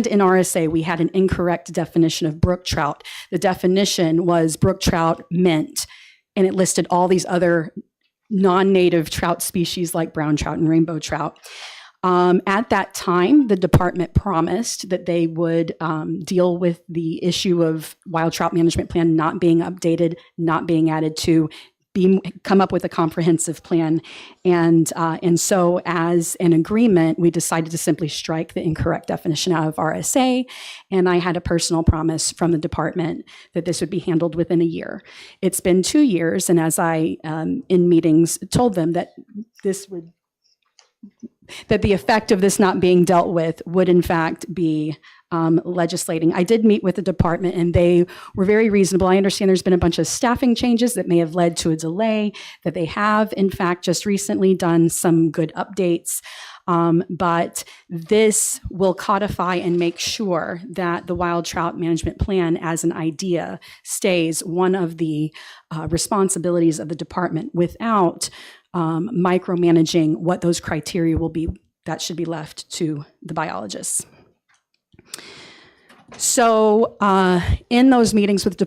in RSA, we had an incorrect definition of brook trout. The definition was brook trout meant, and it listed all these other non-native trout species like brown trout and rainbow trout. At that time, the department promised that they would deal with the issue of wild trout management plan not being updated, not being added to, come up with a comprehensive plan. And so as an agreement, we decided to simply strike the incorrect definition out of RSA. And I had a personal promise from the department that this would be handled within a year. It's been 2 years. And as I, in meetings, told them that that the effect of this not being dealt with would in fact be legislating. I did meet with the department and they were very reasonable. I understand there's been a bunch of staffing changes that may have led to a delay, that they have in fact just recently done some good updates. But this will codify and make sure that the wild trout management plan as an idea stays one of the responsibilities of the department without micromanaging what those criteria will be. That should be left to the biologists. So in those meetings with the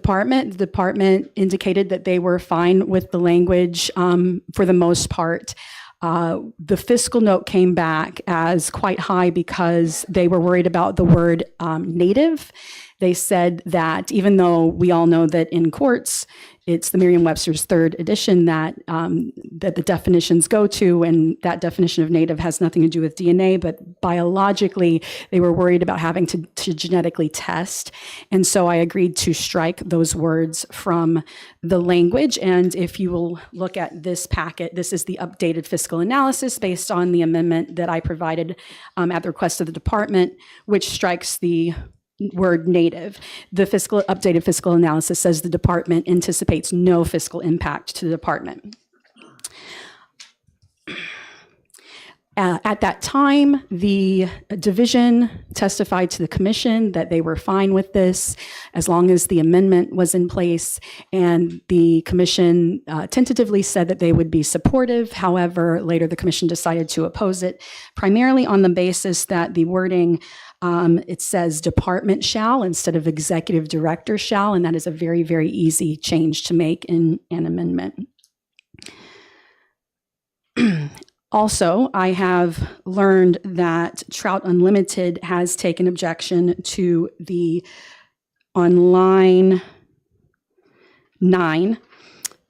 department indicated that they were fine with the language for the most part. The fiscal note came back as quite high because they were worried about the word native. They said that even though we all know that in courts, it's the Merriam-Webster's third edition that the definitions go to, and that definition of native has nothing to do with DNA, but biologically, they were worried about having to genetically test. And so I agreed to strike those words from the language. And if you will look at this packet, this is the updated fiscal analysis based on the amendment that I provided at the request of the department, which strikes the word native. The updated fiscal analysis says the department anticipates no fiscal impact to the department. At that time, the division testified to the commission that they were fine with this as long as the amendment was in place, and the commission tentatively said that they would be supportive. However, later the commission decided to oppose it, primarily on the basis that the wording it says department shall instead of executive director shall, and that is a very, very easy change to make in an amendment. Also, I have learned that Trout Unlimited has taken objection to the on line 9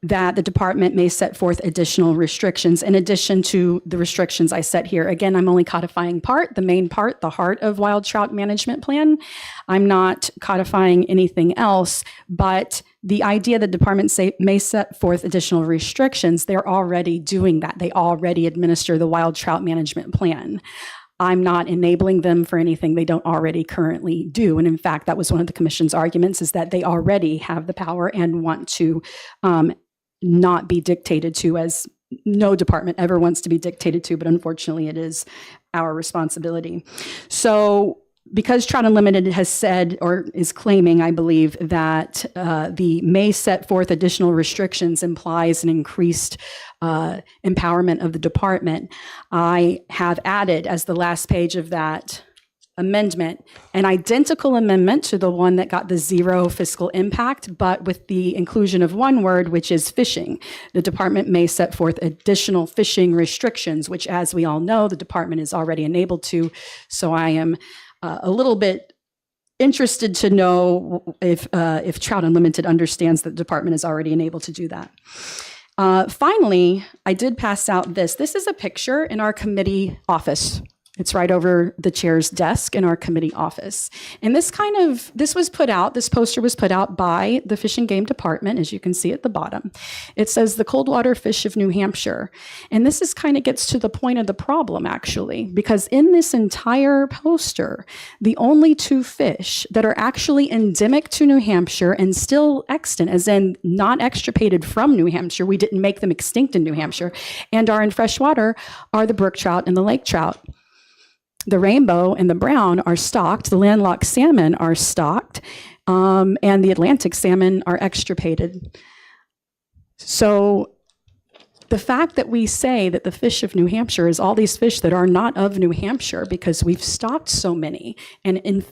that the department may set forth additional restrictions in addition to the restrictions I set here. Again, I'm only codifying the main part, the heart of wild trout management plan. I'm not codifying anything else, but the idea that departments may set forth additional restrictions, they're already doing that. They already administer the wild trout management plan. I'm not enabling them for anything they don't already currently do. And in fact, that was one of the commission's arguments, is that they already have the power and want to not be dictated to, as no department ever wants to be dictated to, but unfortunately it is our responsibility. So because Trout Unlimited has said, or is claiming, I believe, that the may set forth additional restrictions implies an increased empowerment of the department, I have added as the last page of that amendment an identical amendment to the one that got the 0 fiscal impact, but with the inclusion of one word, which is fishing. The department may set forth additional fishing restrictions, which, as we all know, the department is already enabled to. So I am a little bit interested to know if Trout Unlimited understands that the department is already enabled to do that. Finally, I did pass out this. This is a picture in our committee office. It's right over the chair's desk in our committee office. And this was put out, this poster was put out by the Fish and Game Department, as you can see at the bottom. It says the coldwater fish of New Hampshire. And this is gets to the point of the problem, actually, because in this entire poster, the only 2 fish that are actually endemic to New Hampshire and still extant, as in not extirpated from New Hampshire, we didn't make them extinct in New Hampshire, and are in freshwater, are the brook trout and the lake trout. The rainbow and the brown are stocked, the landlocked salmon are stocked, and the Atlantic salmon are extirpated. So The fact that we say that the fish of New Hampshire is all these fish that are not of New Hampshire because we've stocked so many and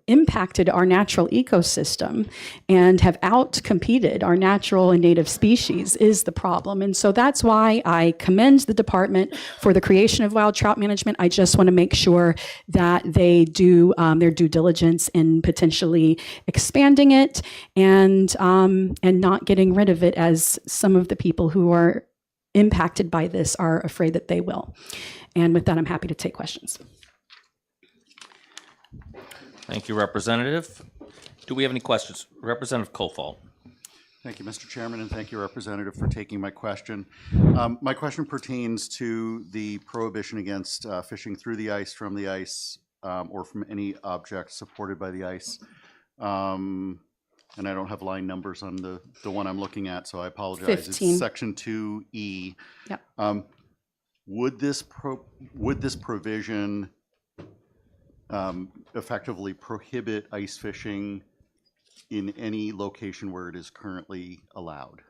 impacted our natural ecosystem and have outcompeted our natural and native species is the problem. And so that's why I commend the department for the creation of wild trout management. I just want to make sure that they do their due diligence in potentially expanding it and not getting rid of it, as some of the people who are impacted by this are afraid that they will. And with that, I'm happy to take questions. Thank you, Representative. Do we have any questions? Representative Kofal. Thank you, Mr. Chairman, and thank you, Representative, for taking my question. My question pertains to the prohibition against fishing through the ice, from the ice, or from any object supported by the ice. And I don't have line numbers on the one I'm looking at, so I apologize. 15. It's Section 2E. Yep. Would this provision effectively prohibit ice fishing in any location where it is currently allowed?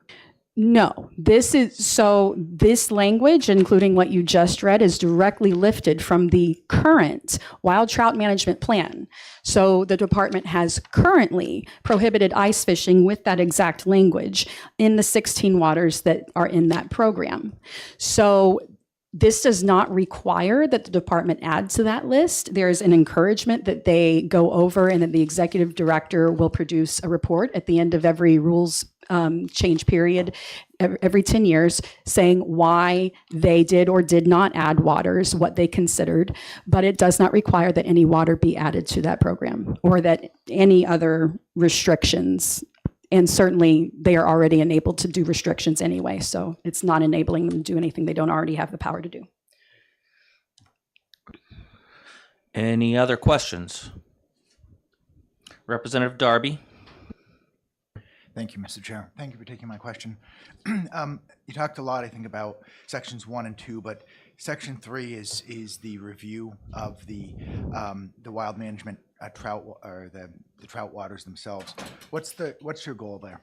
No, this language, including what you just read, is directly lifted from the current wild trout management plan. So the department has currently prohibited ice fishing with that exact language in the 16 waters that are in that program. So this does not require that the department add to that list. There's an encouragement that they go over and that the executive director will produce a report at the end of every rules change period every 10 years saying why they did or did not add waters, what they considered, but it does not require that any water be added to that program or that any other restrictions. And certainly they are already enabled to do restrictions anyway, so it's not enabling them to do anything they don't already have the power to do. Any other questions? Representative Darby. Thank you, Mr. Chair. Thank you for taking my question. You talked a lot, I think, about sections 1 and 2, but section 3 is the review of the wild management trout, or the trout waters themselves. What's your goal there?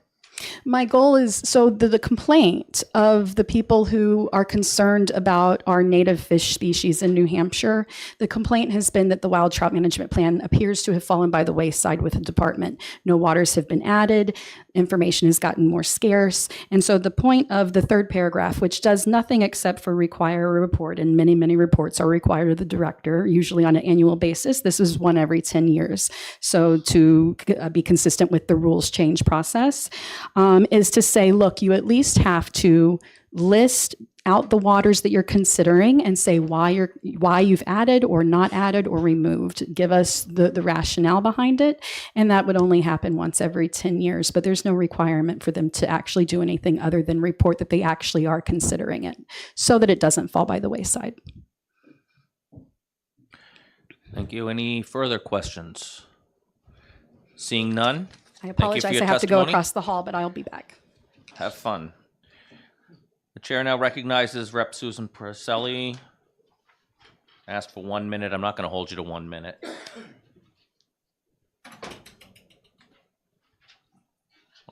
My goal is, so the complaint of the people who are concerned about our native fish species in New Hampshire, the complaint has been that the wild trout management plan appears to have fallen by the wayside with the department. No waters have been added, information has gotten more scarce, and so the point of the third paragraph, which does nothing except for require a report, and many, many reports are required of the director, usually on an annual basis. This is one every 10 years. So to be consistent with the rules change process, is to say, look, you at least have to list out the waters that you're considering and say why you've added or not added or removed. Give us the rationale behind it. And that would only happen once every 10 years. But there's no requirement for them to actually do anything other than report that they actually are considering it so that it doesn't fall by the wayside. Thank you. Any further questions? Seeing none. I apologize, I have to go across the hall, but I'll be back. Have fun. The chair now recognizes Rep. Susan Porcelli. Ask for 1 minute. I'm not going to hold you to 1 minute.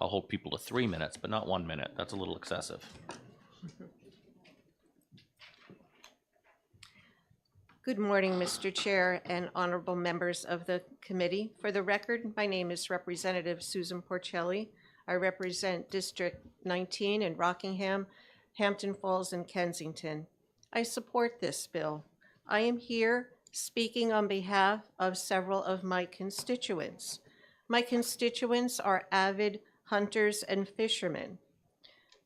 I'll hold people to 3 minutes, but not 1 minute. That's a little excessive. Good morning, Mr. Chair and honorable members of the committee. For the record, my name is Representative Susan Porcelli. I represent District 19 in Rockingham, Hampton Falls, and Kensington. I support this bill. I am here speaking on behalf of several of my constituents. My constituents are avid hunters and fishermen.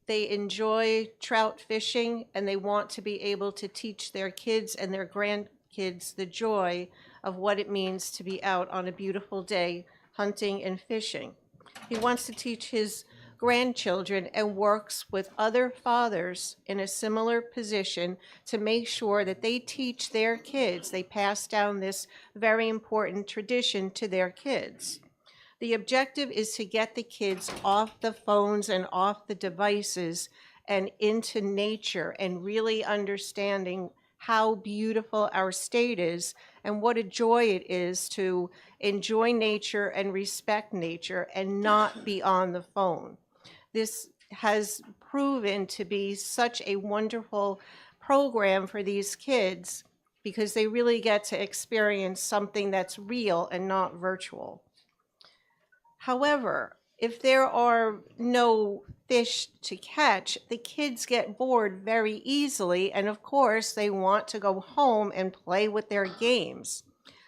They enjoy trout fishing, and they want to be able to teach their kids and their grandkids the joy of what it means to be out on a beautiful day hunting and fishing. He wants to teach his grandchildren and works with other fathers in a similar position to make sure that they teach their kids, they pass down this very important tradition to their kids. The objective is to get the kids off the phones and off the devices and into nature and really understanding how beautiful our state is and what a joy it is to enjoy nature and respect nature and not be on the phone. This has proven to be such a wonderful program for these kids because they really get to experience something that's real and not virtual. However, if there are no fish to catch, the kids get bored very easily, and of course, they want to go home and play with their games.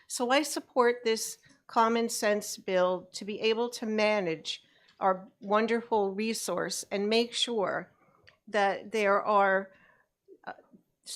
So I support this common sense bill to be able to manage our wonderful resource and make sure that there are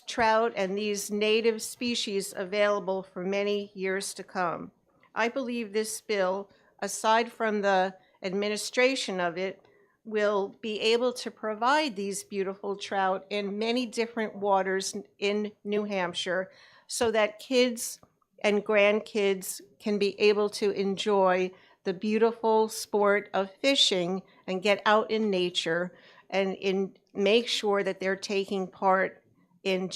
trout and these native species available for many years to come. I believe this bill, aside from the administration of it, will be able to provide these beautiful trout in many different waters in New Hampshire so that kids and grandkids can be able to enjoy the beautiful sport of fishing and get out in nature and make sure that they're taking part in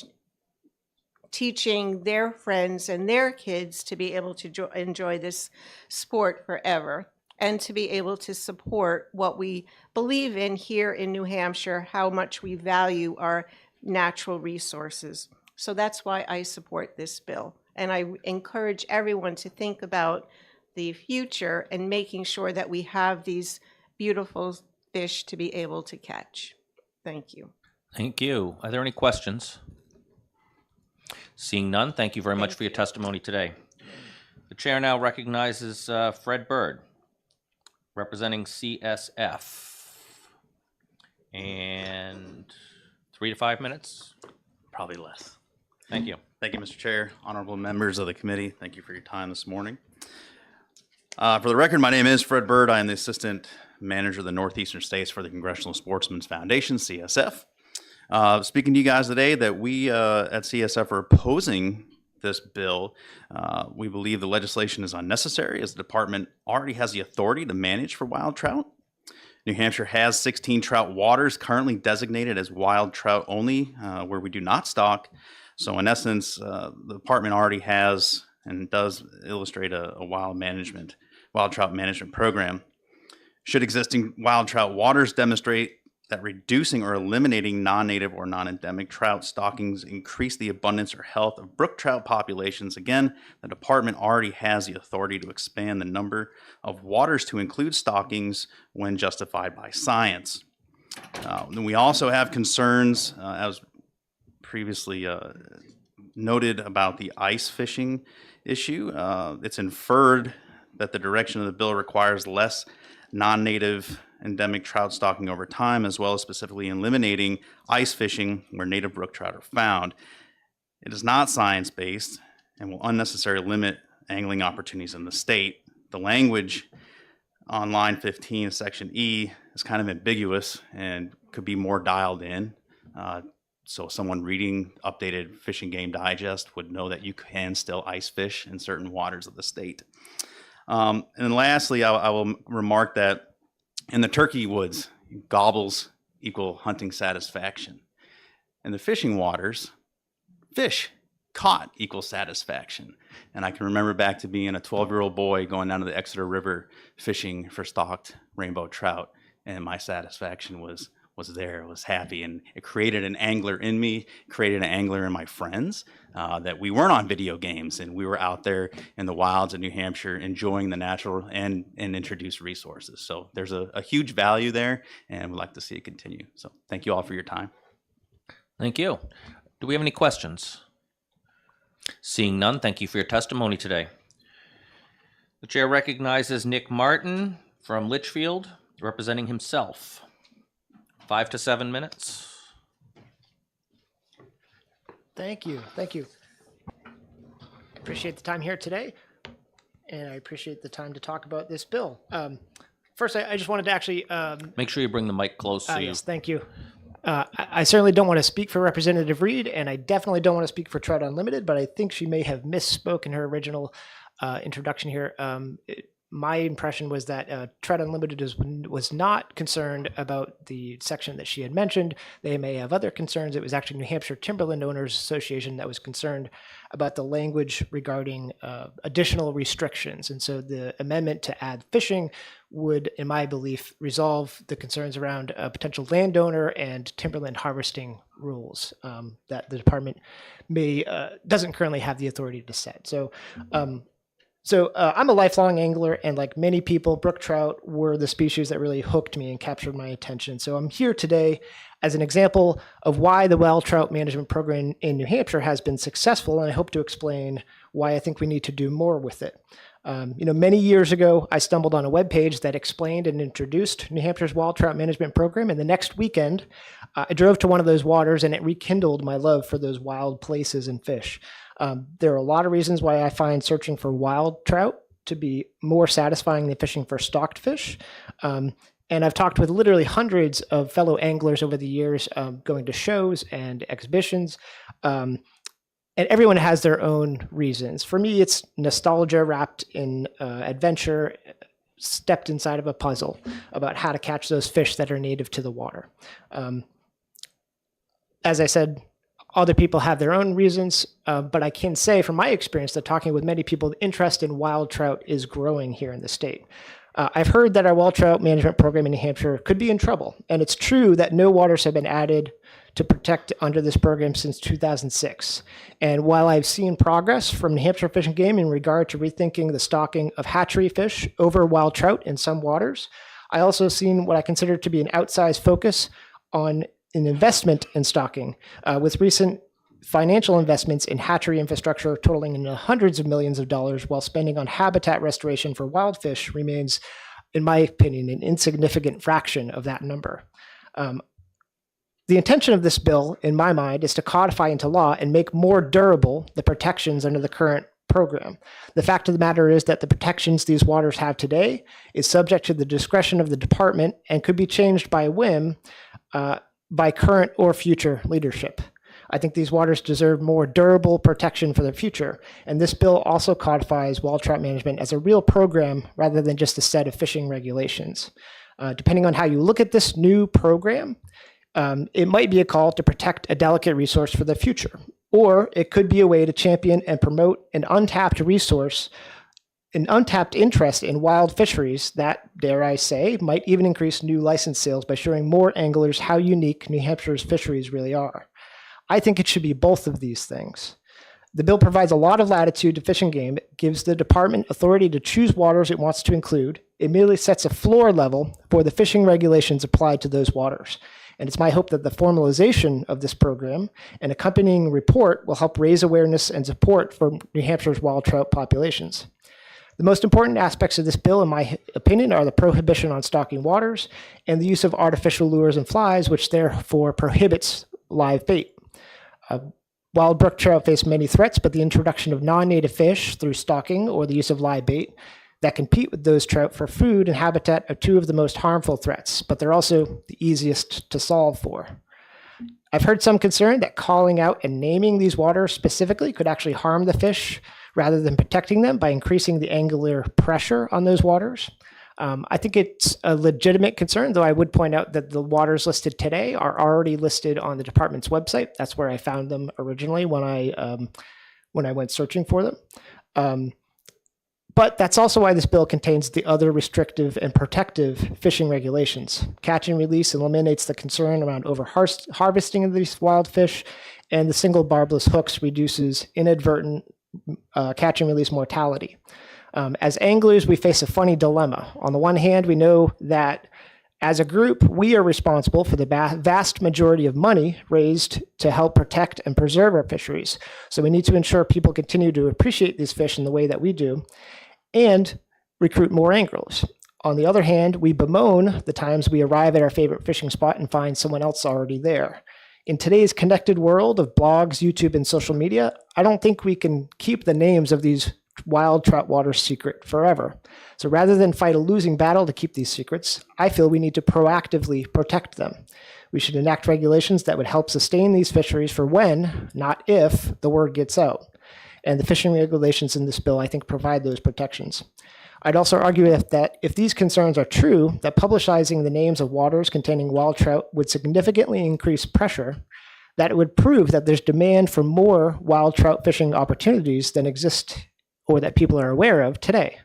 teaching their friends and their kids to be able to enjoy this sport forever and to be able to support what we believe in here in New Hampshire, how much we value our natural resources. So that's why I support this bill. And I encourage everyone to think about the future and making sure that we have these beautiful fish to be able to catch. Thank you. Thank you. Are there any questions? Seeing none, thank you very much for your testimony today. The chair now recognizes Fred Bird, representing CSF. And 3 to 5 minutes. Probably less. Thank you. Thank you, Mr. Chair, honorable members of the committee. Thank you for your time this morning. For the record, my name is Fred Bird. I am the Assistant Manager of the Northeastern States for the Congressional Sportsmen's Foundation, CSF. Speaking to you guys today that we at CSF are opposing this bill. We believe the legislation is unnecessary as the department already has the authority to manage for wild trout. New Hampshire has 16 trout waters currently designated as wild trout only, where we do not stock. So in essence, the department already has and does illustrate a wild trout management program. Should existing wild trout waters demonstrate that reducing or eliminating non-native or non-endemic trout stockings increase the abundance or health of brook trout populations, again, the department already has the authority to expand the number of waters to include stockings when justified by science. Then we also have concerns, as previously noted, about the ice fishing issue. It's inferred that the direction of the bill requires less non-native endemic trout stocking over time, as well as specifically eliminating ice fishing where native brook trout are found. It is not science-based and will unnecessarily limit angling opportunities in the state. The language on line 15, section E, is kind of ambiguous and could be more dialed in. So someone reading updated Fish and Game Digest would know that you can still ice fish in certain waters of the state. And then lastly, I will remark that in the turkey woods, gobbles equal hunting satisfaction. In the fishing waters, fish caught equals satisfaction. And I can remember back to being a 12-year-old boy going down to the Exeter River fishing for stocked rainbow trout, and my satisfaction was there, was happy, and it created an angler in me, created an angler in my friends, that we weren't on video games and we were out there in the wilds of New Hampshire enjoying the natural and introduced resources. So there's a huge value there, and we'd like to see it continue. So thank you all for your time. Thank you. Do we have any questions? Seeing none, thank you for your testimony today. The chair recognizes Nick Martin from Litchfield, representing himself. 5 to 7 minutes. Thank you. Thank you. Appreciate the time here today, and I appreciate the time to talk about this bill. First, I just wanted to actually... Make sure you bring the mic close to you. Yes, thank you. I certainly don't want to speak for Representative Reed, and I definitely don't want to speak for Trout Unlimited, but I think she may have misspoke in her original introduction here. my impression was that Trout Unlimited was not concerned about the section that she had mentioned. They may have other concerns. It was actually New Hampshire Timberland Owners Association that was concerned about the language regarding additional restrictions. And so the amendment to add fishing would, in my belief, resolve the concerns around potential landowner and timberland harvesting rules that the department doesn't currently have the authority to set. So I'm a lifelong angler, and like many people, brook trout were the species that really hooked me and captured my attention. So I'm here today as an example of why the wild trout management program in New Hampshire has been successful, and I hope to explain why I think we need to do more with it. Many years ago, I stumbled on a webpage that explained and introduced New Hampshire's wild trout management program, and the next weekend, I drove to one of those waters, and it rekindled my love for those wild places and fish. There are a lot of reasons why I find searching for wild trout to be more satisfying than fishing for stocked fish. And I've talked with literally hundreds of fellow anglers over the years, going to shows and exhibitions. And everyone has their own reasons. For me, it's nostalgia wrapped in adventure, stepped inside of a puzzle about how to catch those fish that are native to the water. As I said, other people have their own reasons, but I can say from my experience that talking with many people, the interest in wild trout is growing here in the state. I've heard that our wild trout management program in New Hampshire could be in trouble, and it's true that no waters have been added to protect under this program since 2006. And while I've seen progress from New Hampshire Fish and Game in regard to rethinking the stocking of hatchery fish over wild trout in some waters, I also seen what I consider to be an outsized focus on an investment in stocking, with recent financial investments in hatchery infrastructure totaling in the hundreds of millions of dollars, while spending on habitat restoration for wild fish remains, in my opinion, an insignificant fraction of that number. The intention of this bill, in my mind, is to codify into law and make more durable the protections under the current program. The fact of the matter is that the protections these waters have today is subject to the discretion of the department and could be changed by whim by current or future leadership. I think these waters deserve more durable protection for their future, and this bill also codifies wild trout management as a real program rather than just a set of fishing regulations. Depending on how you look at this new program, it might be a call to protect a delicate resource for the future, or it could be a way to champion and promote an untapped resource, an untapped interest in wild fisheries that, dare I say, might even increase new license sales by showing more anglers how unique New Hampshire's fisheries really are. I think it should be both of these things. The bill provides a lot of latitude to Fish and Game. It gives the department authority to choose waters it wants to include. It merely sets a floor level for the fishing regulations applied to those waters. And it's my hope that the formalization of this program and accompanying report will help raise awareness and support for New Hampshire's wild trout populations. The most important aspects of this bill, in my opinion, are the prohibition on stocking waters and the use of artificial lures and flies, which therefore prohibits live bait. Wild brook trout face many threats, but the introduction of non-native fish through stocking or the use of live bait that compete with those trout for food and habitat are two of the most harmful threats, but they're also the easiest to solve for. I've heard some concern that calling out and naming these waters specifically could actually harm the fish rather than protecting them by increasing the angler pressure on those waters. I think it's a legitimate concern, though I would point out that the waters listed today are already listed on the department's website. That's where I found them originally when I went searching for them. But that's also why this bill contains the other restrictive and protective fishing regulations. Catch and release eliminates the concern around over-harvesting of these wild fish, and the single barbless hooks reduces inadvertent catch and release mortality. As anglers, we face a funny dilemma. On the one hand, we know that as a group, we are responsible for the vast majority of money raised to help protect and preserve our fisheries. So we need to ensure people continue to appreciate these fish in the way that we do and recruit more anglers. On the other hand, we bemoan the times we arrive at our favorite fishing spot and find someone else already there. In today's connected world of blogs, YouTube, and social media, I don't think we can keep the names of these wild trout waters secret forever. So rather than fight a losing battle to keep these secrets, I feel we need to proactively protect them. We should enact regulations that would help sustain these fisheries for when, not if, the word gets out. And the fishing regulations in this bill, I think, provide those protections. I'd also argue that if these concerns are true, that publicizing the names of waters containing wild trout would significantly increase pressure, that it would prove that there's demand for more wild trout fishing opportunities than exist or that people are aware of today.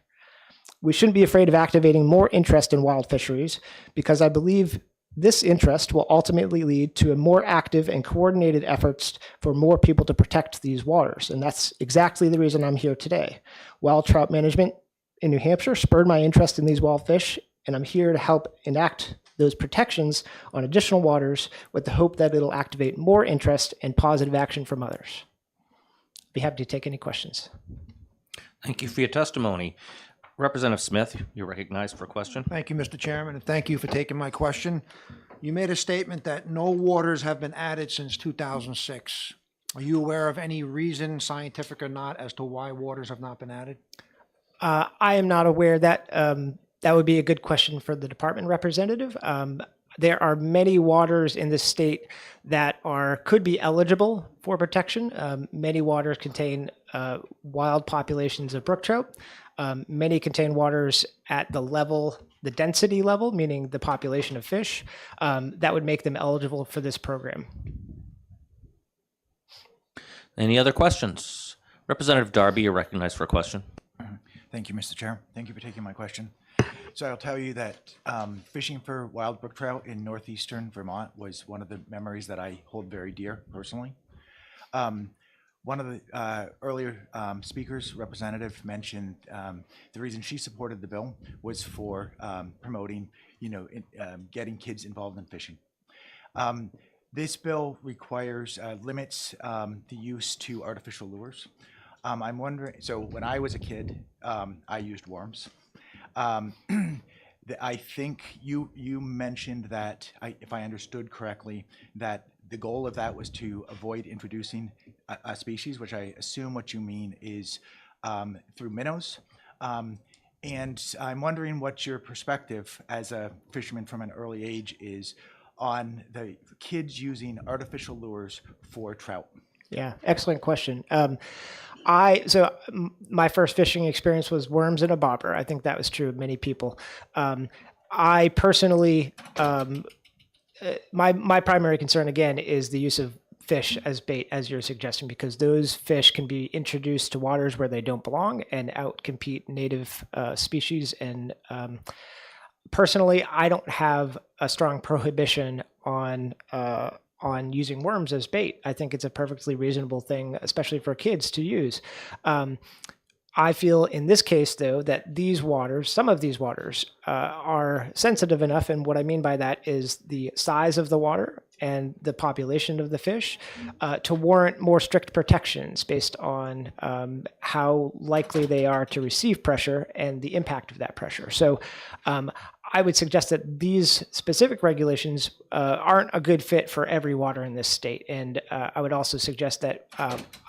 We shouldn't be afraid of activating more interest in wild fisheries because I believe this interest will ultimately lead to a more active and coordinated efforts for more people to protect these waters. And that's exactly the reason I'm here today. Wild trout management in New Hampshire spurred my interest in these wild fish, and I'm here to help enact those protections on additional waters with the hope that it'll activate more interest and positive action from others. Be happy to take any questions. Thank you for your testimony. Representative Smith, you're recognized for a question. Thank you, Mr. Chairman, and thank you for taking my question. You made a statement that no waters have been added since 2006. Are you aware of any reason, scientific or not, as to why waters have not been added? I am not aware that that would be a good question for the department representative. There are many waters in this state that could be eligible for protection. Many waters contain wild populations of brook trout. Many contain waters at the density level, meaning the population of fish, that would make them eligible for this program. Any other questions? Representative Darby, you're recognized for a question. Thank you, Mr. Chair. Thank you for taking my question. So I'll tell you that fishing for wild brook trout in northeastern Vermont was one of the memories that I hold very dear personally. One of the earlier speakers, representative, mentioned the reason she supported the bill was for promoting, getting kids involved in fishing. This bill requires limits the use to artificial lures. I'm wondering. So when I was a kid, I used worms. I think you mentioned that, if I understood correctly, that the goal of that was to avoid introducing a species, which I assume what you mean is through minnows. And I'm wondering what your perspective as a fisherman from an early age is on the kids using artificial lures for trout. Yeah, excellent question. My first fishing experience was worms in a bobber. I think that was true of many people. I personally, my primary concern again is the use of fish as bait, as you're suggesting, because those fish can be introduced to waters where they don't belong and outcompete native species. And personally, I don't have a strong prohibition on using worms as bait. I think it's a perfectly reasonable thing, especially for kids to use. I feel in this case, though, that these waters, some of these waters, are sensitive enough, and what I mean by that is the size of the water and the population of the fish, to warrant more strict protections based on how likely they are to receive pressure and the impact of that pressure. So I would suggest that these specific regulations aren't a good fit for every water in this state. And I would also suggest that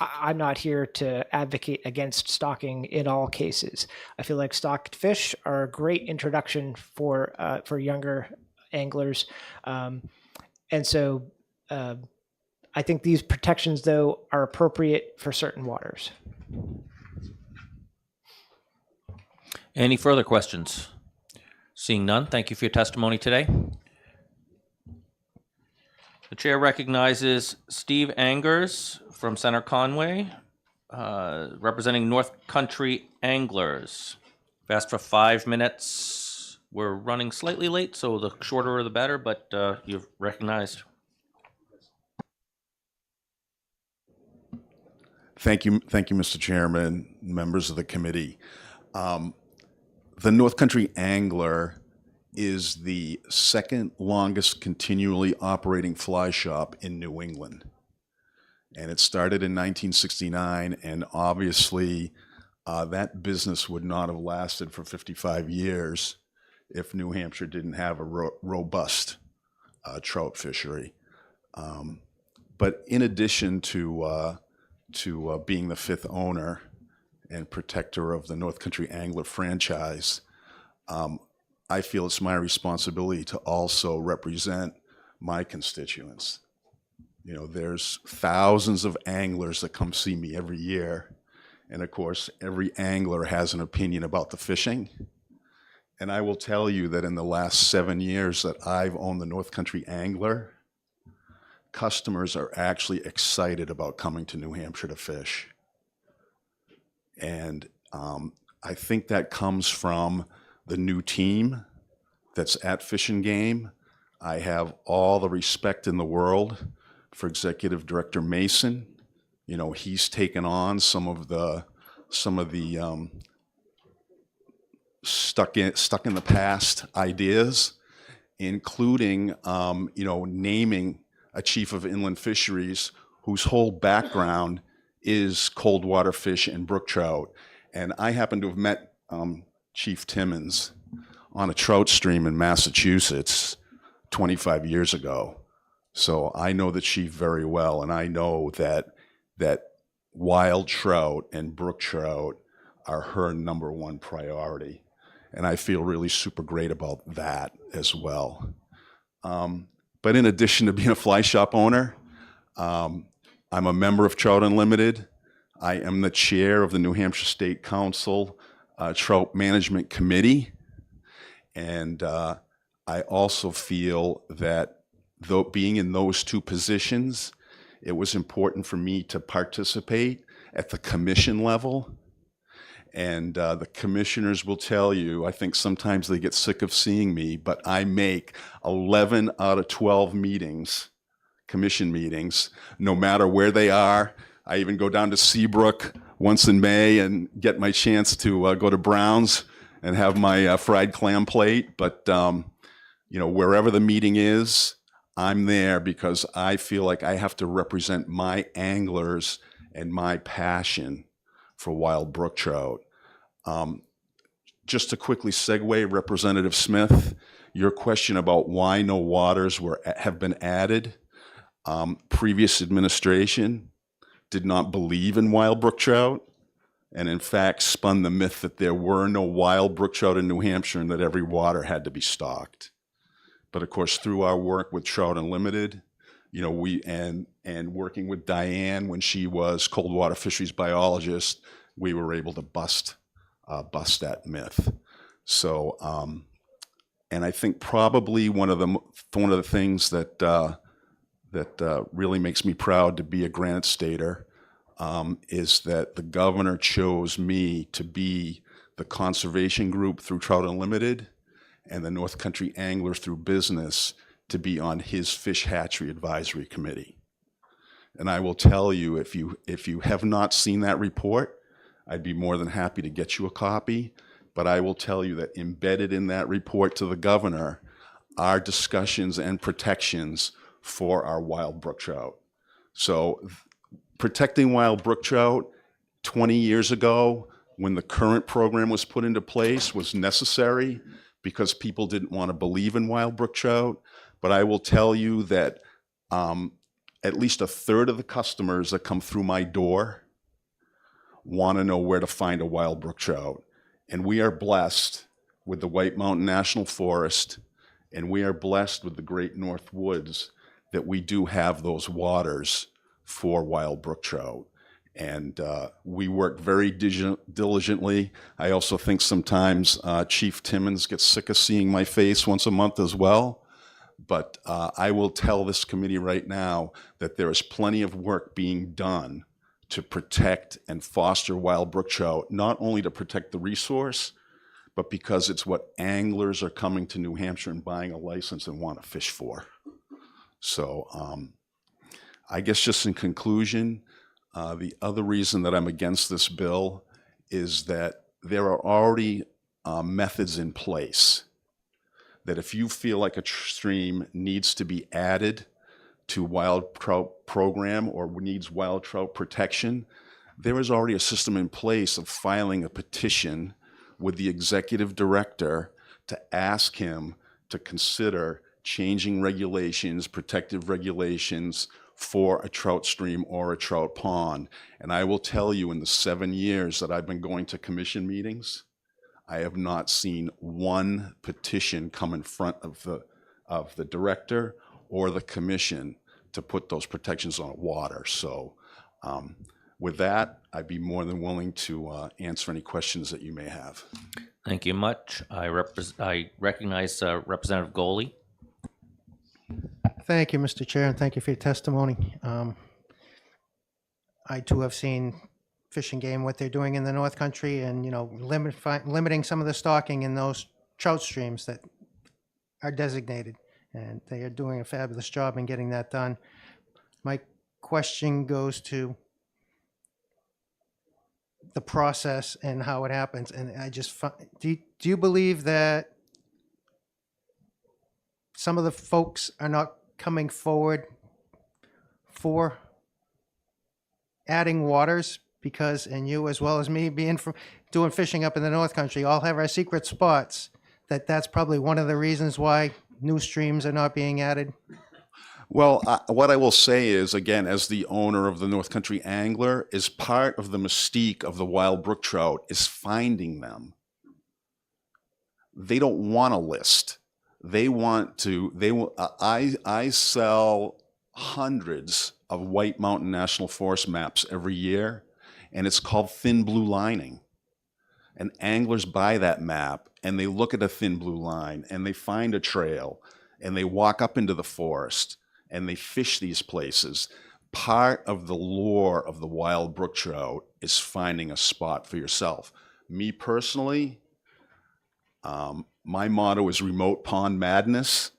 I'm not here to advocate against stocking in all cases. I feel like stocked fish are a great introduction for younger anglers. And so I think these protections, though, are appropriate for certain waters. Any further questions? Seeing none, thank you for your testimony today. The chair recognizes Steve Angers from Center Conway, representing North Country Anglers. I've asked for 5 minutes. We're running slightly late, so the shorter the better, but you've recognized. Thank you, Mr. Chairman, members of the committee. The North Country Angler is the second longest continually operating fly shop in New England. And it started in 1969, and obviously that business would not have lasted for 55 years if New Hampshire didn't have a robust trout fishery. But in addition to being the fifth owner and protector of the North Country Angler franchise, I feel it's my responsibility to also represent my constituents. You know, there's thousands of anglers that come see me every year, And of course, every angler has an opinion about the fishing. And I will tell you that in the last 7 years that I've owned the North Country Angler, customers are actually excited about coming to New Hampshire to fish. And I think that comes from the new team that's at Fish and Game. I have all the respect in the world for Executive Director Mason. You know, he's taken on some of the stuck in the past ideas, including you know, naming a chief of inland fisheries whose whole background is cold water fish and brook trout. And I happen to have met Chief Timmons on a trout stream in Massachusetts 25 years ago. So I know the chief very well, and I know that wild trout and brook trout are her #1 priority. And I feel really super great about that as well. But in addition to being a fly shop owner, I'm a member of Trout Unlimited. I am the chair of the New Hampshire State Council Trout Management Committee. And I also feel that though being in those two positions, it was important for me to participate at the commission level. And the commissioners will tell you, I think sometimes they get sick of seeing me, but I make 11 out of 12 meetings, commission meetings, no matter where they are. I even go down to Seabrook once in May and get my chance to go to Brown's and have my fried clam plate. But, you know, wherever the meeting is, I'm there because I feel like I have to represent my anglers and my passion for wild brook trout. Just to quickly segue, Representative Smith, your question about why no waters have been added. Previous administration did not believe in wild brook trout, and in fact spun the myth that there were no wild brook trout in New Hampshire and that every water had to be stocked. But of course, through our work with Trout Unlimited, you know, we and working with Diane when she was cold water fisheries biologist, we were able to bust that myth. So, and I think probably one of the things that really makes me proud to be a Granite Stater is that the governor chose me to be the conservation group through Trout Unlimited and the North Country Anglers through business to be on his Fish Hatchery Advisory Committee. And I will tell you, if you have not seen that report, I'd be more than happy to get you a copy. But I will tell you that embedded in that report to the governor are discussions and protections for our wild brook trout. So protecting wild brook trout 20 years ago, when the current program was put into place, was necessary because people didn't want to believe in wild brook trout. But I will tell you that at least a third of the customers that come through my door want to know where to find a wild brook trout. And we are blessed with the White Mountain National Forest, and we are blessed with the Great North Woods that we do have those waters for wild brook trout. And we work very diligently. I also think sometimes Chief Timmons gets sick of seeing my face once a month as well. But I will tell this committee right now that there is plenty of work being done to protect and foster wild brook trout, not only to protect the resource, but because it's what anglers are coming to New Hampshire and buying a license and want to fish for. So I guess just in conclusion, the other reason that I'm against this bill is that there are already methods in place that if you feel like a stream needs to be added to wild trout program or needs wild trout protection, there is already a system in place of filing a petition with the executive director to ask him to consider changing regulations, protective regulations for a trout stream or a trout pond. And I will tell you, in the 7 years that I've been going to commission meetings, I have not seen one petition come in front of the director or the commission to put those protections on water. So With that, I'd be more than willing to answer any questions that you may have. Thank you much. I recognize Representative Goley. Thank you, Mr. Chair, and thank you for your testimony. I too have seen Fish and Game, what they're doing in the North Country, and, you know, limiting some of the stocking in those trout streams that are designated. And they are doing a fabulous job in getting that done. My question goes to the process and how it happens. And I just, do you believe that some of the folks are not coming forward for adding waters? Because, and you as well as me being from doing fishing up in the North Country, all have our secret spots, that's probably one of the reasons why new streams are not being added. Well, what I will say is, again, as the owner of the North Country Angler, is part of the mystique of the wild brook trout is finding them. They don't want a list. They want to, I sell hundreds of White Mountain National Forest maps every year, and it's called thin blue lining. And anglers buy that map and they look at a thin blue line and they find a trail and they walk up into the forest and they fish these places. Part of the lure of the wild brook trout is finding a spot for yourself. Me personally, my motto is remote pond madness.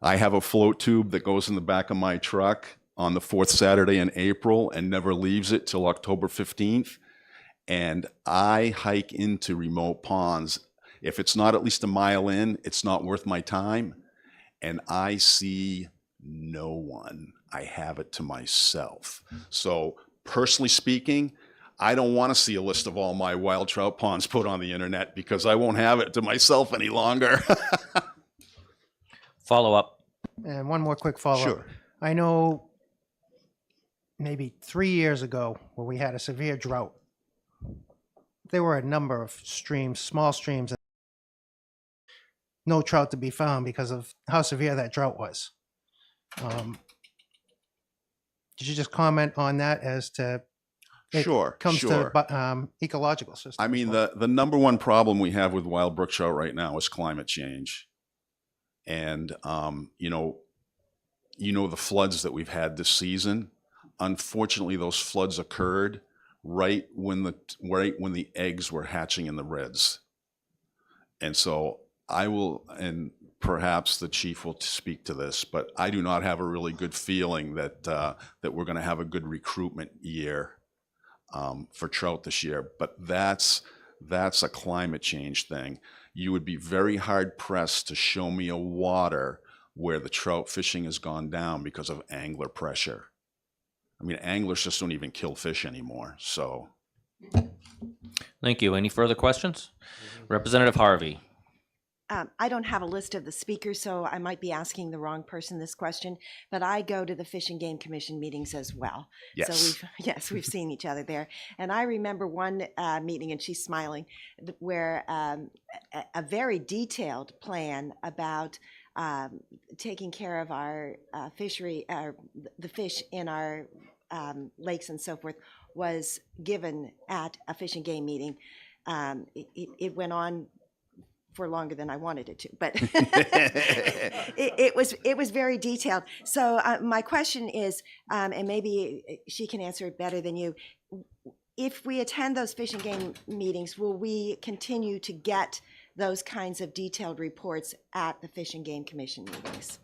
I have a float tube that goes in the back of my truck on the fourth Saturday in April and never leaves it till October 15th. And I hike into remote ponds. If it's not at least a mile in, it's not worth my time. And I see no one. I have it to myself. So personally speaking, I don't want to see a list of all my wild trout ponds put on the internet because I won't have it to myself any longer. Follow up. And one more quick follow-up. Sure. I know maybe 3 years ago when we had a severe drought, there were a number of streams, small streams, no trout to be found because of how severe that drought was. Did you just comment on that as to it Sure, comes sure. to ecological systems? I mean, the number one problem we have with wild brook trout right now is climate change. And, you know the floods that we've had this season. Unfortunately, those floods occurred right when the eggs were hatching in the reds. And so I will, and perhaps the chief will speak to this, but I do not have a really good feeling that that we're going to have a good recruitment year for trout this year. But that's a climate change thing. You would be very hard pressed to show me a water where the trout fishing has gone down because of angler pressure. I mean, anglers just don't even kill fish anymore, so. Thank you. Any further questions? Representative Harvey. I don't have a list of the speakers, so I might be asking the wrong person this question, but I go to the Fish and Game Commission meetings as well. Yes. So we've seen each other there. And I remember one meeting, and she's smiling, where a very detailed plan about taking care of our fishery, the fish in our lakes and so forth, was given at a Fish and Game meeting. It went on for longer than I wanted it to, but it was very detailed. So my question is, and maybe she can answer it better than you, if we attend those Fish and Game meetings, will we continue to get those kinds of detailed reports at the Fish and Game Commission meetings?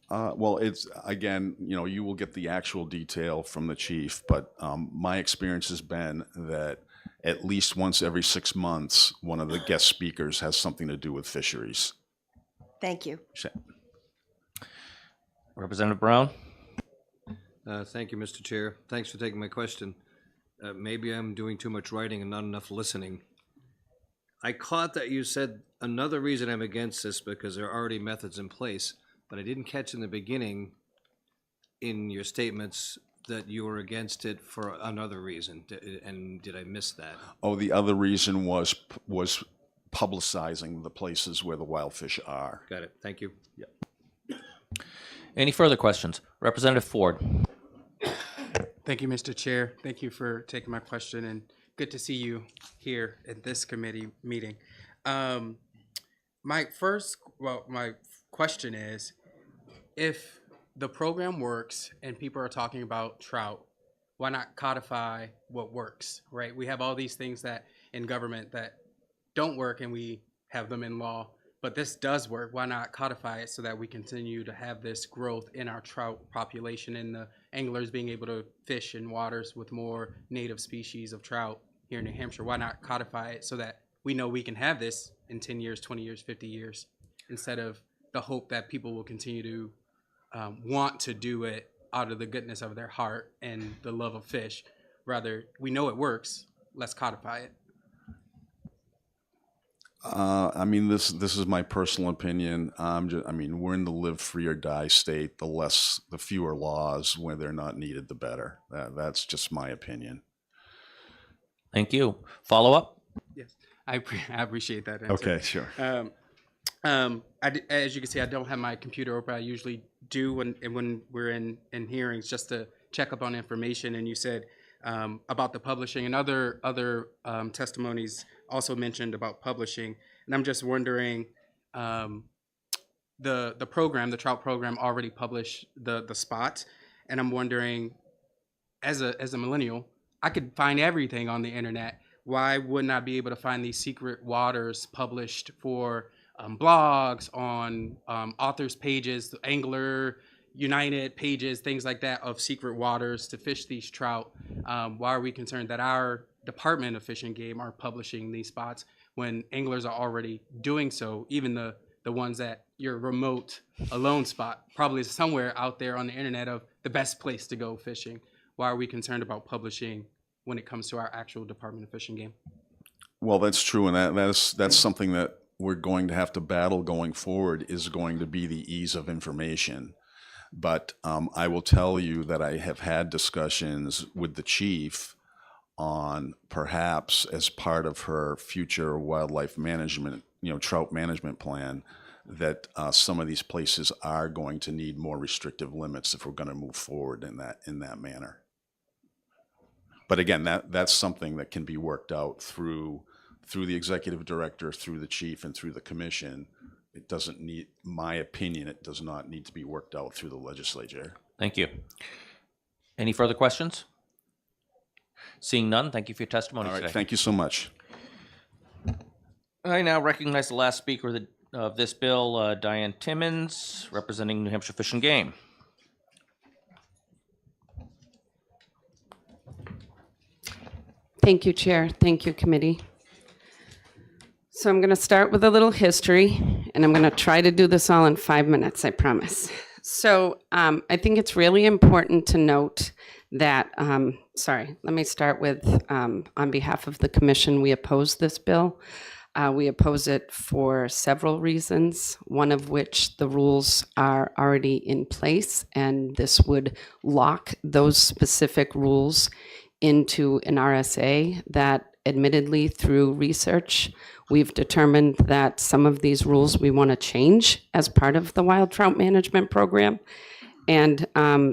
Well, it's, again, you will get the actual detail from the chief, but my experience has been that at least once every 6 months, one of the guest speakers has something to do with fisheries. Thank you. Representative Brown. Thank you, Mr. Chair. Thanks for taking my question. Maybe I'm doing too much writing and not enough listening. I caught that you said another reason I'm against this because there are already methods in place, but I didn't catch in the beginning in your statements that you were against it for another reason, and did I miss that? Oh, the other reason was publicizing the places where the wild fish are. Got it. Thank you. Any further questions? Representative Ford. Thank you, Mr. Chair. Thank you for taking my question, and good to see you here at this committee meeting. My question is, if the program works and people are talking about trout, why not codify what works, right? We have all these things that in government that don't work, and we have them in law, but this does work. Why not codify it so that we continue to have this growth in our trout population and the anglers being able to fish in waters with more native species of trout here in New Hampshire? Why not codify it so that we know we can have this in 10 years, 20 years, 50 years, instead of the hope that people will continue to want to do it out of the goodness of their heart and the love of fish. Rather, we know it works, let's codify it. I mean, this is my personal opinion. I mean, we're in the live free or die state. The fewer laws where they're not needed, the better. That's just my opinion. Thank you. Follow up? Yes, I appreciate that answer. Okay, sure. As you can see, I don't have my computer open. I usually do when we're in hearings just to check up on information. And you said about the publishing, and other testimonies also mentioned about publishing. And I'm just wondering, the program, the trout program, already published the spot, and I'm wondering, as a millennial, I could find everything on the internet. Why wouldn't I be able to find these secret waters published for blogs, on authors' pages, Angler United pages, things like that, of secret waters to fish these trout? Why are we concerned that our Department of Fish and Game are publishing these spots when anglers are already doing so? Even the ones at your remote alone spot probably is somewhere out there on the internet of the best place to go fishing. Why are we concerned about publishing when it comes to our actual Department of Fish and Game? Well, that's true, and that's something that we're going to have to battle going forward, is going to be the ease of information. But I will tell you that I have had discussions with the chief on perhaps as part of her future wildlife management, trout management plan, that some of these places are going to need more restrictive limits if we're going to move forward in that manner. But again, that's something that can be worked out through the executive director, through the chief, and through the commission. It doesn't need, my opinion, it does not need to be worked out through the legislature. Thank you. Any further questions? Seeing none, thank you for your testimony All right, today. thank you so much. I now recognize the last speaker of this bill, Diane Timmons, representing New Hampshire Fish and Game. Thank you, Chair. Thank you, Committee. So I'm going to start with a little history, and I'm going to try to do this all in 5 minutes, I promise. So I think it's really important to note that, let me start with, on behalf of the Commission, we oppose this bill. We oppose it for several reasons, one of which the rules are already in place, and this would lock those specific rules into an RSA that, admittedly, through research, we've determined that some of these rules we want to change as part of the wild trout management program. And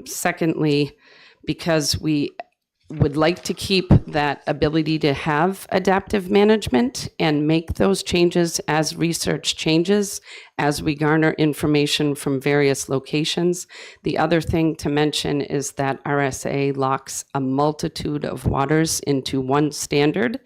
secondly, because we would like to keep that ability to have adaptive management and make those changes as research changes, as we garner information from various locations. The other thing to mention is that RSA locks a multitude of waters into one standard.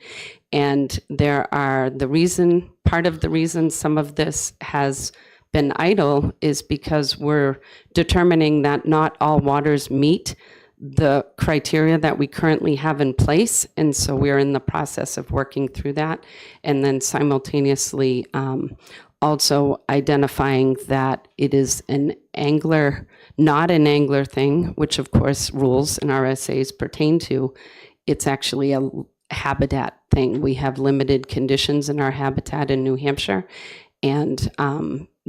And part of the reason some of this has been idle is because we're determining that not all waters meet the criteria that we currently have in place. And so we're in the process of working through that. And then simultaneously also identifying that it is not an angler thing, which of course rules and RSAs pertain to. It's actually a habitat thing. We have limited conditions in our habitat in New Hampshire, and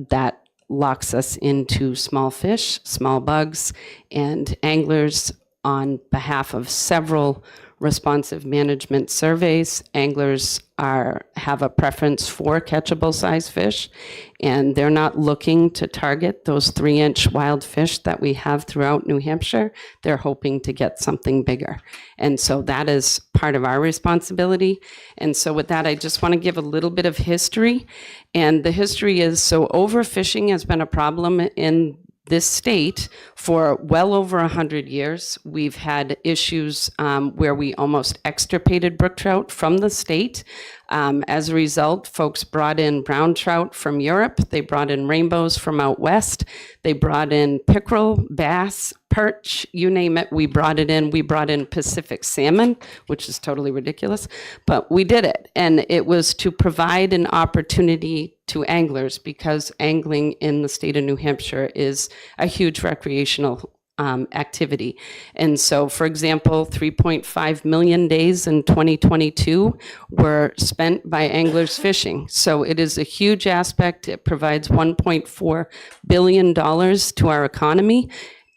that locks us into small fish, small bugs, and anglers on behalf of several responsive management surveys. Anglers have a preference for catchable size fish, and they're not looking to target those 3-inch wild fish that we have throughout New Hampshire. They're hoping to get something bigger. And so that is part of our responsibility. And so with that, I just want to give a little bit of history. And the history is, so overfishing has been a problem in this state for well over 100 years. We've had issues where we almost extirpated brook trout from the state. As a result, folks brought in brown trout from Europe. They brought in rainbows from out west. They brought in pickerel, bass, perch, you name it, we brought it in. We brought in Pacific salmon, which is totally ridiculous, but we did it. And it was to provide an opportunity to anglers, because angling in the state of New Hampshire is a huge recreational activity. And so, for example, 3.5 million days in 2022 were spent by anglers fishing. So it is a huge aspect. It provides $1.4 billion to our economy.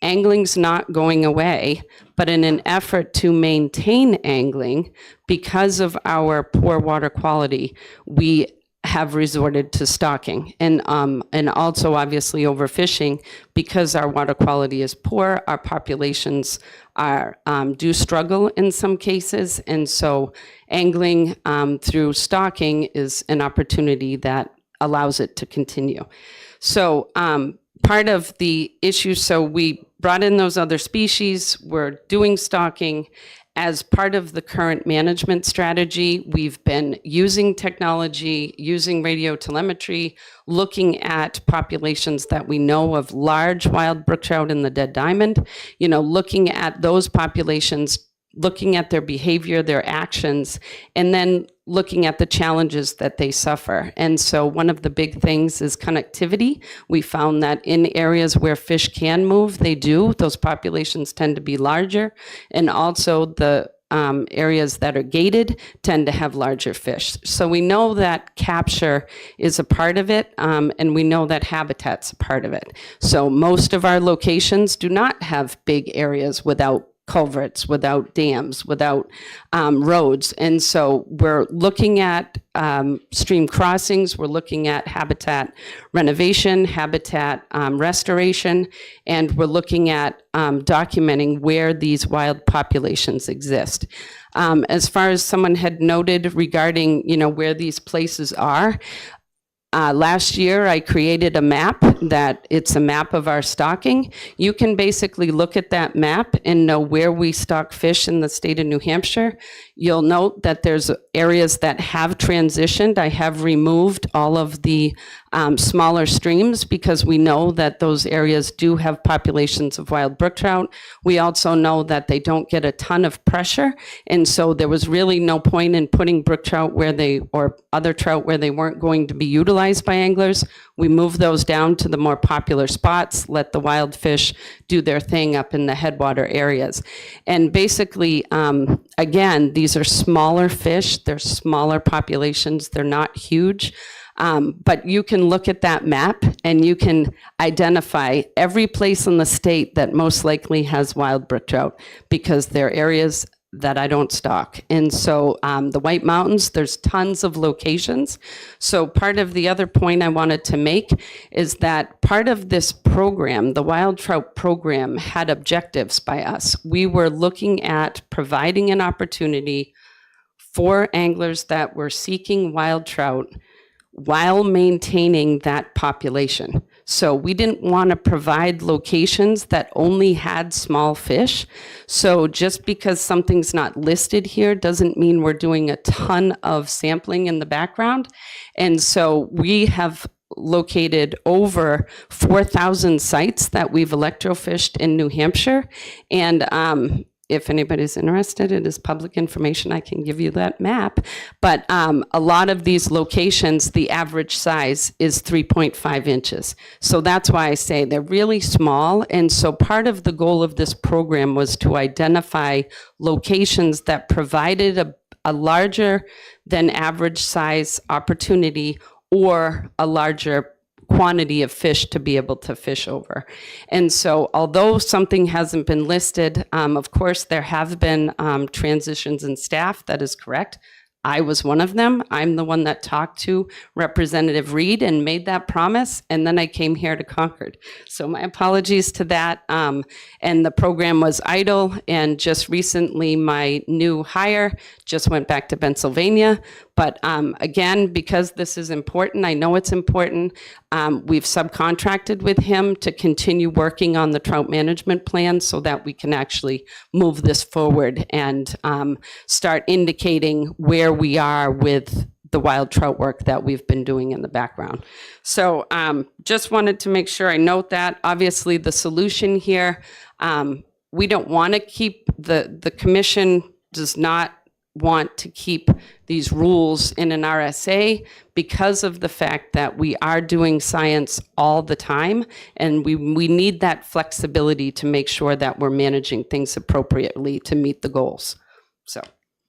Angling's not going away, but in an effort to maintain angling, because of our poor water quality, we have resorted to stocking, and also obviously overfishing. Because our water quality is poor, our populations do struggle in some cases, and so angling through stocking is an opportunity that allows it to continue. So part of the issue, so we brought in those other species, we're doing stocking. As part of the current management strategy, we've been using technology, using radio telemetry, looking at populations that we know of large wild brook trout in the Dead Diamond, looking at those populations, looking at their behavior, their actions, and then looking at the challenges that they suffer. And so one of the big things is connectivity. We found that in areas where fish can move, they do. Those populations tend to be larger. And also the areas that are gated tend to have larger fish. So we know that capture is a part of it, and we know that habitat's a part of it. So most of our locations do not have big areas without culverts, without dams, without roads. And so we're looking at stream crossings, we're looking at habitat renovation, habitat restoration, and we're looking at documenting where these wild populations exist. As far as someone had noted regarding, where these places are, last year, I created a map it's a map of our stocking. You can basically look at that map and know where we stock fish in the state of New Hampshire. You'll note that there's areas that have transitioned. I have removed all of the smaller streams because we know that those areas do have populations of wild brook trout. We also know that they don't get a ton of pressure, and so there was really no point in putting brook trout or other trout where they weren't going to be utilized by anglers. We move those down to the more popular spots, let the wild fish do their thing up in the headwater areas. And basically, again, these are smaller fish, they're smaller populations, they're not huge. But you can look at that map and you can identify every place in the state that most likely has wild brook trout, because they're areas that I don't stock. And so the White Mountains, there's tons of locations. So part of the other point I wanted to make is that part of this program, the Wild Trout Program, had objectives by us. We were looking at providing an opportunity for anglers that were seeking wild trout while maintaining that population. So we didn't want to provide locations that only had small fish. So just because something's not listed here doesn't mean we're doing a ton of sampling in the background. And so we have located over 4,000 sites that we've electrofished in New Hampshire. And if anybody's interested, it is public information. I can give you that map. But a lot of these locations, the average size is 3.5 inches. So that's why I say they're really small. And so part of the goal of this program was to identify locations that provided a larger than average size opportunity or a larger quantity of fish to be able to fish over. And so although something hasn't been listed, of course, there have been transitions in staff. That is correct. I was one of them. I'm the one that talked to Representative Reed and made that promise, and then I came here to Concord. So my apologies to that. And the program was idle, and just recently my new hire just went back to Pennsylvania. But again, because this is important, I know it's important, we've subcontracted with him to continue working on the trout management plan so that we can actually move this forward and start indicating where we are with the wild trout work that we've been doing in the background. So just wanted to make sure I note that. Obviously, the solution here, we don't want to keep, the commission does not want to keep these rules in an RSA because of the fact that we are doing science all the time, and we need that flexibility to make sure that we're managing things appropriately to meet the goals. So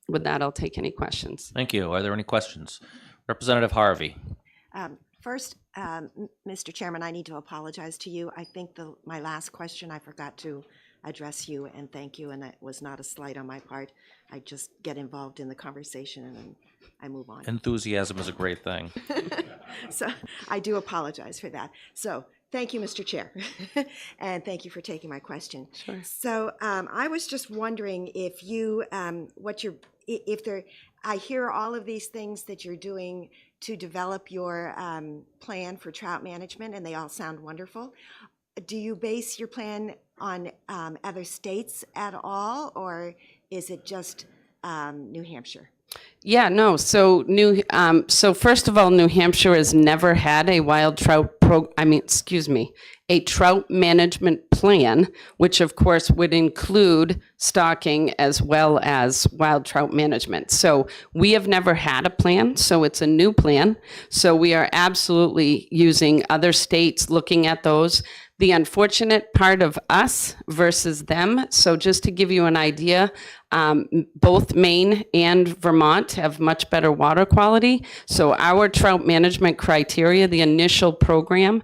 with that, I'll take any questions. Thank you. Are there any questions? Representative Harvey. First, Mr. Chairman, I need to apologize to you. I think my last question, I forgot to address you and thank you, and that was not a slight on my part. I just get involved in the conversation and then I move on. Enthusiasm is a great thing. So I do apologize for that. So thank you, Mr. Chair, and thank you for taking my question. Sure. So I was just wondering if you, I hear all of these things that you're doing to develop your plan for trout management, and they all sound wonderful. Do you base your plan on other states at all, or is it just New Hampshire? Yeah, no. So so first of all, New Hampshire has never had a wild trout a trout management plan, which of course would include stocking as well as wild trout management. So we have never had a plan, so it's a new plan. So we are absolutely using other states, looking at those. The unfortunate part of us versus them, so just to give you an idea, both Maine and Vermont have much better water quality. So our trout management criteria, the initial program,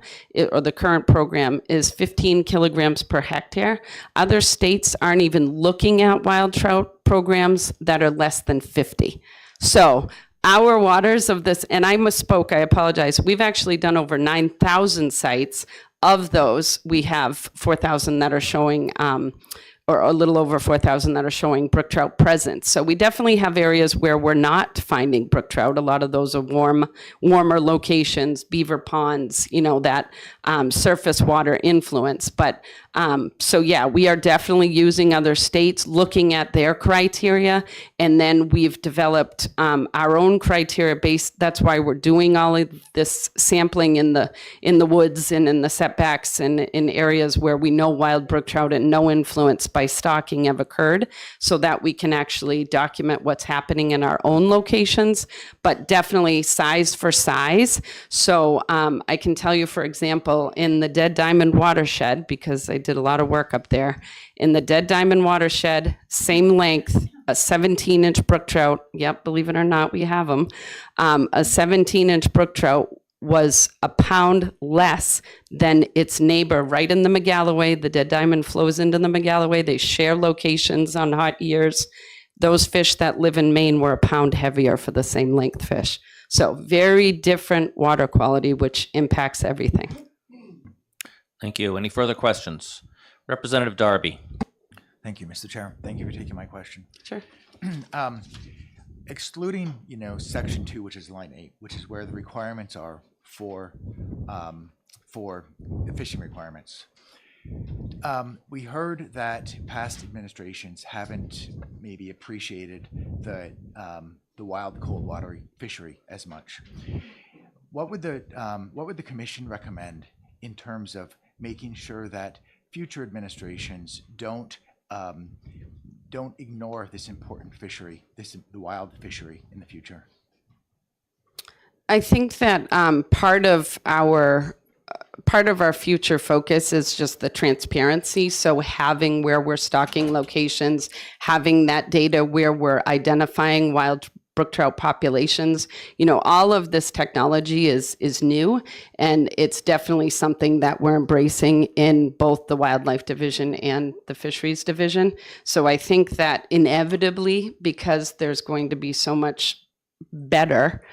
or the current program, is 15 kilograms per hectare. Other states aren't even looking at wild trout programs that are less than 50. So our waters of this, and I misspoke, I apologize. We've actually done over 9,000 sites. Of those, we have 4,000 that are showing, or a little over 4,000 that are showing brook trout presence. So we definitely have areas where we're not finding brook trout. A lot of those are warmer locations, beaver ponds, that surface water influence. But so yeah, we are definitely using other states, looking at their criteria, and then we've developed our own criteria based. That's why we're doing all of this sampling in the woods and in the setbacks and in areas where we know wild brook trout and no influence by stocking have occurred, so that we can actually document what's happening in our own locations, but definitely size for size. So I can tell you, for example, in the Dead Diamond watershed, because I did a lot of work up there, in the Dead Diamond watershed, same length, a 17-inch brook trout, yep, believe it or not, we have them, a 17-inch brook trout was a pound less than its neighbor right in the Megalloway. The Dead Diamond flows into the Megalloway. They share locations on hot years. Those fish that live in Maine were a pound heavier for the same length fish. So very different water quality, which impacts everything. Thank you. Any further questions? Representative Darby. Thank you, Mr. Chair. Thank you for taking my question. Sure. Excluding, section 2, which is line 8, which is where the requirements are for the fishing requirements. We heard that past administrations haven't maybe appreciated the wild cold water fishery as much. What would the commission recommend in terms of making sure that future administrations don't ignore this important fishery, the wild fishery in the future? I think that part of our future focus is just the transparency. So having where we're stocking locations, having that data where we're identifying wild brook trout populations. You know, all of this technology is new, and it's definitely something that we're embracing in both the Wildlife Division and the Fisheries Division. So I think that inevitably, because there's going to be so much better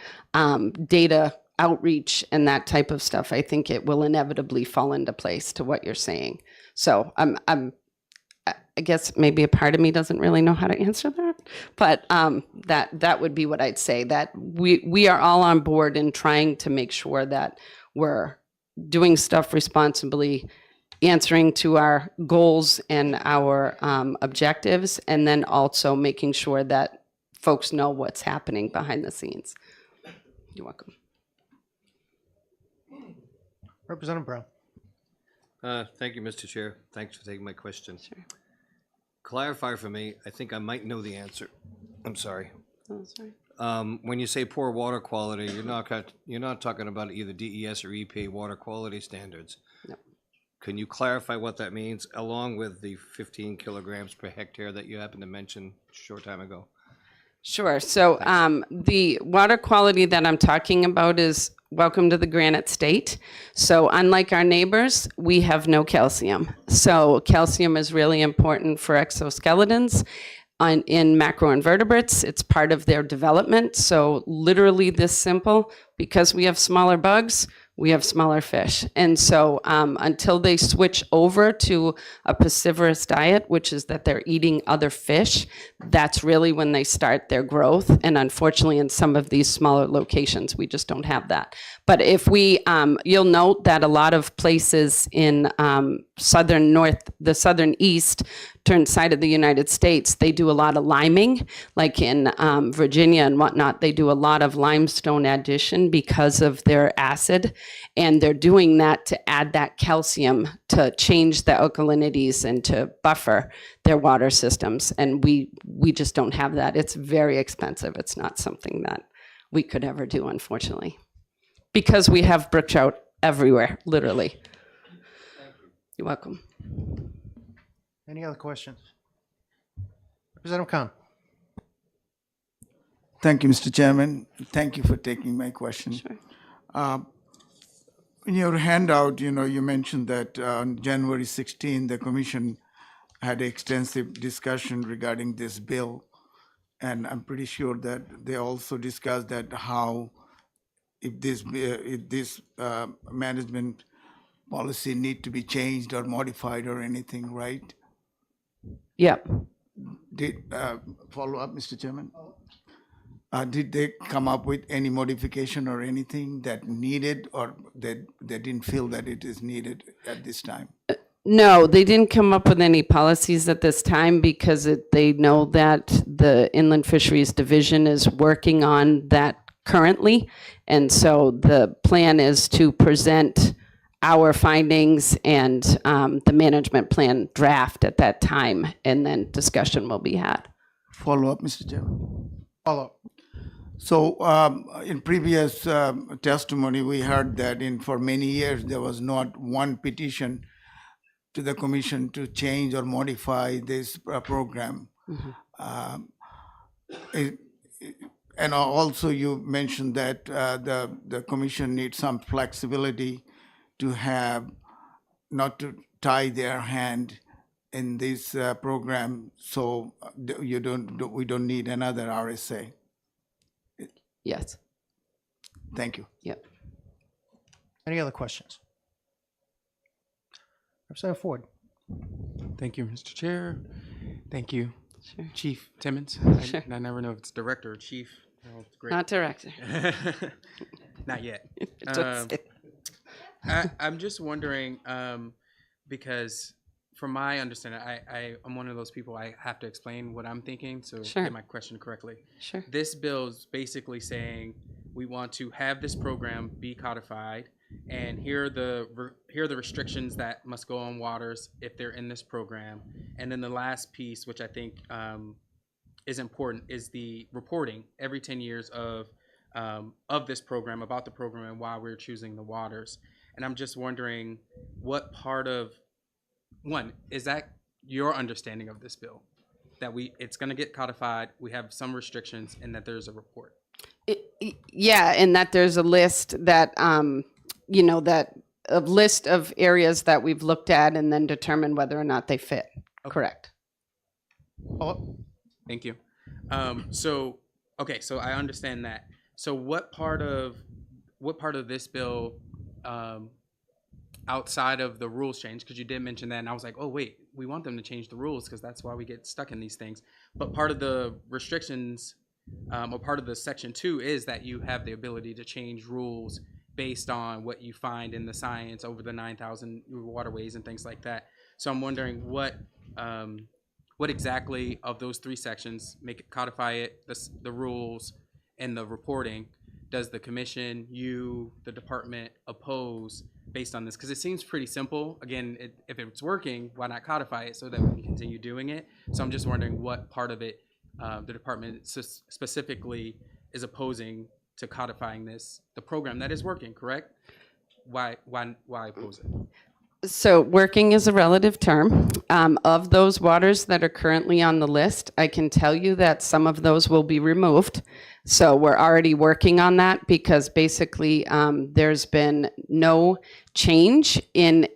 data outreach and that type of stuff, I think it will inevitably fall into place to what you're saying. So I guess maybe a part of me doesn't really know how to answer that, but that would be what I'd say, that we are all on board in trying to make sure that we're doing stuff responsibly, answering to our goals and our objectives, and then also making sure that folks know what's happening behind the scenes. You're welcome. Representative Brown. Thank you, Mr. Chair. Thanks for taking my question. Sure. Clarify for me, I think I might know the answer. I'm sorry. Oh, sorry. When you say poor water quality, you're not talking about either DES or EPA water quality standards. No. Can you clarify what that means, along with the 15 kilograms per hectare that you happened to mention a short time ago? Sure. So the water quality that I'm talking about is welcome to the Granite State. So unlike our neighbors, we have no calcium. So calcium is really important for exoskeletons in macroinvertebrates. It's part of their development. So literally this simple, because we have smaller bugs, we have smaller fish. And so until they switch over to a piscivorous diet, which is that they're eating other fish, that's really when they start their growth. And unfortunately, in some of these smaller locations, we just don't have that. But if we, you'll note that a lot of places in the southern east side of the United States, they do a lot of liming, like in Virginia and whatnot. They do a lot of limestone addition because of their acid, and they're doing that to add that calcium to change the alkalinities and to buffer their water systems. And we just don't have that. It's very expensive. It's not something that we could ever do, unfortunately, because we have brook trout everywhere, literally. You're welcome. Any other questions? Representative Khan. Thank you, Mr. Chairman. Thank you for taking my question. Sure. In your handout, you mentioned that on January 16, the commission had extensive discussion regarding this bill. And I'm pretty sure that they also discussed that how if this management policy need to be changed or modified or anything, right? Yeah. Follow up, Mr. Chairman? Did they come up with any modification or anything that needed, or they didn't feel that it is needed at this time? No, they didn't come up with any policies at this time because they know that the Inland Fisheries Division is working on that currently. And so the plan is to present our findings and the management plan draft at that time, and then discussion will be had. Follow up, Mr. Chairman. Follow up. So in previous testimony, we heard that for many years, there was not one petition to the commission to change or modify this program. Mm-hmm. And also you mentioned that the commission needs some flexibility to have, not to tie their hand in this program, so we don't need another RSA. Yes. Thank you. Yep. Any other questions? Representative Ford. Thank you, Mr. Chair. Thank you, Sure. Chief Timmons. Sure. I never know if it's director or chief. Oh, great. Not director. Not yet. Just- I'm just wondering, because from my understanding, I'm one of those people, I have to explain what I'm thinking, so Sure. get my question correctly. Sure. This bill is basically saying we want to have this program be codified, and here are the restrictions that must go on waters if they're in this program. And then the last piece, which I think is important, is the reporting every 10 years of this program, about the program and why we're choosing the waters. And I'm just wondering what part of, one, is that your understanding of this bill? that it's going to get codified, we have some restrictions, and that there's a report. Yeah, and that there's a list that, that a list of areas that we've looked at and then determine whether or not they fit. Correct. Thank you. So I understand that. So what part of this bill, outside of the rules change, because you did mention that, and I was like, oh wait, we want them to change the rules because that's why we get stuck in these things. But part of the restrictions, or part of the section 2 is that you have the ability to change rules based on what you find in the science over the 9,000 waterways and things like that. So I'm wondering what exactly of those 3 sections, codify it, the rules and the reporting, does the commission, you, the department oppose based on this? Because it seems pretty simple. Again, if it's working, why not codify it so that we can continue doing it? So I'm just wondering what part of it the department specifically is opposing to codifying the program that is working, correct? Why oppose it? So working is a relative term. Of those waters that are currently on the list, I can tell you that some of those will be removed. So we're already working on that because basically there's been no change in,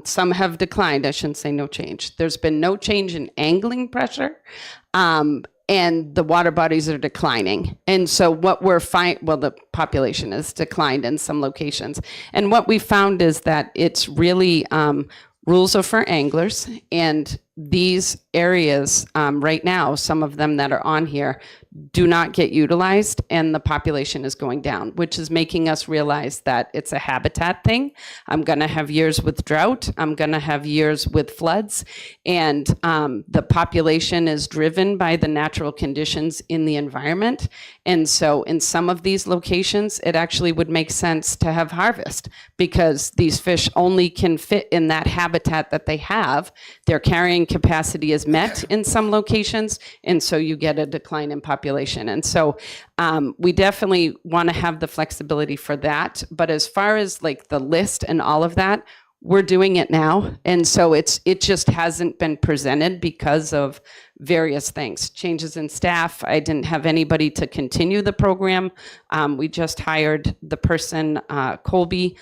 some have declined, I shouldn't say no change. There's been no change in angling pressure. And the water bodies are declining. And so what we're the population has declined in some locations. And what we found is that it's really, rules are for anglers, and these areas right now, some of them that are on here, do not get utilized, and the population is going down, which is making us realize that it's a habitat thing. I'm going to have years with drought. I'm going to have years with floods, and the population is driven by the natural conditions in the environment. And so in some of these locations, it actually would make sense to have harvest because these fish only can fit in that habitat that they have. Their carrying capacity is met in some locations, and so you get a decline in population. And so we definitely want to have the flexibility for that. But as far as like the list and all of that, we're doing it now. And so it just hasn't been presented because of various things. Changes in staff. I didn't have anybody to continue the program. We just hired the person, Colby,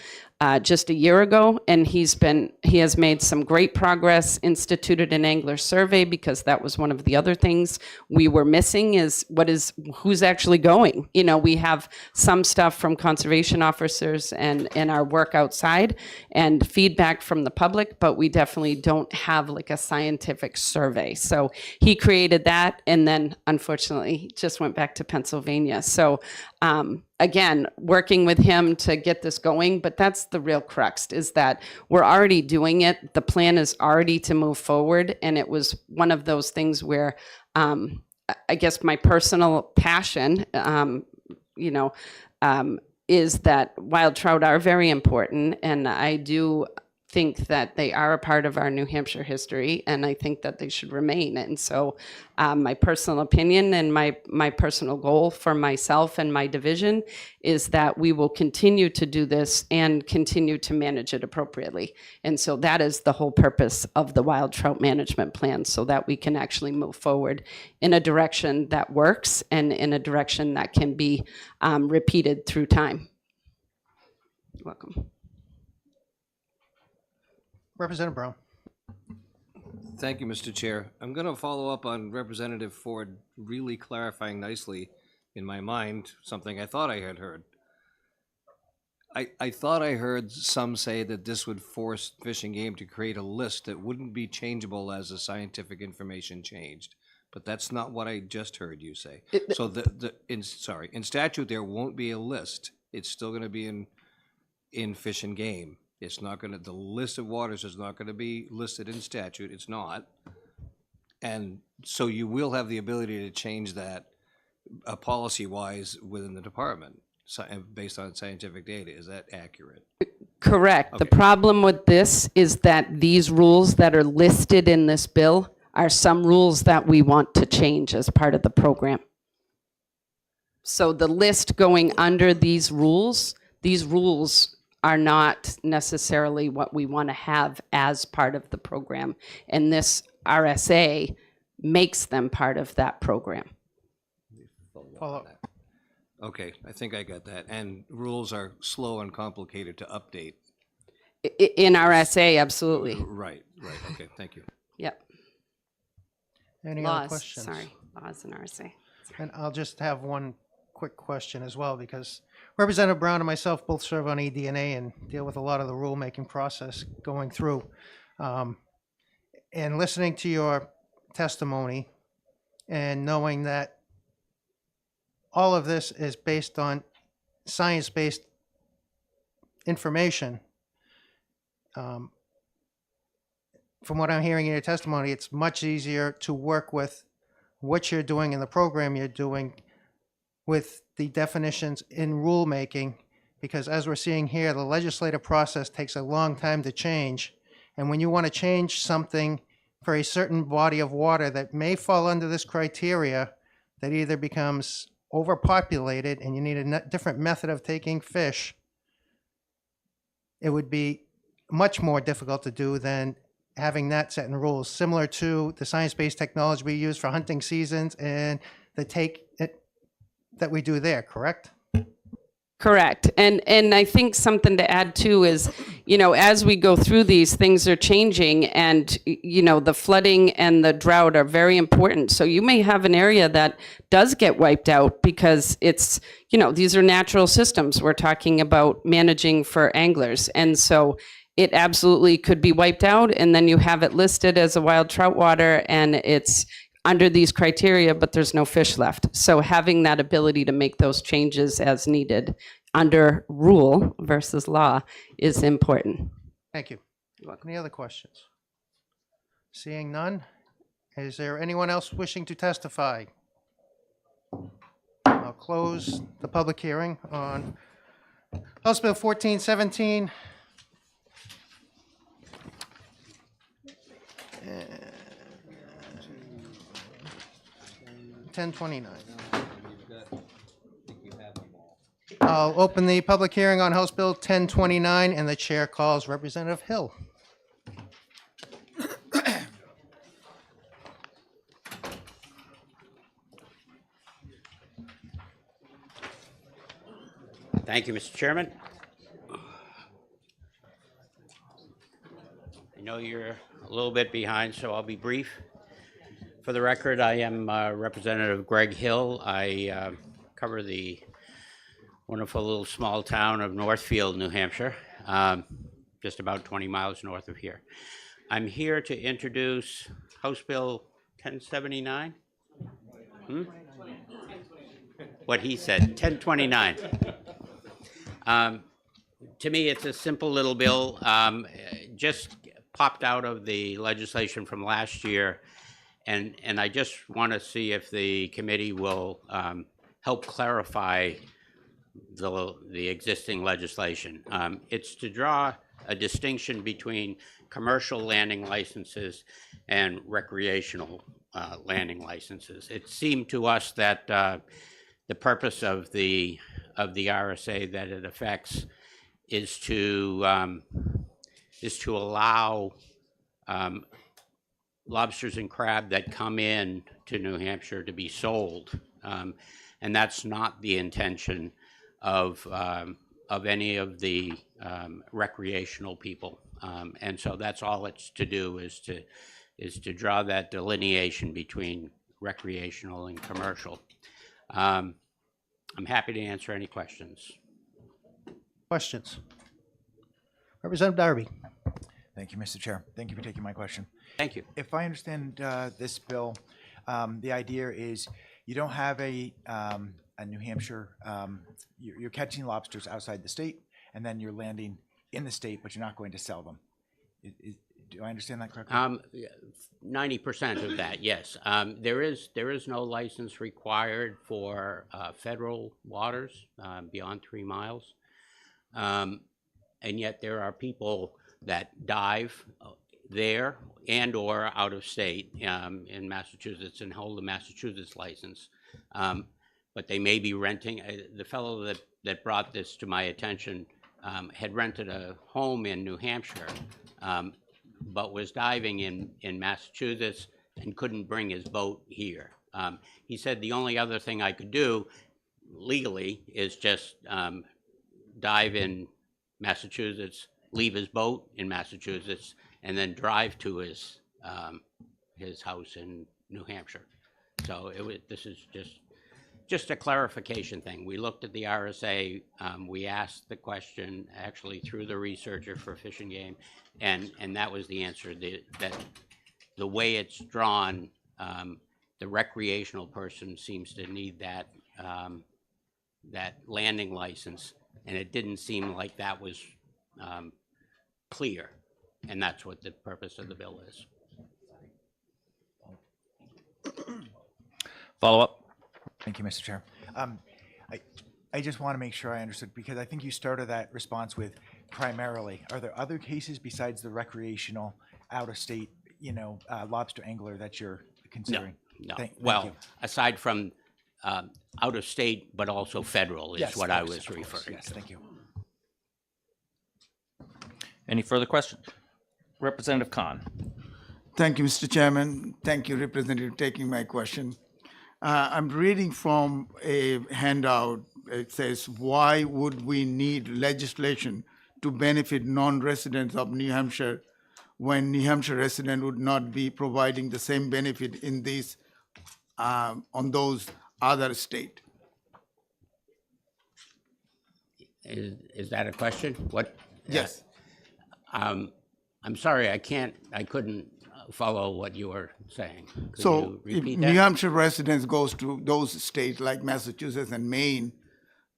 just a year ago, and he has made some great progress, instituted an angler survey because that was one of the other things we were missing is who's actually going. We have some stuff from conservation officers and our work outside and feedback from the public, but we definitely don't have like a scientific survey. So he created that and then unfortunately just went back to Pennsylvania. So again, working with him to get this going, but that's the real crux is that we're already doing it. The plan is already to move forward. And it was one of those things where I guess my personal passion, is that wild trout are very important. And I do think that they are a part of our New Hampshire history, and I think that they should remain. And so my personal opinion and my personal goal for myself and my division is that we will continue to do this and continue to manage it appropriately. And so that is the whole purpose of the wild trout management plan, so that we can actually move forward in a direction that works and in a direction that can be repeated through time. You're welcome. Representative Brown. Thank you, Mr. Chair. I'm going to follow up on Representative Ford really clarifying nicely in my mind something I thought I had heard. I thought I heard some say that this would force Fish and Game to create a list that wouldn't be changeable as the scientific information changed. But that's not what I just heard you say. So in statute there won't be a list. It's still going to be in Fish and Game. It's not going to, the list of waters is not going to be listed in statute. It's not. And so you will have the ability to change that policy-wise within the department based on scientific data. Is that accurate? Correct. Okay. The problem with this is that these rules that are listed in this bill are some rules that we want to change as part of the program. So the list going under these rules are not necessarily what we want to have as part of the program. And this RSA makes them part of that program. Follow. Okay, I think I got that. And rules are slow and complicated to update. In RSA, absolutely. Right, okay, thank you. Yep. Any other Laws, questions? sorry, laws in RSA. And I'll just have one quick question as well, because Representative Brown and myself both serve on EDNA and deal with a lot of the rulemaking process going through. And listening to your testimony and knowing that all of this is based on science-based information, from what I'm hearing in your testimony, it's much easier to work with what you're doing in the program you're doing with the definitions in rulemaking, because as we're seeing here, the legislative process takes a long time to change. And when you want to change something for a certain body of water that may fall under this criteria, that either becomes overpopulated and you need a different method of taking fish, it would be much more difficult to do than having that set in rules, similar to the science-based technology we use for hunting seasons and the take it that we do there, correct? Correct. And I think something to add too is, as we go through these, things are changing, and, the flooding and the drought are very important. So you may have an area that does get wiped out because it's, these are natural systems we're talking about managing for anglers. And so it absolutely could be wiped out, and then you have it listed as a wild trout water and it's under these criteria, but there's no fish left. So having that ability to make those changes as needed under rule versus law is important. Thank you. Any other questions? Seeing none, is there anyone else wishing to testify? I'll close the public hearing on House Bill 1417. 1029. I'll open the public hearing on House Bill 1029, and the chair calls Representative Hill. Thank you, Mr. Chairman. I know you're a little bit behind, so I'll be brief. For the record, I am Representative Greg Hill. I cover the wonderful little small town of Northfield, New Hampshire, just about 20 miles north of here. I'm here to introduce House Bill 1079. What he said, 1029. To me, it's a simple little bill, just popped out of the legislation from last year. And I just want to see if the committee will help clarify the existing legislation. It's to draw a distinction between commercial landing licenses and recreational landing licenses. It seemed to us that the purpose of the RSA that it affects is to allow lobsters and crab that come in to New Hampshire to be sold, and that's not the intention of any of the recreational people. And so that's all it's to do, is to draw that delineation between recreational and commercial. I'm happy to answer any questions. Questions? Representative Darby. Thank you, Mr. Chair. Thank you for taking my question. Thank you. If I understand this bill, the idea is you don't have a New Hampshire, you're catching lobsters outside the state, and then you're landing in the state, but you're not going to sell them. Do I understand that correctly? 90% of that, yes. There is no license required for federal waters beyond 3 miles, and yet there are people that dive there and or out of state in Massachusetts and hold a Massachusetts license, but they may be renting. The fellow that brought this to my attention had rented a home in New Hampshire, but was diving in Massachusetts, and couldn't bring his boat here. He said the only other thing I could do legally is just dive in Massachusetts, leave his boat in Massachusetts, and then drive to his house in New Hampshire. So this is just a clarification thing. We looked at the RSA, we asked the question actually through the researcher for Fish and Game, and that was the answer, that the way it's drawn, the recreational person seems to need that landing license, and it didn't seem like that was clear, and that's what the purpose of the bill is. Follow up. Thank you, Mr. Chair. I just want to make sure I understood, because I think you started that response with primarily. Are there other cases besides the recreational, out-of-state, lobster angler that you're considering? No. Thank Well, you. aside from out of state, but also federal is Yes, what of I course, was of course, referring yes, to. thank you. Any further questions? Representative Khan. Thank you, Mr. Chairman. Thank you, Representative, taking my question. I'm reading from a handout. It says, why would we need legislation to benefit non-residents of New Hampshire when New Hampshire resident would not be providing the same benefit in these, on those other state? Is that a question? What? Yes. I'm sorry, I couldn't follow what you were saying. Could So you if repeat New that? Hampshire residents goes to those states like Massachusetts and Maine,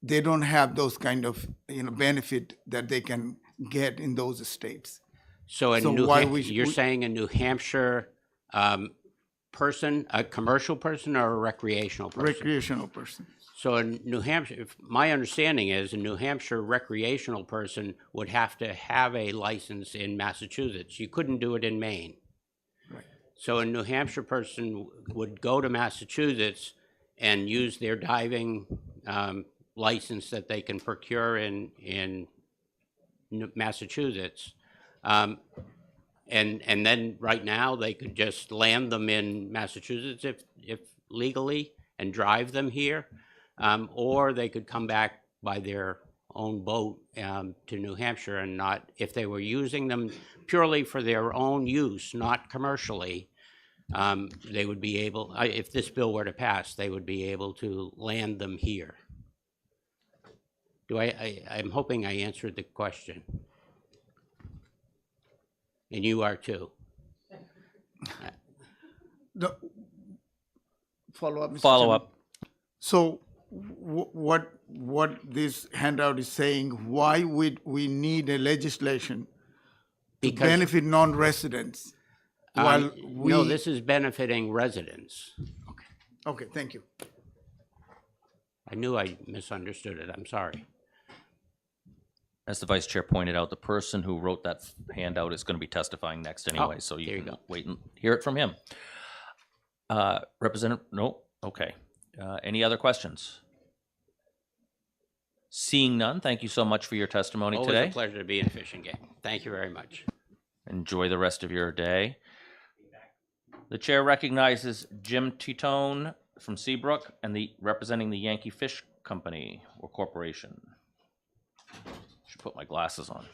they don't have those kind of, benefit that they can get in those states. So you're saying a New Hampshire person, a commercial person or a recreational person? Recreational person. So in New Hampshire, my understanding is a New Hampshire recreational person would have to have a license in Massachusetts. You couldn't do it in Maine. Right. So a New Hampshire person would go to Massachusetts and use their diving license that they can procure in Massachusetts. And then right now they could just land them in Massachusetts if legally and drive them here. Or they could come back by their own boat to New Hampshire and not, if they were using them purely for their own use, not commercially, they would be able, if this bill were to pass, they would be able to land them here. I'm hoping I answered the question. And you are too. The follow-up, Mr. Follow Chairman. up. So what this handout is saying, why would we need a legislation to Because- benefit non-residents? While we, No, this is benefiting residents. okay, thank you. I knew I misunderstood it. I'm sorry. As the vice chair pointed out, the person who wrote that handout is going to be testifying next anyway, Oh, so there you you can go. wait and hear it from him. Representative, no, okay. Any other questions? Seeing none, thank you so much for your testimony Always today. a pleasure to be in Fish and Game. Thank you very much. Enjoy the rest of your day. The chair recognizes Jim Titone from Seabrook and representing the Yankee Fish Company or Corporation. Should put my glasses on.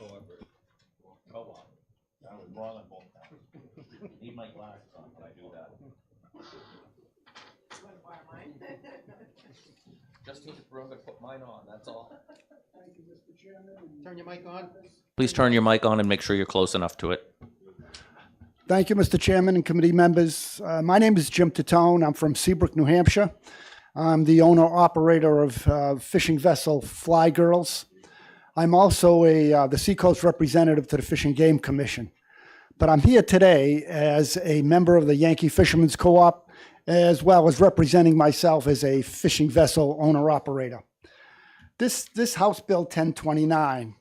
Need my glasses on when I do that. Just need to remember to put mine on, that's all. Turn your mic on. Please turn your mic on and make sure you're close enough to it. Thank you, Mr. Chairman and committee members. My name is Jim Titone. I'm from Seabrook, New Hampshire. I'm the owner-operator of fishing vessel Fly Girls. I'm also the Seacoast representative to the Fish and Game Commission. But I'm here today as a member of the Yankee Fishermen's Co-op, as well as representing myself as a fishing vessel owner-operator. This House Bill 1029,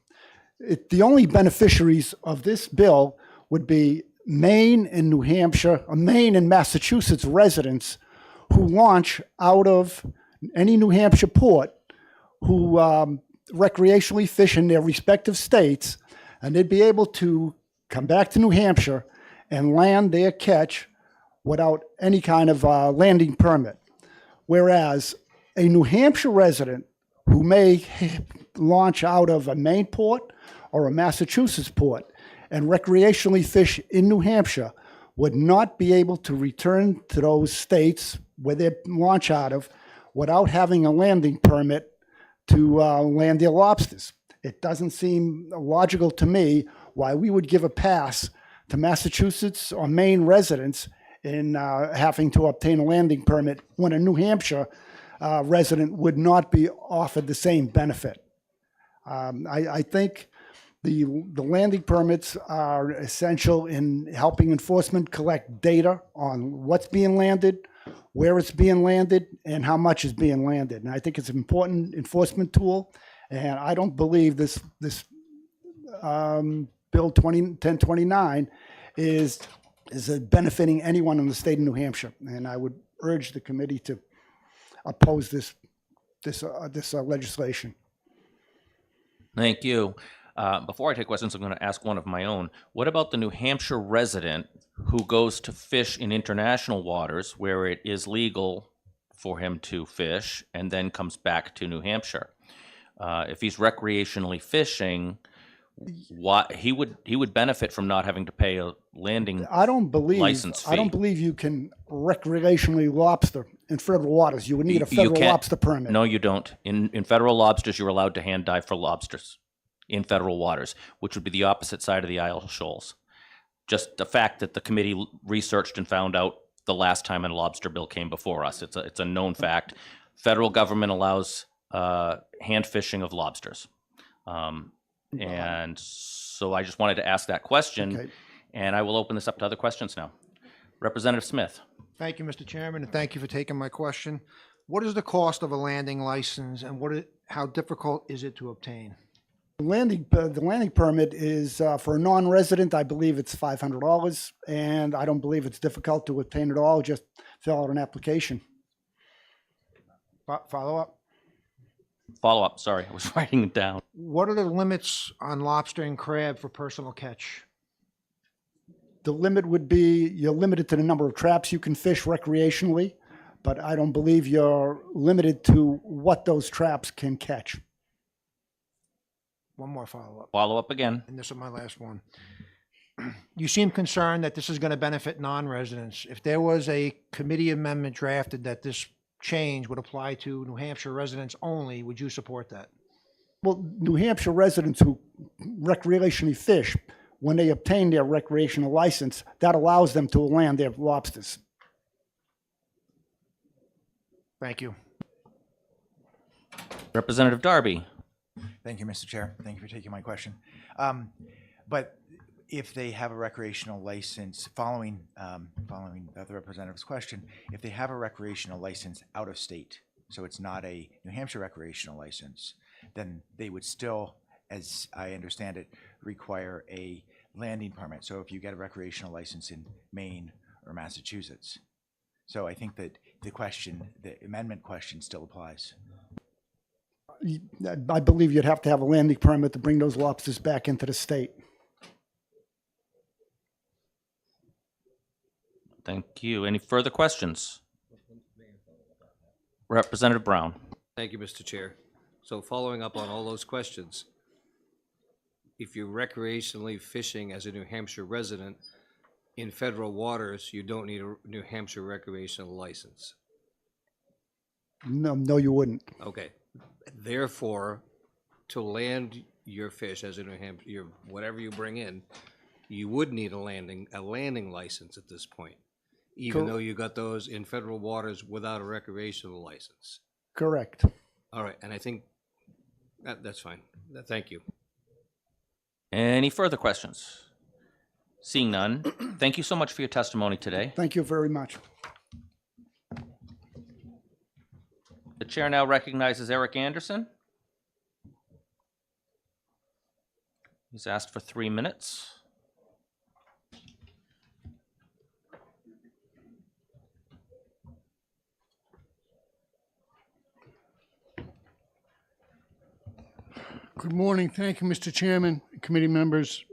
the only beneficiaries of this bill would be Maine and New Hampshire, Maine and Massachusetts residents who launch out of any New Hampshire port, who recreationally fish in their respective states, and they'd be able to come back to New Hampshire and land their catch without any kind of landing permit. Whereas a New Hampshire resident who may launch out of a Maine port or a Massachusetts port and recreationally fish in New Hampshire would not be able to return to those states where they launch out of without having a landing permit to land their lobsters. It doesn't seem logical to me why we would give a pass to Massachusetts or Maine residents in having to obtain a landing permit when a New Hampshire resident would not be offered the same benefit. I think the landing permits are essential in helping enforcement collect data on what's being landed, where it's being landed, and how much is being landed. And I think it's an important enforcement tool. And I don't believe this Bill 1029 is benefiting anyone in the state of New Hampshire. And I would urge the committee to oppose this legislation. Thank you. Before I take questions, I'm going to ask one of my own. What about the New Hampshire resident who goes to fish in international waters where it is legal for him to fish and then comes back to New Hampshire? If he's recreationally fishing, he would benefit from not having to pay a landing license fee. I don't believe you can recreationally lobster in federal waters. You would need a federal lobster permit. No, you don't. In federal lobsters, you're allowed to hand dive for lobsters in federal waters, which would be the opposite side of the Isle Shoals. Just the fact that the committee researched and found out the last time a lobster bill came before us. It's a known fact. Federal government allows hand fishing of lobsters. And so I just wanted to ask that question, Okay. and I will open this up to other questions now. Representative Smith. Thank you, Mr. Chairman, and thank you for taking my question. What is the cost of a landing license, and how difficult is it to obtain? The landing permit is for a non-resident. I believe it's $500, and I don't believe it's difficult to obtain at all. Just fill out an application. Follow up? Follow up, sorry, I was writing it down. What are the limits on lobster and crab for personal catch? The limit would be you're limited to the number of traps you can fish recreationally, but I don't believe you're limited to what those traps can catch. One more follow-up, Follow up again. and this is my last one. You seem concerned that this is going to benefit non-residents. If there was a committee amendment drafted that this change would apply to New Hampshire residents only, would you support that? Well, New Hampshire residents who recreationally fish, when they obtain their recreational license, that allows them to land their lobsters. Thank you. Representative Darby. Thank you, Mr. Chair. Thank you for taking my question. But if they have a recreational license, following the representative's question, if they have a recreational license out of state, so it's not a New Hampshire recreational license, then they would still, as I understand it, require a landing permit. So if you get a recreational license in Maine or Massachusetts. So I think that the amendment question still applies. I believe you'd have to have a landing permit to bring those lobsters back into the state. Thank you. Any further questions? Representative Brown. Thank you, Mr. Chair. So following up on all those questions, if you're recreationally fishing as a New Hampshire resident in federal waters, you don't need a New Hampshire recreational license. No, you wouldn't. Okay. Therefore, to land your fish as a New Hampshire, whatever you bring in, you would need a landing license at this point, even though you got those in federal waters without a recreational license. Correct. All right, and I think that's fine. Thank you. Any further questions? Seeing none, thank you so much for your testimony today. Thank you very much. The chair now recognizes Eric Anderson. He's asked for 3 minutes. Good morning. Thank you, Mr. Chairman, committee members.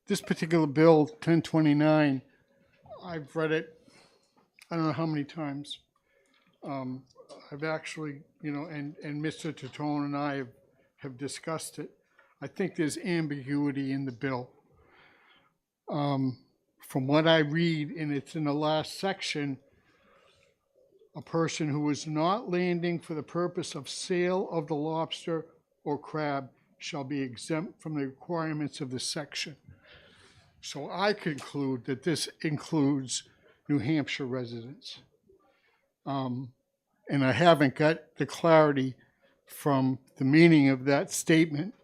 This particular bill, 1029, I've read it, I don't know how many times. I've actually, and Mr. Tatone and I have discussed it. I think there's ambiguity in the bill. From what I read, and it's in the last section, a person who is not landing for the purpose of sale of the lobster or crab shall be exempt from the requirements of this section. So I conclude that this includes New Hampshire residents. And I haven't got the clarity from the meaning of that statement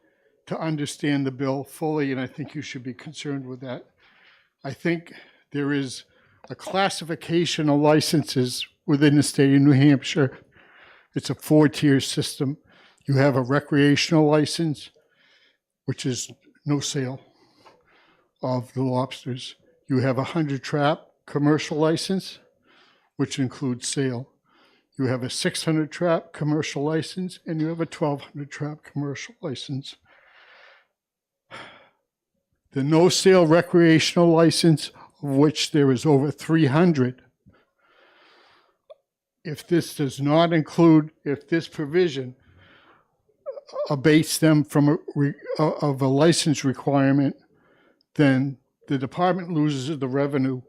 to understand the bill fully, and I think you should be concerned with that. I think there is a classification of licenses within the state of New Hampshire. It's a 4-tier system. You have a recreational license, which is no sale of the lobsters. You have a 100-trap commercial license, which includes sale. You have a 600-trap commercial license, and you have a 1,200-trap commercial license. The no-sale recreational license, of which there is over 300, if this does not include, if this provision abates them from of a license requirement, then the department loses the revenue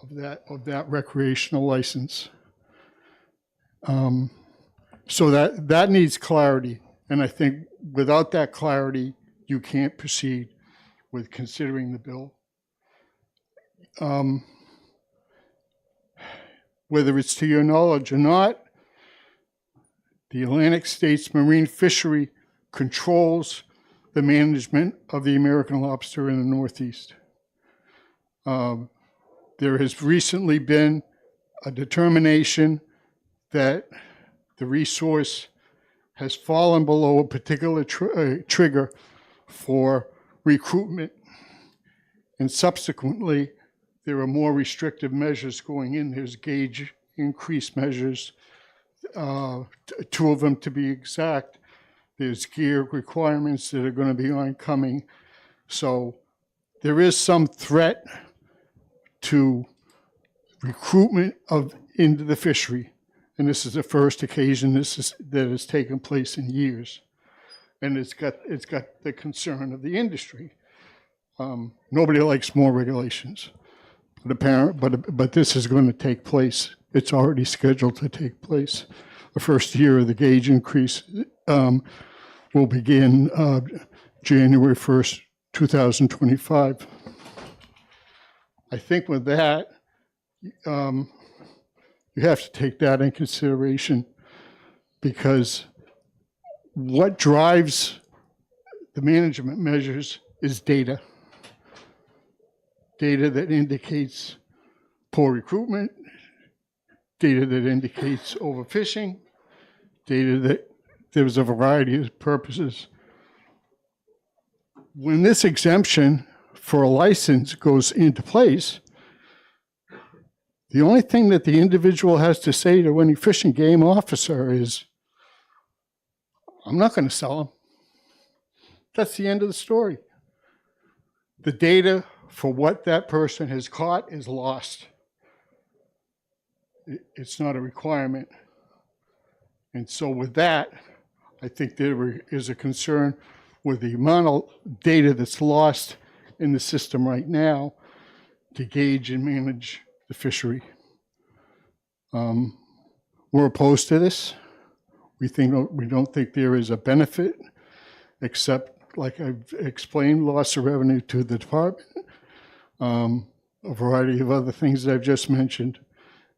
of that recreational license. So that needs clarity, and I think without that clarity, you can't proceed with considering the bill. Whether it's to your knowledge or not, the Atlantic States Marine Fishery controls the management of the American lobster in the Northeast. There has recently been a determination that the resource has fallen below a particular trigger for recruitment, and subsequently there are more restrictive measures going in. There's gauge increase measures, 2 of them to be exact. There's gear requirements that are going to be oncoming. So there is some threat to recruitment into the fishery. And this is the first occasion that has taken place in years. And it's got the concern of the industry. Nobody likes more regulations. But this is going to take place. It's already scheduled to take place. The first year of the gauge increase will begin January 1st, 2025. I think with that, you have to take that in consideration, because what drives the management measures is data. Data that indicates poor recruitment, data that indicates overfishing, data that there's a variety of purposes. When this exemption for a license goes into place, the only thing that the individual has to say to any fish and game officer is, I'm not going to sell them. That's the end of the story. The data for what that person has caught is lost. It's not a requirement. And so with that, I think there is a concern with the amount of data that's lost in the system right now to gauge and manage the fishery. We're opposed to this. We don't think there is a benefit, except, like I've explained, loss of revenue to the department, a variety of other things that I've just mentioned.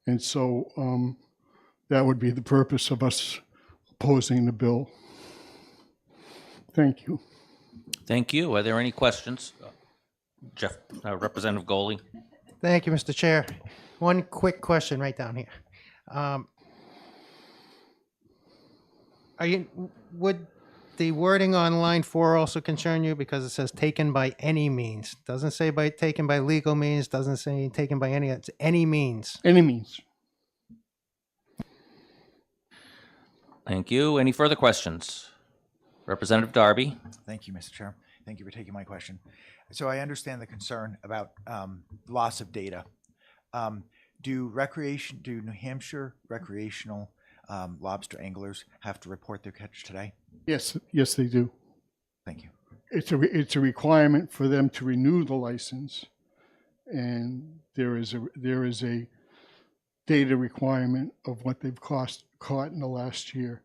And so that would be the purpose of us opposing the bill. Thank you. Thank you. Are there any questions? Representative Goley. Thank you, Mr. Chair. One quick question right down here. Would the wording on line 4 also concern you, because it says taken by any means? Doesn't say taken by legal means, doesn't say taken by it's any means. Any means. Thank you. Any further questions? Representative Darby. Thank you, Mr. Chair. Thank you for taking my question. So I understand the concern about loss of data. Do New Hampshire recreational lobster anglers have to report their catch today? Yes, yes, they do. Thank you. It's a requirement for them to renew the license, and there is a data requirement of what they've caught in the last year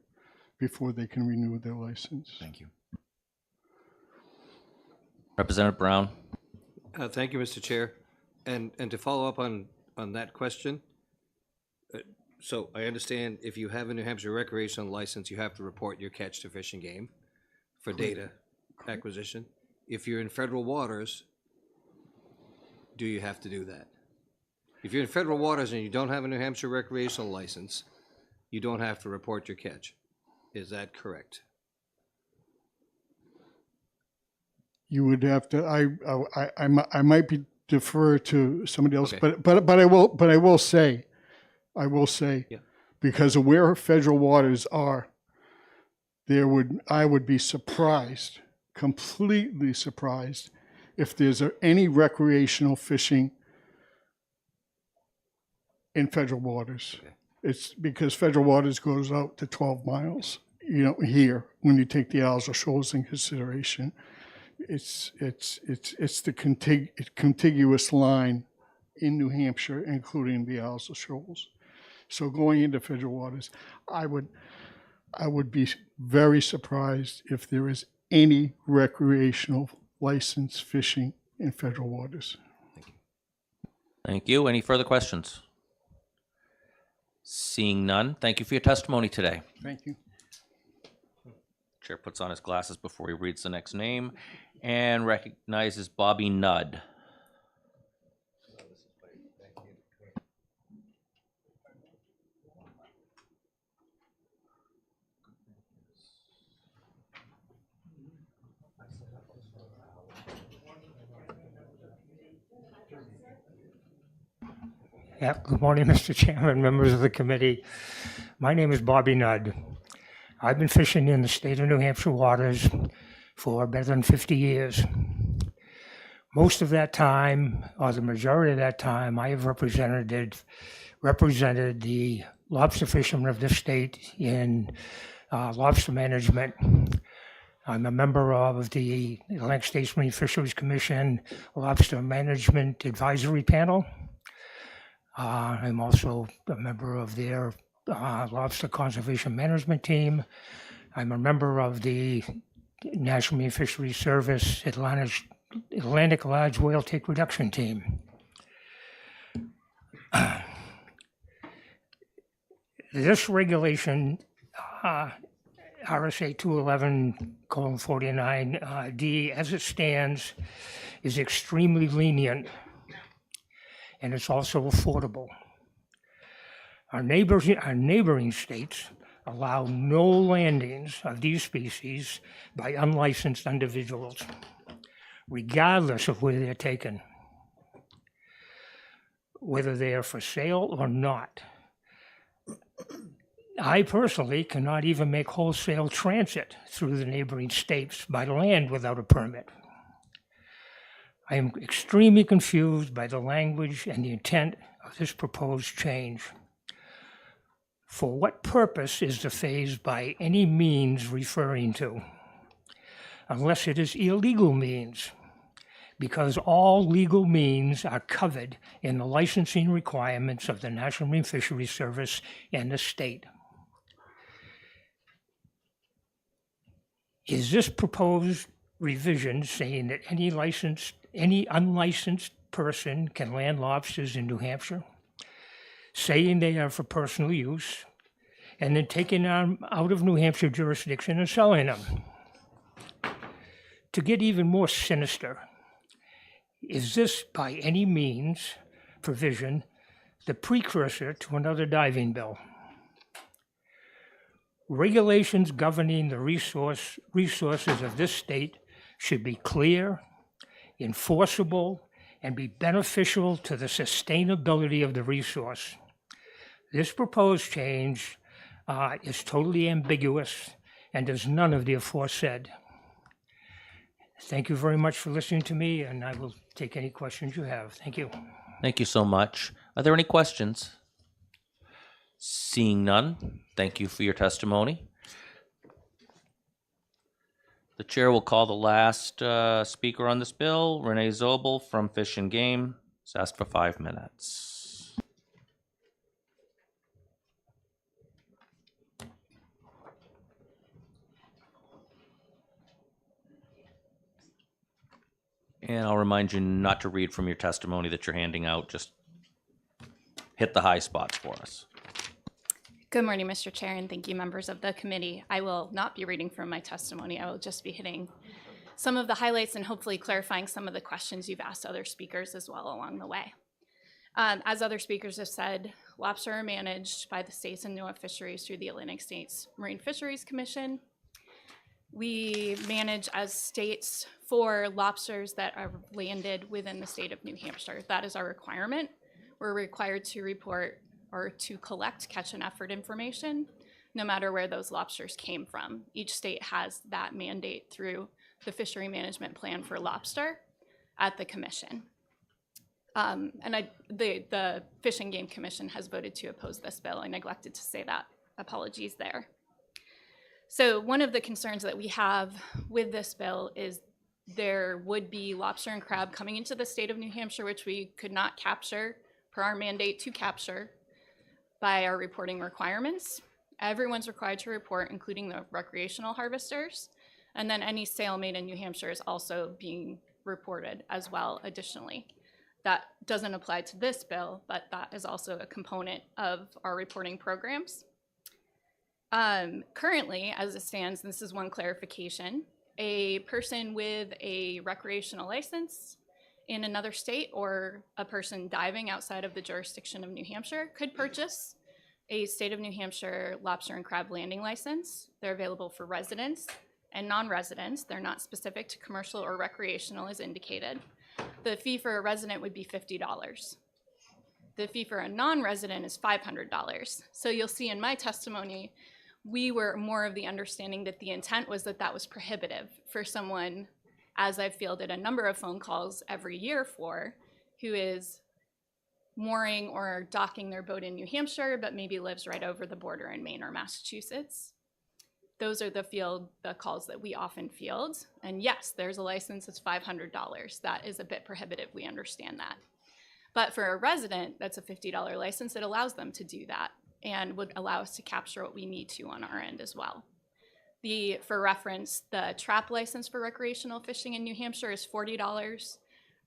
before they can renew their license. Thank you. Representative Brown. Thank you, Mr. Chair. And to follow up on that question, so I understand if you have a New Hampshire recreational license, you have to report your catch to Fish and Game for data acquisition. If you're in federal waters, do you have to do that? If you're in federal waters and you don't have a New Hampshire recreational license, you don't have to report your catch. Is that correct? You would have to. I might be defer to somebody else, Okay. but I will say, Yeah. because of where federal waters are, I would be surprised, completely surprised, if there's any recreational fishing in federal waters. Okay. It's because federal waters goes out to 12 miles. Here, when you take the Isles of Shoals in consideration, it's the contiguous line in New Hampshire, including the Isles of Shoals. So going into federal waters, I would be very surprised if there is any recreational license fishing in federal waters. Thank you. Any further questions? Seeing none, thank you for your testimony today. Thank you. Chair puts on his glasses before he reads the next name and recognizes Bobby Nudd. Yeah, good morning, Mr. Chairman, members of the committee. My name is Bobby Nudd. I've been fishing in the state of New Hampshire waters for better than 50 years. Most of that time, or the majority of that time, I have represented the lobster fishermen of this state in lobster management. I'm a member of the Atlantic States Marine Fisheries Commission Lobster Management Advisory Panel. I'm also a member of their Lobster Conservation Management Team. I'm a member of the National Marine Fisheries Service Atlantic Large Whale Take Reduction Team. This regulation, RSA 211:49D, as it stands, is extremely lenient, and it's also affordable. Our neighboring states allow no landings of these species by unlicensed individuals, regardless of where they're taken, whether they are for sale or not. I personally cannot even make wholesale transit through the neighboring states by land without a permit. I am extremely confused by the language and the intent of this proposed change. For what purpose is the phase by any means referring to? Unless it is illegal means, because all legal means are covered in the licensing requirements of the National Marine Fisheries Service and the state. Is this proposed revision saying that any unlicensed person can land lobsters in New Hampshire, saying they are for personal use, and then taking them out of New Hampshire jurisdiction and selling them? To get even more sinister, is this by any means provision the precursor to another diving bill? Regulations governing the resources of this state should be clear, enforceable, and be beneficial to the sustainability of the resource. This proposed change is totally ambiguous and does none of the aforesaid. Thank you very much for listening to me, and I will take any questions you have. Thank you. Thank you so much. Are there any questions? Seeing none, thank you for your testimony. The chair will call the last speaker on this bill, Renee Zobel from Fish and Game. It's asked for 5 minutes. And I'll remind you not to read from your testimony that you're handing out. Just hit the high spots for us. Good morning, Mr. Chair, and thank you, members of the committee. I will not be reading from my testimony. I will just be hitting some of the highlights and hopefully clarifying some of the questions you've asked other speakers as well along the way. As other speakers have said, lobster are managed by the states and NOAA fisheries through the Atlantic States Marine Fisheries Commission. We manage as states for lobsters that are landed within the state of New Hampshire. That is our requirement. We're required to report or to collect catch and effort information, no matter where those lobsters came from. Each state has that mandate through the Fishery Management Plan for Lobster at the Commission. The Fish and Game Commission has voted to oppose this bill. I neglected to say that. Apologies there. So one of the concerns that we have with this bill is there would be lobster and crab coming into the state of New Hampshire, which we could not capture per our mandate to capture by our reporting requirements. Everyone's required to report, including the recreational harvesters. And then any sale made in New Hampshire is also being reported as well additionally. That doesn't apply to this bill, but that is also a component of our reporting programs. Currently, as it stands, this is one clarification, a person with a recreational license in another state or a person diving outside of the jurisdiction of New Hampshire could purchase a state of New Hampshire lobster and crab landing license. They're available for residents and non-residents. They're not specific to commercial or recreational as indicated. The fee for a resident would be $50. The fee for a non-resident is $500. So you'll see in my testimony, we were more of the understanding that the intent was that that was prohibitive for someone, as I've fielded a number of phone calls every year for, who is mooring or docking their boat in New Hampshire, but maybe lives right over the border in Maine or Massachusetts. Those are the calls that we often field. And yes, there's a license, it's $500. That is a bit prohibitive, we understand that. But for a resident, that's a $50 license. It allows them to do that and would allow us to capture what we need to on our end as well. For reference, the trap license for recreational fishing in New Hampshire is $40.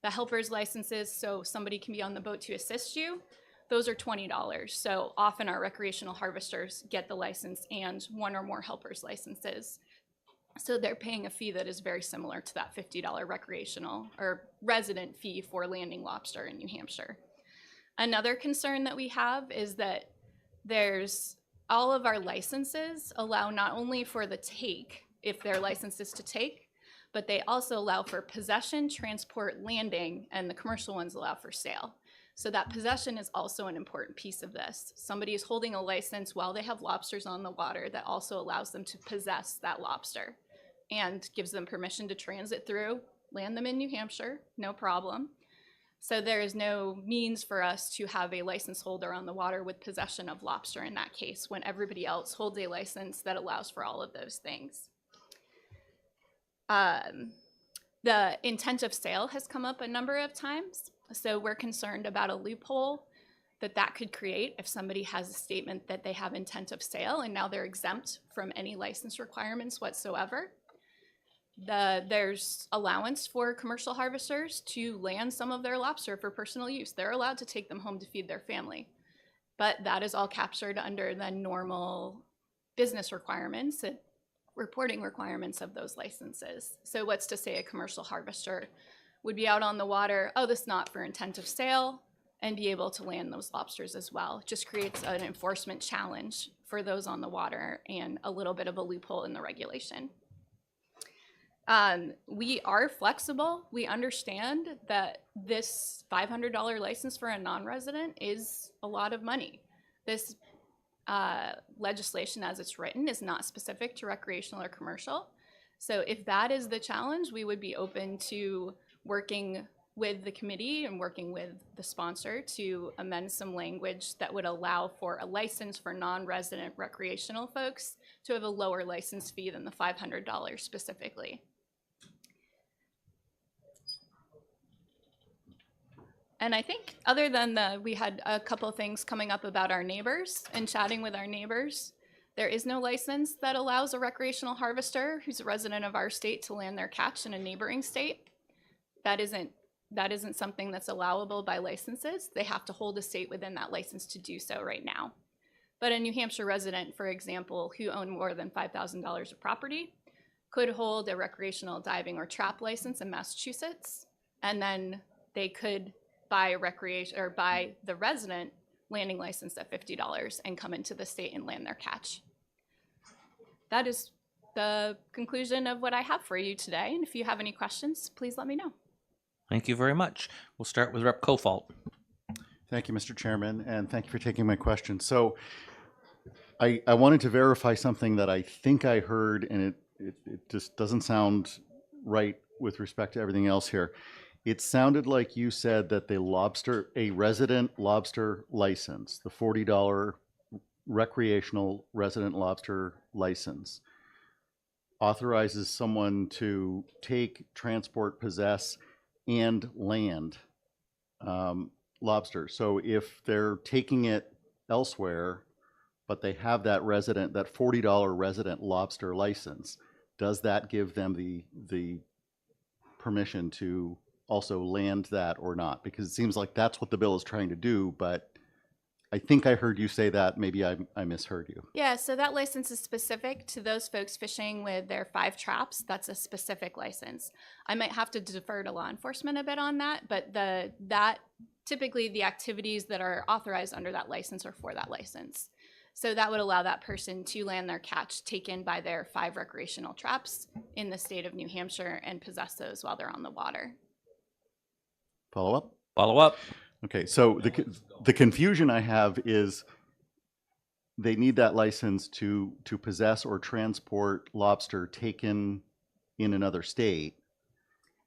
The helper's licenses, so somebody can be on the boat to assist you, those are $20. So often our recreational harvesters get the license and one or more helper's licenses. So they're paying a fee that is very similar to that $50 recreational or resident fee for landing lobster in New Hampshire. Another concern that we have is that all of our licenses allow not only for the take, if they're licenses to take, but they also allow for possession, transport, landing, and the commercial ones allow for sale. So that possession is also an important piece of this. Somebody is holding a license while they have lobsters on the water that also allows them to possess that lobster and gives them permission to transit through, land them in New Hampshire, no problem. So there is no means for us to have a license holder on the water with possession of lobster in that case when everybody else holds a license that allows for all of those things. The intent of sale has come up a number of times. So we're concerned about a loophole that could create if somebody has a statement that they have intent of sale and now they're exempt from any license requirements whatsoever. There's allowance for commercial harvesters to land some of their lobster for personal use. They're allowed to take them home to feed their family. But that is all captured under the normal business requirements and reporting requirements of those licenses. So what's to say a commercial harvester would be out on the water, oh, this is not for intent of sale, and be able to land those lobsters as well. It just creates an enforcement challenge for those on the water and a little bit of a loophole in the regulation. We are flexible. We understand that this $500 license for a non-resident is a lot of money. This legislation as it's written is not specific to recreational or commercial. So if that is the challenge, we would be open to working with the committee and working with the sponsor to amend some language that would allow for a license for non-resident recreational folks to have a lower license fee than the $500 specifically. And I think other than we had a couple of things coming up about our neighbors and chatting with our neighbors. There is no license that allows a recreational harvester who's a resident of our state to land their catch in a neighboring state. That isn't something that's allowable by licenses. They have to hold a state within that license to do so right now. But a New Hampshire resident, for example, who owned more than $5,000 of property could hold a recreational diving or trap license in Massachusetts, and then they could buy the resident landing license at $50 and come into the state and land their catch. That is the conclusion of what I have for you today. And if you have any questions, please let me know. Thank you very much. We'll start with Rep. Kofalt. Thank you, Mr. Chairman, and thank you for taking my question. So I wanted to verify something that I think I heard, and it just doesn't sound right with respect to everything else here. It sounded like you said that a resident lobster license, the $40 recreational resident lobster license, authorizes someone to take, transport, possess, and land lobster. So if they're taking it elsewhere, but they have that $40 resident lobster license, does that give them the permission to also land that or not? Because it seems like that's what the bill is trying to do, but I think I heard you say that. Maybe I misheard you. Yeah, so that license is specific to those folks fishing with their 5 traps. That's a specific license. I might have to defer to law enforcement a bit on that, but typically the activities that are authorized under that license are for that license. So that would allow that person to land their catch taken by their 5 recreational traps in the state of New Hampshire and possess those while they're on the water. Follow up? Follow up. Okay, so the confusion I have is they need that license to possess or transport lobster taken in another state.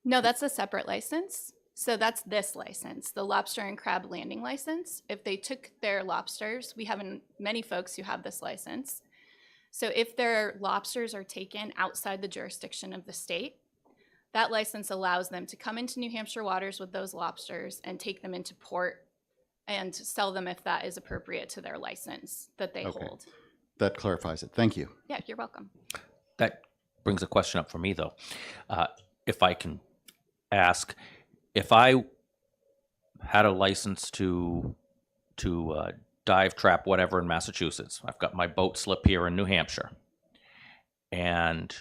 No, that's a separate license. So that's this license, the lobster and crab landing license. If they took their lobsters, we have many folks who have this license. So if their lobsters are taken outside the jurisdiction of the state, that license allows them to come into New Hampshire waters with those lobsters and take them into port and sell them if that is appropriate to their license that they hold. That clarifies it. Thank you. Yeah, you're welcome. That brings a question up for me, though. If I can ask, if I had a license to dive, trap, whatever in Massachusetts, I've got my boat slip here in New Hampshire, and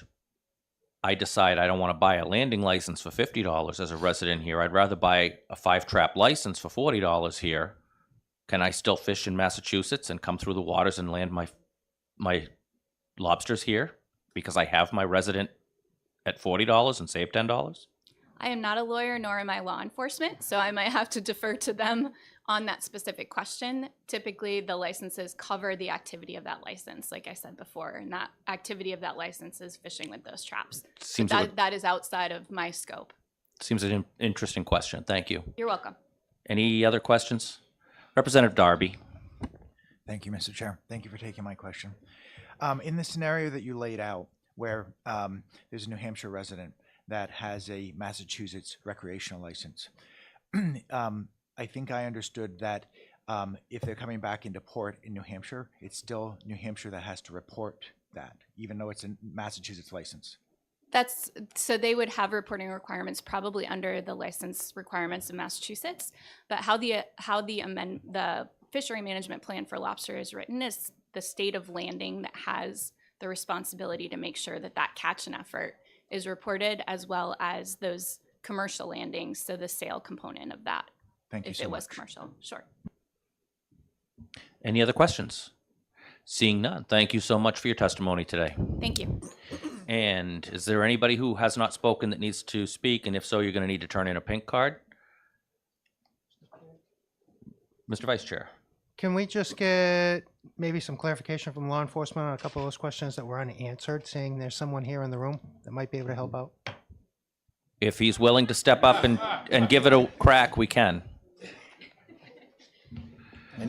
I decide I don't want to buy a landing license for $50 as a resident here. I'd rather buy a 5-trap license for $40 here. Can I still fish in Massachusetts and come through the waters and land my lobsters here because I have my resident at $40 and save $10? I am not a lawyer, nor am I law enforcement, so I might have to defer to them on that specific question. Typically, the licenses cover the activity of that license, like I said before, and that activity of that license is fishing with those traps. That is outside of my scope. Seems an interesting question. Thank you. You're welcome. Any other questions? Representative Darby. Thank you, Mr. Chair. Thank you for taking my question. In the scenario that you laid out, where there's a New Hampshire resident that has a Massachusetts recreational license, I think I understood that if they're coming back into port in New Hampshire, it's still New Hampshire that has to report that, even though it's a Massachusetts license. So they would have reporting requirements probably under the license requirements in Massachusetts, but how the fishery management plan for lobster is written is the state of landing that has the responsibility to make sure that that catch and effort is reported, as well as those commercial landings, so the sale component of that. Thank you if so it was much. commercial, sure. Any other questions? Seeing none, thank you so much for your testimony today. Thank you. And is there anybody who has not spoken that needs to speak? And if so, you're going to need to turn in a pink card. Mr. Vice Chair. Can we just get maybe some clarification from law enforcement on a couple of those questions that were unanswered, saying there's someone here in the room that might be able to help out? if he's willing to step up and give it a crack, we can.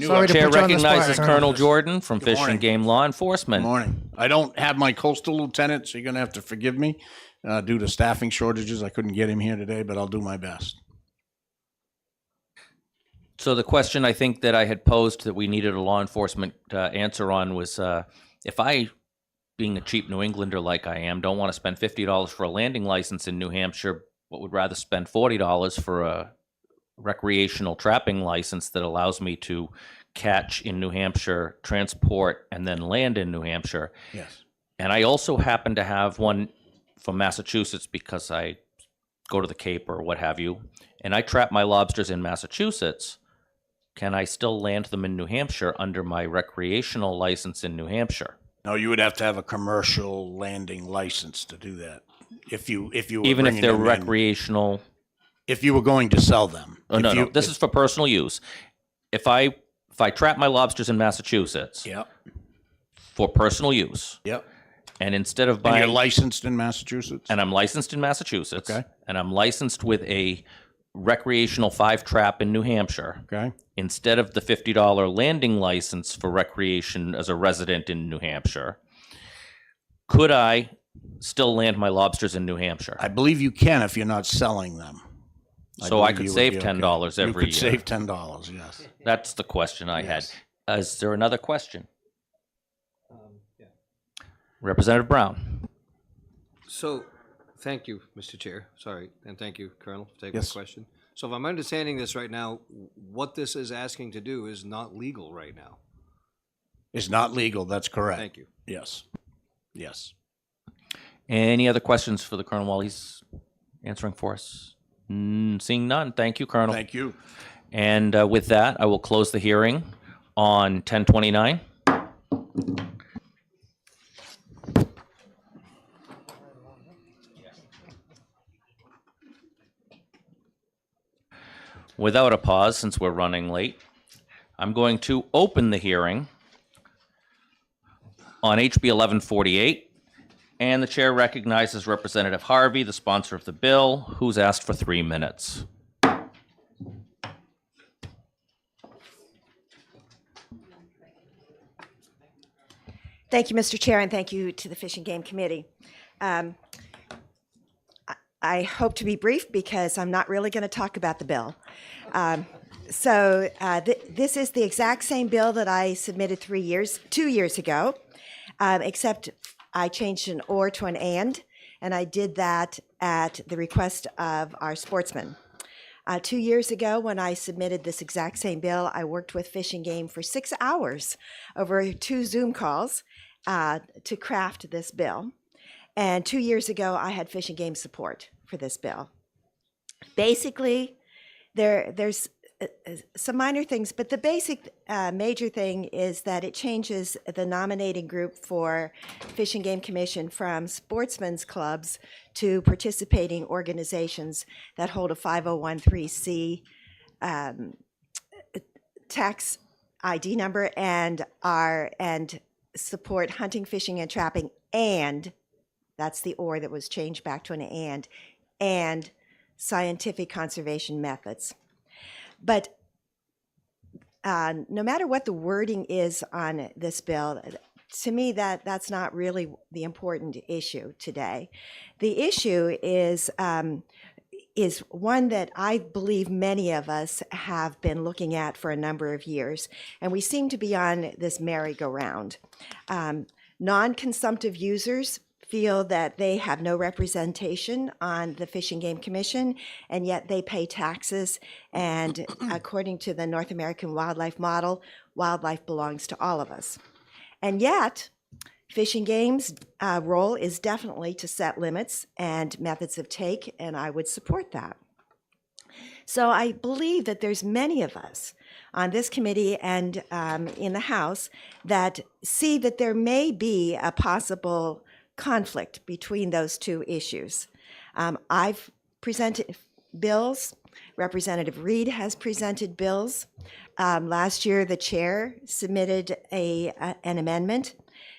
Sorry to Chair put you on the spot, recognizes Colonel. Colonel Jordan from Good Fish morning. and Game Law Enforcement. Good morning. I don't have my coastal lieutenant, so you're going to have to forgive me. Due to staffing shortages, I couldn't get him here today, but I'll do my best. So the question I think that I had posed that we needed a law enforcement answer on was, if I, being a cheap New Englander like I am, don't want to spend $50 for a landing license in New Hampshire, but would rather spend $40 for a recreational trapping license that allows me to catch in New Hampshire, transport, and then land in New Hampshire. Yes. And I also happen to have one from Massachusetts because I go to the Cape or what have you, and I trap my lobsters in Massachusetts. Can I still land them in New Hampshire under my recreational license in New Hampshire? No, you would have to have a commercial landing license to do that. If you were Even if bringing they're them in. recreational? If you were going to sell them. Oh, no, no. This is for personal use. If I trap my lobsters in Massachusetts for personal use, and instead of And buying, you're licensed in Massachusetts? and I'm licensed in Massachusetts, Okay. and I'm licensed with a recreational 5 trap in New Hampshire. Okay. Instead of the $50 landing license for recreation as a resident in New Hampshire, could I still land my lobsters in New Hampshire? I believe you can if you're not selling them. So I believe could you would save be $10 okay. every year. You could save $10, yes. That's the question I had. Is there another question? Representative Brown. So, thank you, Mr. Chair. Sorry, and thank you, Colonel, for taking Yes. the question. So if I'm understanding this right now, what this is asking to do is not legal right now. It's not legal, that's correct. Thank you. Yes. Yes. Any other questions for the Colonel while he's answering for us? Seeing none. Thank you, Colonel. Thank you. And with that, I will close the hearing on 1029. Without a pause, since we're running late, I'm going to open the hearing on HB 1148, and the chair recognizes Representative Harvey, the sponsor of the bill, who's asked for 3 minutes. Thank you, Mr. Chair, and thank you to the Fish and Game Committee. I hope to be brief because I'm not really going to talk about the bill. This is the exact same bill that I submitted 2 years ago, except I changed an or to an and I did that at the request of our sportsmen. 2 years ago, when I submitted this exact same bill, I worked with Fish and Game for 6 hours over 2 Zoom calls to craft this bill. And 2 years ago, I had Fish and Game support for this bill. Basically, there's some minor things, but the basic major thing is that it changes the nominating group for Fish and Game Commission from sportsmen's clubs to participating organizations that hold a 501(c) tax ID number and support hunting, fishing, and trapping, and that's the or that was changed back to an and scientific conservation methods. But no matter what the wording is on this bill, to me that's not really the important issue today. The issue is one that I believe many of us have been looking at for a number of years, and we seem to be on this merry-go-round. Non-consumptive users feel that they have no representation on the Fish and Game Commission, and yet they pay taxes, and according to the North American Wildlife Model, wildlife belongs to all of us. And yet, Fish and Game's role is definitely to set limits and methods of take, and I would support that. So I believe that there's many of us on this committee and in the House that see that there may be a possible conflict between those two issues. I've presented bills. Representative Reed has presented bills. Last year, the chair submitted an amendment,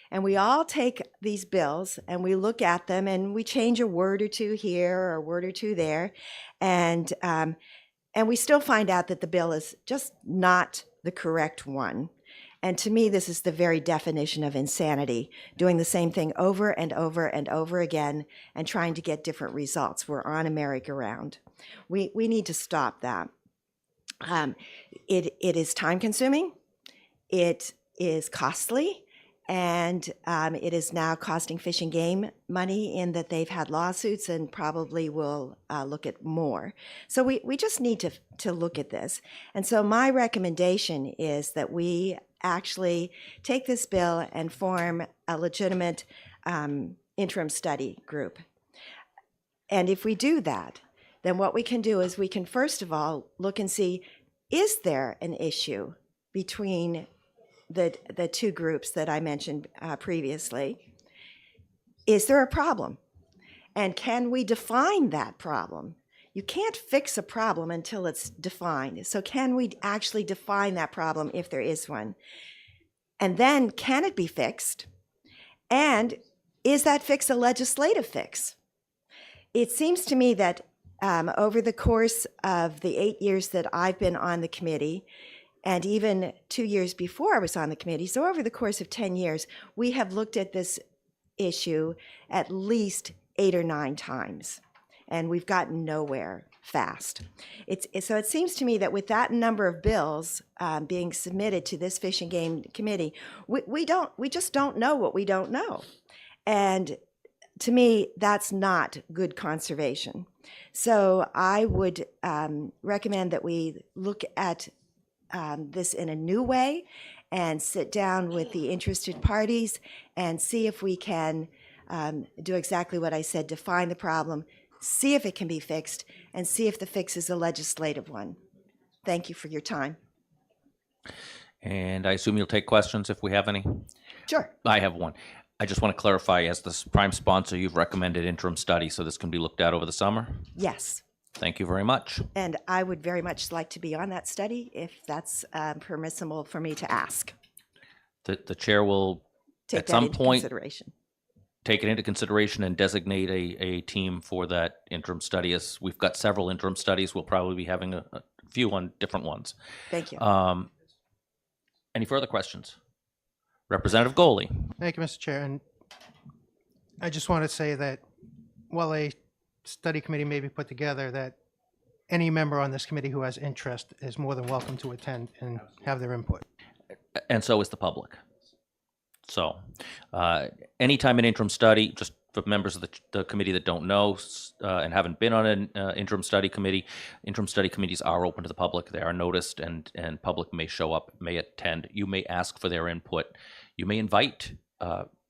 and we all take these bills and we look at them and we change a word or two here or a word or two there, and we still find out that the bill is just not the correct one. And to me, this is the very definition of insanity, doing the same thing over and over and over again and trying to get different results. We're on a merry-go-round. We need to stop that. It is time-consuming, it is costly, and it is now costing Fish and Game money in that they've had lawsuits and probably will look at more. So we just need to look at this. And so my recommendation is that we actually take this bill and form a legitimate interim study group. And if we do that, then what we can do is we can first of all look and see, is there an issue between the two groups that I mentioned previously? Is there a problem? And can we define that problem? You can't fix a problem until it's defined. So can we actually define that problem if there is one? And then can it be fixed? And is that fix a legislative fix? It seems to me that over the course of the 8 years that I've been on the committee, and even 2 years before I was on the committee, so over the course of 10 years, we have looked at this issue at least 8 or 9 times, and we've gotten nowhere fast. So it seems to me that with that number of bills being submitted to this Fish and Game Committee, we just don't know what we don't know. And to me, that's not good conservation. So I would recommend that we look at this in a new way and sit down with the interested parties and see if we can do exactly what I said, define the problem, see if it can be fixed, and see if the fix is a legislative one. Thank you for your time. And I assume you'll take questions if we have any? Sure. I have one. I just want to clarify, as the prime sponsor, you've recommended interim study, so this can be looked at over the summer? Yes. Thank you very much. And I would very much like to be on that study if that's permissible for me to ask. The chair will, Take at that some into point, consideration. take it into consideration and designate a team for that interim study. As we've got several interim studies, we'll probably be having a few on different ones. Thank you. Any further questions? Representative Goley. Thank you, Mr. Chair. And I just want to say that while a study committee may be put together, that any member on this committee who has interest is more than welcome to attend and have their input. And so is the public. So anytime an interim study, just for members of the committee that don't know and haven't been on an interim study committees are open to the public. They are noticed, and public may show up, may attend. You may ask for their input. You may invite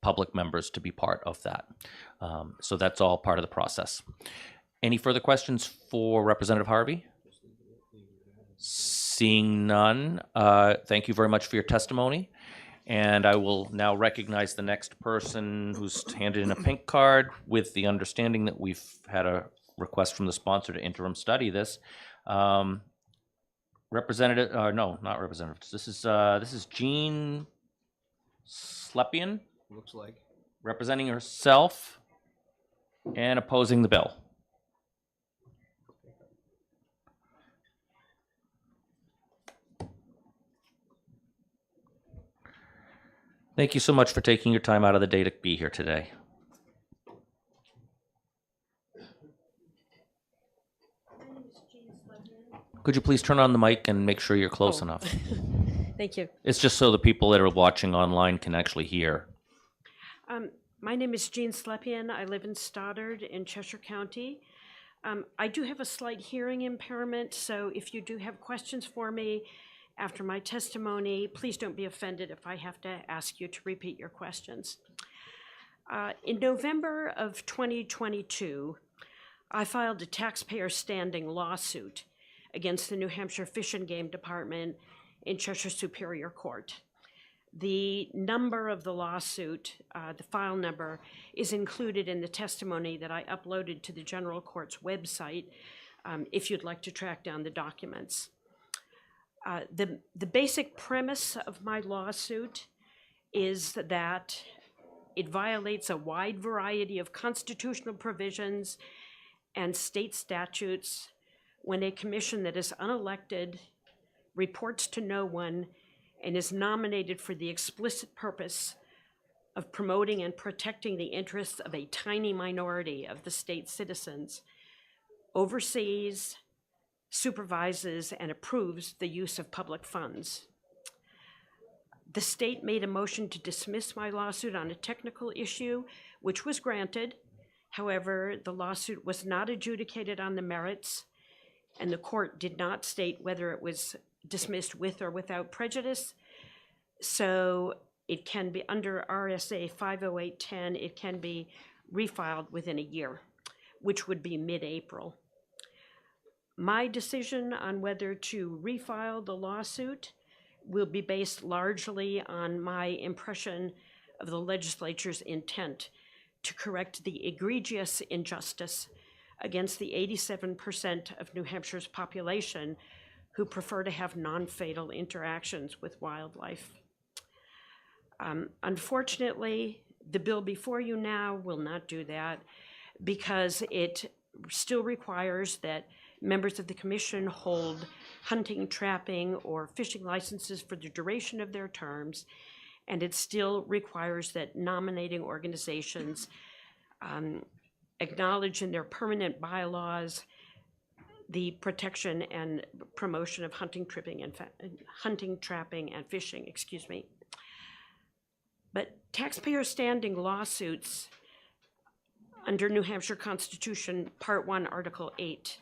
public members to be part of that. So that's all part of the process. Any further questions for Representative Harvey? Seeing none, thank you very much for your testimony. And I will now recognize the next person who's handed in a pink card, with the understanding that we've had a request from the sponsor to interim study this. Representative, no, not representative. This is Jean Slepian. Looks like. Representing herself and opposing the bill. Thank you so much for taking your time out of the day to be here today. Could you please turn on the mic and make sure you're close enough? Thank you. It's just so the people that are watching online can actually hear. My name is Jean Slepian. I live in Stoddard in Cheshire County. I do have a slight hearing impairment, so if you do have questions for me after my testimony, please don't be offended if I have to ask you to repeat your questions. In November of 2022, I filed a taxpayer standing lawsuit against the New Hampshire Fish and Game Department in Cheshire Superior Court. The number of the lawsuit, the file number, is included in the testimony that I uploaded to the General Court's website, if you'd like to track down the documents. The basic premise of my lawsuit is that it violates a wide variety of constitutional provisions and state statutes when a commission that is unelected, reports to no one, and is nominated for the explicit purpose of promoting and protecting the interests of a tiny minority of the state's citizens, oversees, supervises, and approves the use of public funds. The state made a motion to dismiss my lawsuit on a technical issue, which was granted. However, the lawsuit was not adjudicated on the merits, and the court did not state whether it was dismissed with or without prejudice. So it can be, under RSA 50810, it can be refiled within a year, which would be mid-April. My decision on whether to refile the lawsuit will be based largely on my impression of the legislature's intent to correct the egregious injustice against the 87% of New Hampshire's population who prefer to have non-fatal interactions with wildlife. Unfortunately, the bill before you now will not do that because it still requires that members of the commission hold hunting, trapping, or fishing licenses for the duration of their terms, and it still requires that nominating organizations acknowledge in their permanent bylaws the protection and promotion of hunting, trapping, and fishing, excuse me. But taxpayer standing lawsuits under New Hampshire Constitution, Part 1, Article 8,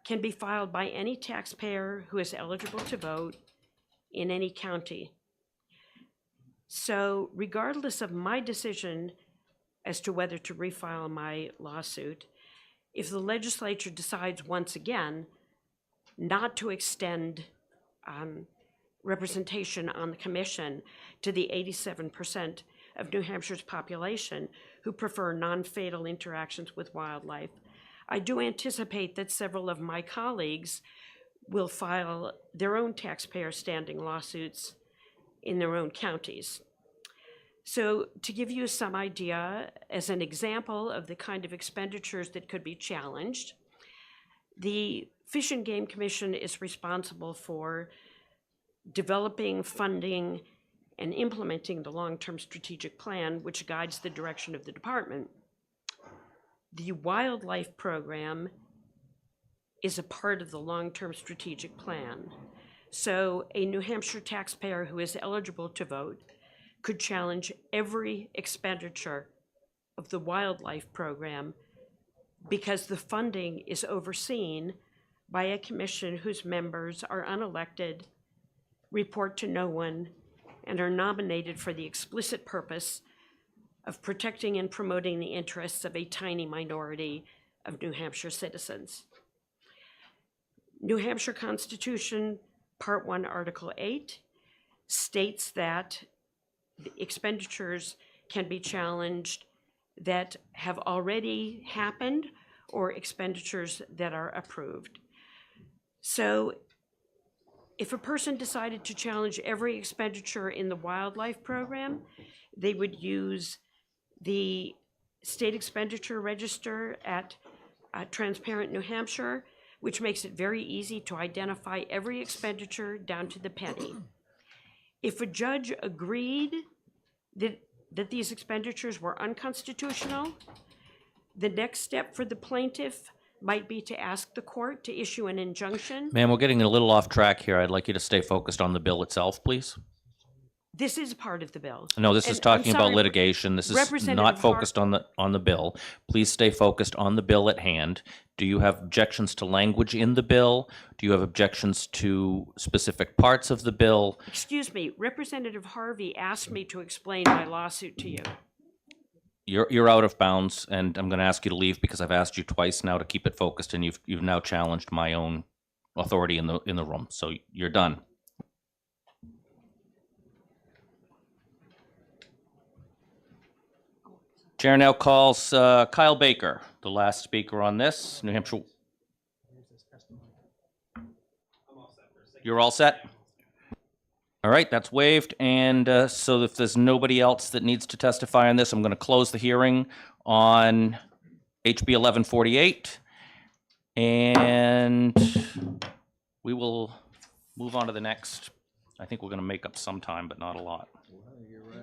can be filed by any taxpayer who is eligible to vote in any county. So regardless of my decision as to whether to refile my lawsuit, if the legislature decides once again not to extend representation on the commission to the 87% of New Hampshire's population who prefer non-fatal interactions with wildlife, I do anticipate that several of my colleagues will file their own taxpayer standing lawsuits in their own counties. So to give you some idea, as an example of the kind of expenditures that could be challenged, the Fish and Game Commission is responsible for developing, funding, and implementing the long-term strategic plan, which guides the direction of the department. The wildlife program is a part of the long-term strategic plan. So a New Hampshire taxpayer who is eligible to vote could challenge every expenditure of the wildlife program because the funding is overseen by a commission whose members are unelected, report to no one, and are nominated for the explicit purpose of protecting and promoting the interests of a tiny minority of New Hampshire citizens. New Hampshire Constitution, Part 1, Article 8, states that the expenditures can be challenged that have already happened or expenditures that are approved. So if a person decided to challenge every expenditure in the wildlife program, they would use the state expenditure register at Transparent New Hampshire, which makes it very easy to identify every expenditure down to the penny. If a judge agreed that these expenditures were unconstitutional, the next step for the plaintiff might be to ask the court to issue an injunction. Ma'am, we're getting a little off track here. I'd like you to stay focused on the bill itself, please. This is part of the bill. No, this is And I'm talking about sorry, litigation. This is Representative not focused on the bill. Please stay focused on the bill at hand. Do you have objections to language in the bill? Do you have objections to specific parts of the bill? Excuse me, Representative Harvey asked me to explain my lawsuit to you. You're out of bounds, and I'm going to ask you to leave because I've asked you twice now to keep it focused, and you've now challenged my own authority in the room. So you're done. Chair now calls Kyle Baker, the last speaker on this. New Hampshire. You're all set? All right, that's waived. And so if there's nobody else that needs to testify on this, I'm going to close the hearing on HB 1148. And we will move on to the next. I think we're going to make up some time, but not a lot. You're right,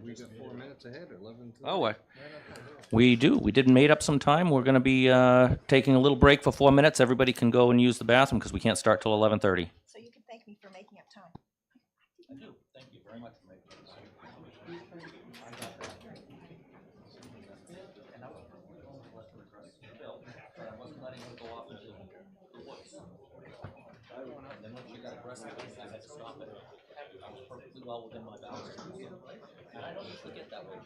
we got 4 minutes ahead, 11. Oh, we do. We did made up some time. We're going to be taking a little break for 4 minutes. Everybody can go and use the bathroom because we can't start till 11:30. So you can thank me for making up time. I do. Thank you very much for making well within my bounds. And I don't usually get that way.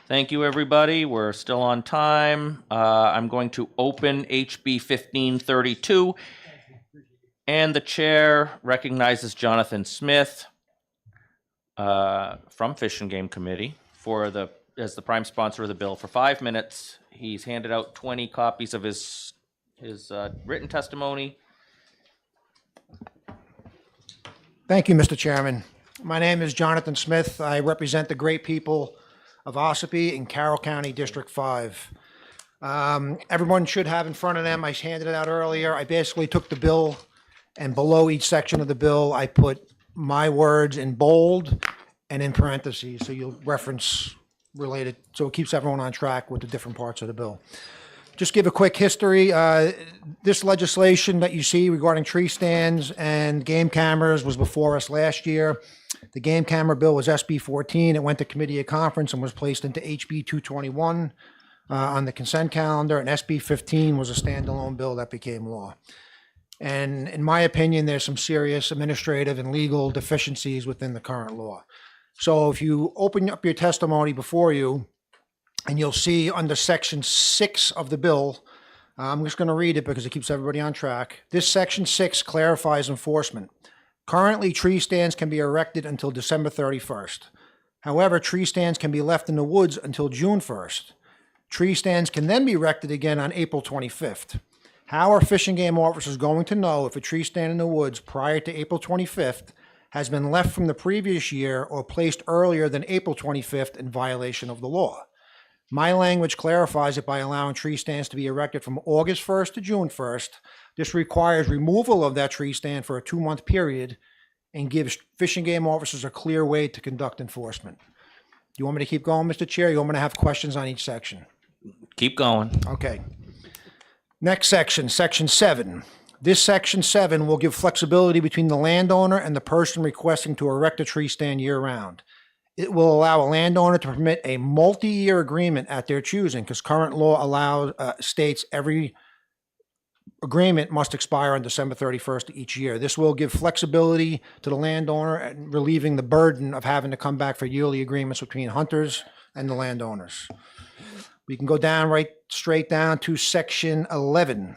Thank you, everybody. We're still on time. I'm going to open HB 1532, and the chair recognizes Jonathan Smith from Fish and Game Committee as the prime sponsor of the bill for 5 minutes. He's handed out 20 copies of his written testimony. Thank you, Mr. Chairman. My name is Jonathan Smith. I represent the great people of Ossipee in Carroll County, District 5. Everyone should have in front of them, I handed it out earlier, I basically took the bill, and below each section of the bill, I put my words in bold and in parentheses, so you'll reference related, so it keeps everyone on track with the different parts of the bill. Just give a quick history. This legislation that you see regarding tree stands and game cameras was before us last year. The game camera bill was SB 14. It went to committee of conference and was placed into HB 221 on the consent calendar, and SB 15 was a standalone bill that became law. And in my opinion, there's some serious administrative and legal deficiencies within the current law. So if you open up your testimony before you, and you'll see under section 6 of the bill, I'm just going to read it because it keeps everybody on track. This section 6 clarifies enforcement. Currently, tree stands can be erected until December 31st. However, tree stands can be left in the woods until June 1st. Tree stands can then be erected again on April 25th. How are Fish and Game officers going to know if a tree stand in the woods prior to April 25th has been left from the previous year or placed earlier than April 25th in violation of the law? My language clarifies it by allowing tree stands to be erected from August 1st to June 1st. This requires removal of that tree stand for a 2-month period and gives Fish and Game officers a clear way to conduct enforcement. You want me to keep going, Mr. Chair? You want me to have questions on each section? Keep going. Okay. Next section, section 7. This section 7 will give flexibility between the landowner and the person requesting to erect a tree stand year-round. It will allow a landowner to permit a multi-year agreement at their choosing, because current law states every agreement must expire on December 31st each year. This will give flexibility to the landowner and relieving the burden of having to come back for yearly agreements between hunters and the landowners. We can go down straight down to section 11.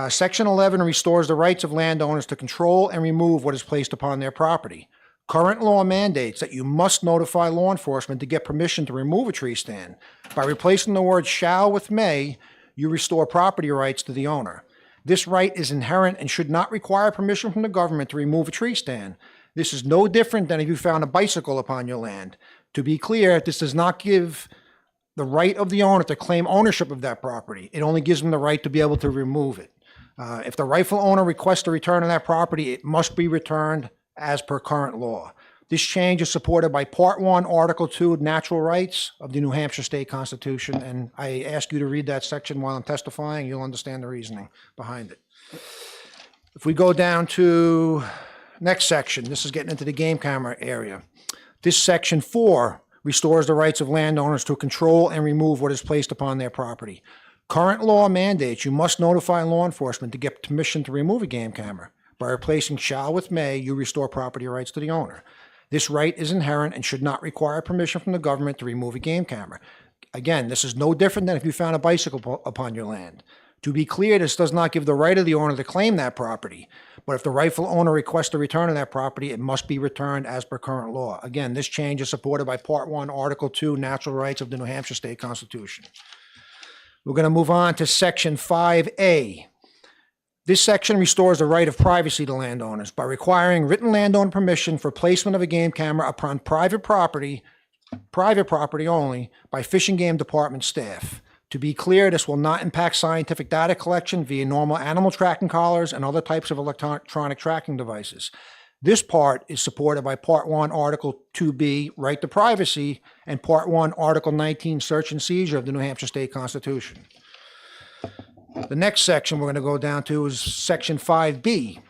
Section 11 restores the rights of landowners to control and remove what is placed upon their property. Current law mandates that you must notify law enforcement to get permission to remove a tree stand. By replacing the word shall with may, you restore property rights to the owner. This right is inherent and should not require permission from the government to remove a tree stand. This is no different than if you found a bicycle upon your land. To be clear, this does not give the right of the owner to claim ownership of that property. It only gives them the right to be able to remove it. If the rightful owner requests a return of that property, it must be returned as per current law. This change is supported by Part 1, Article 2, Natural Rights of the New Hampshire State Constitution, and I ask you to read that section while I'm testifying. You'll understand the reasoning behind it. If we go down to next section, this is getting into the game camera area. This section 4 restores the rights of landowners to control and remove what is placed upon their property. Current law mandates you must notify law enforcement to get permission to remove a game camera. By replacing shall with may, you restore property rights to the owner. This right is inherent and should not require permission from the government to remove a game camera. Again, this is no different than if you found a bicycle upon your land. To be clear, this does not give the right of the owner to claim that property, but if the rightful owner requests a return of that property, it must be returned as per current law. Again, this change is supported by Part 1, Article 2, Natural Rights of the New Hampshire State Constitution. We're going to move on to Section 5A. This section restores the right of privacy to landowners by requiring written landowner permission for placement of a game camera upon private property only, by Fish and Game Department staff. To be clear, this will not impact scientific data collection via normal animal tracking collars and other types of electronic tracking devices. This part is supported by Part 1, Article 2B, Right to Privacy, and Part 1, Article 19, Search and Seizure of the New Hampshire State Constitution. The next section we're going to go down to is Section 5B.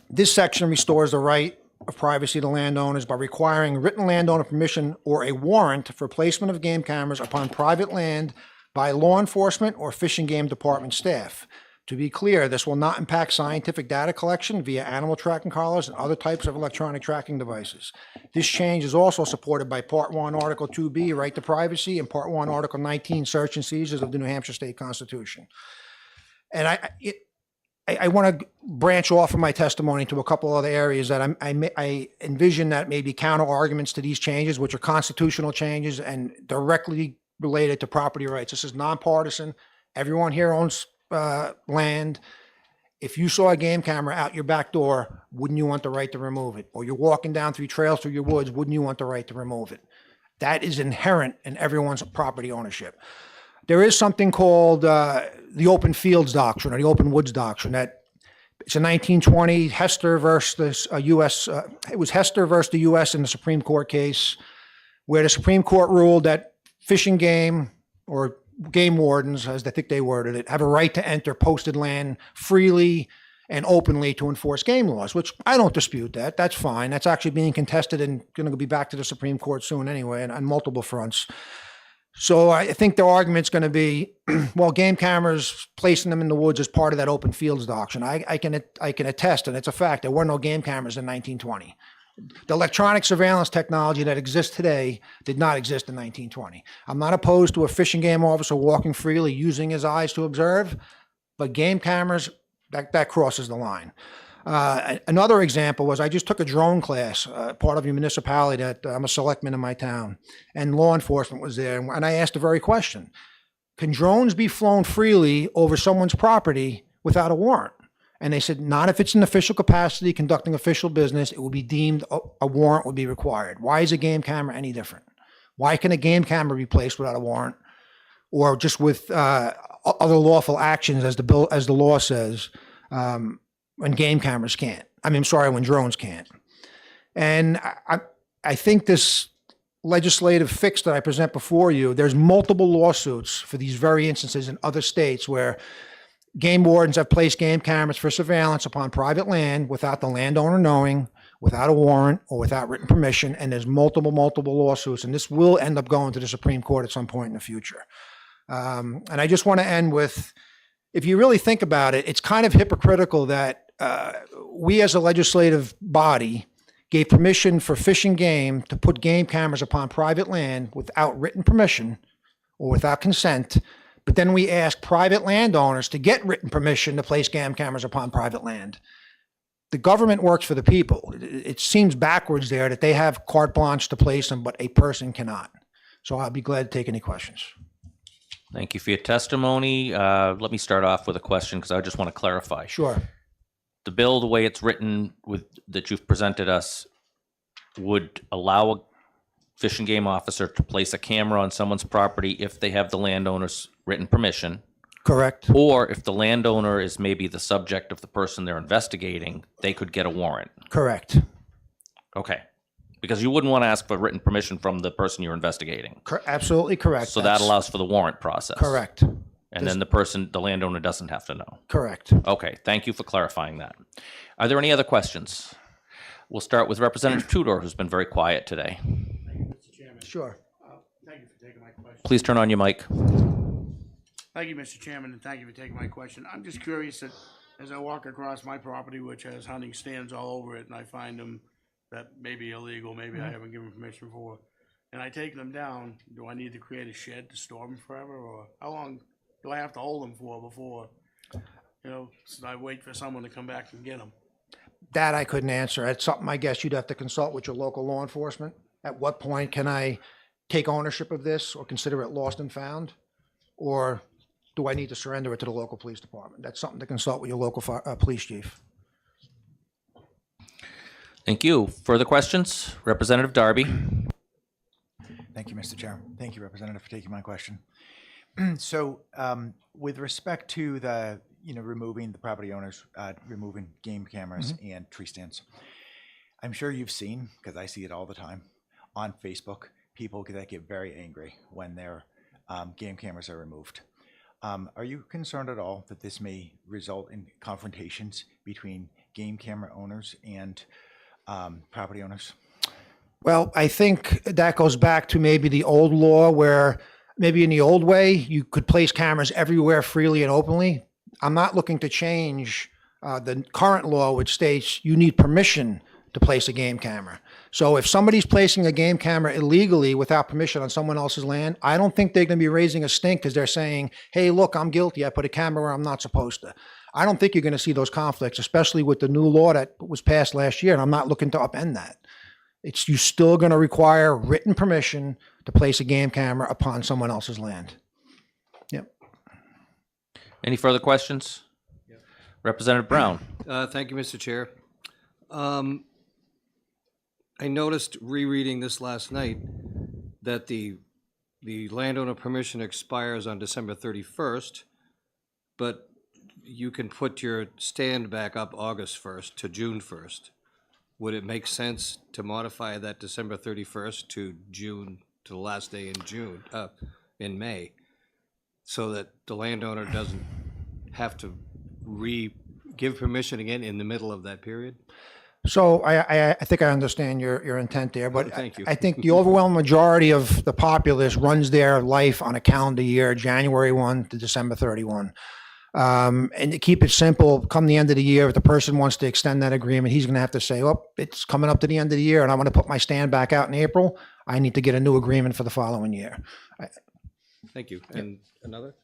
This section restores the right of privacy to landowners by requiring written landowner permission or a warrant for placement of game cameras upon private land by law enforcement or Fish and Game Department staff. To be clear, this will not impact scientific data collection via animal tracking collars and other types of electronic tracking devices. This change is also supported by Part 1, Article 2B, Right to Privacy, and Part 1, Article 19, Search and Seizures of the New Hampshire State Constitution. And I want to branch off of my testimony to a couple other areas that I envision that may be counter arguments to these changes, which are constitutional changes and directly related to property rights. This is nonpartisan. Everyone here owns land. If you saw a game camera out your back door, wouldn't you want the right to remove it? Or you're walking down through trails through your woods, wouldn't you want the right to remove it? That is inherent in everyone's property ownership. There is something called the open fields doctrine or the open woods doctrine. That it's a 1920 Hester versus the U.S. It was Hester versus the U.S. in the Supreme Court case, where the Supreme Court ruled that fishing game or game wardens, as I think they worded it, have a right to enter posted land freely and openly to enforce game laws, which I don't dispute that. That's fine. That's actually being contested and going to be back to the Supreme Court soon anyway, and on multiple fronts. So I think the argument's going to be, well, game cameras, placing them in the woods as part of that open fields doctrine. I can attest, and it's a fact, there were no game cameras in 1920. The electronic surveillance technology that exists today did not exist in 1920. I'm not opposed to a fish and game officer walking freely, using his eyes to observe, but game cameras, that crosses the line. Another example was I just took a drone class, part of a municipality that I'm a selectman in my town, and law enforcement was there. And I asked the very question, can drones be flown freely over someone's property without a warrant? And they said, not if it's in official capacity, conducting official business, it will be deemed a warrant would be required. Why is a game camera any different? Why can a game camera be placed without a warrant or just with other lawful actions as the law says, when game cameras can't? When drones can't. And I think this legislative fix that I present before you, there's multiple lawsuits for these very instances in other states where game wardens have placed game cameras for surveillance upon private land without the landowner knowing, without a warrant, or without written permission. And there's multiple lawsuits. And this will end up going to the Supreme Court at some point in the future. And I just want to end with, if you really think about it, it's kind of hypocritical that we as a legislative body gave permission for Fish and Game to put game cameras upon private land without written permission or without consent. But then we ask private landowners to get written permission to place game cameras upon private land. The government works for the people. It seems backwards there that they have carte blanche to place them, but a person cannot. So I'll be glad to take any questions. Thank you for your testimony. Let me start off with a question because I just want to clarify. Sure. The bill, the way it's written that you've presented us, would allow a Fish and Game officer to place a camera on someone's property if they have the landowner's written permission. Correct. Or if the landowner is maybe the subject of the person they're investigating, they could get a warrant. Correct. Okay. Because you wouldn't want to ask for written permission from the person you're investigating. Absolutely correct. So that allows for the warrant process. Correct. And then the landowner doesn't have to know. Correct. Okay, thank you for clarifying that. Are there any other questions? We'll start with Representative Tudor, who's been very quiet today. Mr. Chairman. Sure. Thank you for taking my question. Please turn on your mic. Thank you, Mr. Chairman, and thank you for taking my question. I'm just curious that as I walk across my property, which has hunting stands all over it, and I find them that may be illegal, maybe I haven't given permission for, and I take them down, do I need to create a shed to store them forever, or how long do I have to hold them for before, so I wait for someone to come back and get them? That I couldn't answer. It's something I guess you'd have to consult with your local law enforcement. At what point can I take ownership of this or consider it lost and found? Or do I need to surrender it to the local police department? That's something to consult with your local police chief. Thank you. Further questions? Representative Darby. Thank you, Mr. Chair. Thank you, Representative, for taking my question. So with respect to the, removing the property owners, removing game cameras and tree stands, I'm sure you've seen, because I see it all the time, on Facebook, people that get very angry when their game cameras are removed. Are you concerned at all that this may result in confrontations between game camera owners and property owners? Well, I think that goes back to maybe the old law where maybe in the old way you could place cameras everywhere freely and openly. I'm not looking to change the current law, which states you need permission to place a game camera. So if somebody's placing a game camera illegally without permission on someone else's land, I don't think they're going to be raising a stink because they're saying, hey, look, I'm guilty. I put a camera where I'm not supposed to. I don't think you're going to see those conflicts, especially with the new law that was passed last year, and I'm not looking to upend that. You're still going to require written permission to place a game camera upon someone else's land. Yep. Any further questions? Representative Brown. Thank you, Mr. Chair. I noticed rereading this last night that the landowner permission expires on December 31st, but you can put your stand back up August 1st to June 1st. Would it make sense to modify that December 31st to the last day in in May, so that the landowner doesn't have to give permission again in the middle of that period? So I think I understand your intent there, but Thank you. I think the overwhelming majority of the populace runs their life on a calendar year, January 1 to December 31. And to keep it simple, come the end of the year, if the person wants to extend that agreement, he's going to have to say, oh, it's coming up to the end of the year and I want to put my stand back out in April. I need to get a new agreement for the following year. Thank you. And another?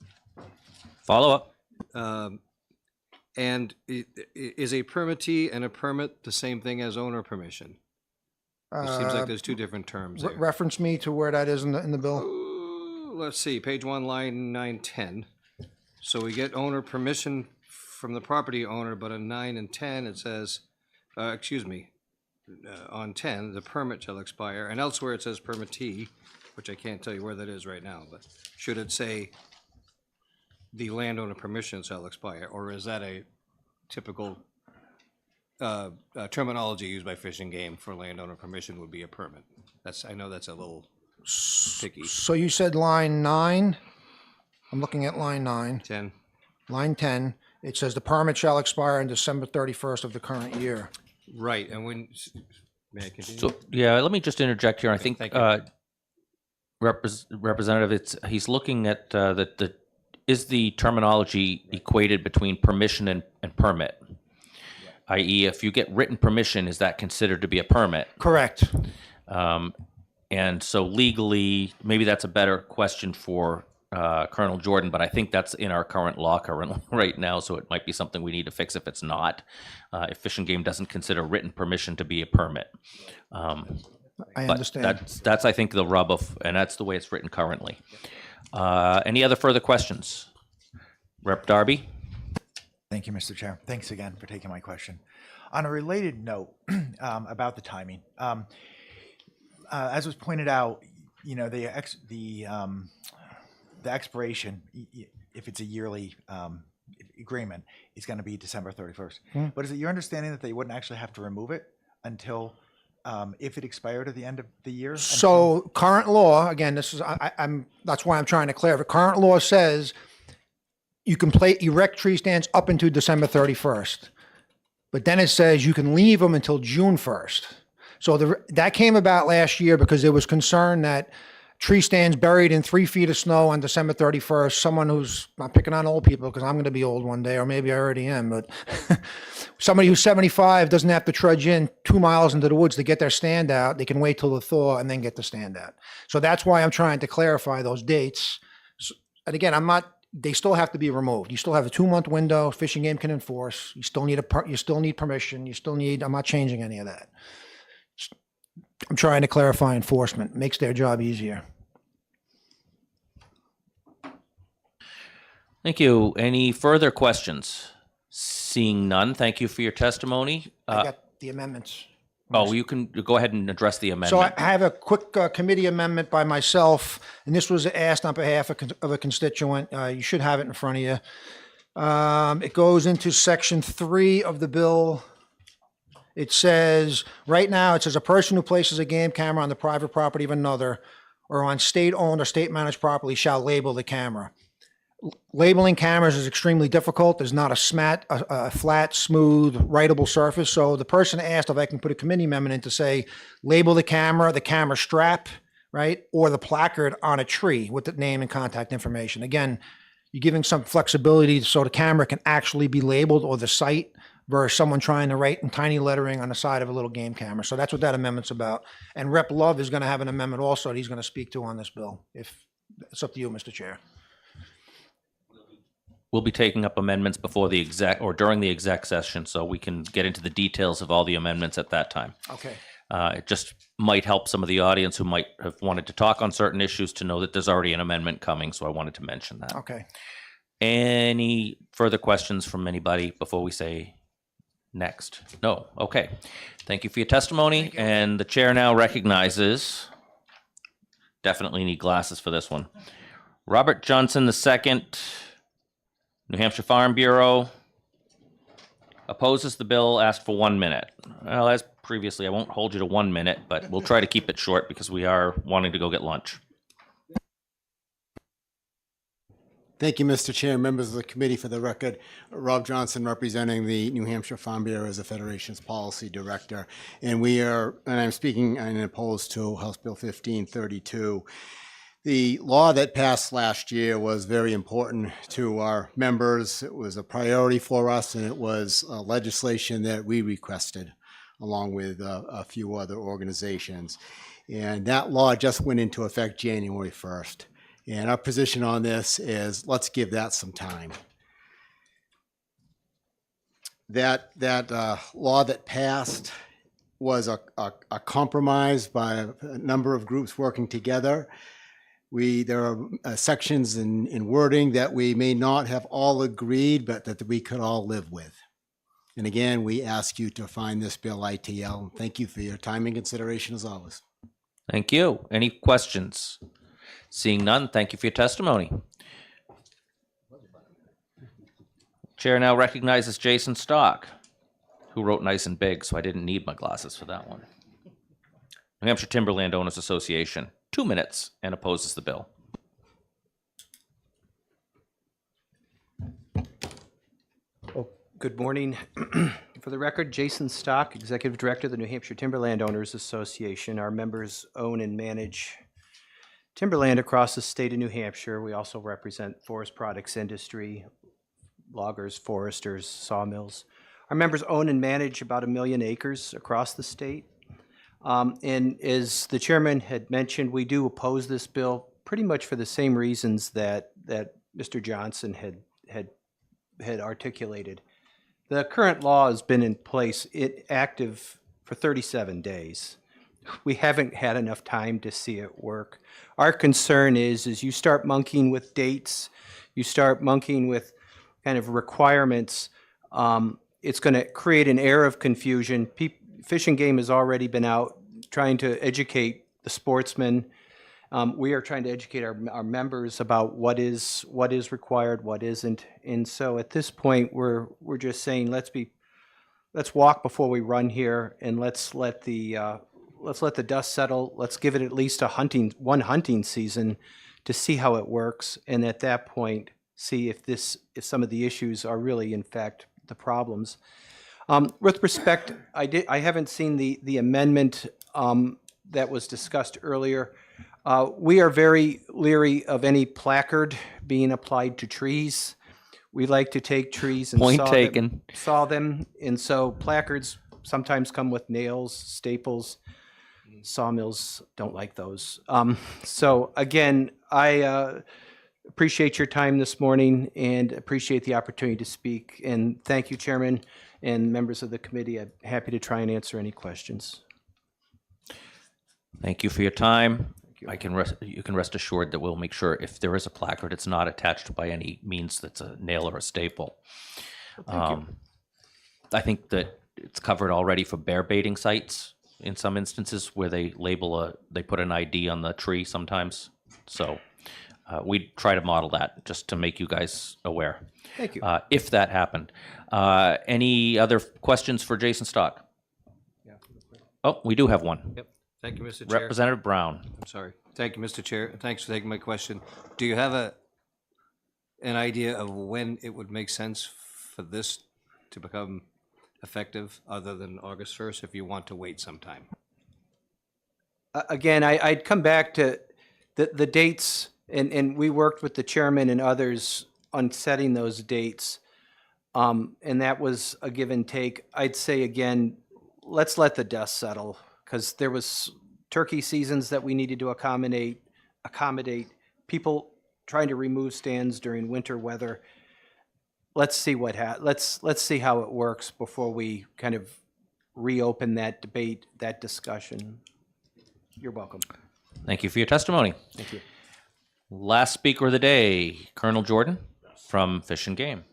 Follow up. And is a permittee and a permit the same thing as owner permission? It seems like there's two different terms there. Reference me to where that is in the bill. Let's see, page 1, line 910. So we get owner permission from the property owner, but on 9 and 10, it says, on 10, the permit shall expire, and elsewhere it says permittee, which I can't tell you where that is right now, but should it say the landowner permission shall expire, or is that a typical terminology used by Fish and Game for landowner permission would be a permit? I know that's a little picky. So you said line 9? I'm looking at line 9. 10. Line 10, it says the permit shall expire on December 31st of the current year. Right, and when, may I continue? So, yeah, let me just interject here. I think, thank you. Representative, he's looking at is the terminology equated between permission and permit? I.e., if you get written permission, is that considered to be a permit? Correct. And so legally, maybe that's a better question for Colonel Jordan, but I think that's in our current law right now, so it might be something we need to fix if it's not. If Fish and Game doesn't consider written permission to be a permit. I But understand. That's I think the rub of, and that's the way it's written currently. Any other further questions? Rep. Darby? Thank you, Mr. Chair. Thanks again for taking my question. On a related note about the timing, as was pointed out, the expiration, if it's a yearly agreement, is going to be December 31st. But is it your understanding that they wouldn't actually have to remove it until if it expired at the end of the year? So current law, again, this is that's why I'm trying to clarify. Current law says you can erect tree stands up into December 31st, but then it says you can leave them until June 1st. So that came about last year because there was concern that tree stands buried in 3 feet of snow on December 31st, someone who's not picking on old people because I'm going to be old one day, or maybe I already am, but somebody who's 75 doesn't have to trudge in 2 miles into the woods to get their stand out. They can wait till the thaw and then get the stand out. So that's why I'm trying to clarify those dates. And again, they still have to be removed. You still have a 2-month window. Fish and Game can enforce. You still need permission. I'm not changing any of that. I'm trying to clarify enforcement. Makes their job easier. Thank you. Any further questions? Seeing none, thank you for your testimony. I got the amendments. Oh, you can go ahead and address the amendment. So I have a quick committee amendment by myself, and this was asked on behalf of a constituent. You should have it in front of you. It goes into section 3 of the bill. It says, right now, it says a person who places a game camera on the private property of another or on state-owned or state-managed property shall label the camera. Labeling cameras is extremely difficult. There's not a flat, smooth, writable surface. So the person asked if I can put a committee amendment in to say, label the camera strap, right, or the placard on a tree with the name and contact information. Again, you're giving some flexibility so the camera can actually be labeled or the site versus someone trying to write in tiny lettering on the side of a little game camera. So that's what that amendment's about. And Rep. Love is going to have an amendment also that he's going to speak to on this bill. If it's up to you, Mr. Chair. We'll be taking up amendments before the exec or during the exec session, so we can get into the details of all the amendments at that time. Okay. It just might help some of the audience who might have wanted to talk on certain issues to know that there's already an amendment coming, so I wanted to mention that. Okay. Any further questions from anybody before we say next? No. Okay. Thank you for your testimony, and the chair now recognizes, definitely need glasses for this one, Robert Johnson II, New Hampshire Farm Bureau, opposes the bill, asked for 1 minute. Well, as previously, I won't hold you to 1 minute, but we'll try to keep it short because we are wanting to go get lunch. Thank you, Mr. Chair, members of the committee. For the record, Rob Johnson, representing the New Hampshire Farm Bureau as the Federation's policy director. And I'm speaking and opposed to House Bill 1532. The law that passed last year was very important to our members. It was a priority for us, and it was legislation that we requested along with a few other organizations. And that law just went into effect January 1st. And our position on this is let's give that some time. That law that passed was a compromise by a number of groups working together. There are sections in wording that we may not have all agreed, but that we could all live with. And again, we ask you to find this bill ITL. Thank you for your time and consideration as always. Thank you. Any questions? Seeing none, thank you for your testimony. Chair now recognizes Jason Stock, who wrote nice and big, so I didn't need my glasses for that one. New Hampshire Timberland Owners Association, 2 minutes, and opposes the bill. Good morning. For the record, Jason Stock, Executive Director of the New Hampshire Timberland Owners Association. Our members own and manage timberland across the state of New Hampshire. We also represent forest products industry, loggers, foresters, sawmills. Our members own and manage about 1 million acres across the state. And as the chairman had mentioned, we do oppose this bill pretty much for the same reasons that Mr. Johnson had articulated. The current law has been in place, active for 37 days. We haven't had enough time to see it work. Our concern is you start monkeying with dates, you start monkeying with kind of requirements, it's going to create an air of confusion. Fish and Game has already been out trying to educate the sportsmen. We are trying to educate our members about what is required, what isn't. And so at this point, we're just saying let's walk before we run here, and let's let the dust settle. Let's give it at least one hunting season to see how it works, and at that point, see if some of the issues are really in fact the problems. With respect, I haven't seen the amendment that was discussed earlier. We are very leery of any placard being applied to trees. We like to take trees and Point taken. saw them, and so placards sometimes come with nails, staples. Sawmills don't like those. So again, I appreciate your time this morning and appreciate the opportunity to speak. And thank you, Chairman and members of the committee. I'm happy to try and answer any questions. Thank you for your time. You can rest assured that we'll make sure if there is a placard, it's not attached by any means that's a nail or a staple. Thank you. I think that it's covered already for bear baiting sites in some instances where they they put an ID on the tree sometimes. So we try to model that just to make you guys aware. Thank you. If that happened. Any other questions for Jason Stock? Oh, we do have one. Yep. Thank you, Mr. Chair. Representative Brown. I'm sorry. Thank you, Mr. Chair. Thanks for taking my question. Do you have an idea of when it would make sense for this to become effective other than August 1st if you want to wait some time? Again, I'd come back to the dates, and we worked with the chairman and others on setting those dates. And that was a give and take. I'd say again, let's let the dust settle, because there was turkey seasons that we needed to accommodate people trying to remove stands during winter weather. Let's see let's see how it works before we kind of reopen that debate, that discussion. You're welcome. Thank you for your testimony. Thank you. Last speaker of the day, Colonel Jordan from Fish and Game,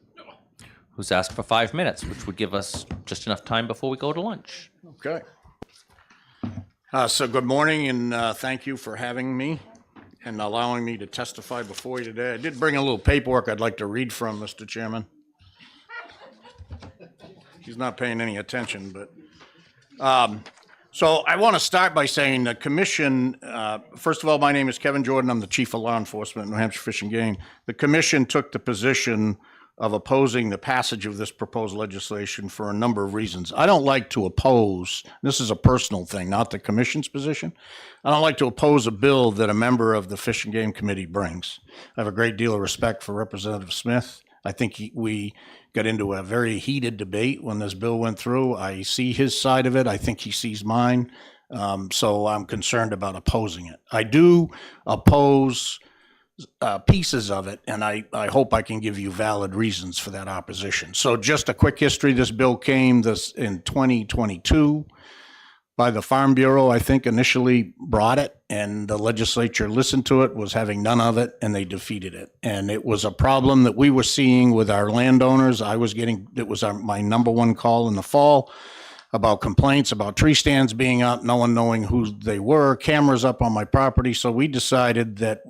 who's asked for 5 minutes, which would give us just enough time before we go to lunch. Okay. So good morning, and thank you for having me and allowing me to testify before you today. I did bring a little paperwork I'd like to read from, Mr. Chairman. He's not paying any attention, but so I want to start by saying the commission, first of all, my name is Kevin Jordan. I'm the Chief of Law Enforcement at New Hampshire Fish and Game. The commission took the position of opposing the passage of this proposed legislation for a number of reasons. I don't like to oppose, this is a personal thing, not the commission's position. I don't like to oppose a bill that a member of the Fish and Game Committee brings. I have a great deal of respect for Representative Smith. I think we got into a very heated debate when this bill went through. I see his side of it. I think he sees mine. So I'm concerned about opposing it. I do oppose pieces of it, and I hope I can give you valid reasons for that opposition. So just a quick history. This bill came in 2022 by the Farm Bureau, I think initially brought it, and the legislature listened to it, was having none of it, and they defeated it. And it was a problem that we were seeing with our landowners. It was my number one call in the fall about complaints about tree stands being up, no one knowing who they were, cameras up on my property. So we decided that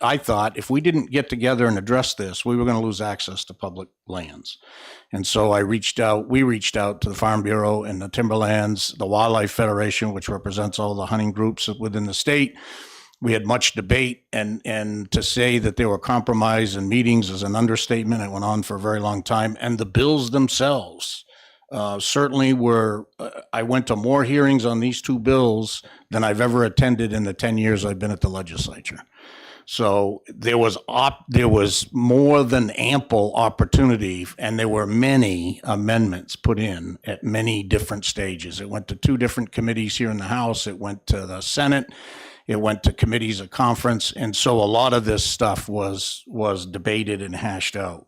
I thought if we didn't get together and address this, we were going to lose access to public lands. And so we reached out to the Farm Bureau and the Timberlands, the Wildlife Federation, which represents all the hunting groups within the state. We had much debate, and to say that there were compromise and meetings is an understatement. It went on for a very long time. And the bills themselves certainly I went to more hearings on these two bills than I've ever attended in the 10 years I've been at the legislature. So there was more than ample opportunity, and there were many amendments put in at many different stages. It went to 2 different committees here in the House. It went to the Senate. It went to committees of conference. And so a lot of this stuff was debated and hashed out.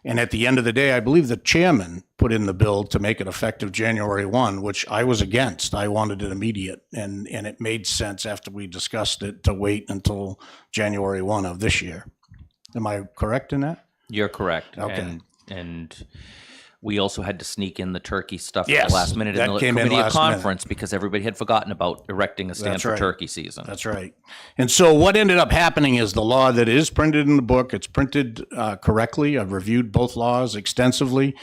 And at the end of the day, I believe the chairman put in the bill to make it effective January 1, which I was against. I wanted it immediate. And it made sense after we discussed it to wait until January 1 of this year. Am I correct in that? You're correct. Okay. And we also had to sneak in the turkey stuff at Yes, the last minute that in the came in committee of last minute. conference because everybody had forgotten about erecting a stand That's for right. turkey season. That's right. And so what ended up happening is the law that is printed in the book, it's printed correctly. I've reviewed both laws extensively.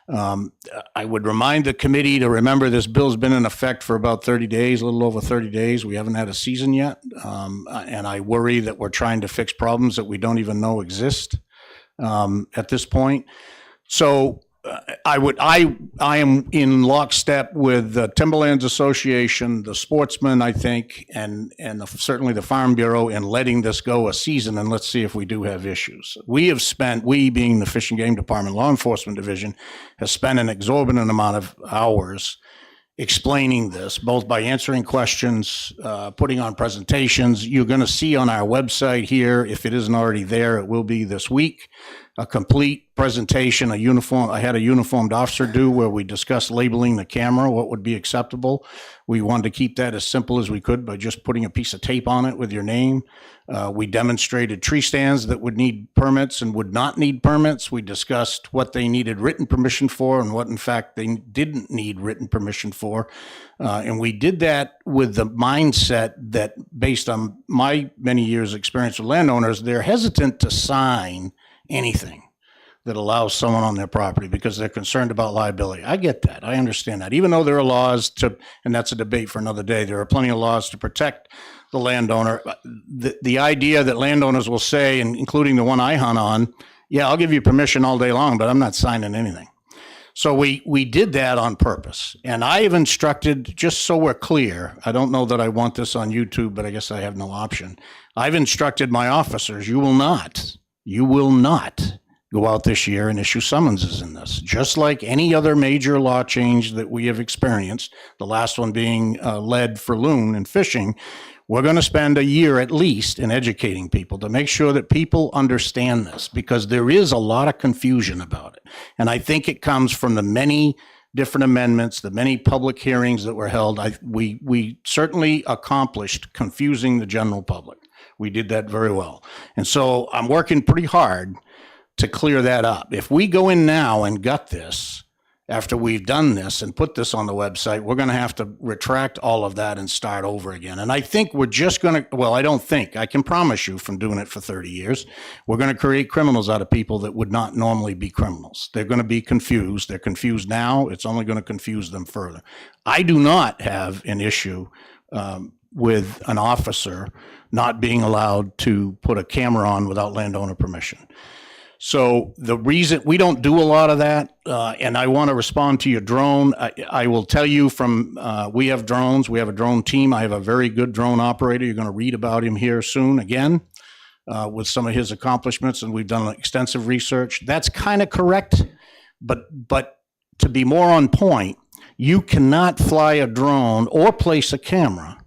I would remind the committee to remember this bill's been in effect for about 30 days, a little over 30 days. We haven't had a season yet. And I worry that we're trying to fix problems that we don't even know exist at this point. So I am in lockstep with the Timberlands Association, the sportsmen, I think, and certainly the Farm Bureau in letting this go a season, and let's see if we do have issues. We being the Fish and Game Department Law Enforcement Division, has spent an exorbitant amount of hours explaining this, both by answering questions, putting on presentations. You're going to see on our website here, if it isn't already there, it will be this week, a complete presentation, I had a uniformed officer do where we discussed labeling the camera, what would be acceptable. We wanted to keep that as simple as we could by just putting a piece of tape on it with your name. We demonstrated tree stands that would need permits and would not need permits. We discussed what they needed written permission for and what, in fact, they didn't need written permission for. And we did that with the mindset that, based on my many years' experience with landowners, they're hesitant to sign anything that allows someone on their property because they're concerned about liability. I get that. I understand that. Even though there are laws and that's a debate for another day, there are plenty of laws to protect the landowner. The idea that landowners will say, and including the one I hunt on, yeah, I'll give you permission all day long, but I'm not signing anything. So we did that on purpose. And I have instructed, just so we're clear, I don't know that I want this on YouTube, but I guess I have no option. I've instructed my officers, you will not go out this year and issue summonses in this. Just like any other major law change that we have experienced, the last one being lead for loon and fishing, we're going to spend a year at least in educating people to make sure that people understand this, because there is a lot of confusion about it. And I think it comes from the many different amendments, the many public hearings that were held. We certainly accomplished confusing the general public. We did that very well. And so I'm working pretty hard to clear that up. If we go in now and gut this, after we've done this and put this on the website, we're going to have to retract all of that and start over again. And I think we're just going to, well, I don't think, I can promise you from doing it for 30 years, we're going to create criminals out of people that would not normally be criminals. They're going to be confused. They're confused now. It's only going to confuse them further. I do not have an issue with an officer not being allowed to put a camera on without landowner permission. So the reason we don't do a lot of that, and I want to respond to your drone, I will tell you from, we have drones, we have a drone team. I have a very good drone operator. You're going to read about him here soon again with some of his accomplishments, and we've done extensive research. That's kind of correct, but to be more on point, you cannot fly a drone or place a camera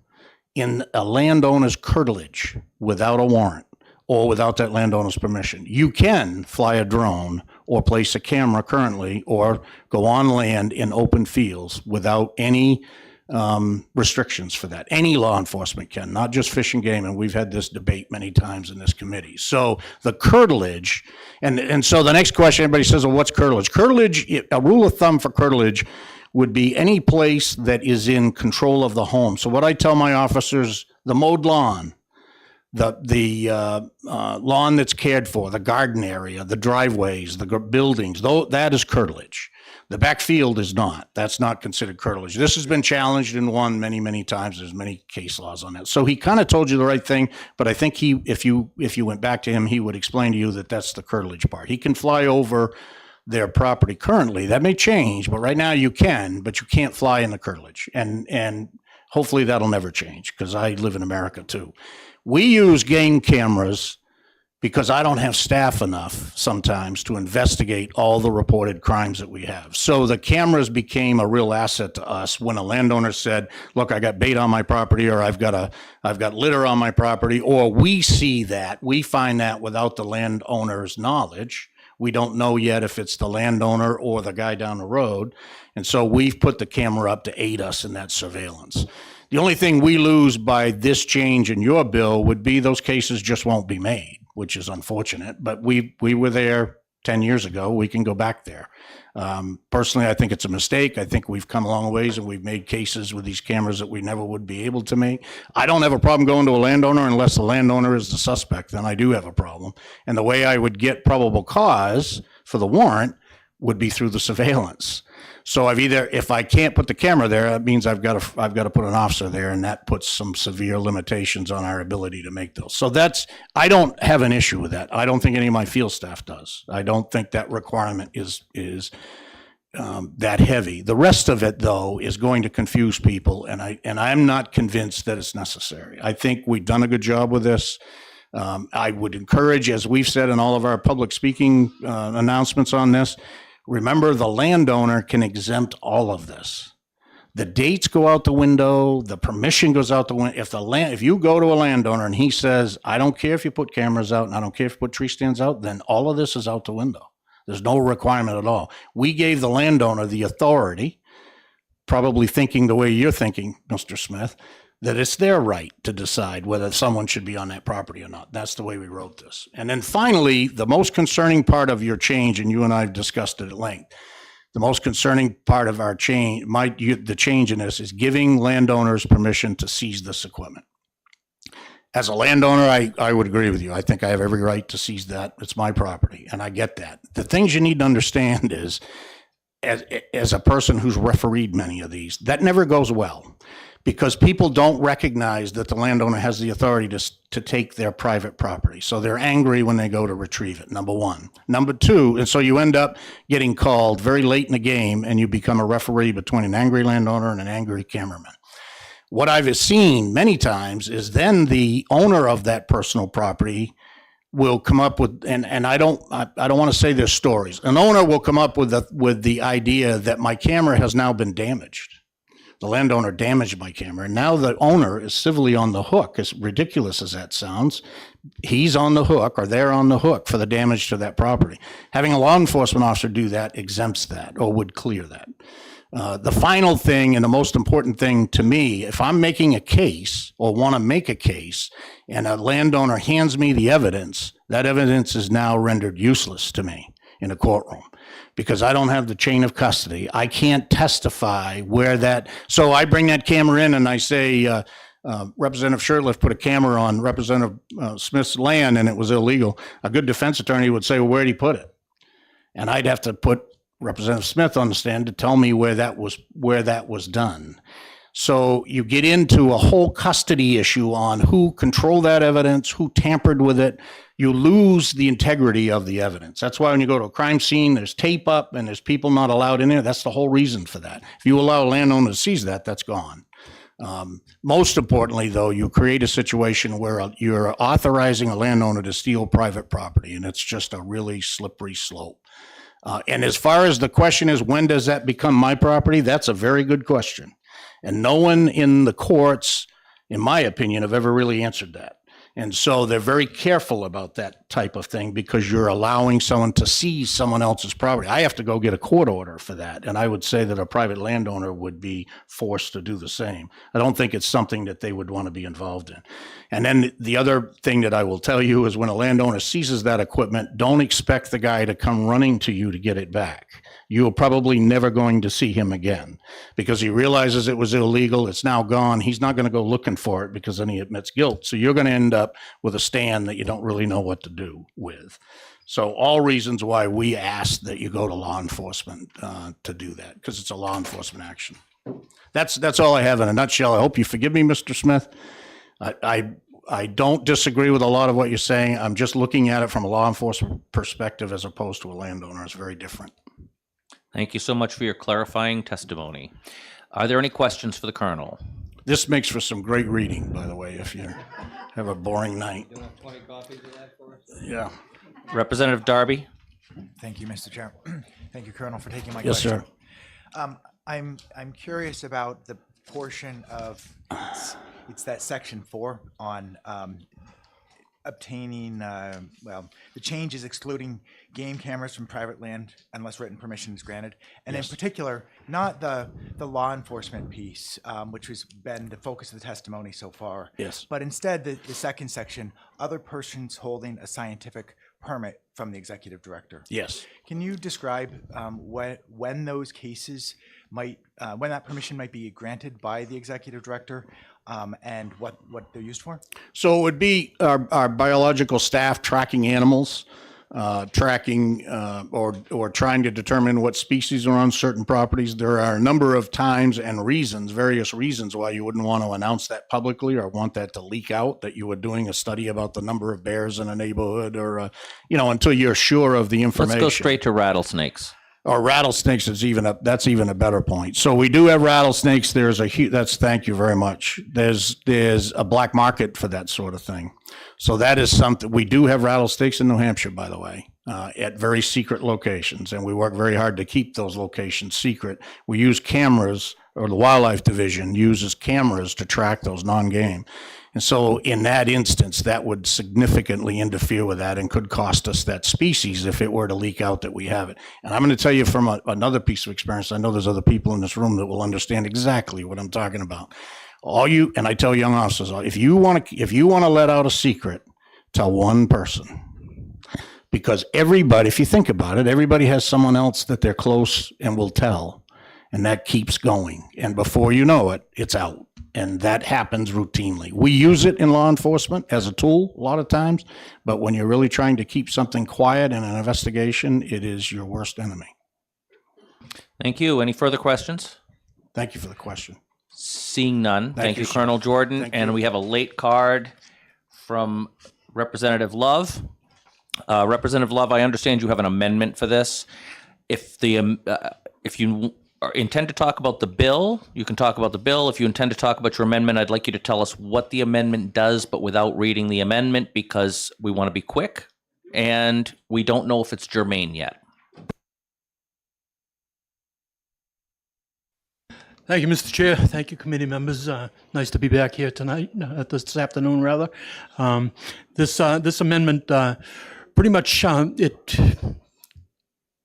in a landowner's curtilage without a warrant, or without that landowner's permission. You can fly a drone or place a camera currently, or go on land in open fields without any restrictions for that. Any law enforcement can, not just Fish and Game, and we've had this debate many times in this committee. So the curtilage, and so the next question, everybody says, well, what's curtilage? Curtilage, a rule of thumb for curtilage would be any place that is in control of the home. So what I tell my officers, the mowed lawn, the lawn that's cared for, the garden area, the driveways, the buildings, though that is curtilage. The backfield is not. That's not considered curtilage. This has been challenged and won many, many times. There's many case laws on that. So he kind of told you the right thing, but I think if you went back to him, he would explain to you that that's the curtilage part. He can fly over their property currently. That may change, but right now you can, but you can't fly in the curtilage. And hopefully that'll never change, because I live in America too. We use game cameras because I don't have staff enough sometimes to investigate all the reported crimes that we have. So the cameras became a real asset to us when a landowner said, look, I got bait on my property, or I've got litter on my property, or we see that, we find that without the landowner's knowledge. We don't know yet if it's the landowner or the guy down the road. And so we've put the camera up to aid us in that surveillance. The only thing we lose by this change in your bill would be those cases just won't be made, which is unfortunate. But we were there 10 years ago. We can go back there. Personally, I think it's a mistake. I think we've come a long ways, and we've made cases with these cameras that we never would be able to make. I don't have a problem going to a landowner unless the landowner is the suspect. Then I do have a problem. And the way I would get probable cause for the warrant would be through the surveillance. So if I can't put the camera there, that means I've got to put an officer there, and that puts some severe limitations on our ability to make those. So I don't have an issue with that. I don't think any of my field staff does. I don't think that requirement is that heavy. The rest of it, though, is going to confuse people, and I'm not convinced that it's necessary. I think we've done a good job with this. I would encourage, as we've said in all of our public speaking announcements on this, remember, the landowner can exempt all of this. The dates go out the window, the permission goes out the window. If you go to a landowner and he says, I don't care if you put cameras out and I don't care if you put tree stands out, then all of this is out the window. There's no requirement at all. We gave the landowner the authority, probably thinking the way you're thinking, Mr. Smith, that it's their right to decide whether someone should be on that property or not. That's the way we wrote this. And then finally, the most concerning part of your change, and you and I have discussed it at length, the most concerning part of our change, the change in this, is giving landowners permission to seize this equipment. As a landowner, I would agree with you. I think I have every right to seize that. It's my property, and I get that. The things you need to understand is, as a person who's refereed many of these, that never goes well, because people don't recognize that the landowner has the authority to take their private property. So they're angry when they go to retrieve it, number one. Number two, and so you end up getting called very late in the game, and you become a referee between an angry landowner and an angry cameraman. What I've seen many times is then the owner of that personal property will come up with, and I don't want to say their stories. An owner will come up with the idea that my camera has now been damaged. The landowner damaged my camera, and now the owner is civilly on the hook. As ridiculous as that sounds, he's on the hook, or they're on the hook for the damage to that property. Having a law enforcement officer do that exempts that, or would clear that. The final thing, and the most important thing to me, if I'm making a case or want to make a case, and a landowner hands me the evidence, that evidence is now rendered useless to me in a courtroom, because I don't have the chain of custody. I can't testify where that, so I bring that camera in and I say, Representative Shurtleff put a camera on Representative Smith's land and it was illegal. A good defense attorney would say, well, where'd he put it? And I'd have to put Representative Smith on the stand to tell me where that was done. So you get into a whole custody issue on who controlled that evidence, who tampered with it. You lose the integrity of the evidence. That's why when you go to a crime scene, there's tape up and there's people not allowed in there. That's the whole reason for that. If you allow a landowner to seize that, that's gone. Most importantly, though, you create a situation where you're authorizing a landowner to steal private property, and it's just a really slippery slope. And as far as the question is, when does that become my property? That's a very good question. And no one in the courts, in my opinion, have ever really answered that. And so they're very careful about that type of thing because you're allowing someone to seize someone else's property. I have to go get a court order for that. And I would say that a private landowner would be forced to do the same. I don't think it's something that they would want to be involved in. And then the other thing that I will tell you is when a landowner seizes that equipment, don't expect the guy to come running to you to get it back. You're probably never going to see him again because he realizes it was illegal. It's now gone. He's not going to go looking for it because then he admits guilt. So you're going to end up with a stand that you don't really know what to do with. So all reasons why we ask that you go to law enforcement to do that, because it's a law enforcement action. That's all I have in a nutshell. I hope you forgive me, Mr. Smith. I don't disagree with a lot of what you're saying. I'm just looking at it from a law enforcement perspective as opposed to a landowner. It's very different. Thank you so much for your clarifying testimony. Are there any questions for the Colonel? This makes for some great reading, by the way, if you have a boring night. You want 20 copies of that for us? Yeah. Representative Darby? Thank you, Mr. Chair. Thank you, Colonel, for taking my Yes, question. sir. I'm curious about the portion of, it's that section 4 on obtaining, the changes excluding game cameras from private land unless written permission is granted. And Yes. in particular, not the law enforcement piece, which has been the focus of the testimony so far. Yes. But instead, the second section, other persons holding a scientific permit from the executive director. Yes. Can you describe when those cases might, when that permission might be granted by the executive director, and what they're used for? So it would be our biological staff tracking animals, tracking or trying to determine what species are on certain properties. There are a number of times and reasons, various reasons why you wouldn't want to announce that publicly or want that to leak out, that you were doing a study about the number of bears in a neighborhood or, until you're sure of the information. Let's go straight to rattlesnakes. Or rattlesnakes is that's even a better point. So we do have rattlesnakes. There's thank you very much. There's a black market for that sort of thing. So that is something, we do have rattlesnakes in New Hampshire, by the way, at very secret locations. And we work very hard to keep those locations secret. We use cameras, or the Wildlife Division uses cameras to track those non-game. And so in that instance, that would significantly interfere with that and could cost us that species if it were to leak out that we have it. And I'm going to tell you from another piece of experience, I know there's other people in this room that will understand exactly what I'm talking about. And I tell young officers, if you want to let out a secret, tell one person. Because everybody, if you think about it, everybody has someone else that they're close and will tell. And that keeps going. And before you know it, it's out. And that happens routinely. We use it in law enforcement as a tool a lot of times, but when you're really trying to keep something quiet in an investigation, it is your worst enemy. Thank you. Any further questions? Thank you for the question. Seeing none, thank you, sir. Colonel Jordan. Thank And you. we have a late card from Representative Love. Representative Love, I understand you have an amendment for this. If you intend to talk about the bill, you can talk about the bill. If you intend to talk about your amendment, I'd like you to tell us what the amendment does, but without reading the amendment, because we want to be quick, and we don't know if it's germane yet. Thank you, Mr. Chair. Thank you, committee members. Nice to be back here tonight, this afternoon, rather. This amendment pretty much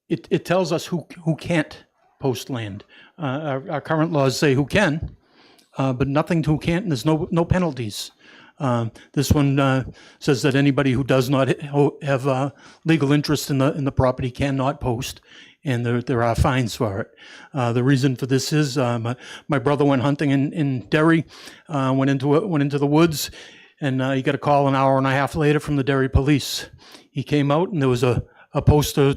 it tells us who can't post land. Our current laws say who can, but nothing to who can't, and there's no penalties. This one says that anybody who does not have legal interest in the property cannot post, and there are fines for it. The reason for this is my brother went hunting in Derry, went into the woods, and he got a call an hour and a half later from the Derry police. He came out, and there was a poster,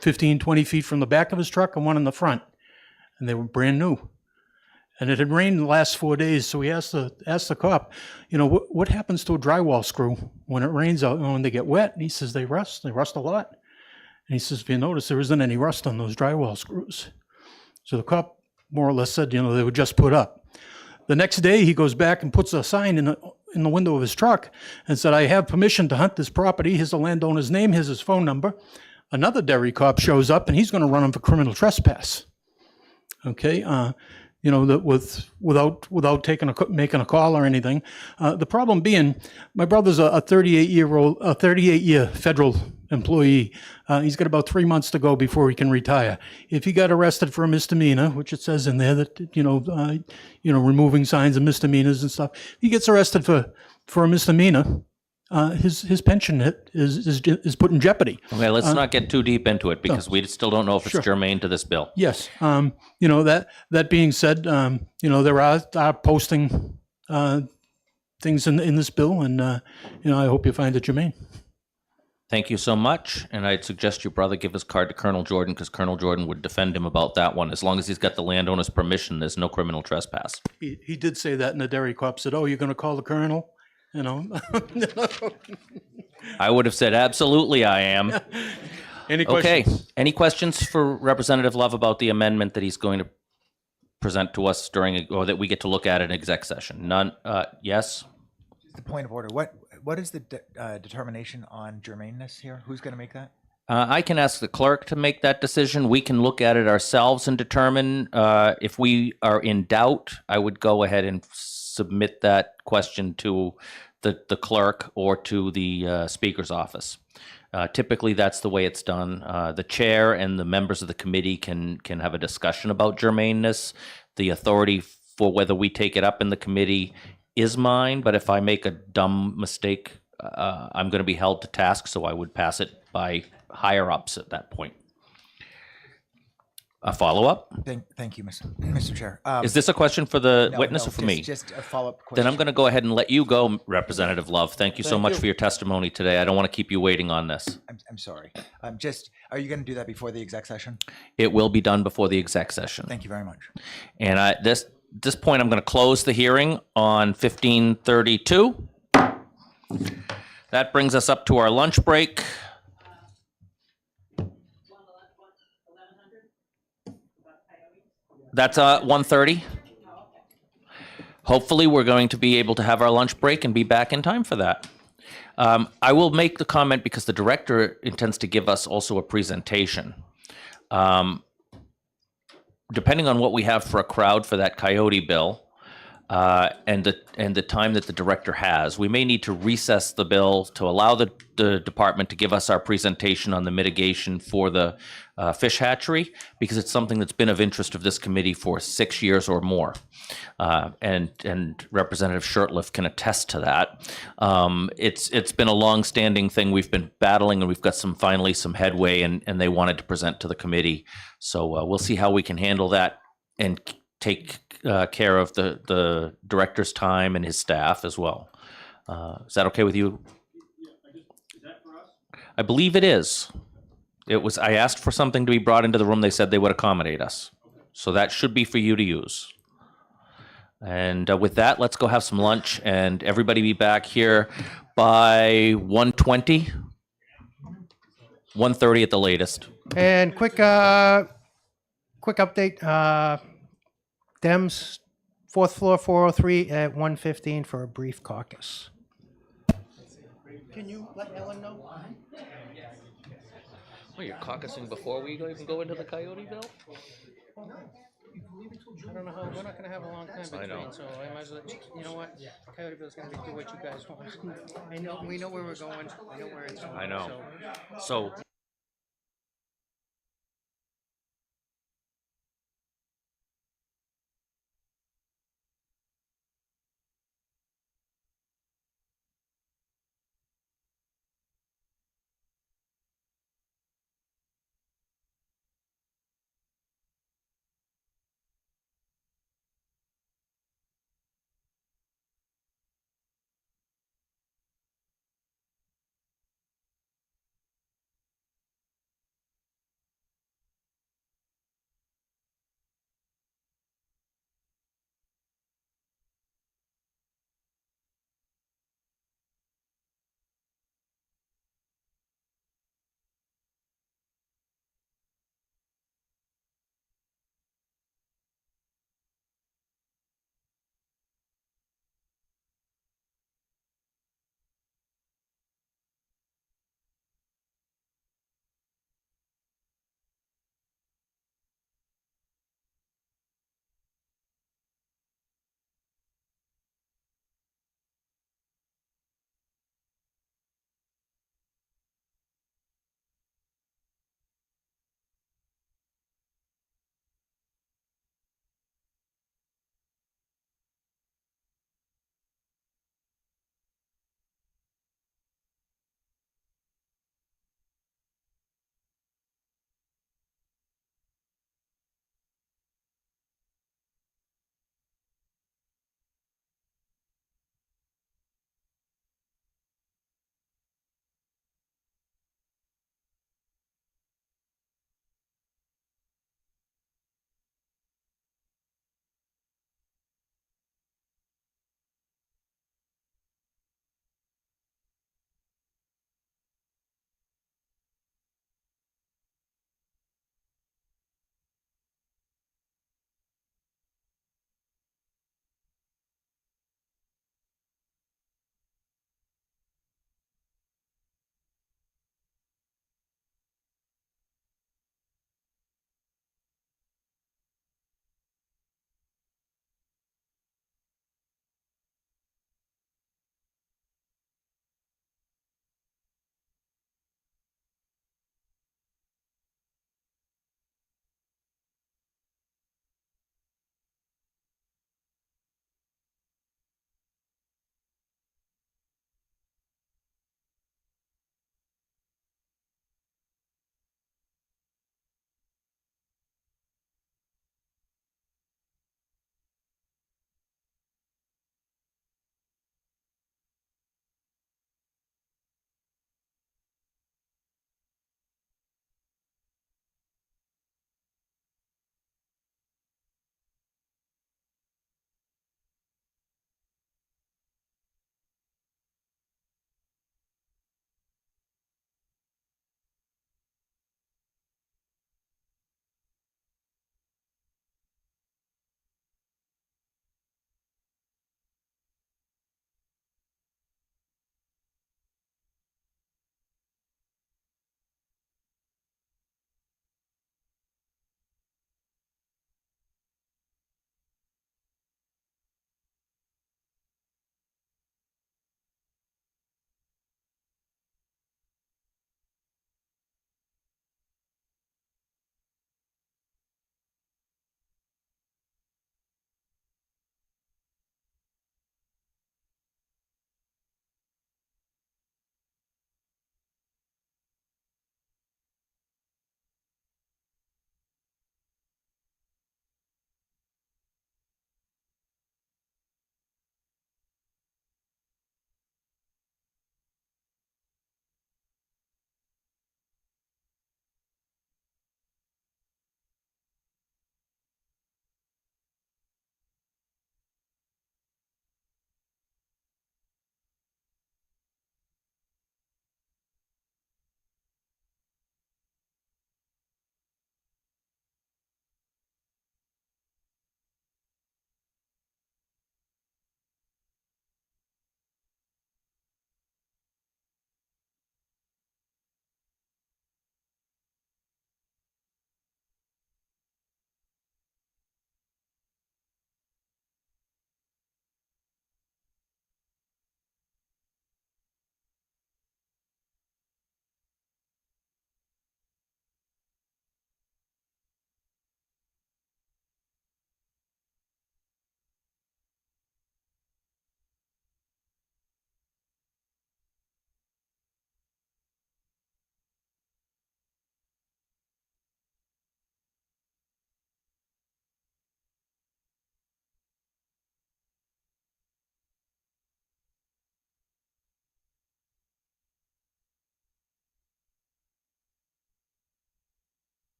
15, 20 feet from the back of his truck and one in the front, and they were brand new. And it had rained the last 4 days, so we asked the cop, what happens to a drywall screw when it rains out and when they get wet? And he says they rust a lot. And he says, if you notice, there isn't any rust on those drywall screws. So the cop more or less said, they were just put up. The next day, he goes back and puts a sign in the window of his truck and said, I have permission to hunt this property. Here's the landowner's name, here's his phone number. Another Derry cop shows up, and he's going to run him for criminal trespass. Okay, without making a call or anything. The problem being, my brother's a 38-year federal employee. He's got about 3 months to go before he can retire. If he got arrested for a misdemeanor, which it says in there that removing signs of misdemeanors and stuff, he gets arrested for a misdemeanor. His pension is put in jeopardy. Okay, let's not get too deep into it, because we still don't know if it's germane to this bill. Yes. That being said, there are posting things in this bill, and I hope you find it germane. Thank you so much, and I'd suggest your brother give his card to Colonel Jordan, because Colonel Jordan would defend him about that one. As long as he's got the landowner's permission, there's no criminal trespass. He did say that, and the Derry cop said, "Oh, you're going to call the colonel?" I would have said, absolutely, I am. Any questions? Okay. Any questions for Representative Love about the amendment that he's going to present to us or that we get to look at in exec session? None? Yes? The point of order. What is the determination on germaneness here? Who's going to make that? I can ask the clerk to make that decision. We can look at it ourselves and determine. If we are in doubt, I would go ahead and submit that question to the clerk or to the speaker's office. Typically, that's the way it's done. The chair and the members of the committee can have a discussion about germaneness. The authority for whether we take it up in the committee is mine, but if I make a dumb mistake, I'm going to be held to task, so I would pass it by higher ups at that point. A follow-up? Thank you, Mr. Chair. Is this a question for the No, witness no, or for me? just a follow-up question. Then I'm going to go ahead and let you go, Representative Love. Thank you so much for your testimony today. I don't want to keep you waiting on this. I'm sorry. Are you going to do that before the exec session? It will be done before the exec session. Thank you very much. And at this point, I'm going to close the hearing on 1532. That brings us up to our lunch break. That's 1:30. Hopefully, we're going to be able to have our lunch break and be back in time for that. I will make the comment because the director intends to give us also a presentation. Depending on what we have for a crowd for that coyote bill, and the time that the director has, we may need to recess the bill to allow the department to give us our presentation on the mitigation for the fish hatchery, because it's something that's been of interest of this committee for 6 years or more. And Representative Shurtleff can attest to that. It's been a long-standing thing we've been battling, and we've got finally some headway, and they wanted to present to the committee. So we'll see how we can handle that and take care of the director's time and his staff as well. Is that okay with you? I believe it is. I asked for something to be brought into the room. They said they would accommodate us. So that should be for you to use. And with that, let's go have some lunch, and everybody be back here by 1:20, 1:30 at the latest. And quick quick update. Dems, fourth floor, 403 at 1:15 for a brief caucus. Can you let Ellen know? Well, you're caucusing before we even go into the Coyote Bill? I don't know how, we're not gonna have a long time I know. between, so I might as well, you know what? Coyote Bill's gonna do what you guys want. I know, we know where we're going, I know where it's going. I know. so- So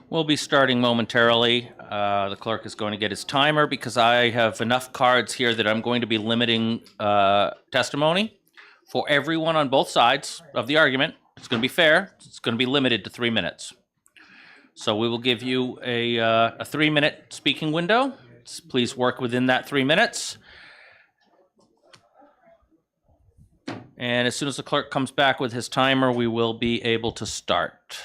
We'll be starting momentarily. The clerk is going to get his timer because I have enough cards here that I'm going to be limiting testimony for everyone on both sides of the argument. It's going to be fair. It's going to be limited to 3 minutes. So we will give you a 3-minute speaking window. Please work within that 3 minutes. And as soon as the clerk comes back with his timer, we will be able to start.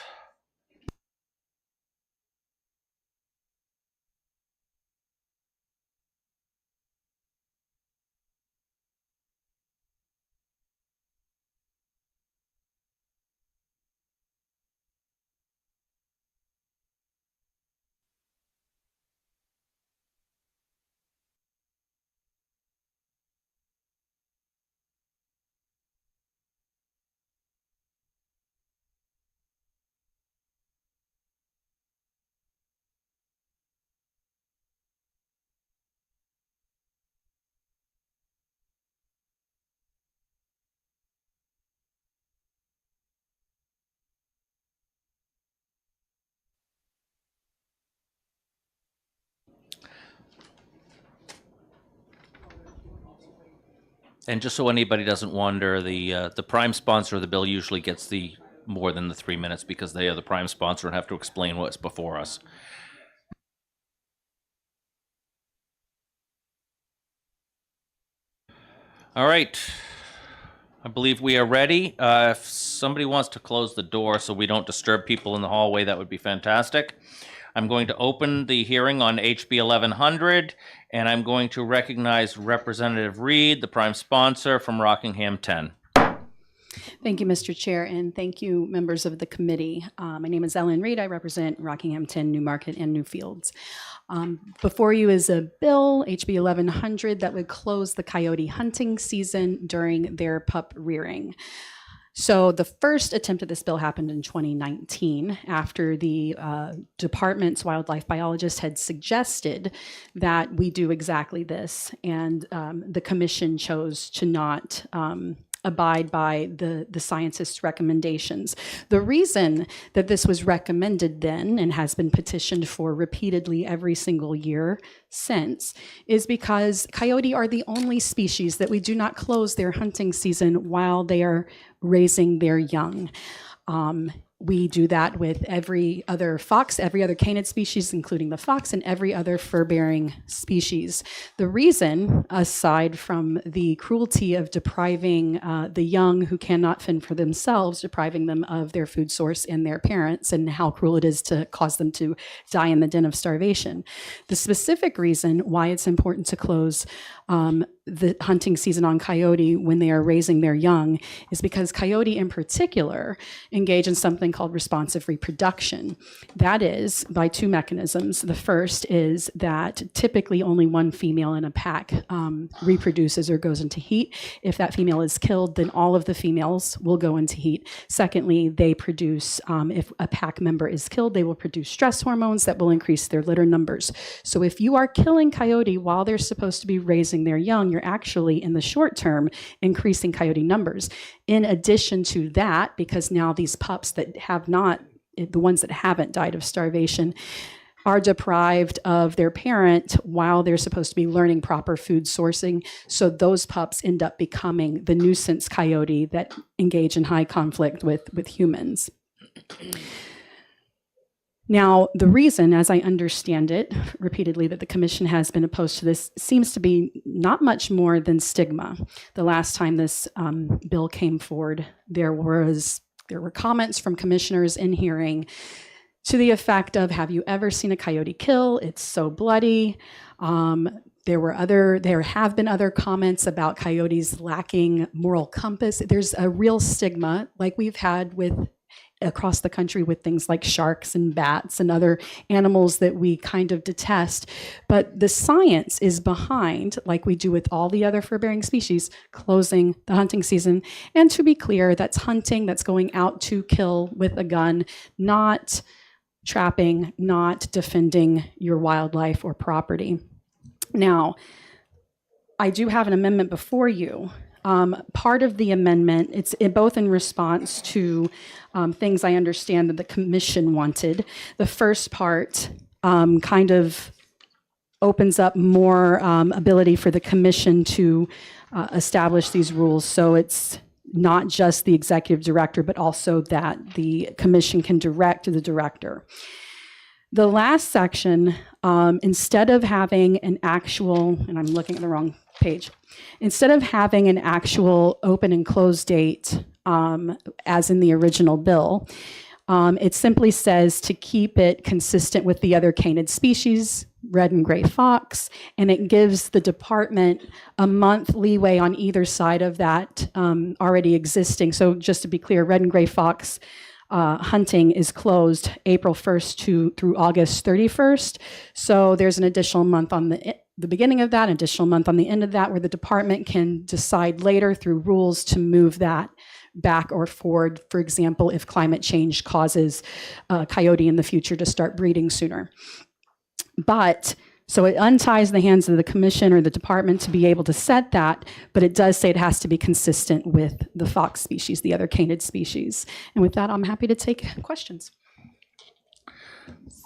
And just so anybody doesn't wonder, the prime sponsor of the bill usually gets the more than the 3 minutes because they are the prime sponsor and have to explain what's before us. All right. I believe we are ready. If somebody wants to close the door so we don't disturb people in the hallway, that would be fantastic. I'm going to open the hearing on HB 1100, and I'm going to recognize Representative Reed, the prime sponsor from Rockingham 10. Thank you, Mr. Chair, and thank you, members of the committee. My name is Ellen Reed. I represent Rockingham 10, Newmarket, and Newfields. Before you is a bill, HB 1100, that would close the coyote hunting season during their pup rearing. So the first attempt at this bill happened in 2019 after the department's wildlife biologist had suggested that we do exactly this, and the commission chose to not abide by the scientists' recommendations. The reason that this was recommended then and has been petitioned for repeatedly every single year since is because coyote are the only species that we do not close their hunting season while they are raising their young. We do that with every other fox, every other canid species, including the fox, and every other fur-bearing species. The reason, aside from the cruelty of depriving the young who cannot fend for themselves, depriving them of their food source and their parents, and how cruel it is to cause them to die in the den of starvation, the specific reason why it's important to close the hunting season on coyote when they are raising their young is because coyote in particular engage in something called responsive reproduction. That is by two mechanisms. The first is that typically only one female in a pack reproduces or goes into heat. If that female is killed, then all of the females will go into heat. Secondly, they produce, if a pack member is killed, they will produce stress hormones that will increase their litter numbers. So if you are killing coyote while they're supposed to be raising their young, you're actually in the short term increasing coyote numbers. In addition to that, because now these pups that have not, the ones that haven't died of starvation, are deprived of their parent while they're supposed to be learning proper food sourcing. So those pups end up becoming the nuisance coyote that engage in high conflict with humans. Now, the reason, as I understand it, repeatedly, that the commission has been opposed to this seems to be not much more than stigma. The last time this bill came forward, there were comments from commissioners in hearing to the effect of, have you ever seen a coyote kill? It's so bloody. There have been other comments about coyotes lacking moral compass. There's a real stigma, like we've had across the country with things like sharks and bats and other animals that we kind of detest. But the science is behind, like we do with all the other fur-bearing species, closing the hunting season. And to be clear, that's hunting, that's going out to kill with a gun, not trapping, not defending your wildlife or property. Now, I do have an amendment before you. Part of the amendment, it's both in response to things I understand that the commission wanted. The first part kind of opens up more ability for the commission to establish these rules. So it's not just the executive director, but also that the commission can direct the director. The last section, instead of having an actual, and I'm looking at the wrong page, instead of having an actual open and close date, as in the original bill, it simply says to keep it consistent with the other canid species, red and gray fox, and it gives the department a month leeway on either side of that already existing. So just to be clear, red and gray fox hunting is closed April 1st through August 31st. So there's an additional month on the beginning of that, an additional month on the end of that, where the department can decide later through rules to move that back or forward. For example, if climate change causes coyote in the future to start breeding sooner. But so it unties the hands of the commission or the department to be able to set that, but it does say it has to be consistent with the fox species, the other canid species. And with that, I'm happy to take questions.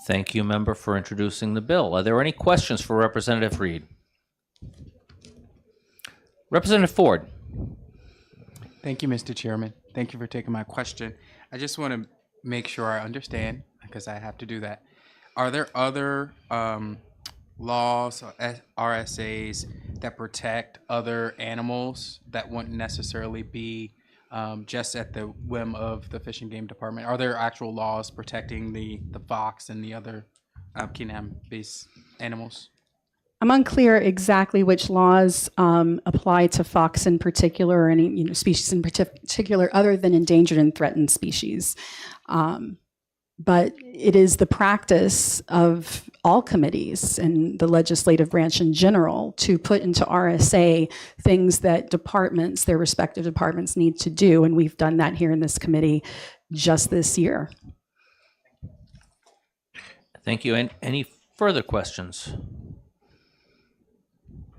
Thank you, member, for introducing the bill. Are there any questions for Representative Reed? Representative Ford. Thank you, Mr. Chairman. Thank you for taking my question. I just want to make sure I understand, because I have to do that. Are there other laws or RSAs that protect other animals that wouldn't necessarily be just at the whim of the Fish and Game Department? Are there actual laws protecting the fox and the other Can-Am-based animals? I'm unclear exactly which laws apply to fox in particular, or any species in particular, other than endangered and threatened species. But it is the practice of all committees and the legislative branch in general to put into RSA things that departments, their respective departments, need to do, and we've done that here in this committee just this year. Thank you. And any further questions?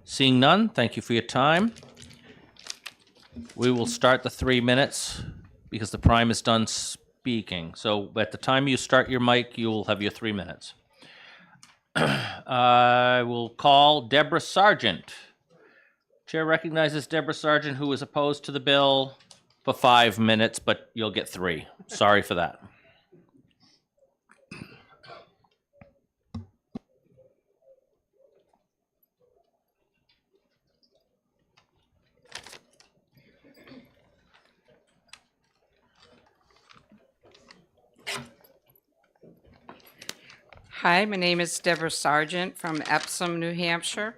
Seeing none, thank you for your time. We will start the 3 minutes because the prime is done speaking. So at the time you start your mic, you will have your 3 minutes. I will call Deborah Sargent. Chair recognizes Deborah Sargent, who is opposed to the bill, for 5 minutes, but you'll get 3. Sorry for that. Hi, my name is Deborah Sargent from Epsom, New Hampshire.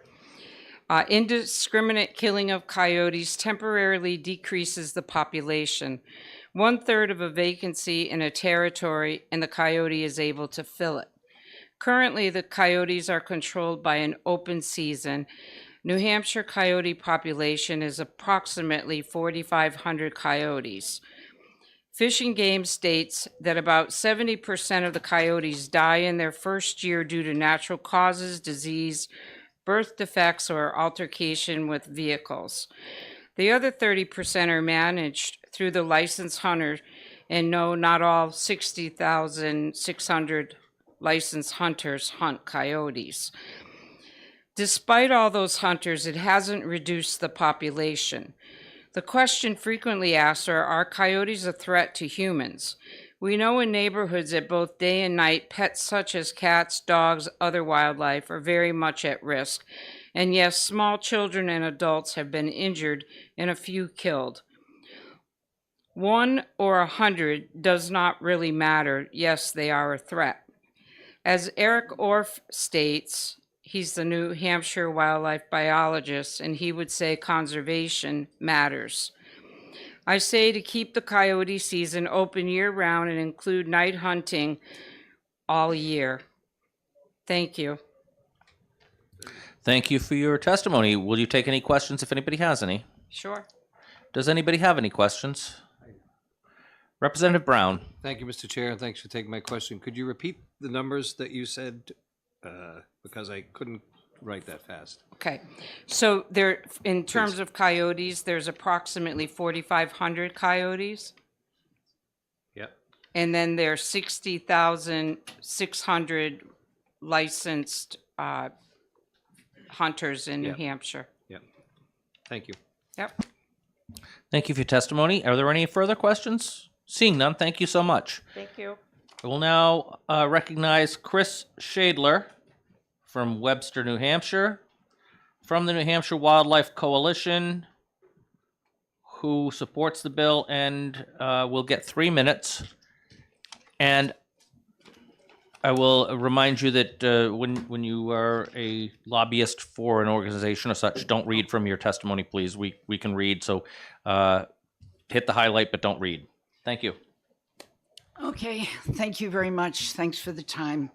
Indiscriminate killing of coyotes temporarily decreases the population. 1/3 of a vacancy in a territory, and the coyote is able to fill it. Currently, the coyotes are controlled by an open season. New Hampshire coyote population is approximately 4,500 coyotes. Fish and Game states that about 70% of the coyotes die in their first year due to natural causes, disease, birth defects, or altercation with vehicles. The other 30% are managed through the licensed hunter, and no, not all 60,600 licensed hunters hunt coyotes. Despite all those hunters, it hasn't reduced the population. The question frequently asked are coyotes a threat to humans? We know in neighborhoods that both day and night, pets such as cats, dogs, other wildlife are very much at risk. And yes, small children and adults have been injured and a few killed. 1 or 100 does not really matter. Yes, they are a threat. As Eric Orff states, he's the New Hampshire wildlife biologist, and he would say conservation matters. I say to keep the coyote season open year-round and include night hunting all year. Thank you. Thank you for your testimony. Will you take any questions if anybody has any? Sure. Does anybody have any questions? Representative Brown. Thank you, Mr. Chair, and thanks for taking my question. Could you repeat the numbers that you said? Because I couldn't write that fast. Okay, so there, in terms of coyotes, there's approximately 4,500 coyotes. Yep. And then there's 60,600 licensed hunters in New Yep. Hampshire. Yep. Thank you. Yep. Thank you for your testimony. Are there any further questions? Seeing none, thank you so much. Thank you. I will now recognize Chris Shadler from Webster, New Hampshire, from the New Hampshire Wildlife Coalition, who supports the bill and will get 3 minutes. And I will remind you that when you are a lobbyist for an organization or such, don't read from your testimony, please. We can read, so hit the highlight, but don't read. Thank you. Okay, thank you very much. Thanks for the time.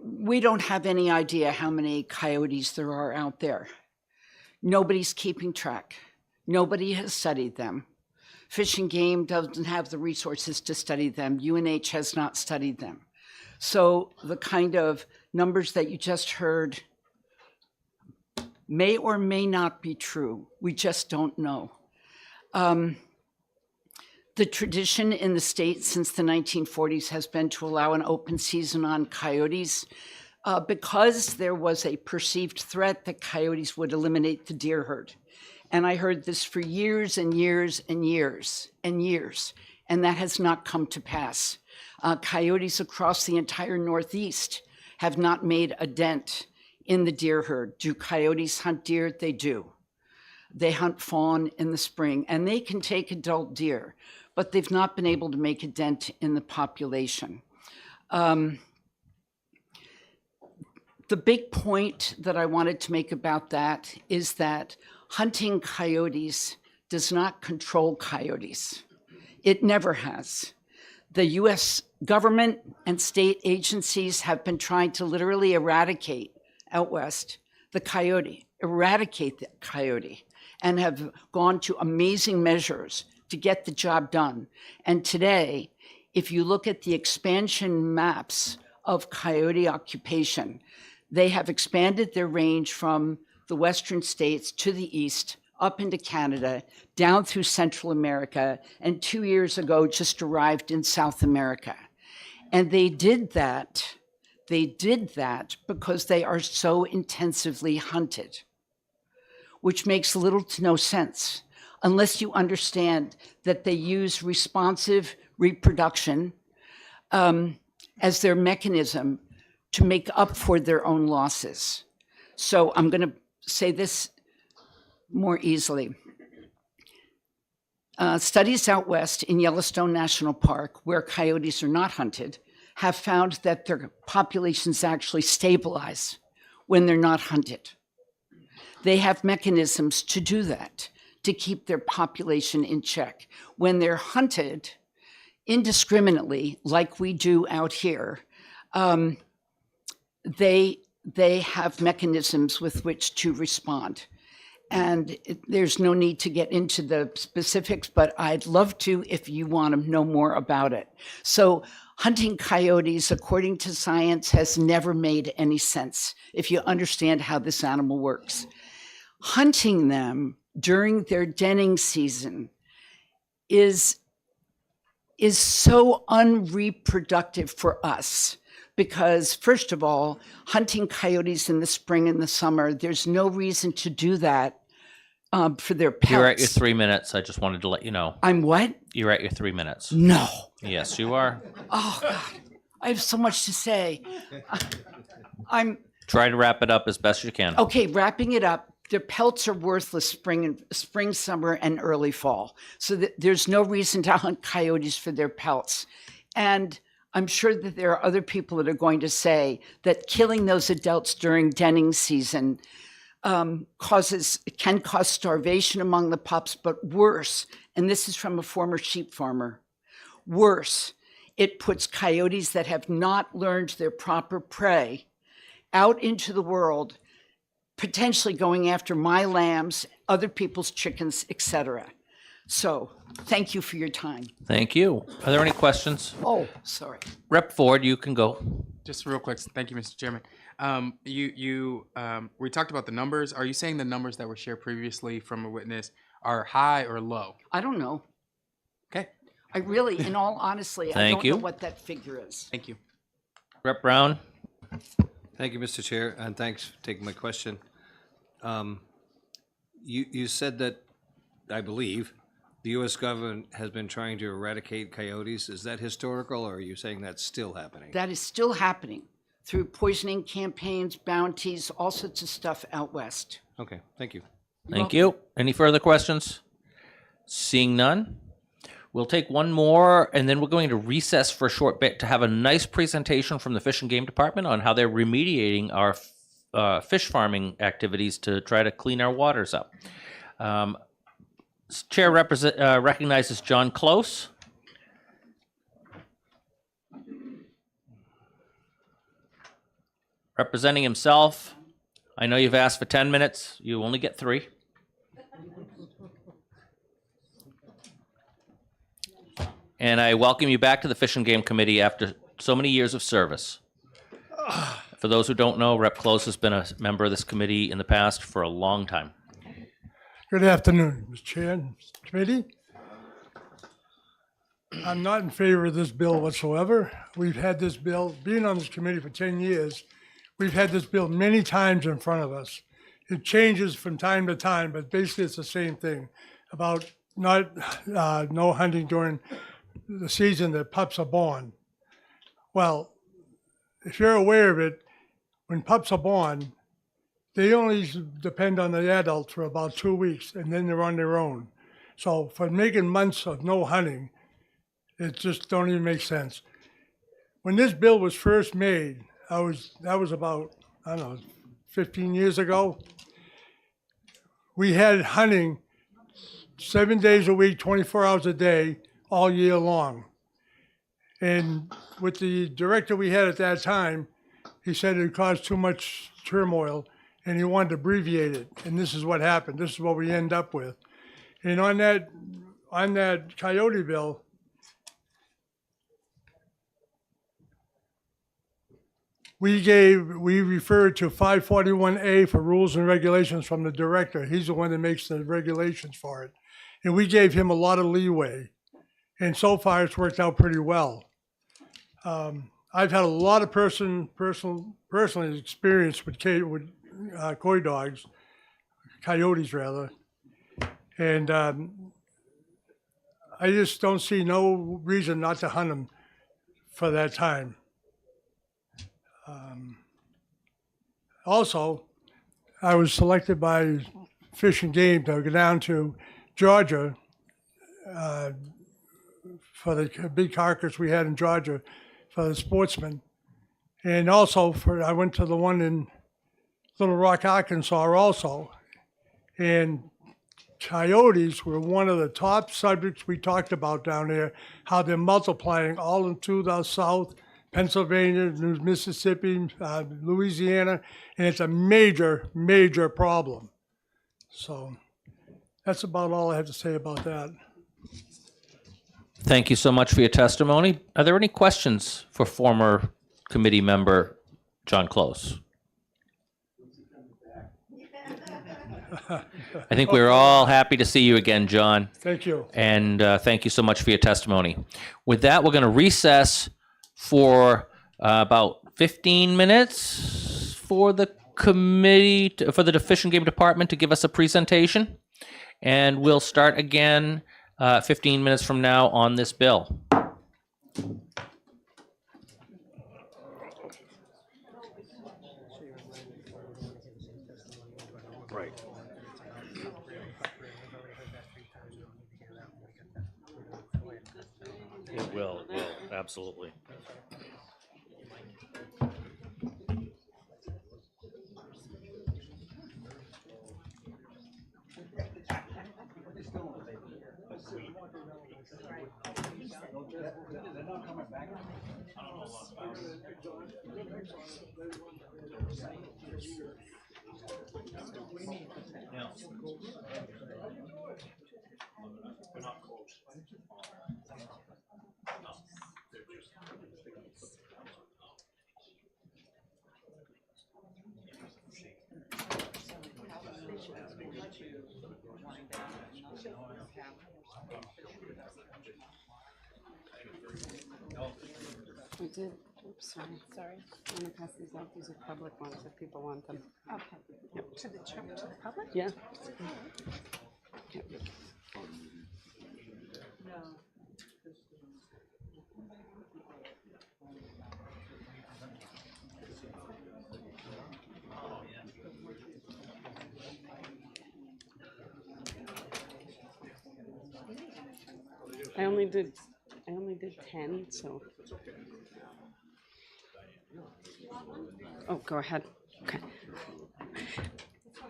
We don't have any idea how many coyotes there are out there. Nobody's keeping track. Nobody has studied them. Fish and Game doesn't have the resources to study them. UNH has not studied them. So the kind of numbers that you just heard may or may not be true. We just don't know. The tradition in the state since the 1940s has been to allow an open season on coyotes because there was a perceived threat that coyotes would eliminate the deer herd. And I heard this for years and years and years and years, and that has not come to pass. Coyotes across the entire Northeast have not made a dent in the deer herd. Do coyotes hunt deer? They do. They hunt fawn in the spring, and they can take adult deer, but they've not been able to make a dent in the population. The big point that I wanted to make about that is that hunting coyotes does not control coyotes. It never has. The US government and state agencies have been trying to literally eradicate out west the coyote, eradicate the coyote, and have gone to amazing measures to get the job done. And today, if you look at the expansion maps of coyote occupation, they have expanded their range from the western states to the east, up into Canada, down through Central America, and 2 years ago just arrived in South America. And they did that because they are so intensively hunted, which makes little to no sense unless you understand that they use responsive reproduction as their mechanism to make up for their own losses. So I'm going to say this more easily. Studies out west in Yellowstone National Park, where coyotes are not hunted, have found that their populations actually stabilize when they're not hunted. They have mechanisms to do that, to keep their population in check. When they're hunted indiscriminately, like we do out here, they have mechanisms with which to respond. And there's no need to get into the specifics, but I'd love to if you want to know more about it. So hunting coyotes, according to science, has never made any sense if you understand how this animal works. Hunting them during their denning season is so unreproductive for us. Because first of all, hunting coyotes in the spring and the summer, there's no reason to do that for their pelts. You're at your 3 minutes. I just wanted to let you know. I'm what? You're at your 3 minutes. No. Yes, you are. Oh, God. I have so much to say. Try to wrap it up as best you can. Okay, wrapping it up. Their pelts are worthless spring, summer, and early fall. So there's no reason to hunt coyotes for their pelts. And I'm sure that there are other people that are going to say that killing those adults during denning season can cause starvation among the pups, but worse, and this is from a former sheep farmer, worse, it puts coyotes that have not learned their proper prey out into the world, potentially going after my lambs, other people's chickens, etc. So thank you for your time. Thank you. Are there any questions? Oh, sorry. Rep Ford, you can go. Just real quick. Thank you, Mr. Chairman. We talked about the numbers. Are you saying the numbers that were shared previously from a witness are high or low? I don't know. Okay. I really, in all honesty, I Thank don't you. know what that figure is. Thank you. Rep. Brown? Thank you, Mr. Chair, and thanks for taking my question. You said that, I believe, the U.S. government has been trying to eradicate coyotes. Is that historical, or are you saying that's still happening? That is still happening through poisoning campaigns, bounties, all sorts of stuff out west. Okay, thank you. Thank you. Any further questions? Seeing none, we'll take one more, and then we're going to recess for a short bit to have a nice presentation from the Fish and Game Department on how they're remediating our fish farming activities to try to clean our waters up. Chair recognizes John Close. Representing himself, I know you've asked for 10 minutes. You only get 3. And I welcome you back to the Fish and Game Committee after so many years of service. For those who don't know, Rep. Close has been a member of this committee in the past for a long time. Good afternoon, Mr. Chair and Committee. I'm not in favor of this bill whatsoever. We've had this bill, being on this committee for 10 years, we've had this bill many times in front of us. It changes from time to time, but basically it's the same thing about no hunting during the season that pups are born. Well, if you're aware of it, when pups are born, they only depend on the adult for about 2 weeks, and then they're on their own. So for making months of no hunting, it just don't even make sense. When this bill was first made, that was about, I don't know, 15 years ago. We had hunting 7 days a week, 24 hours a day, all year long. And with the director we had at that time, he said it caused too much turmoil and he wanted to abbreviate it. And this is what happened. This is what we end up with. And on that coyote bill, we referred to 541A for rules and regulations from the director. He's the one that makes the regulations for it. And we gave him a lot of leeway. And so far, it's worked out pretty well. I've had a lot of personal experience with coy dogs, coyotes rather. And I just don't see no reason not to hunt them for that time. Also, I was selected by Fish and Game to go down to Georgia for the big carcass we had in Georgia for the sportsmen. And also I went to the one in Little Rock, Arkansas also. And coyotes were one of the top subjects we talked about down there, how they're multiplying all into the south, Pennsylvania, Mississippi, Louisiana, and it's a major, major problem. So that's about all I have to say about that. Thank you so much for your testimony. Are there any questions for former committee member John Close? I think we're all happy to see you again, John. Thank you. And thank you so much for your testimony. With that, we're going to recess for about 15 minutes for the committee, for the Fish and Game Department to give us a presentation. And we'll start again 15 minutes from now on this bill. Right. It will, absolutely. We did, oops, sorry. I'm gonna pass these out, these are public ones if people want them. Okay. To the public? Yeah. I only did 10, so. Oh, go ahead. Okay.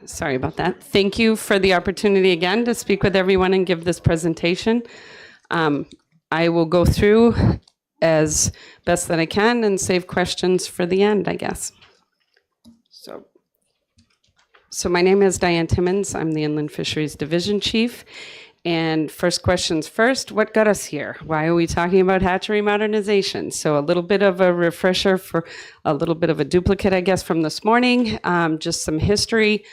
Sorry about that. Thank you for the opportunity again to speak with everyone and give this presentation. I will go through as best that I can and save questions for the end, I guess. So my name is Diane Timmons. I'm the Inland Fisheries Division Chief. And first questions first, what got us here? Why are we talking about hatchery modernization? So a little bit of a refresher for a little bit of a duplicate, I guess, from this morning. Just some history.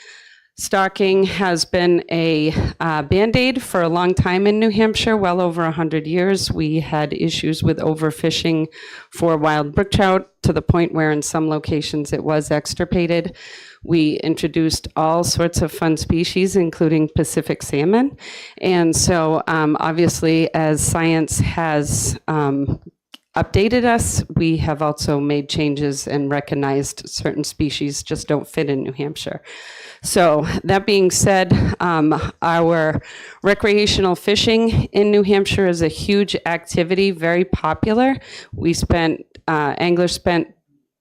Stocking has been a Band-Aid for a long time in New Hampshire, well over 100 years. We had issues with overfishing for wild brook trout to the point where in some locations it was extirpated. We introduced all sorts of fun species, including Pacific salmon. And so obviously, as science has updated us, we have also made changes and recognized certain species just don't fit in New Hampshire. So that being said, our recreational fishing in New Hampshire is a huge activity, very popular. Anglers spent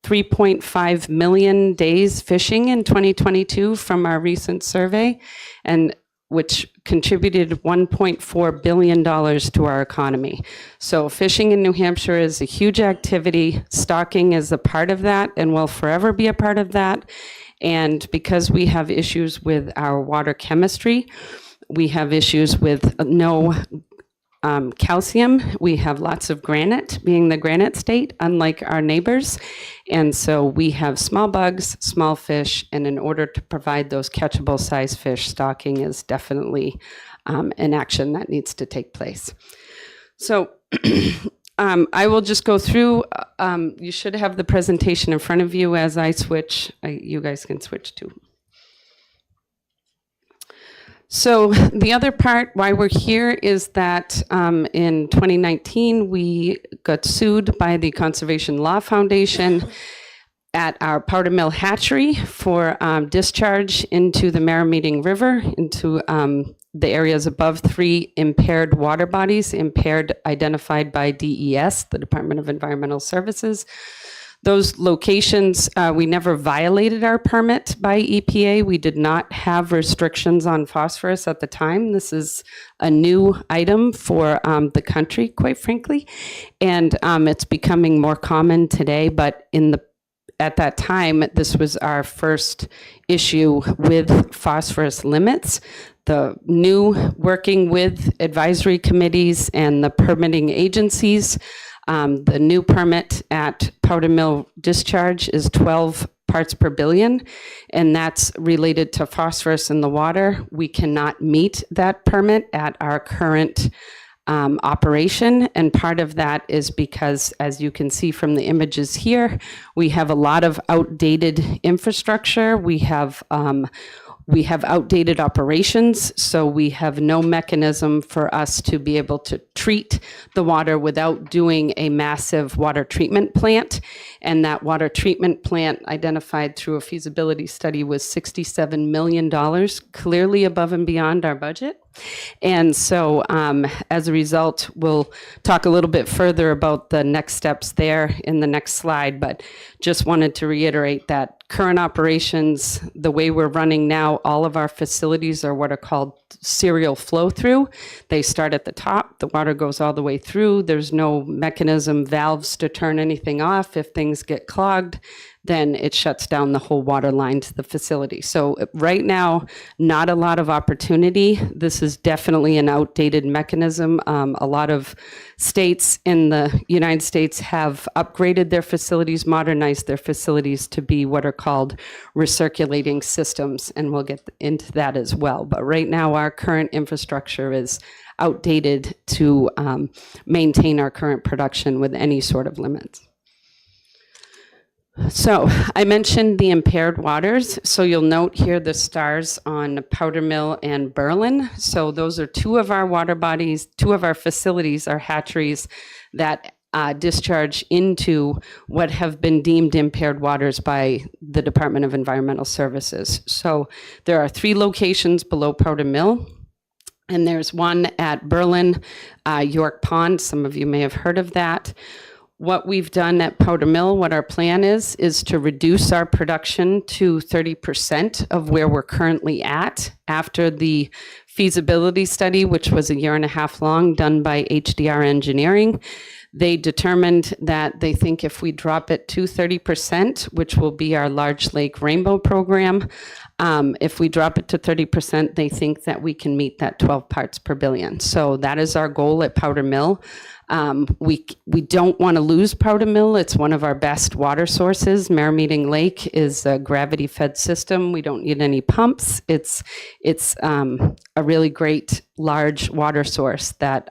3.5 million days fishing in 2022 from our recent survey, and which contributed $1.4 billion to our economy. So fishing in New Hampshire is a huge activity. Stocking is a part of that and will forever be a part of that. And because we have issues with our water chemistry, we have issues with no calcium. We have lots of granite, being the granite state, unlike our neighbors. And so we have small bugs, small fish, and in order to provide those catchable size fish, stocking is definitely an action that needs to take place. So I will just go through, you should have the presentation in front of you as I switch, you guys can switch too. So the other part why we're here is that in 2019, we got sued by the Conservation Law Foundation at our Powder Mill Hatchery for discharge into the Merrimating River, into the areas above 3 impaired water bodies, impaired identified by DES, the Department of Environmental Services. Those locations, we never violated our permit by EPA. We did not have restrictions on phosphorus at the time. This is a new item for the country, quite frankly, and it's becoming more common today. But at that time, this was our first issue with phosphorus limits. The new working with advisory committees and the permitting agencies. The new permit at Powder Mill discharge is 12 parts per billion, and that's related to phosphorus in the water. We cannot meet that permit at our current operation, and part of that is because, as you can see from the images here, we have a lot of outdated infrastructure. We have outdated operations, so we have no mechanism for us to be able to treat the water without doing a massive water treatment plant. And that water treatment plant, identified through a feasibility study, was $67 million, clearly above and beyond our budget. And so as a result, we'll talk a little bit further about the next steps there in the next slide, but just wanted to reiterate that current operations, the way we're running now, all of our facilities are what are called serial flow through. They start at the top, the water goes all the way through. There's no mechanism, valves to turn anything off. If things get clogged, then it shuts down the whole water line to the facility. So right now, not a lot of opportunity. This is definitely an outdated mechanism. A lot of states in the United States have upgraded their facilities, modernized their facilities to be what are called recirculating systems, and we'll get into that as well. But right now, our current infrastructure is outdated to maintain our current production with any sort of limits. So I mentioned the impaired waters. So you'll note here the stars on Powder Mill and Berlin. So those are two of our water bodies, two of our facilities, our hatcheries that discharge into what have been deemed impaired waters by the Department of Environmental Services. So there are 3 locations below Powder Mill. And there's one at Berlin, York Pond. Some of you may have heard of that. What we've done at Powder Mill, what our plan is to reduce our production to 30% of where we're currently at after the feasibility study, which was 1.5 years long, done by HDR Engineering. They determined that they think if we drop it to 30%, which will be our Large Lake Rainbow program, if we drop it to 30%, they think that we can meet that 12 parts per billion. So that is our goal at Powder Mill. We don't want to lose Powder Mill. It's one of our best water sources. Merrimeeting Lake is a gravity-fed system. We don't need any pumps. It's a really great large water source that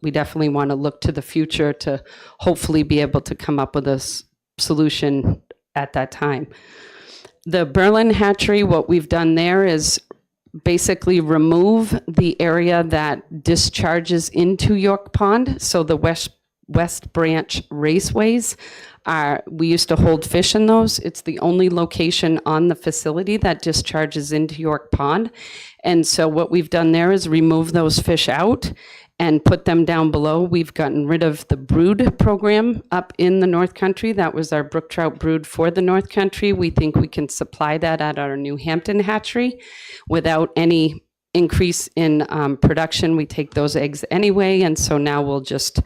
we definitely want to look to the future to hopefully be able to come up with a solution at that time. The Berlin hatchery, what we've done there is basically remove the area that discharges into York Pond. So the West Branch raceways, we used to hold fish in those. It's the only location on the facility that discharges into York Pond. And so what we've done there is remove those fish out and put them down below. We've gotten rid of the brood program up in the North Country. That was our brook trout brood for the North Country. We think we can supply that at our New Hampton hatchery without any increase in production. We take those eggs anyway, and so now we'll just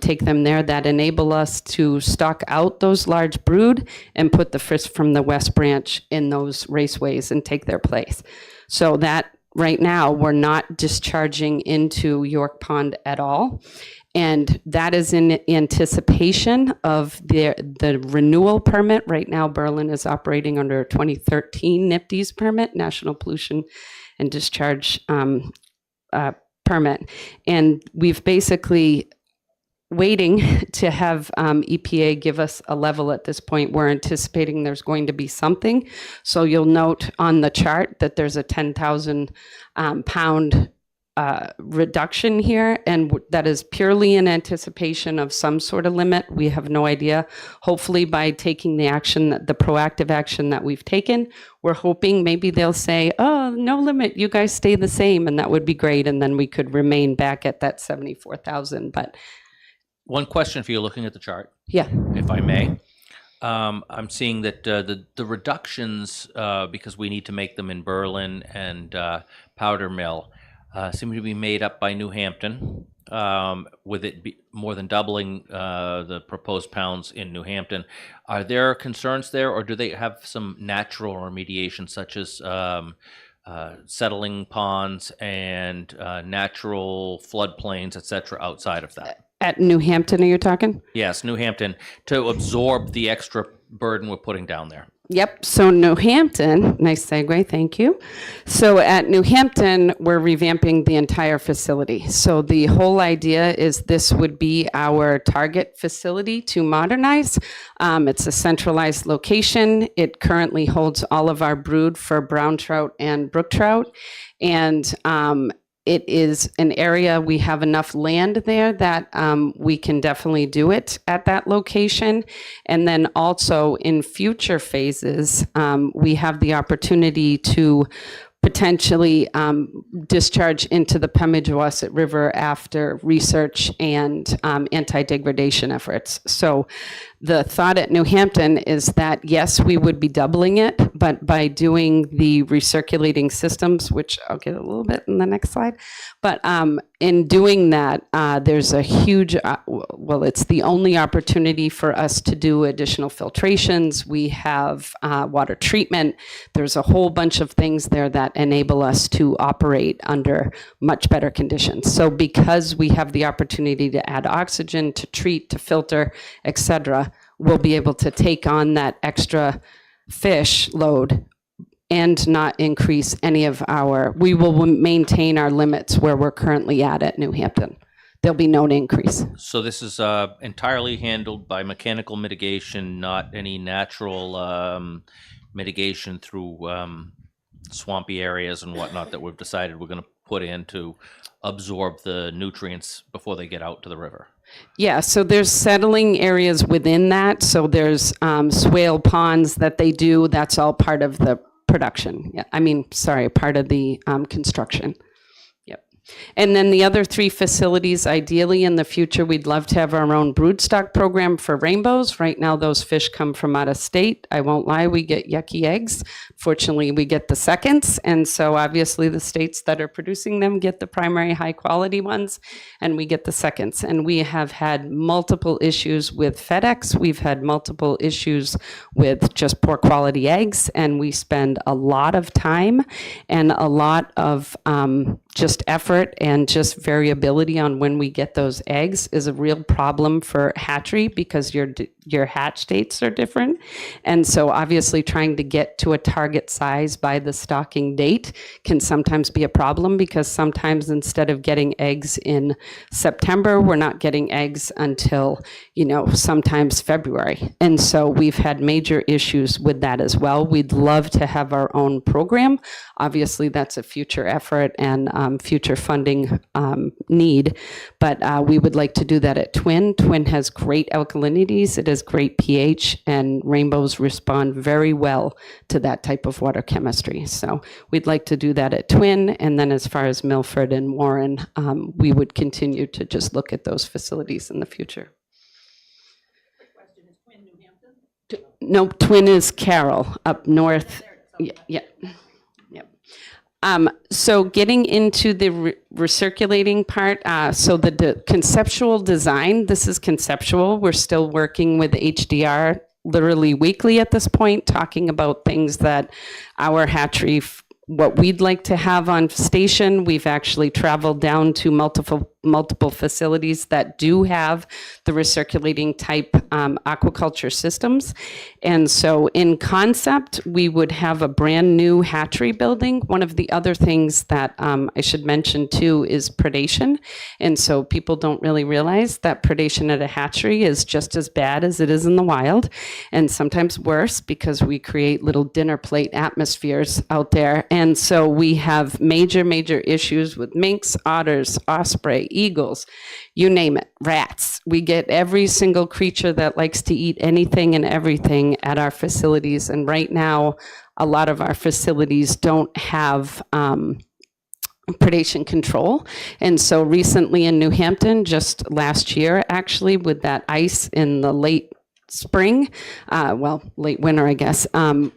take them there. That enable us to stock out those large brood and put the fish from the West Branch in those raceways and take their place. So that right now, we're not discharging into York Pond at all. And that is in anticipation of the renewal permit. Right now, Berlin is operating under a 2013 NPDES permit, National Pollution and Discharge permit. And we've basically waiting to have EPA give us a level at this point. We're anticipating there's going to be something. So you'll note on the chart that there's a 10,000 pound reduction here, and that is purely in anticipation of some sort of limit. We have no idea. Hopefully by taking the action, the proactive action that we've taken, we're hoping maybe they'll say, oh, no limit, you guys stay the same, and that would be great, and then we could remain back at that 74,000. But one question for you looking at the chart. Yeah. If I may. I'm seeing that the reductions, because we need to make them in Berlin and Powder Mill, seem to be made up by New Hampton, with it more than doubling the proposed pounds in New Hampton. Are there concerns there, or do they have some natural remediation, such as settling ponds and natural floodplains, et cetera, outside of that? At New Hampton, are you talking? Yes, New Hampton, to absorb the extra burden we're putting down there. Yep. So New Hampton, nice segue, thank you. So at New Hampton, we're revamping the entire facility. So the whole idea is this would be our target facility to modernize. It's a centralized location. It currently holds all of our brood for brown trout and brook trout. And it is an area, we have enough land there that we can definitely do it at that location. And then also in future phases, we have the opportunity to potentially discharge into the Pemigewasset River after research and anti-degradation efforts. So the thought at New Hampton is that, yes, we would be doubling it, but by doing the recirculating systems, which I'll get a little bit in the next slide, but in doing that, there's a huge, well, it's the only opportunity for us to do additional filtrations. We have water treatment. There's a whole bunch of things there that enable us to operate under much better conditions. So because we have the opportunity to add oxygen, to treat, to filter, et cetera, we'll be able to take on that extra fish load and not increase any of our, we will maintain our limits where we're currently at New Hampton. There'll be no increase. So this is entirely handled by mechanical mitigation, not any natural mitigation through swampy areas and whatnot that we've decided we're going to put in to absorb the nutrients before they get out to the river. Yeah, so there's settling areas within that. So there's swale ponds that they do. That's all part of the production. Yeah, I mean, sorry, part of the construction. Yep. And then the other 3 facilities, ideally in the future, we'd love to have our own broodstock program for rainbows. Right now, those fish come from out of state. I won't lie, we get yucky eggs. Fortunately, we get the seconds. And so obviously the states that are producing them get the primary high quality ones, and we get the seconds. And we have had multiple issues with FedEx. We've had multiple issues with just poor quality eggs. And we spend a lot of time and a lot of just effort and just variability on when we get those eggs is a real problem for hatchery because your hatch dates are different. And so obviously trying to get to a target size by the stocking date can sometimes be a problem because sometimes instead of getting eggs in September, we're not getting eggs until, sometimes February. And so we've had major issues with that as well. We'd love to have our own program. Obviously, that's a future effort and future funding need, but we would like to do that at Twin. Twin has great alkalinities. It has great pH, and rainbows respond very well to that type of water chemistry. So we'd like to do that at Twin, and then as far as Milford and Warren, we would continue to just look at those facilities in the future. No, Twin is Carroll up north. Yeah. So getting into the recirculating part, so the conceptual design, this is conceptual. We're still working with HDR literally weekly at this point, talking about things that our hatchery, what we'd like to have on station. We've actually traveled down to multiple facilities that do have the recirculating type aquaculture systems. And so in concept, we would have a brand new hatchery building. One of the other things that I should mention too is predation. And so people don't really realize that predation at a hatchery is just as bad as it is in the wild, and sometimes worse because we create little dinner plate atmospheres out there. And so we have major issues with minks, otters, osprey, eagles, you name it, rats. We get every single creature that likes to eat anything and everything at our facilities. And right now, a lot of our facilities don't have predation control. And so recently in New Hampton, just last year, actually, with that ice in the late spring, late winter, I guess,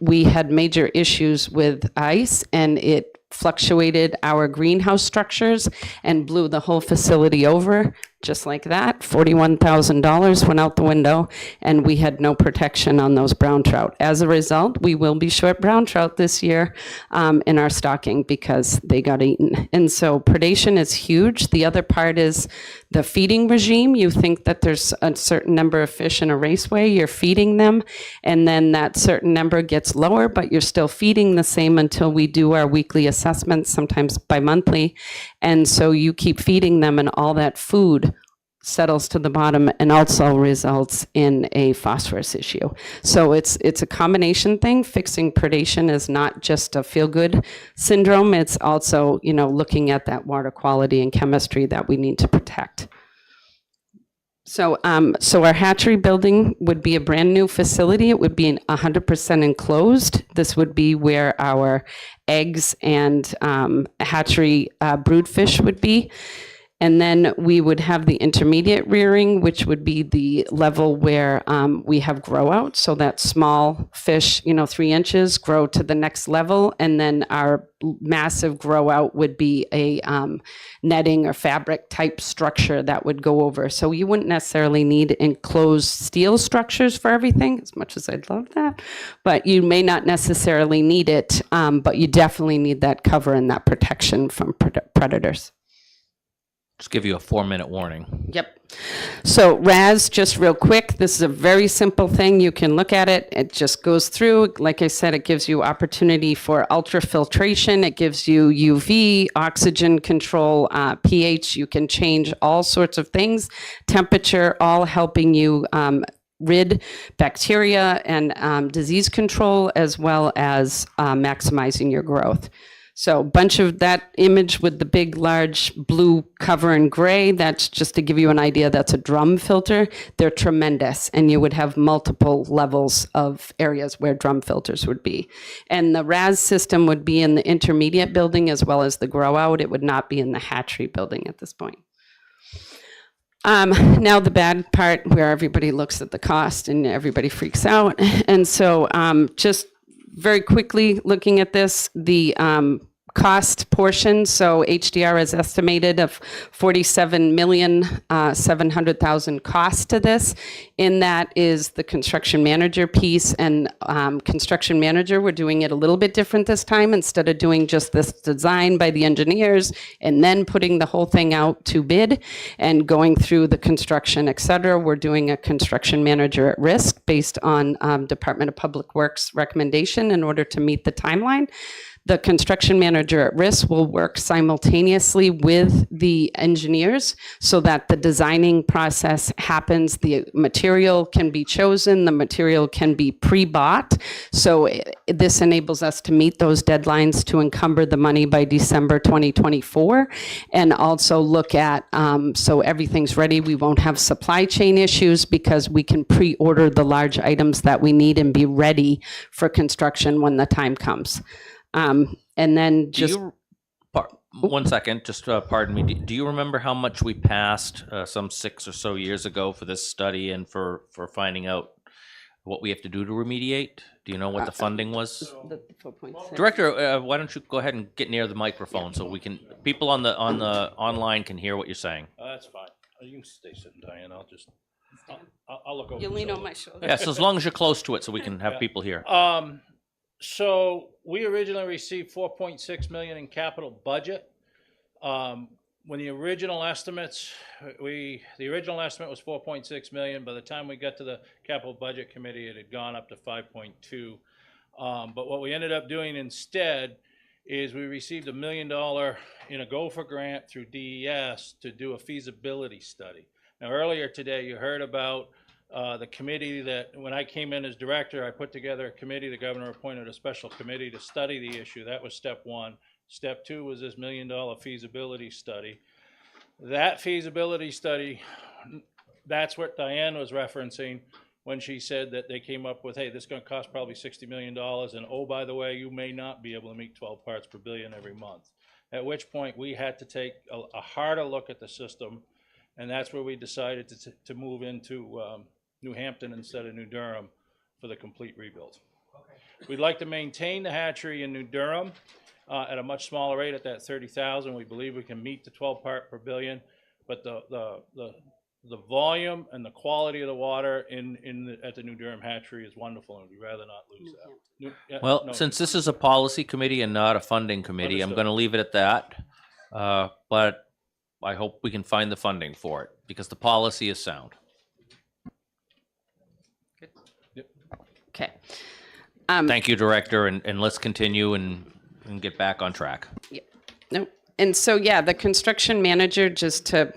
we had major issues with ice, and it fluctuated our greenhouse structures and blew the whole facility over. Just like that, $41,000 went out the window, and we had no protection on those brown trout. As a result, we will be short brown trout this year in our stocking because they got eaten. And so predation is huge. The other part is the feeding regime. You think that there's a certain number of fish in a raceway, you're feeding them, and then that certain number gets lower, but you're still feeding the same until we do our weekly assessments, sometimes bi-monthly. And so you keep feeding them, and all that food settles to the bottom and also results in a phosphorus issue. So it's a combination thing. Fixing predation is not just a feel-good syndrome. It's also, looking at that water quality and chemistry that we need to protect. So our hatchery building would be a brand new facility. It would be 100% enclosed. This would be where our eggs and hatchery brood fish would be. And then we would have the intermediate rearing, which would be the level where we have grow out. So that small fish, 3 inches, grow to the next level. And then our massive grow out would be a netting or fabric type structure that would go over. So you wouldn't necessarily need enclosed steel structures for everything, as much as I'd love that. But you may not necessarily need it, but you definitely need that cover and that protection from predators. Just give you a 4-minute warning. Yep. So RAS, just real quick, this is a very simple thing. You can look at it. It just goes through. Like I said, it gives you opportunity for ultrafiltration. It gives you UV, oxygen control, pH. You can change all sorts of things. Temperature, all helping you rid bacteria and disease control, as well as maximizing your growth. So bunch of that image with the big, large blue cover in gray, that's just to give you an idea, that's a drum filter. They're tremendous, and you would have multiple levels of areas where drum filters would be. And the RAS system would be in the intermediate building as well as the grow out. It would not be in the hatchery building at this point. Now the bad part, where everybody looks at the cost and everybody freaks out. And so just very quickly looking at this, the cost portion, so HDR is estimated of $47,700,000 cost to this. In that is the construction manager piece, and construction manager, we're doing it a little bit different this time. Instead of doing just this design by the engineers and then putting the whole thing out to bid and going through the construction, et cetera, we're doing a construction manager at risk based on Department of Public Works recommendation in order to meet the timeline. The construction manager at risk will work simultaneously with the engineers so that the designing process happens, the material can be chosen, the material can be pre-bought. So this enables us to meet those deadlines to encumber the money by December 2024, and also look at, so everything's ready. We won't have supply chain issues because we can pre-order the large items that we need and be ready for construction when the time comes. And then just one second, just pardon me. Do you remember how much we passed some 6 or so years ago for this study and for finding out what we have to do to remediate? Do you know what the funding was? the 4.6. Director, why don't you go ahead and get near the microphone so we can, people on the online can hear what you're saying. That's fine. You can stay sitting, Diane. I'll look over. You the lean on shoulder. my shoulder. Yes, as long as you're close to it so we can have people here. So we originally received 4.6 million in capital budget. When the original estimates, the original estimate was 4.6 million. By the time we got to the capital budget committee, it had gone up to 5.2. But what we ended up doing instead is we received $1 million in a Gopher grant through DES to do a feasibility study. Now earlier today, you heard about the committee that, when I came in as director, I put together a committee. The governor appointed a special committee to study the issue. That was step one. Step two was this $1 million feasibility study. That feasibility study, that's what Diane was referencing when she said that they came up with, hey, this is going to cost probably $60 million. And oh, by the way, you may not be able to meet 12 parts per billion every month. At which point we had to take a harder look at the system. And that's where we decided to move into New Hampton instead of New Durham for the complete rebuild. Okay. We'd like to maintain the hatchery in New Durham at a much smaller rate at that 30,000. We believe we can meet the 12 part per billion, but the volume and the quality of the water at the New Durham hatchery is wonderful, and we'd rather not lose that. Well, since this is a policy committee and not a funding committee, I'm going to leave it at that. But I hope we can find the funding for it because the policy is sound. Okay. Thank you, Director, and let's continue and get back on track. Yeah. No. And so, yeah, the construction manager, just to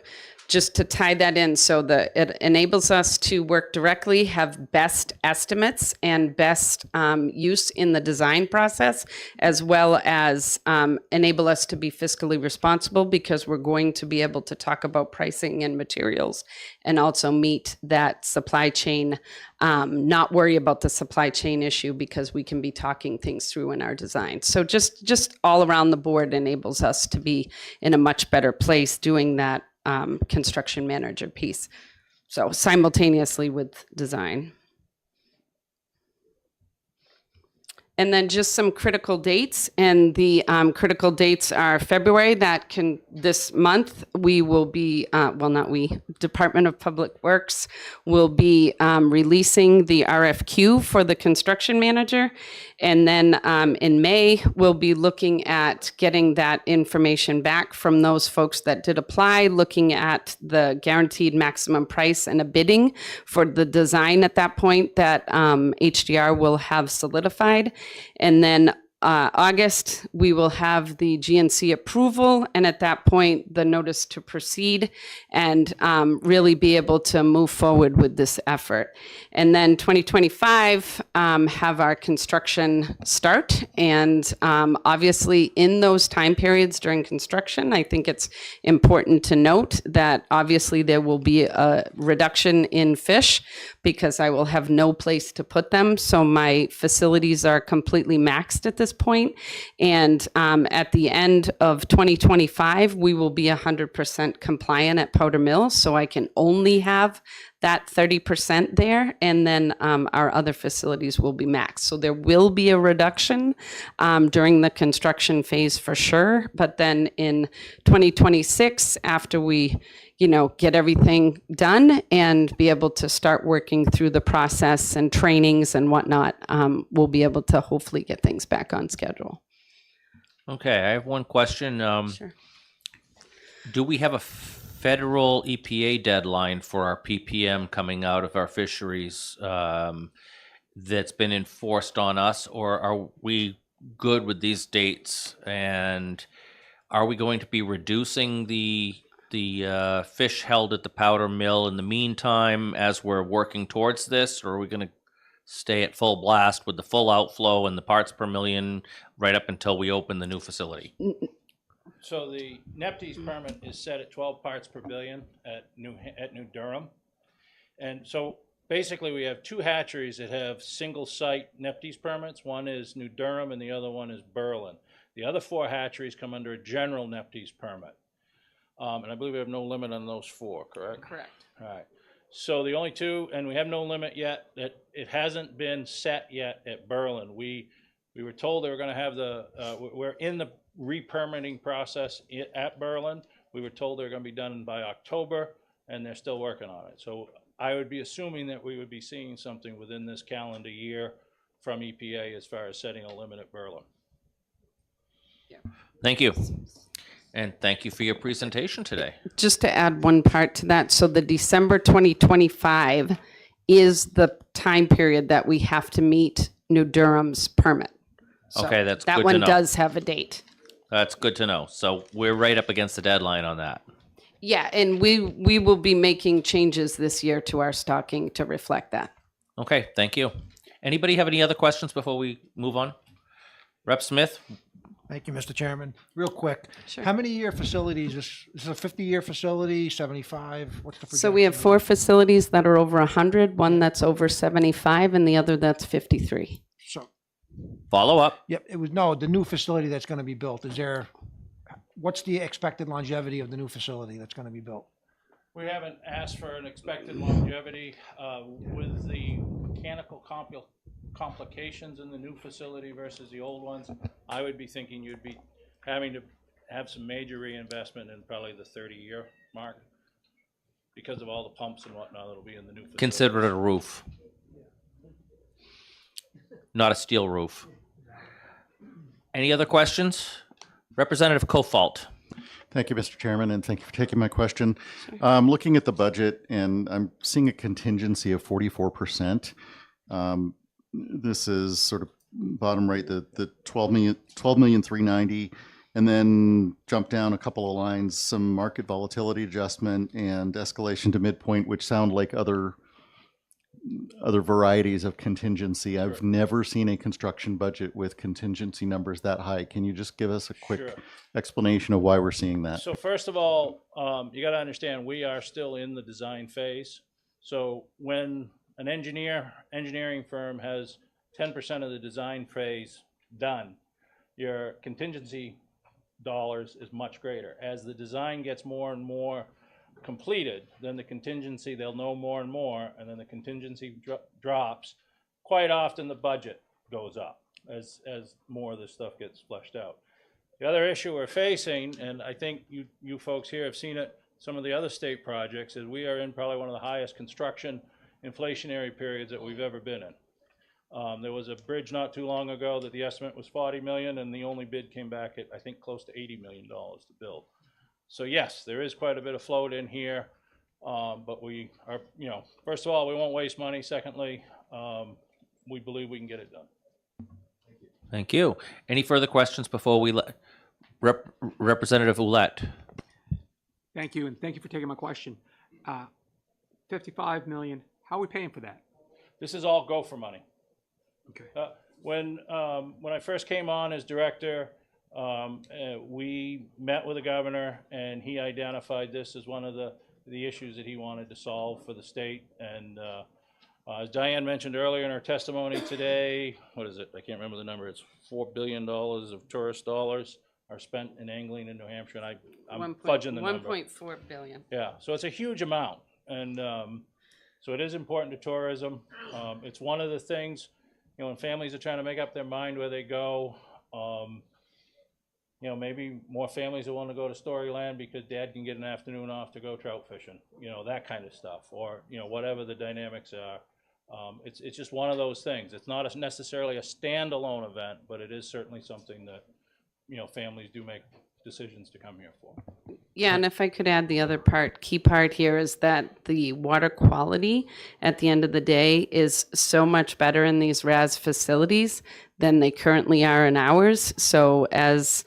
tie that in, so it enables us to work directly, have best estimates and best use in the design process, as well as enable us to be fiscally responsible, because we're going to be able to talk about pricing and materials and also meet that supply chain, not worry about the supply chain issue, because we can be talking things through in our design. So just all around the board enables us to be in a much better place doing that construction manager piece. So simultaneously with design. And then just some critical dates, and the critical dates are February. This month we will be, not we, Department of Public Works will be releasing the RFQ for the construction manager. And then in May, we'll be looking at getting that information back from those folks that did apply, looking at the guaranteed maximum price and a bidding for the design at that point that HDR will have solidified. And then August, we will have the GNC approval, and at that point, the notice to proceed, and really be able to move forward with this effort. And then 2025, have our construction start. And obviously, in those time periods during construction, I think it's important to note that obviously there will be a reduction in fish because I will have no place to put them. So my facilities are completely maxed at this point. And at the end of 2025, we will be 100% compliant at Powder Mill. So I can only have that 30% there, and then our other facilities will be maxed. So there will be a reduction during the construction phase for sure, but then in 2026, after we get everything done and be able to start working through the process and trainings and whatnot, we'll be able to hopefully get things back on schedule. Okay, I have one question. Sure. Do we have a federal EPA deadline for our PPM coming out of our fisheries that's been enforced on us, or are we good with these dates? And are we going to be reducing the fish held at the Powder Mill in the meantime as we're working towards this, or are we going to stay at full blast with the full outflow and the parts per million right up until we open the new facility? So the NEPTES permit is set at 12 parts per billion at New Durham. And so basically we have two hatcheries that have single site NEPTES permits. One is New Durham and the other one is Berlin. The other four hatcheries come under a general NEPTES permit. And I believe we have no limit on those four, correct? Correct. All right. So the only two, and we have no limit yet, that it hasn't been set yet at Berlin. We were told they were going to have we're in the re-permitting process at Berlin. We were told they're going to be done by October, and they're still working on it. So I would be assuming that we would be seeing something within this calendar year from EPA as far as setting a limit at Berlin. Thank you. And thank you for your presentation today. Just to add one part to that, so the December 2025 is the time period that we have to meet New Durham's permit. So Okay, that's good that to one know. does have a date. That's good to know. So we're right up against the deadline on that. Yeah, and we will be making changes this year to our stocking to reflect that. Okay, thank you. Anybody have any other questions before we move on? Rep. Smith? Thank you, Mr. Chairman. Real quick, Sure. how many year facilities? Is this a 50-year facility, 75? What's the So we have 4 facilities that are over 100, one that's over 75, and the other that's 53. So, Follow up. yep, the new facility that's going to be built. What's the expected longevity of the new facility that's going to be built? We haven't asked for an expected longevity with the mechanical complications in the new facility versus the old ones. I would be thinking you'd be having to have some major reinvestment in probably the 30-year mark because of all the pumps and whatnot that'll be in the new facility. Consider it a roof. Not a steel roof. Any other questions? Representative Kofalt. Thank you, Mr. Chairman, and thank you for taking my question. Looking at the budget, and I'm seeing a contingency of 44%. This is sort of bottom right, the 12,390,000, and then jump down a couple of lines, some market volatility adjustment and escalation to midpoint, which sound like other varieties of contingency. I've never seen a construction budget with contingency numbers that high. Can you just give us a quick Sure. explanation of why we're seeing that? So first of all, you got to understand we are still in the design phase. So when an engineering firm has 10% of the design phase done, your contingency dollars is much greater. As the design gets more and more completed, then the contingency, they'll know more and more, and then the contingency drops. Quite often the budget goes up. as more of this stuff gets fleshed out. The other issue we're facing, and I think you folks here have seen it, some of the other state projects, is we are in probably one of the highest construction inflationary periods that we've ever been in. There was a bridge not too long ago that the estimate was 40 million, and the only bid came back at, I think, close to $80 million to build. So yes, there is quite a bit of float in here, but we are, first of all, we won't waste money. Secondly, we believe we can get it done. Thank you. Any further questions before we let Representative Ouellette? Thank you, and thank you for taking my question. 55 million, how are we paying for that? This is all gopher money. Okay. When I first came on as director, we met with the governor, and he identified this as one of the issues that he wanted to solve for the state. And as Diane mentioned earlier in her testimony today, what is it? I can't remember the number. It's $4 billion of tourist dollars are spent in angling in New Hampshire, and I'm fudging the number. 1.4 billion. Yeah, so it's a huge amount, and so it is important to tourism. It's one of the things, when families are trying to make up their mind where they go, maybe more families will want to go to Storyland because dad can get an afternoon off to go trout fishing, that kind of stuff, or, whatever the dynamics are. It's just one of those things. It's not necessarily a standalone event, but it is certainly something that, families do make decisions to come here for. Yeah, and if I could add the other key part here is that the water quality at the end of the day is so much better in these RAS facilities than they currently are in ours. So as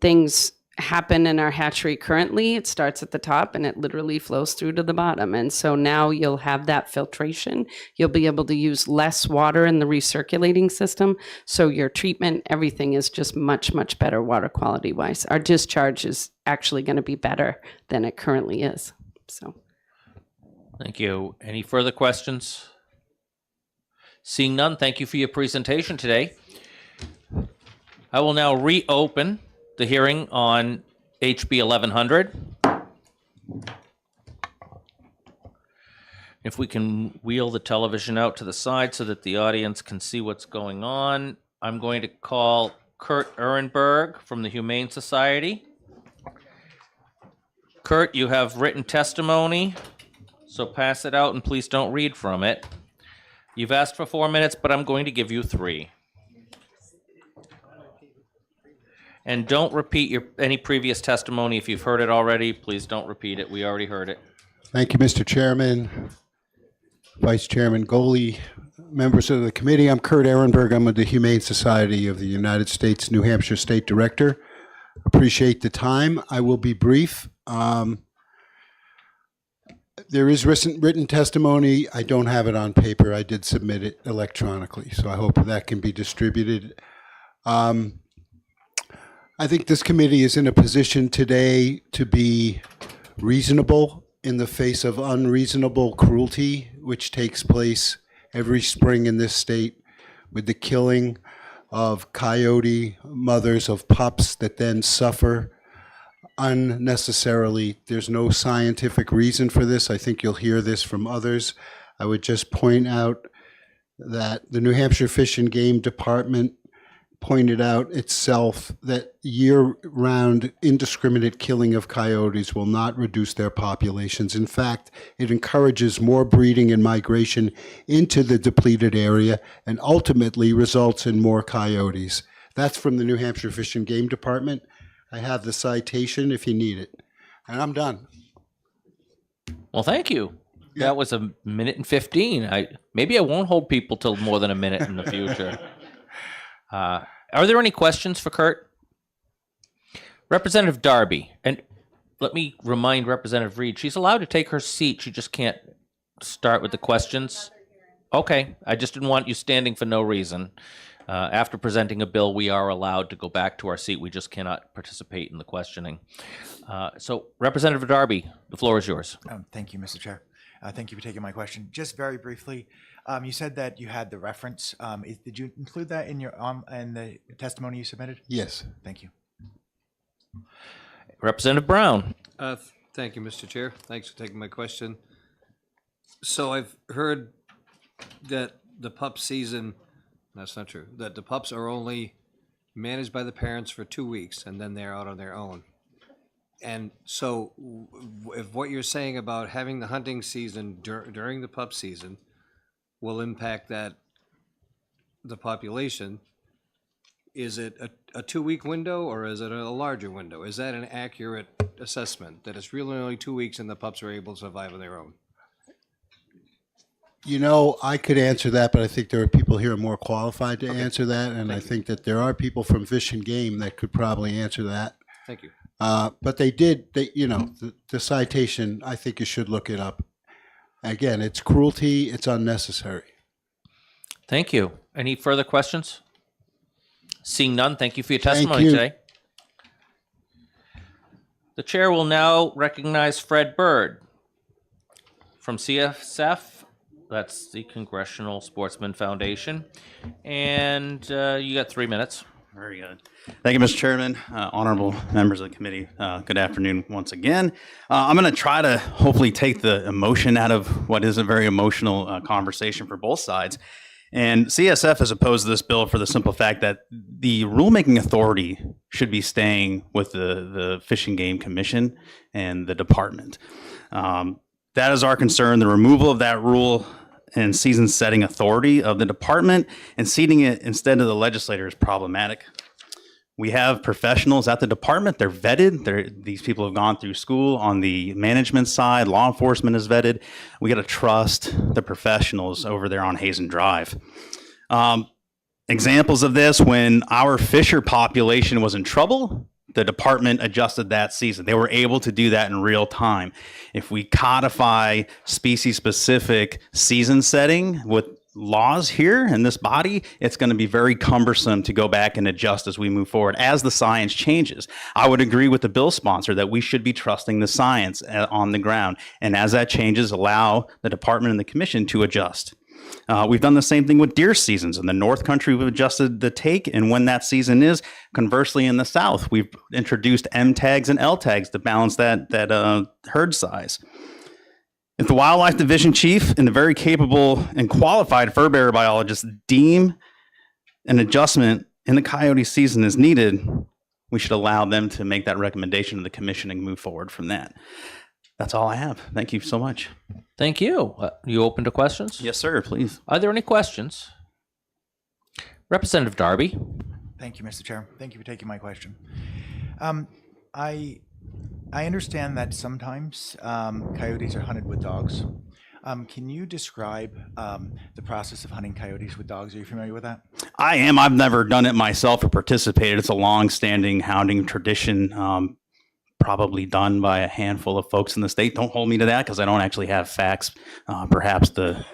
things happen in our hatchery currently, it starts at the top and it literally flows through to the bottom. And so now you'll have that filtration. You'll be able to use less water in the recirculating system. So your treatment, everything is just much, much better water quality wise. Our discharge is actually going to be better than it currently is. So. Thank you. Any further questions? Seeing none, thank you for your presentation today. I will now reopen the hearing on HB 1100. If we can wheel the television out to the side so that the audience can see what's going on, I'm going to call Kurt Ehrenberg from the Humane Society. Kurt, you have written testimony, so pass it out and please don't read from it. You've asked for 4 minutes, but I'm going to give you 3. And don't repeat any previous testimony. If you've heard it already, please don't repeat it. We already heard it. Thank you, Mr. Chairman, Vice Chairman Goley, members of the committee. I'm Kurt Ehrenberg. I'm with the Humane Society of the United States, New Hampshire State Director. Appreciate the time. I will be brief. There is written testimony. I don't have it on paper. I did submit it electronically, so I hope that can be distributed. I think this committee is in a position today to be reasonable in the face of unreasonable cruelty, which takes place every spring in this state with the killing of coyote mothers of pups that then suffer unnecessarily. There's no scientific reason for this. I think you'll hear this from others. I would just point out that the New Hampshire Fish and Game Department pointed out itself that year-round indiscriminate killing of coyotes will not reduce their populations. In fact, it encourages more breeding and migration into the depleted area and ultimately results in more coyotes. That's from the New Hampshire Fish and Game Department. I have the citation if you need it. And I'm done. Well, thank you. Yeah. That was 1 minute and 15. Maybe I won't hold people till more than a minute in the future. Are there any questions for Kurt? Representative Darby, and let me remind Representative Reed, she's allowed to take her seat. She just can't start with the questions. Okay, I just didn't want you standing for no reason. After presenting a bill, we are allowed to go back to our seat. We just cannot participate in the questioning. So, Representative Darby, the floor is yours. Thank you, Mr. Chair. Thank you for taking my question. Just very briefly, you said that you had the reference. Did you include that in your in the testimony you submitted? Yes. Thank you. Representative Brown. Thank you, Mr. Chair. Thanks for taking my question. So I've heard that the pup season, That's not true. That the pups are only managed by the parents for 2 weeks and then they're out on their own. And so if what you're saying about having the hunting season during the pup season will impact the population, is it a 2-week window or is it a larger window? Is that an accurate assessment, that it's really only 2 weeks and the pups are able to survive on their own? You know, I could answer that, but I think there are people here more qualified to answer that, and I think that there are people from Fish and Game that could probably answer that. Thank you. But the citation, I think you should look it up. Again, it's cruelty, it's unnecessary. Thank you. Any further questions? Seeing none, thank you for your Thank testimony you. today. The chair will now recognize Fred Bird from CSF. That's the Congressional Sportsman Foundation. And you got 3 minutes. Very good. Thank you, Mr. Chairman, honorable members of the committee. Good afternoon once again. I'm going to try to hopefully take the emotion out of what is a very emotional conversation for both sides. And CSF has opposed this bill for the simple fact that the rulemaking authority should be staying with the Fish and Game Commission and the department. That is our concern. The removal of that rule and season setting authority of the department and seating it instead of the legislator is problematic. We have professionals at the department. They're vetted. These people have gone through school on the management side. Law enforcement is vetted. We got to trust the professionals over there on Hazen Drive. Examples of this: when our fisher population was in trouble, the department adjusted that season. They were able to do that in real time. If we codify species-specific season setting with laws here in this body, it's going to be very cumbersome to go back and adjust as we move forward, as the science changes. I would agree with the bill sponsor that we should be trusting the science on the ground. And as that changes, allow the department and the commission to adjust. We've done the same thing with deer seasons. In the North Country, we've adjusted the take and when that season is. Conversely, in the South, we've introduced M tags and L tags to balance that herd size. If the Wildlife Division chief and the very capable and qualified fur bearer biologists deem an adjustment in the coyote season is needed, we should allow them to make that recommendation to the commission and move forward from that. That's all I have. Thank you so much. Thank you. You open to questions? Yes, sir, please. Are there any questions? Representative Darby. Thank you, Mr. Chair. Thank you for taking my question. I understand that sometimes coyotes are hunted with dogs. Can you describe the process of hunting coyotes with dogs? Are you familiar with that? I am. I've never done it myself or participated. It's a long-standing hounding tradition, probably done by a handful of folks in the state. Don't hold me to that because I don't actually have facts. Perhaps the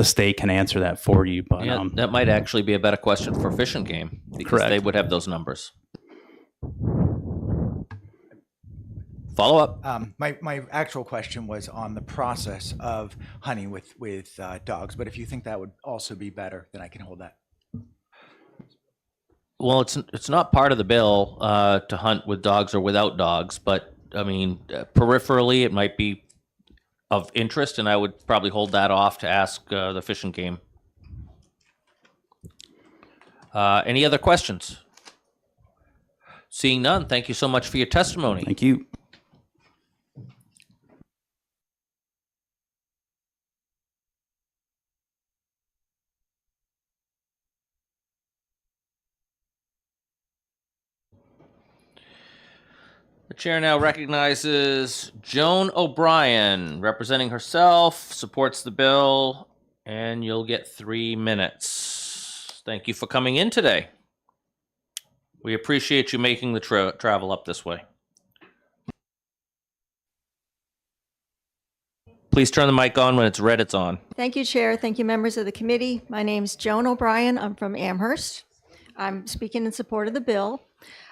state can answer that for you. But Yeah, that might actually be a better question for Fish and Game because Correct. they would have those numbers. Follow up. My actual question was on the process of hunting with dogs, but if you think that would also be better, then I can hold that. Well, it's not part of the bill to hunt with dogs or without dogs, but I mean, peripherally, it might be of interest, and I would probably hold that off to ask the Fish and Game. Any other questions? Seeing none, thank you so much for your testimony. Thank you. The chair now recognizes Joan O'Brien, representing herself, supports the bill, and you'll get 3 minutes. Thank you for coming in today. We appreciate you making the travel up this way. Please turn the mic on. When it's red, it's on. Thank you, Chair. Thank you, members of the committee. My name's Joan O'Brien. I'm from Amherst. I'm speaking in support of the bill.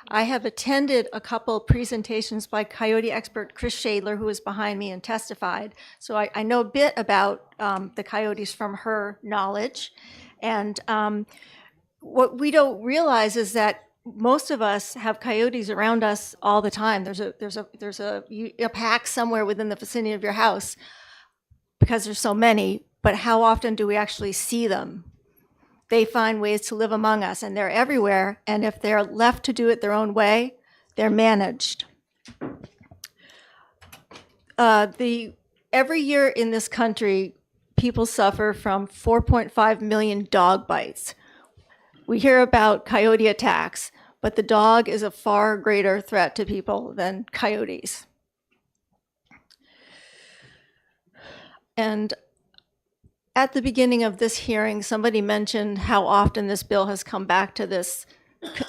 I have attended a couple presentations by coyote expert Chris Shadler, who is behind me and testified. So I know a bit about the coyotes from her knowledge. And what we don't realize is that most of us have coyotes around us all the time. There's a pack somewhere within the vicinity of your house because there's so many, but how often do we actually see them? they find ways to live among us, and they're everywhere. And if they're left to do it their own way, they're managed. Every year in this country, people suffer from 4.5 million dog bites. We hear about coyote attacks, but the dog is a far greater threat to people than coyotes. And at the beginning of this hearing, somebody mentioned how often this bill has come back to this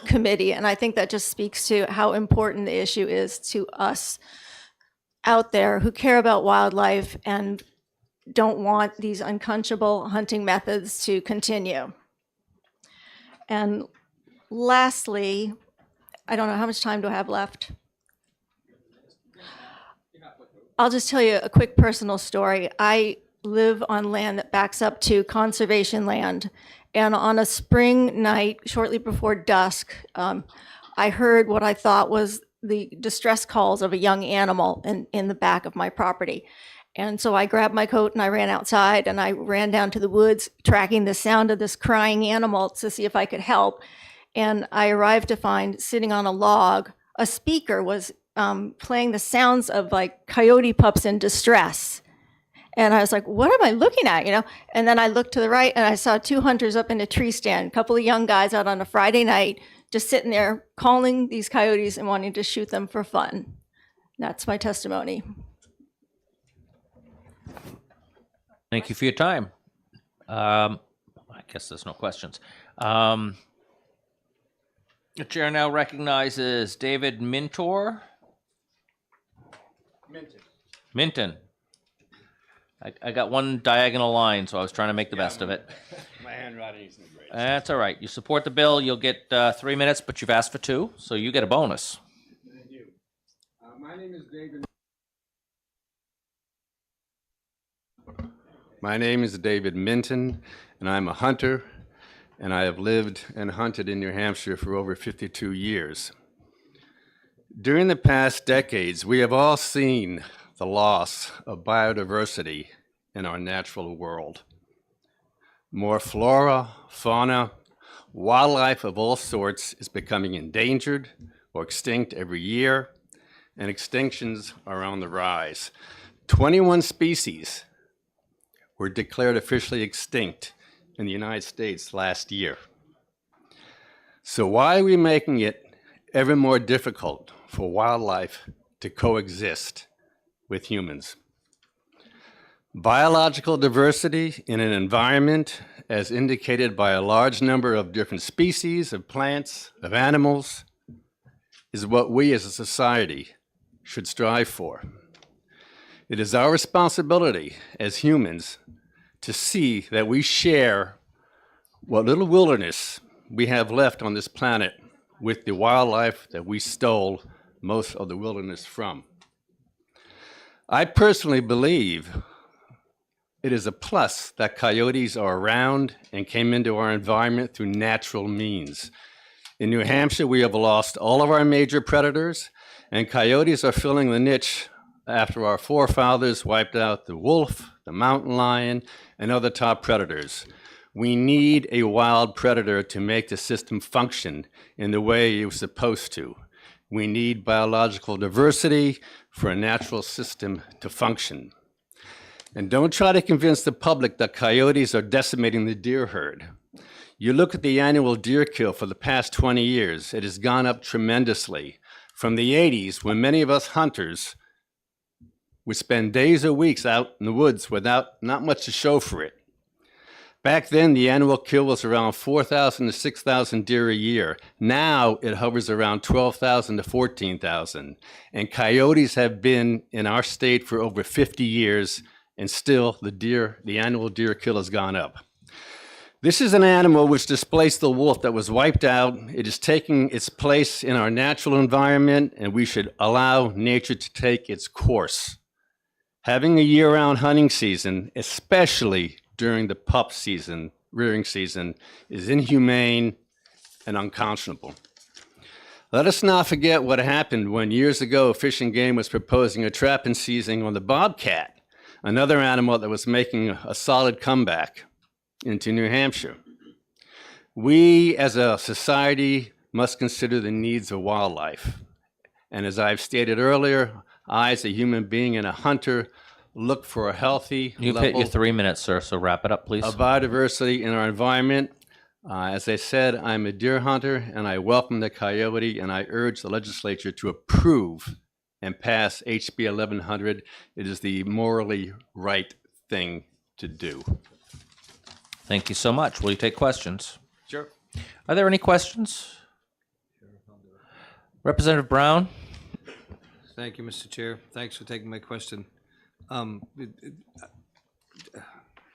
committee, and I think that just speaks to how important the issue is to us out there who care about wildlife and don't want these unconscionable hunting methods to continue. And lastly, I don't know, how much time do I have left? I'll just tell you a quick personal story. I live on land that backs up to conservation land. And on a spring night, shortly before dusk, I heard what I thought was the distress calls of a young animal in the back of my property. And so I grabbed my coat and I ran outside and I ran down to the woods, tracking the sound of this crying animal to see if I could help. And I arrived to find, sitting on a log, a speaker was playing the sounds of like coyote pups in distress. And I was like, what am I looking at, you know? And then I looked to the right and I saw two hunters up in a tree stand, a couple of young guys out on a Friday night, just sitting there calling these coyotes and wanting to shoot them for fun. That's my testimony. Thank you for your time. I guess there's no questions. The chair now recognizes David Mintor. Minton. I got one diagonal line, so I was trying to make the best of it. My handwriting isn't great. That's all right. You support the bill, you'll get 3 minutes, but you've asked for 2, so you get a bonus. Thank you. My name is David. My name is David Minton, and I'm a hunter, and I have lived and hunted in New Hampshire for over 52 years. During the past decades, we have all seen the loss of biodiversity in our natural world. More flora, fauna, wildlife of all sorts is becoming endangered or extinct every year, and extinctions are on the rise. 21 species were declared officially extinct in the United States last year. So why are we making it ever more difficult for wildlife to coexist with humans? Biological diversity in an environment, as indicated by a large number of different species of plants, of animals, is what we as a society should strive for. It is our responsibility as humans to see that we share what little wilderness we have left on this planet with the wildlife that we stole most of the wilderness from. I personally believe it is a plus that coyotes are around and came into our environment through natural means. In New Hampshire, we have lost all of our major predators, and coyotes are filling the niche after our forefathers wiped out the wolf, the mountain lion, and other top predators. We need a wild predator to make the system function in the way it was supposed to. We need biological diversity for a natural system to function. And don't try to convince the public that coyotes are decimating the deer herd. You look at the annual deer kill for the past 20 years, it has gone up tremendously. From the 80s, when many of us hunters would spend days or weeks out in the woods without not much to show for it. Back then, the annual kill was around 4,000 to 6,000 deer a year. Now it hovers around 12,000 to 14,000. And coyotes have been in our state for over 50 years, and still the annual deer kill has gone up. This is an animal which displaced the wolf that was wiped out. It is taking its place in our natural environment, and we should allow nature to take its course. Having a year-round hunting season, especially during the pup season, rearing season, is inhumane and unconscionable. Let us not forget what happened when years ago Fish and Game was proposing a trapping season on the bobcat, another animal that was making a solid comeback into New Hampshire. We as a society must consider the needs of wildlife. And as I've stated earlier, I as a human being and a hunter look for a healthy You've hit your 3 minutes, sir, so wrap it up, please. of biodiversity in our environment. As I said, I'm a deer hunter and I welcome the coyote, and I urge the legislature to approve and pass HB 1100. It is the morally right thing to do. Thank you so much. Will you take questions? Sure. Are there any questions? Representative Brown? Thank you, Mr. Chair. Thanks for taking my question.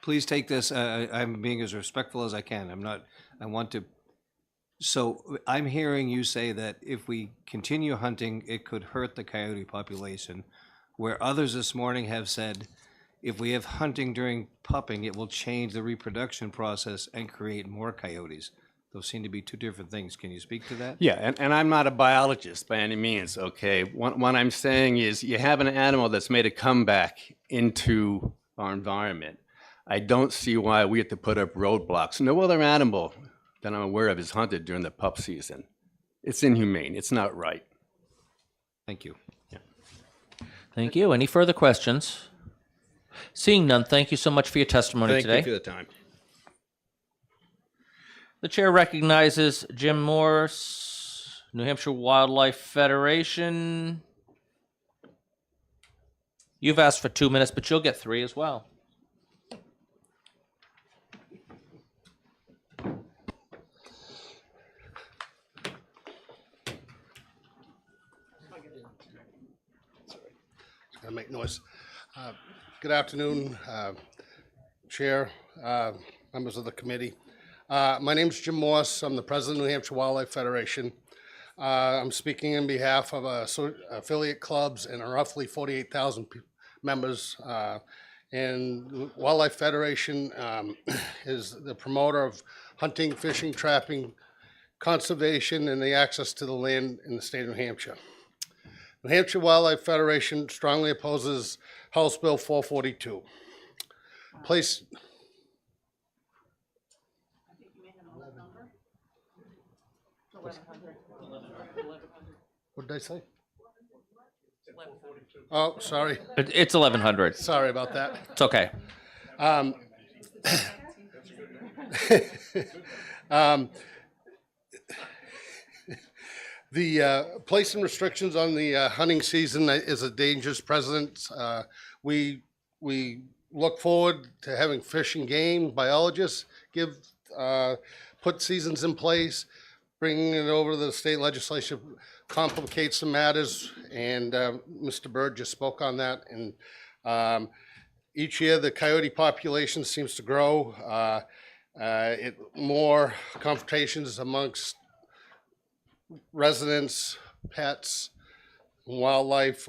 Please take this, I'm being as respectful as I can. So I'm hearing you say that if we continue hunting, it could hurt the coyote population, where others this morning have said, if we have hunting during pupping, it will change the reproduction process and create more coyotes. Those seem to be two different things. Can you speak to that? Yeah, and I'm not a biologist by any means, okay? What I'm saying is you have an animal that's made a comeback into our environment. I don't see why we have to put up roadblocks. No other animal that I'm aware of is hunted during the pup season. It's inhumane. It's not right. Thank you. Thank you. Any further questions? Seeing none, thank you so much for your testimony Thank today. you for the time. The chair recognizes Jim Morse, New Hampshire Wildlife Federation. You've asked for 2 minutes, but you'll get 3 as well. Gotta make noise. Good afternoon, Chair, members of the committee. My name's Jim Morse. I'm the president of New Hampshire Wildlife Federation. I'm speaking on behalf of affiliate clubs and roughly 48,000 members. And Wildlife Federation is the promoter of hunting, fishing, trapping, conservation, and the access to the land in the state of New Hampshire. New Hampshire Wildlife Federation strongly opposes House Bill 442. Place. What did I say? Oh, sorry. It's 1100. Sorry about that. It's okay. The placing restrictions on the hunting season is a dangerous precedent. We look forward to having fish and game biologists put seasons in place. Bringing it over to the state legislature complicates some matters, and Mr. Byrd just spoke on that. And each year, the coyote population seems to grow. More confrontations amongst residents, pets, wildlife,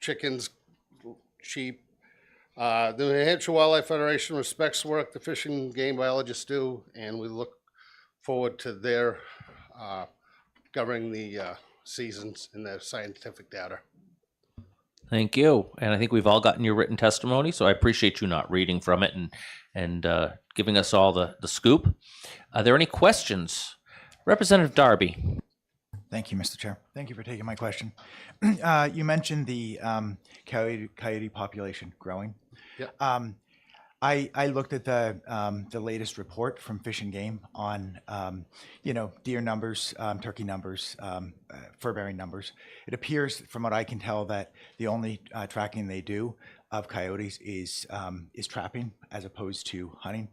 chickens, sheep. The New Hampshire Wildlife Federation respects the work the fish and game biologists do, and we look forward to their governing the seasons and their scientific data. Thank you. And I think we've all gotten your written testimony, so I appreciate you not reading from it and giving us all the scoop. Are there any questions? Representative Darby. Thank you, Mr. Chair. Thank you for taking my question. You mentioned the coyote population growing. Yep. I looked at the latest report from Fish and Game on deer numbers, turkey numbers, fur-bearing numbers. It appears, from what I can tell, that the only tracking they do of coyotes is trapping as opposed to hunting.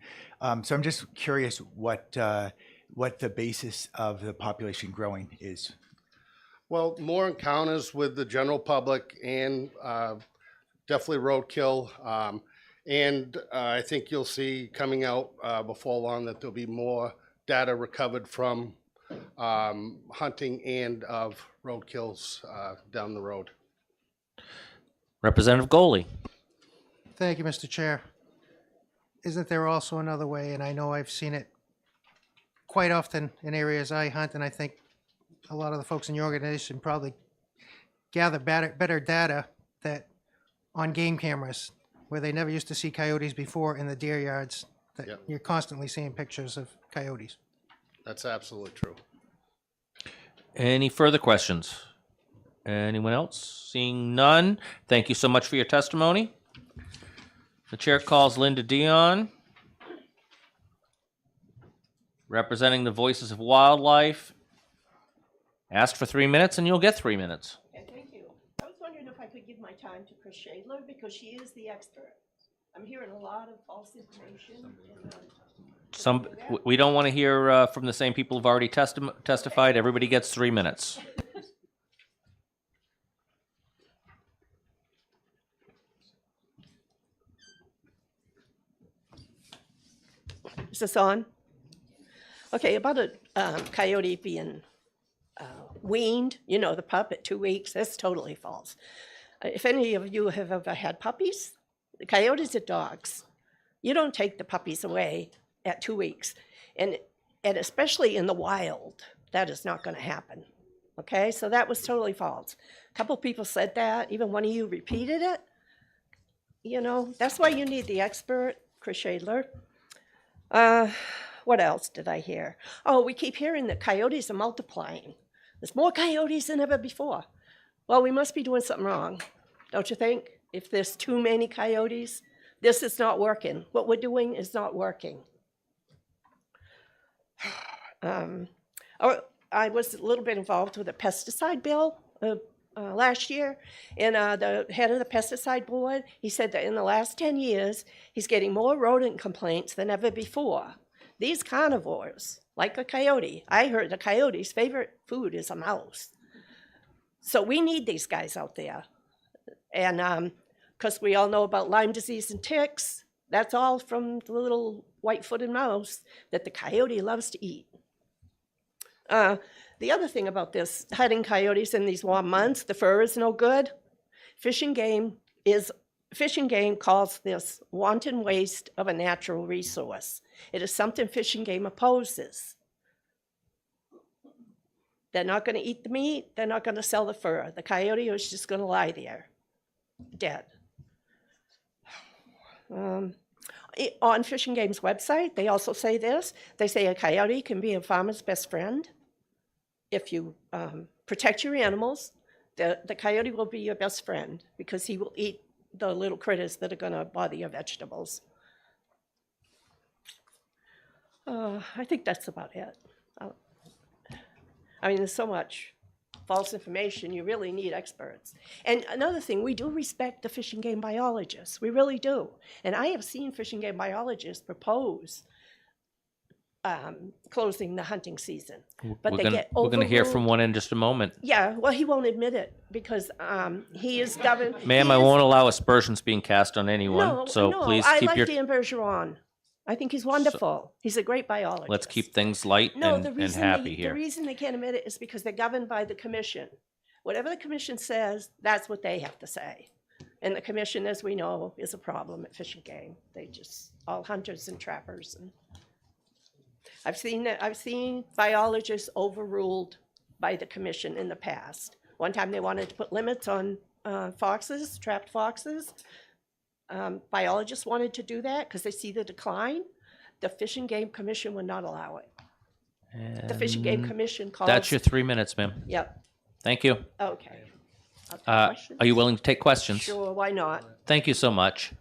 So I'm just curious what the basis of the population growing is. Well, more encounters with the general public and definitely roadkill. And I think you'll see coming out before long that there'll be more data recovered from hunting and of roadkills down the road. Representative Goley. Thank you, Mr. Chair. Isn't there also another way, and I know I've seen it quite often in areas I hunt, and I think a lot of the folks in your organization probably gather better data that on game cameras, where they never used to see coyotes before in the deer yards, that Yep. you're constantly seeing pictures of coyotes. That's absolutely true. Any further questions? Anyone else? Seeing none, thank you so much for your testimony. The chair calls Linda Dion, representing the Voices of Wildlife. Ask for 3 minutes and you'll get 3 minutes. Okay, thank you. I was wondering if I could give my time to Chris Shadler because she is the expert. I'm hearing a lot of false information. We don't want to hear from the same people who've already testified. Everybody gets 3 minutes. Is this on? Okay, about a coyote being weaned, you know, the pup at 2 weeks, that's totally false. If any of you have ever had puppies, the coyotes are dogs. You don't take the puppies away at 2 weeks. And especially in the wild, that is not going to happen. Okay, so that was totally false. A couple people said that, even one of you repeated it. You know, that's why you need the expert, Chris Shadler. What else did I hear? Oh, we keep hearing that coyotes are multiplying. There's more coyotes than ever before. Well, we must be doing something wrong, don't you think? If there's too many coyotes, this is not working. What we're doing is not working. I was a little bit involved with a pesticide bill last year, and the head of the pesticide board, he said that in the last 10 years, he's getting more rodent complaints than ever before. These carnivores, like a coyote, I heard the coyote's favorite food is a mouse. So we need these guys out there. And because we all know about Lyme disease and ticks, that's all from the little white-footed mouse that the coyote loves to eat. The other thing about this, hunting coyotes in these warm months, the fur is no good. Fish and Game calls this wanton waste of a natural resource. It is something Fish and Game opposes. They're not going to eat the meat. They're not going to sell the fur. The coyote is just going to lie there, dead. On Fish and Game's website, they also say this. They say a coyote can be a farmer's best friend. If you protect your animals, the coyote will be your best friend because he will eat the little critters that are going to bother your vegetables. I think that's about it. I mean, there's so much false information. You really need experts. And another thing, we do respect the Fish and Game biologists. We really do. And I have seen Fish and Game biologists propose closing the hunting season. But We're they gonna, get we're going to hear from overruled. one in just a moment. Yeah, well, he won't admit it because he is governed. Ma'am, I won't allow aspersions being cast on anyone, No, so no, please I keep like your... Dan Bergeron. I think he's wonderful. He's a great biologist. Let's keep things light No, and the happy the here. reason they can't admit it is because they're governed by the commission. Whatever the commission says, that's what they have to say. And the commission, as we know, is a problem at Fish and Game. They just, all hunters and trappers. And I've seen biologists overruled by the commission in the past. One time they wanted to put limits on foxes, trapped foxes. Biologists wanted to do that because they see the decline. The Fish and Game Commission would not allow it. The Fish and Game And Commission calls. That's your 3 minutes, ma'am. Yep, Thank you. okay. I'll take questions. Are you willing to take questions? Sure, why not? Thank you so much.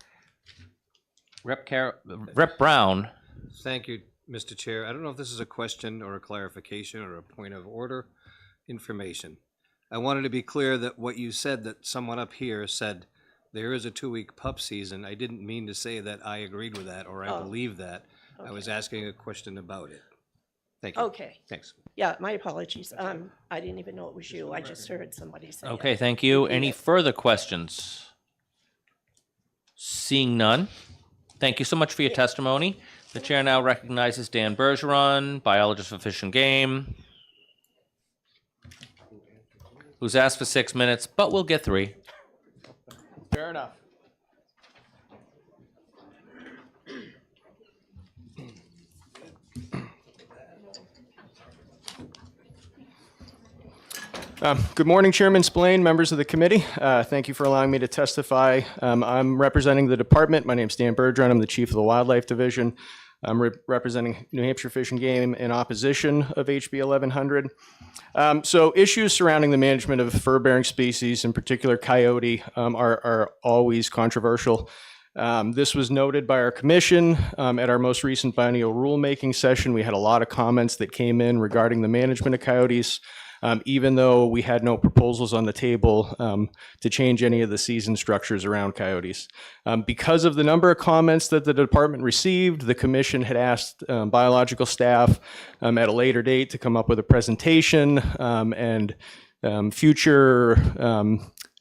Rep Brown. Thank you, Mr. Chair. I don't know if this is a question or a clarification or a point of order information. I wanted to be clear that what you said, that someone up here said there is a 2-week pup season. I didn't mean to say that I agreed with that or I Oh, believe that. I was asking a question about it. Thank you. Okay. Thanks. Yeah, my apologies. I didn't even know it was you. I just heard somebody say it. Okay, thank you. Repeat Any it. further questions? Seeing none, thank you so much for your testimony. The chair now recognizes Dan Bergeron, biologist for Fish and Game, who's asked for 6 minutes, but we'll get 3. Fair enough. Good morning, Chairman Spillane, members of the committee. Thank you for allowing me to testify. I'm representing the department. My name's Dan Bergeron. I'm the chief of the Wildlife Division. I'm representing New Hampshire Fish and Game in opposition of HB 1100. So issues surrounding the management of fur-bearing species, in particular coyote, are always controversial. This was noted by our commission at our most recent biennial rulemaking session. We had a lot of comments that came in regarding the management of coyotes, even though we had no proposals on the table to change any of the season structures around coyotes. Because of the number of comments that the department received, the commission had asked biological staff at a later date to come up with a presentation and future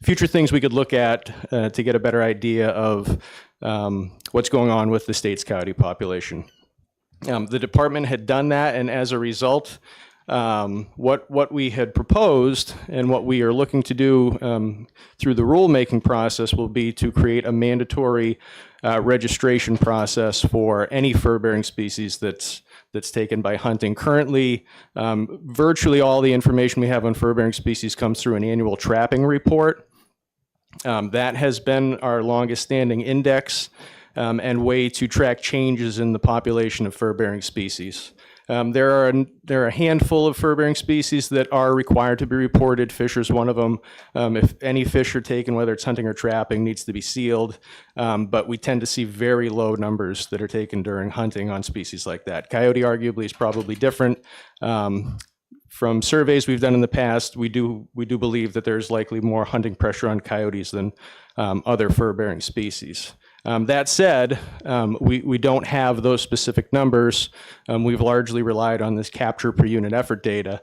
things we could look at to get a better idea of what's going on with the state's coyote population. The department had done that, and as a result, what we had proposed and what we are looking to do through the rulemaking process will be to create a mandatory registration process for any fur-bearing species that's taken by hunting. Currently, virtually all the information we have on fur-bearing species comes through an annual trapping report. That has been our longest standing index and way to track changes in the population of fur-bearing species. There are a handful of fur-bearing species that are required to be reported. Fisher's one of them. If any fish are taken, whether it's hunting or trapping, needs to be sealed. But we tend to see very low numbers that are taken during hunting on species like that. Coyote arguably is probably different. From surveys we've done in the past, we do believe that there's likely more hunting pressure on coyotes than other fur-bearing species. That said, we don't have those specific numbers. We've largely relied on this capture per unit effort data.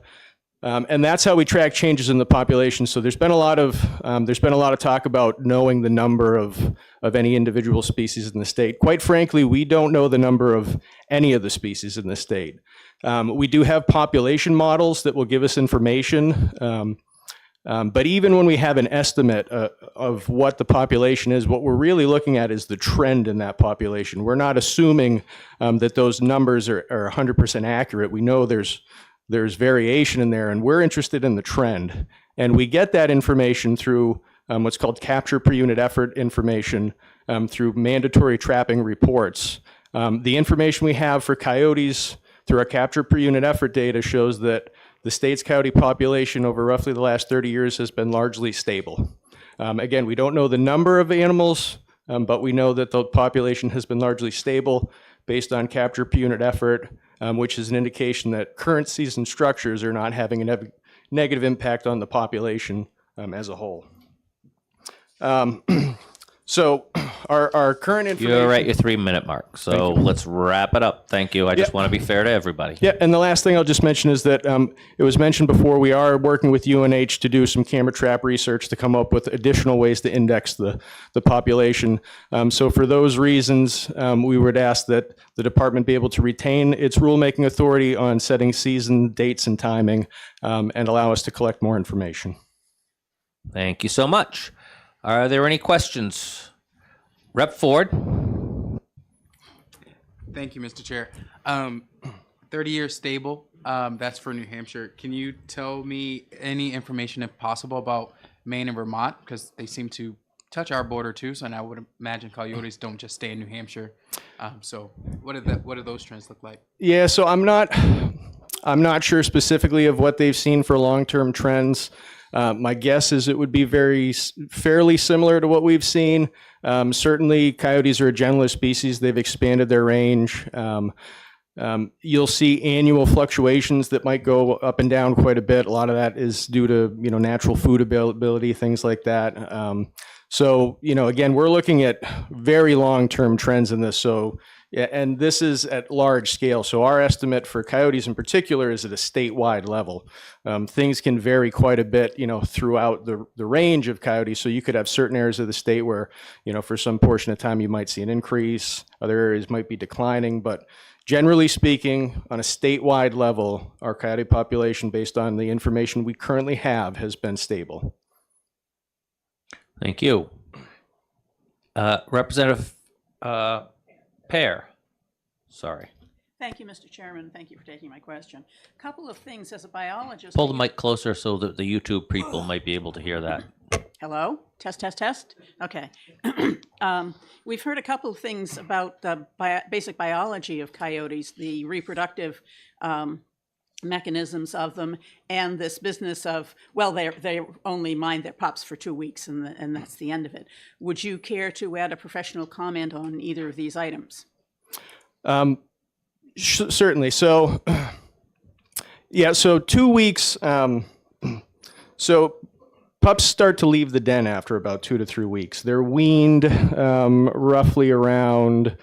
And that's how we track changes in the population. So there's been a lot of talk about knowing the number of any individual species in the state. Quite frankly, we don't know the number of any of the species in the state. We do have population models that will give us information. But even when we have an estimate of what the population is, what we're really looking at is the trend in that population. We're not assuming that those numbers are 100% accurate. We know there's variation in there, and we're interested in the trend. And we get that information through what's called capture per unit effort information through mandatory trapping reports. The information we have for coyotes through our capture per unit effort data shows that the state's coyote population over roughly the last 30 years has been largely stable. Again, we don't know the number of animals, but we know that the population has been largely stable based on capture per unit effort, which is an indication that current season structures are not having a negative impact on the population as a whole. So our current information... You're at your 3-minute mark, so let's wrap it up. Thank you. I just want to be fair to everybody. Yeah, and the last thing I'll just mention is that it was mentioned before, we are working with UNH to do some camera trap research to come up with additional ways to index the population. So for those reasons, we would ask that the department be able to retain its rulemaking authority on setting season dates and timing and allow us to collect more information. Thank you so much. Are there any questions? Rep. Ford. Thank you, Mr. Chair. 30 years stable, that's for New Hampshire. Can you tell me any information, if possible, about Maine and Vermont? Because they seem to touch our border too, so I would imagine coyotes don't just stay in New Hampshire. So what do those trends look like? Yeah, so I'm not sure specifically of what they've seen for long-term trends. My guess is it would be fairly similar to what we've seen. Certainly, coyotes are a generalist species. They've expanded their range. You'll see annual fluctuations that might go up and down quite a bit. A lot of that is due to natural food availability, things like that. So again, we're looking at very long-term trends in this. So. Yeah, and this is at large scale. So our estimate for coyotes in particular is at a statewide level. Things can vary quite a bit, throughout the range of coyotes. So you could have certain areas of the state where, for some portion of time you might see an increase. Other areas might be declining. But generally speaking, on a statewide level, our coyote population, based on the information we currently have, has been stable. Thank you. Representative Pear. Sorry. Thank you, Mr. Chairman. Thank you for taking my question. Couple of things as a biologist. Pull the mic closer so that the YouTube people might be able to hear that. Hello? Test, test, test? Okay. We've heard a couple of things about the basic biology of coyotes, the reproductive mechanisms of them, and this business of, well, they only mind their pups for 2 weeks and that's the end of it. Would you care to add a professional comment on either of these items? Certainly. So, yeah, so 2 weeks. So pups start to leave the den after about 2 to 3 weeks. They're weaned roughly around,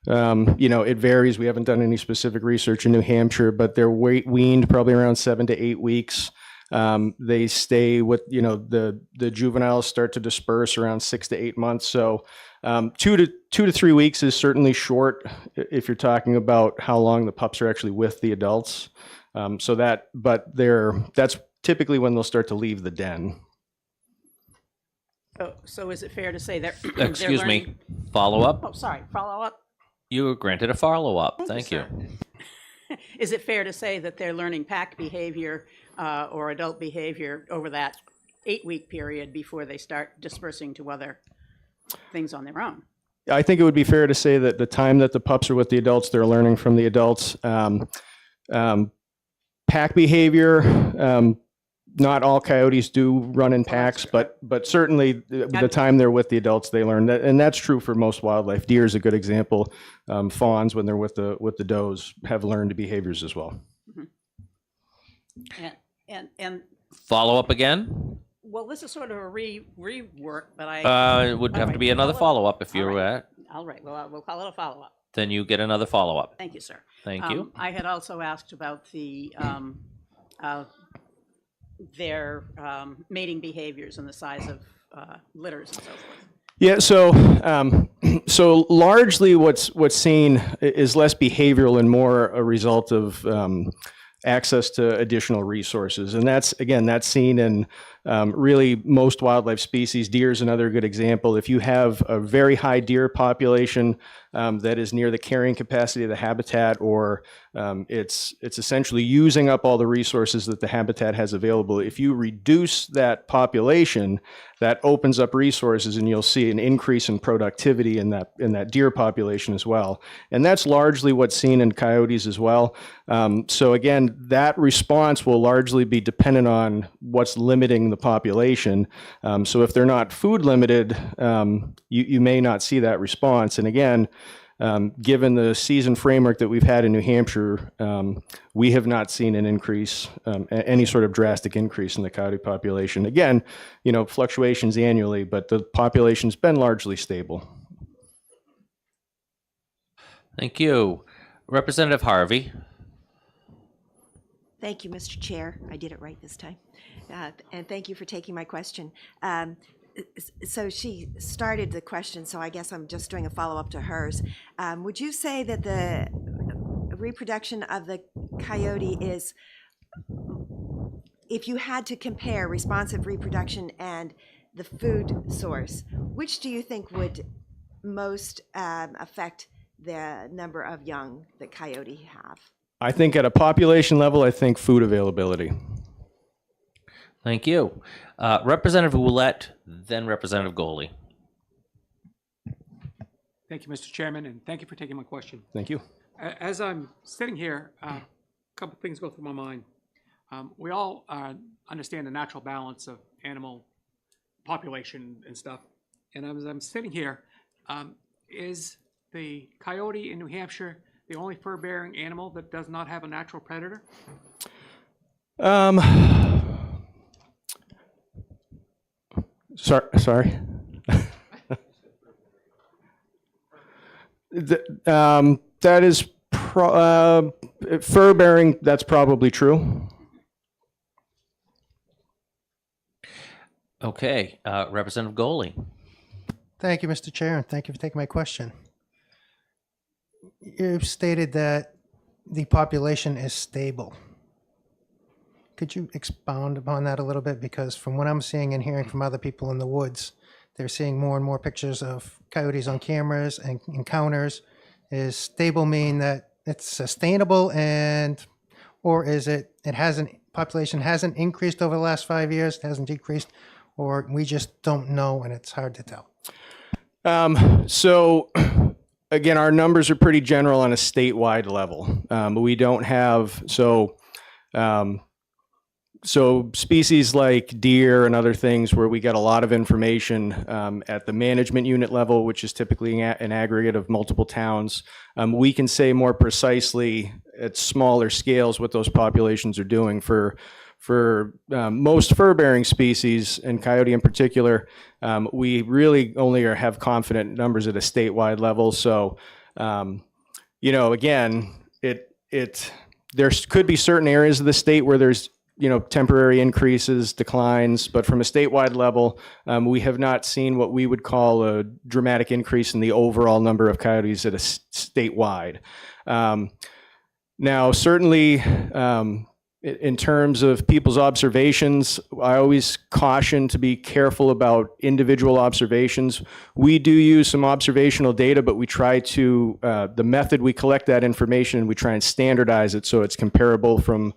it varies. We haven't done any specific research in New Hampshire, but they're weaned probably around 7 to 8 weeks. They stay with, the juveniles start to disperse around 6 to 8 months. So 2 to 3 weeks is certainly short if you're talking about how long the pups are actually with the adults. That's typically when they'll start to leave the den. So is it fair to say they're Excuse they're me. learning- Follow up. Oh, sorry, follow up. You were granted a follow up. Thank you. Is it fair to say that they're learning pack behavior or adult behavior over that 8-week period before they start dispersing to other things on their own? I think it would be fair to say that the time that the pups are with the adults, they're learning from the adults. Pack behavior, not all coyotes do run in packs, but certainly the time they're with the adults, they learn that, and that's true for most wildlife. Deer is a good example. Fawns, when they're with the does, have learned behaviors as well. And Follow up again. well, this is sort of a rework, but I. It would all have right, to be another follow follow up if All you're right. at. All right, well, we'll call it a follow-up. Then you get another follow up. Thank you, sir. Thank you. I had also asked about their mating behaviors and the size of litters and so forth. Yeah, so largely what's seen is less behavioral and more a result of access to additional resources, and that's seen in really most wildlife species. Deer is another good example. If you have a very high deer population that is near the carrying capacity of the habitat, or it's essentially using up all the resources that the habitat has available, if you reduce that population, that opens up resources, and you'll see an increase in productivity in that deer population as well. And that's largely what's seen in coyotes as well. So again, that response will largely be dependent on what's limiting the population. So if they're not food limited, you may not see that response. And again, given the season framework that we've had in New Hampshire, we have not seen an increase, any sort of drastic increase in the coyote population. Again, fluctuations annually, but the population's been largely stable. Thank you. Representative Harvey. Thank you, Mr. Chair. I did it right this time. And thank you for taking my question. So she started the question, so I guess I'm just doing a follow-up to hers. Would you say that the reproduction of the coyote is, if you had to compare responsive reproduction and the food source, which do you think would most affect the number of young that coyote have? I think at a population level, I think food availability. Thank you. Representative Ouellette, then Representative Goley. Thank you, Mr. Chairman, and thank you for taking my question. Thank you. As I'm sitting here, a couple things go through my mind. We all understand the natural balance of animal population and stuff. And as I'm sitting here, is the coyote in New Hampshire the only fur-bearing animal that does not have a natural predator? Sorry. That is fur-bearing. That's probably true. Okay, Representative Goley. Thank you, Mr. Chair, and thank you for taking my question. You've stated that the population is stable. Could you expound upon that a little bit? Because from what I'm seeing and hearing from other people in the woods, they're seeing more and more pictures of coyotes on cameras and encounters. Is stable mean that it's sustainable or is it population hasn't increased over the last 5 years, hasn't decreased, or we just don't know and it's hard to tell? So again, our numbers are pretty general on a statewide level. We don't have, so species like deer and other things where we get a lot of information at the management unit level, which is typically an aggregate of multiple towns, we can say more precisely at smaller scales what those populations are doing. For most fur-bearing species, and coyote in particular, we really only have confident numbers at a statewide level. So, again, there could be certain areas of the state where there's temporary increases, declines, but from a statewide level, we have not seen what we would call a dramatic increase in the overall number of coyotes at a statewide. Now, certainly, in terms of people's observations, I always caution to be careful about individual observations. We do use some observational data, but we try to, the method we collect that information, we try and standardize it so it's comparable from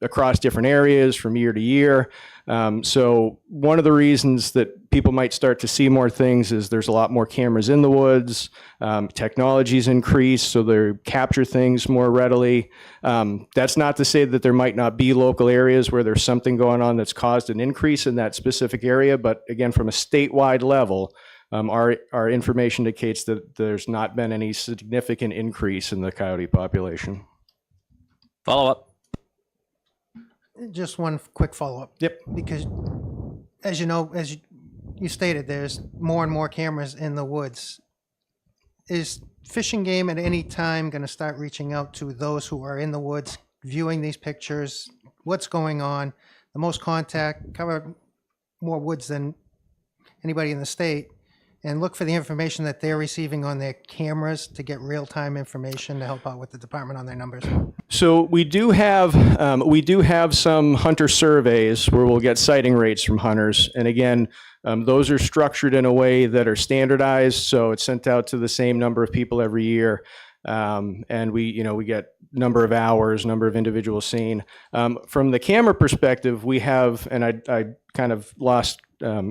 across different areas from year to year. So one of the reasons that people might start to see more things is there's a lot more cameras in the woods, technology's increased, so they capture things more readily. That's not to say that there might not be local areas where there's something going on that's caused an increase in that specific area, but again, from a statewide level, our information indicates that there's not been any significant increase in the coyote population. Follow up. Just one quick follow-up. Yep. Because, as you know, as you stated, there's more and more cameras in the woods. Is Fish and Game at any time going to start reaching out to those who are in the woods, viewing these pictures, what's going on? The most contact, cover more woods than anybody in the state, and look for the information that they're receiving on their cameras to get real-time information to help out with the department on their numbers. So we do have some hunter surveys where we'll get sighting rates from hunters, and again, those are structured in a way that are standardized, so it's sent out to the same number of people every year, and we get number of hours, number of individuals seen. From the camera perspective, we have, and I kind of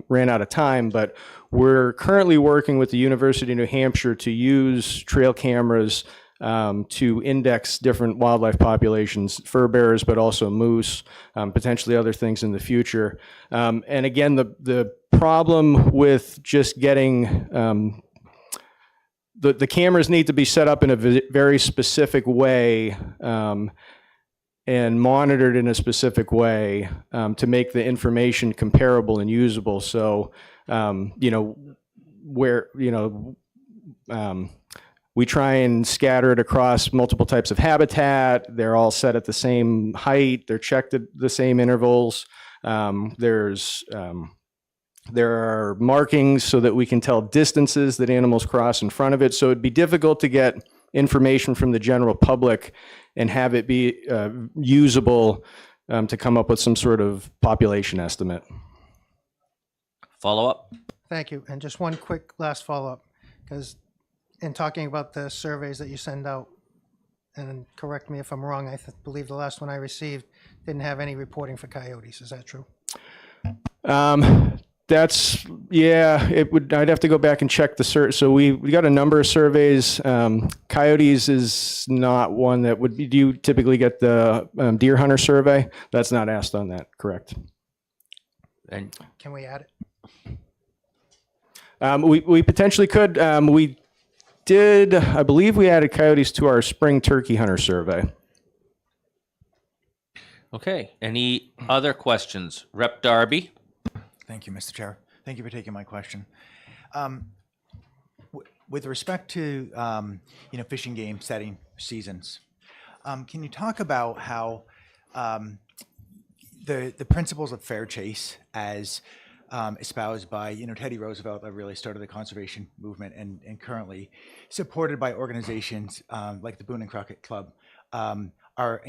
ran out of time, but we're currently working with the University of New Hampshire to use trail cameras to index different wildlife populations, fur bearers, but also moose, potentially other things in the future. And again, the problem with just getting the cameras need to be set up in a very specific way and monitored in a specific way to make the information comparable and usable. So, we try and scatter it across multiple types of habitat. They're all set at the same height. They're checked at the same intervals. There are markings so that we can tell distances that animals cross in front of it. So it'd be difficult to get information from the general public and have it be usable to come up with some sort of population estimate. Follow up. Thank you. And just one quick last follow-up, because in talking about the surveys that you send out, and correct me if I'm wrong, I believe the last one I received didn't have any reporting for coyotes. Is that true? I'd have to go back and check the search. So we got a number of surveys. Coyotes is not one that would be. Do you typically get the deer hunter survey? That's not asked on that, correct? And can we add it? We potentially could. We did, I believe we added coyotes to our spring turkey hunter survey. Okay, any other questions? Rep. Darby? Thank you, Mr. Chair. Thank you for taking my question. With respect to Fish and Game setting seasons, can you talk about how the principles of fair chase, as espoused by Teddy Roosevelt, that really started the conservation movement, and currently supported by organizations like the Boone and Crockett Club, are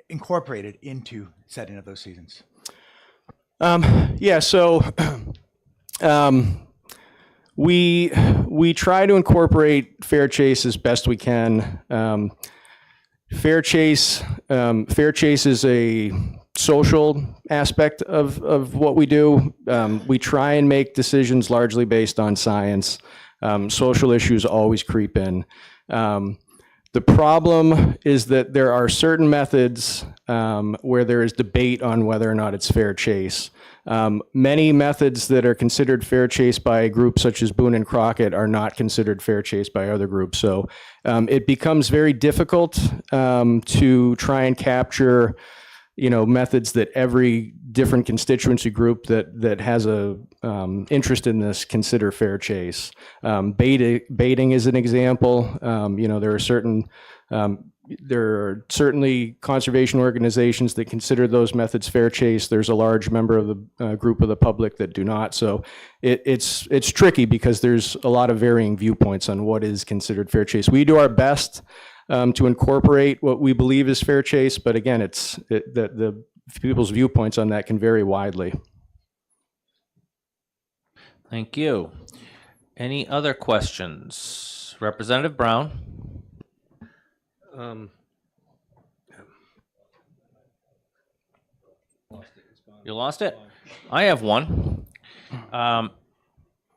incorporated into setting of those seasons? We try to incorporate fair chase as best we can. Fair chase is a social aspect of what we do. We try and make decisions largely based on science. Social issues always creep in. The problem is that there are certain methods where there is debate on whether or not it's fair chase. Many methods that are considered fair chase by a group such as Boone and Crockett are not considered fair chase by other groups. So it becomes very difficult to try and capture, methods that every different constituency group that has a interest in this consider fair chase. Baiting is an example. There are certainly conservation organizations that consider those methods fair chase. There's a large member of the group of the public that do not. So it's tricky because there's a lot of varying viewpoints on what is considered fair chase. We do our best to incorporate what we believe is fair chase, but again, the people's viewpoints on that can vary widely. Thank you. Any other questions? Representative Brown? You lost it? I have one.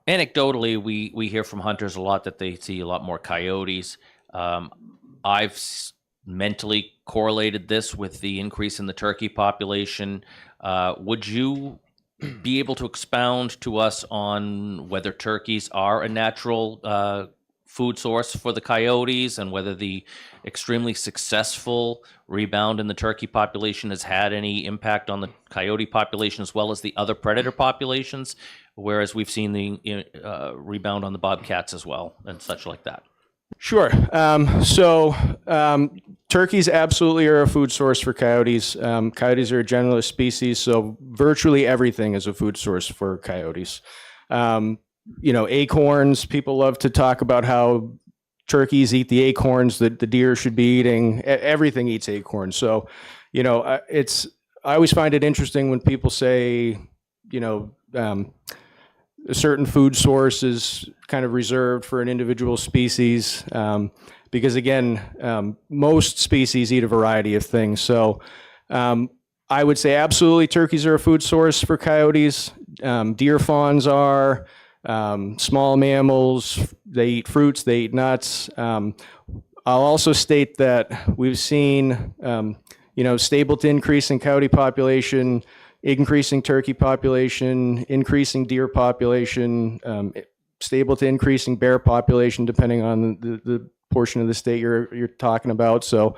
Anecdotally, we hear from hunters a lot that they see a lot more coyotes. I've mentally correlated this with the increase in the turkey population. Would you be able to expound to us on whether turkeys are a natural food source for the coyotes and whether the extremely successful rebound in the turkey population has had any impact on the coyote population as well as the other predator populations, whereas we've seen the rebound on the bobcats as well and such like that? Sure. Turkeys absolutely are a food source for coyotes. Coyotes are a generalist species, so virtually everything is a food source for coyotes. Acorns, people love to talk about how turkeys eat the acorns that the deer should be eating. Everything eats acorns. So, I always find it interesting when people say, a certain food source is kind of reserved for an individual species, because again, most species eat a variety of things. So I would say absolutely turkeys are a food source for coyotes. Deer fawns are, small mammals, they eat fruits, they eat nuts. I'll also state that we've seen, stable to increasing coyote population, increasing turkey population, increasing deer population, stable to increasing bear population, depending on the portion of the state you're talking about. So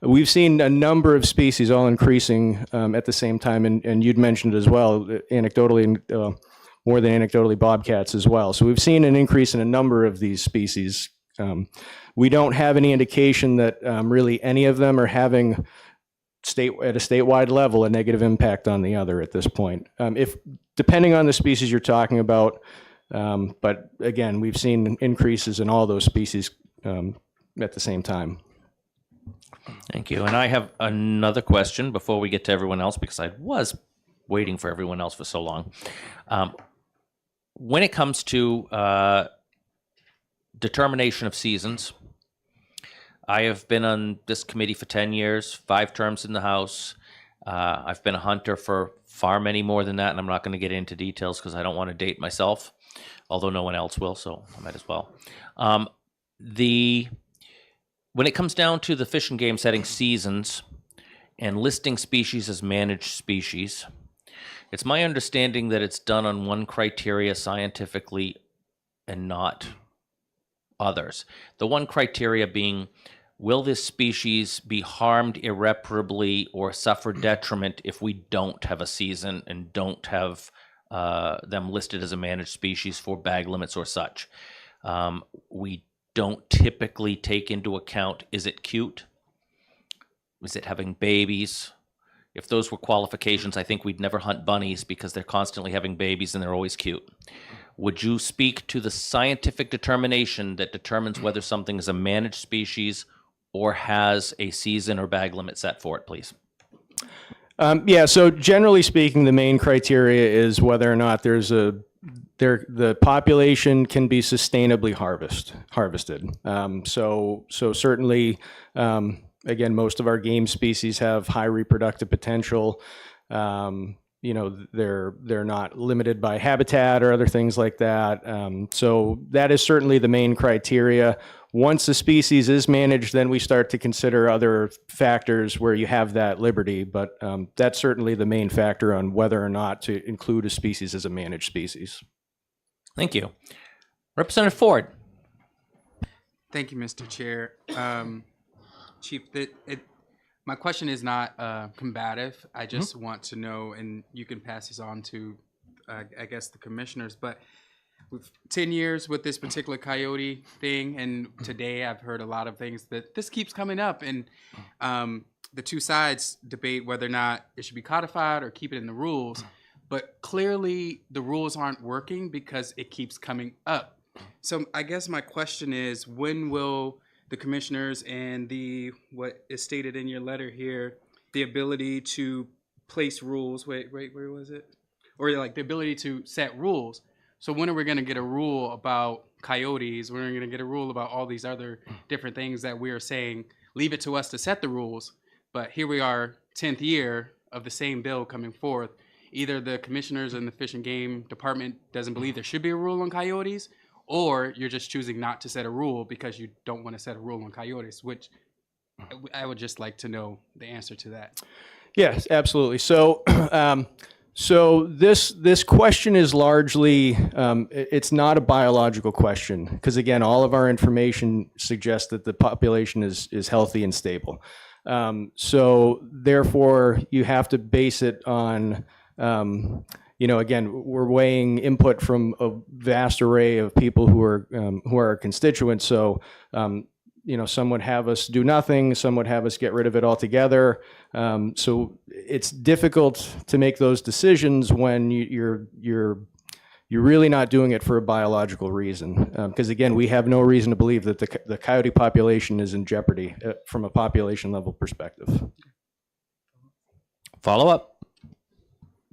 we've seen a number of species all increasing at the same time, and you'd mentioned as well, anecdotally, more than anecdotally, bobcats as well. So we've seen an increase in a number of these species. We don't have any indication that really any of them are having at a statewide level a negative impact on the other at this point. If depending on the species you're talking about, but again, we've seen increases in all those species at the same time. Thank you. And I have another question before we get to everyone else, because I was waiting for everyone else for so long. When it comes to determination of seasons, I have been on this committee for 10 years, 5 terms in the House. I've been a hunter for far many more than that, and I'm not going to get into details because I don't want to date myself, although no one else will, so I might as well. When it comes down to the Fish and Game setting seasons and listing species as managed species, it's my understanding that it's done on one criteria scientifically and not others. The one criteria being, will this species be harmed irreparably or suffer detriment if we don't have a season and don't have them listed as a managed species for bag limits or such? We don't typically take into account, is it cute? Is it having babies? If those were qualifications, I think we'd never hunt bunnies because they're constantly having babies and they're always cute. Would you speak to the scientific determination that determines whether something is a managed species or has a season or bag limit set for it, please? So generally speaking, the main criteria is whether or not there's a the population can be sustainably harvested. So certainly, again, most of our game species have high reproductive potential. You know, they're not limited by habitat or other things like that. So that is certainly the main criteria. Once the species is managed, then we start to consider other factors where you have that liberty. But that's certainly the main factor on whether or not to include a species as a managed species. Thank you. Representative Ford. Thank you, Mr. Chair. Chief, my question is not combative. I just want to know, and you can pass this on to, I guess, the commissioners, but with 10 years with this particular coyote thing, and today I've heard a lot of things that this keeps coming up, and the two sides debate whether or not it should be codified or keep it in the rules, but clearly the rules aren't working because it keeps coming up. So I guess my question is, when will the commissioners and what is stated in your letter here, the ability to place rules, where was it? Or like the ability to set rules. So when are we going to get a rule about coyotes? When are we going to get a rule about all these other different things that we are saying, leave it to us to set the rules? But here we are, 10th year of the same bill coming forth. Either the commissioners and the Fish and Game Department doesn't believe there should be a rule on coyotes, or you're just choosing not to set a rule because you don't want to set a rule on coyotes, which I would just like to know the answer to that. Yes, absolutely. So, so this question is largely, it's not a biological question, because again, all of our information suggests that the population is healthy and stable. So therefore, you have to base it on, you know, again, we're weighing input from a vast array of people who are our constituents. So, you know, some would have us do nothing, some would have us get rid of it altogether. So it's difficult to make those decisions when you're really not doing it for a biological reason. Because again, we have no reason to believe that the coyote population is in jeopardy from a population level perspective. Follow up.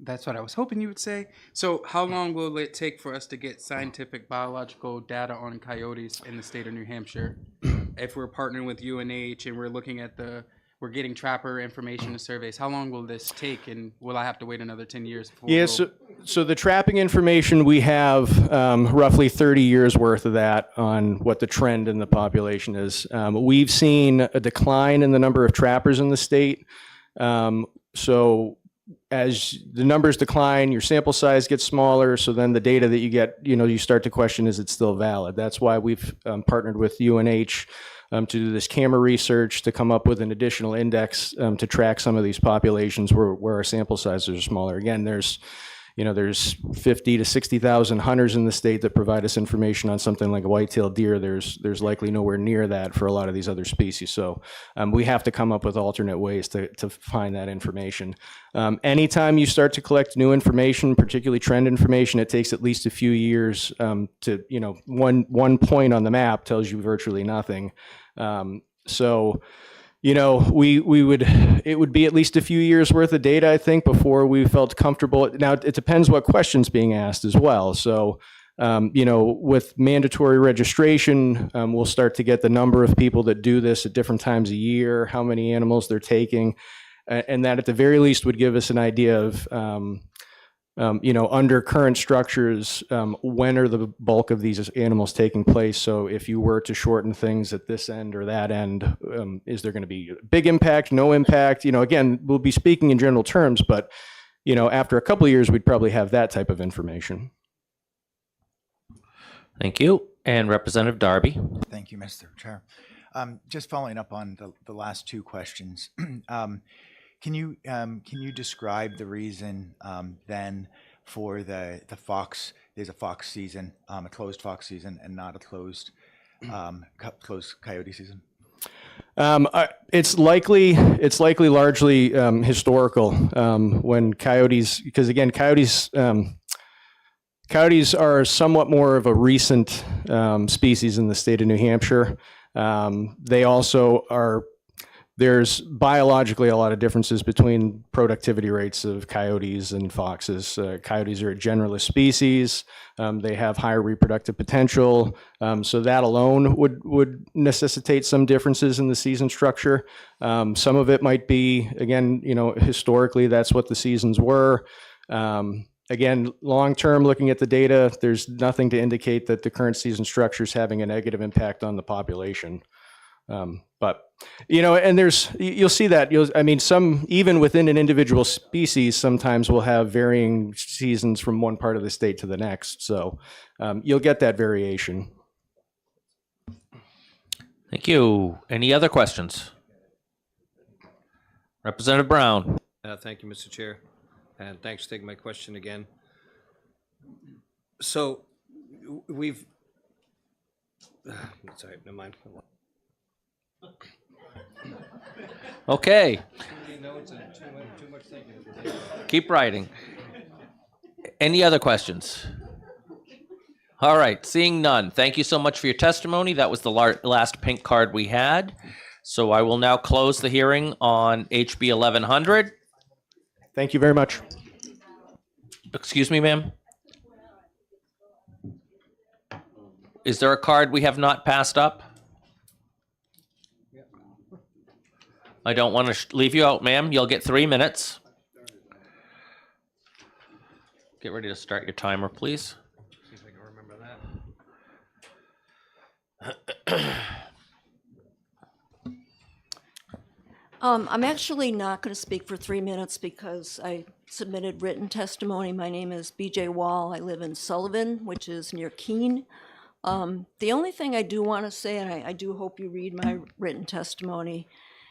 That's what I was hoping you would say. So how long will it take for us to get scientific biological data on coyotes in the state of New Hampshire? If we're partnering with UNH and we're looking at we're getting trapper information and surveys, how long will this take, and will I have to wait another 10 years? Yeah, so the trapping information, we have roughly 30 years worth of that on what the trend in the population is. We've seen a decline in the number of trappers in the state. So as the numbers decline, your sample size gets smaller. So then the data that you get, you know, you start to question, is it still valid? That's why we've partnered with UNH to do this camera research to come up with an additional index to track some of these populations where our sample sizes are smaller. Again, there's 50 to 60,000 hunters in the state that provide us information on something like a white-tailed deer. There's likely nowhere near that for a lot of these other species. So we have to come up with alternate ways to find that information. Anytime you start to collect new information, particularly trend information, it takes at least a few years to, you know, one point on the map tells you virtually nothing. So, you know, it would be at least a few years worth of data, I think, before we felt comfortable. Now, it depends what questions being asked as well. So, you know, with mandatory registration, we'll start to get the number of people that do this at different times a year, how many animals they're taking, and that at the very least would give us an idea of, you know, under current structures, when are the bulk of these animals taking place? So if you were to shorten things at this end or that end, is there going to be a big impact, no impact? You know, again, we'll be speaking in general terms, but, you know, after a couple of years, we'd probably have that type of information. Thank you. And Representative Darby. Thank you, Mr. Chair. Just following up on the last two questions. Can you describe the reason then for the fox? There's a fox season, a closed fox season, and not a closed coyote season. It's likely largely historical. When coyotes, because again, coyotes are somewhat more of a recent species in the state of New Hampshire. They also are There's biologically a lot of differences between productivity rates of coyotes and foxes. Coyotes are a generalist species. They have higher reproductive potential. So that alone would necessitate some differences in the season structure. Some of it might be, again, historically, that's what the seasons were. Again, long-term, looking at the data, there's nothing to indicate that the current season structure is having a negative impact on the population. But, and you'll see that, some, even within an individual species, sometimes will have varying seasons from one part of the state to the next. So you'll get that variation. Thank you. Any other questions? Representative Brown. Thank you, Mr. Chair, and thanks for taking my question again. So we've, sorry, never mind. Okay. Keep writing. Any other questions? All right, seeing none. Thank you so much for your testimony. That was the last pink card we had. So I will now close the hearing on HB 1100. Thank you very much. Excuse me, ma'am? Is there a card we have not passed up? I don't want to leave you out, ma'am. You'll get 3 minutes. Get ready to start your timer, please. See if I can remember that. I'm actually not going to speak for 3 minutes because I submitted written testimony. My name is BJ Wall. I live in Sullivan, which is near Keene. The only thing I do want to say, and I do hope you read my written testimony,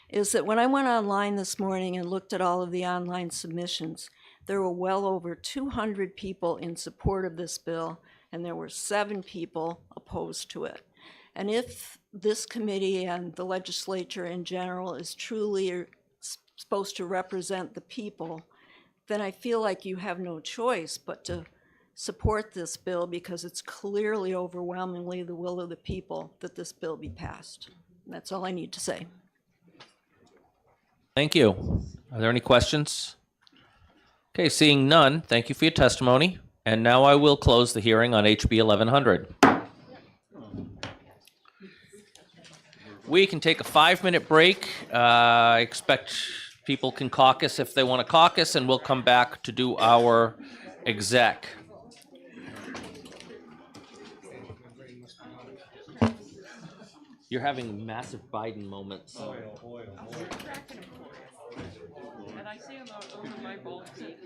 is that when I went online this morning and looked at all of the online submissions, there were well over 200 people in support of this bill, and there were 7 people opposed to it. And if this committee and the legislature in general is truly supposed to represent the people, then I feel like you have no choice but to support this bill because it's clearly overwhelmingly the will of the people that this bill be passed. And that's all I need to say. Thank you. Are there any questions? Okay, seeing none, thank you for your testimony. And now I will close the hearing on HB 1100. We can take a 5-minute break. I expect people can caucus if they want to caucus, and we'll come back to do our exec. You're having massive Biden moments. And I see him over my bald peak.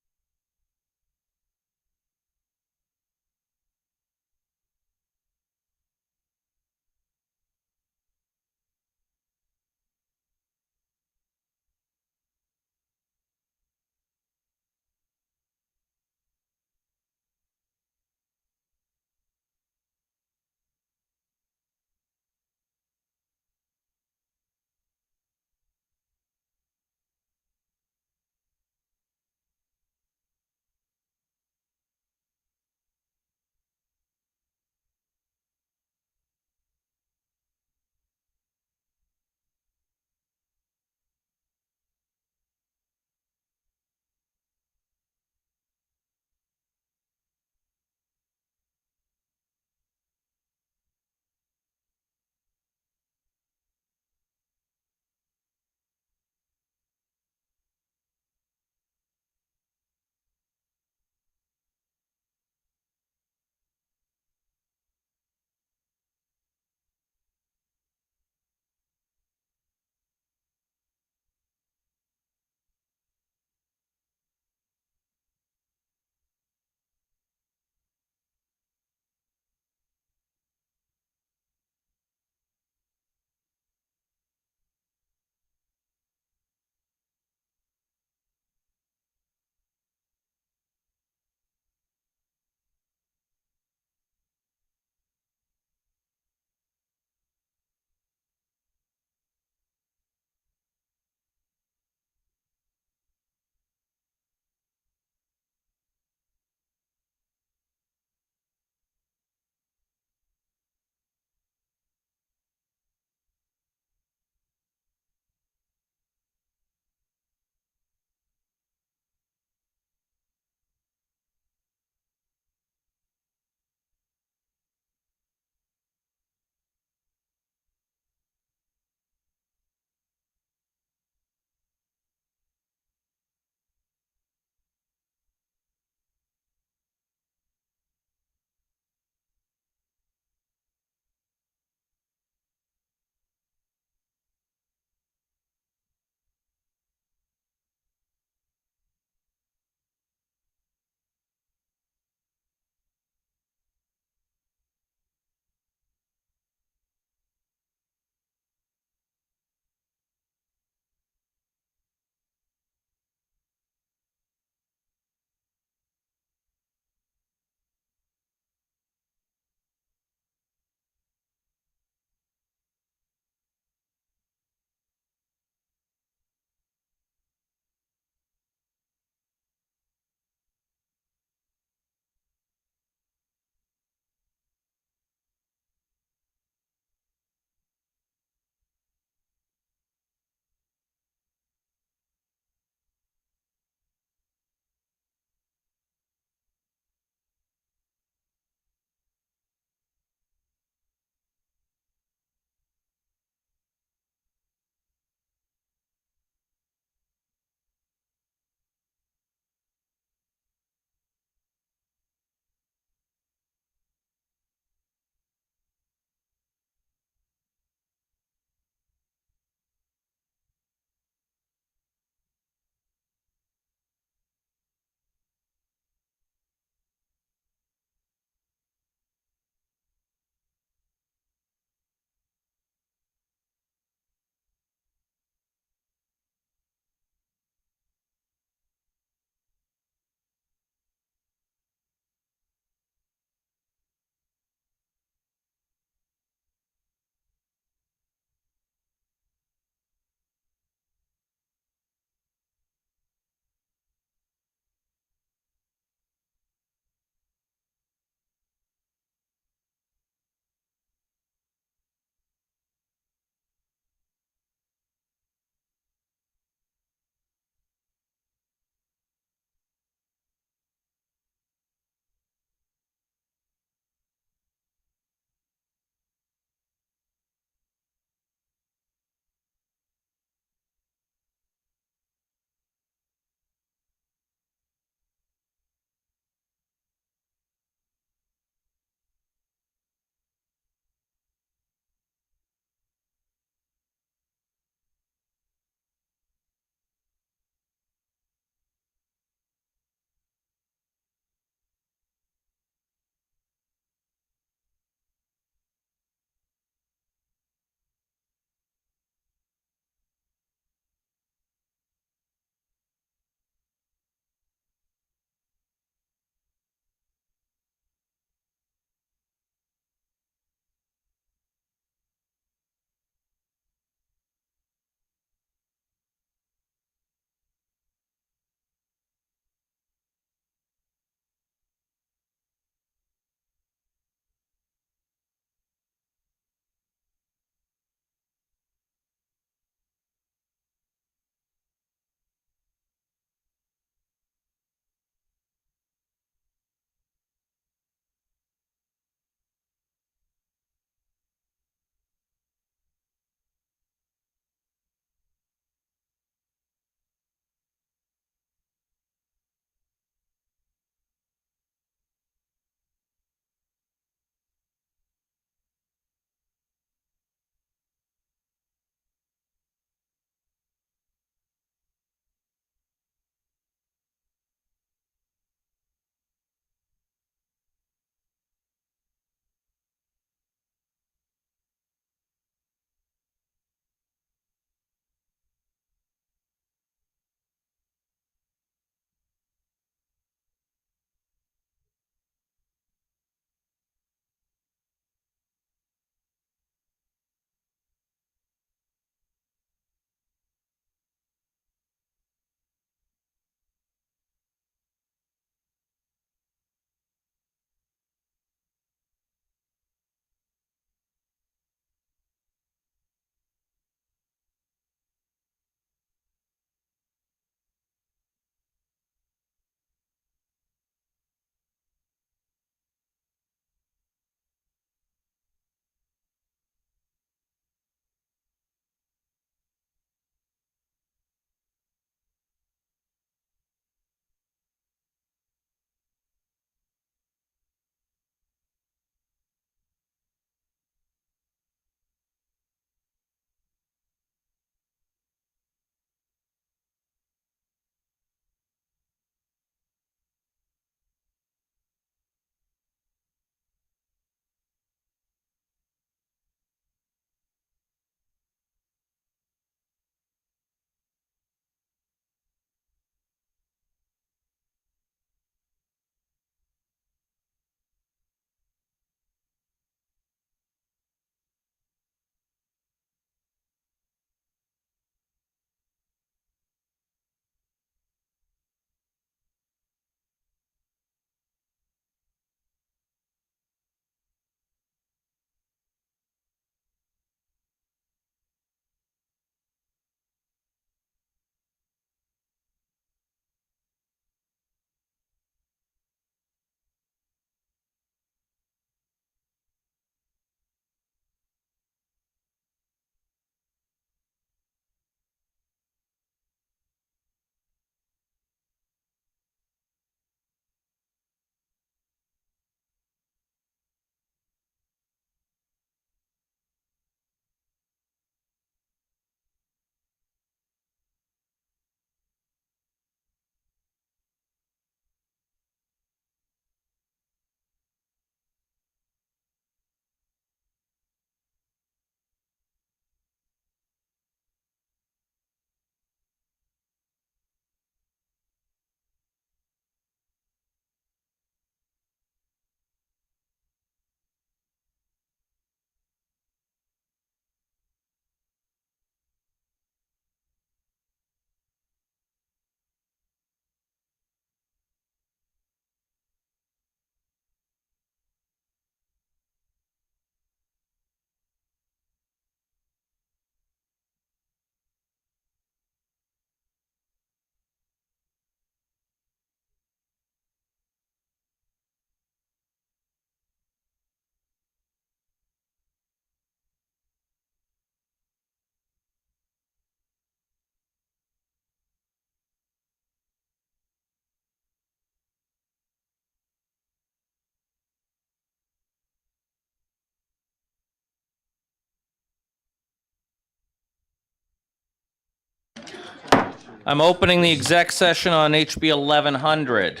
I'm opening the exec session on HB 1100.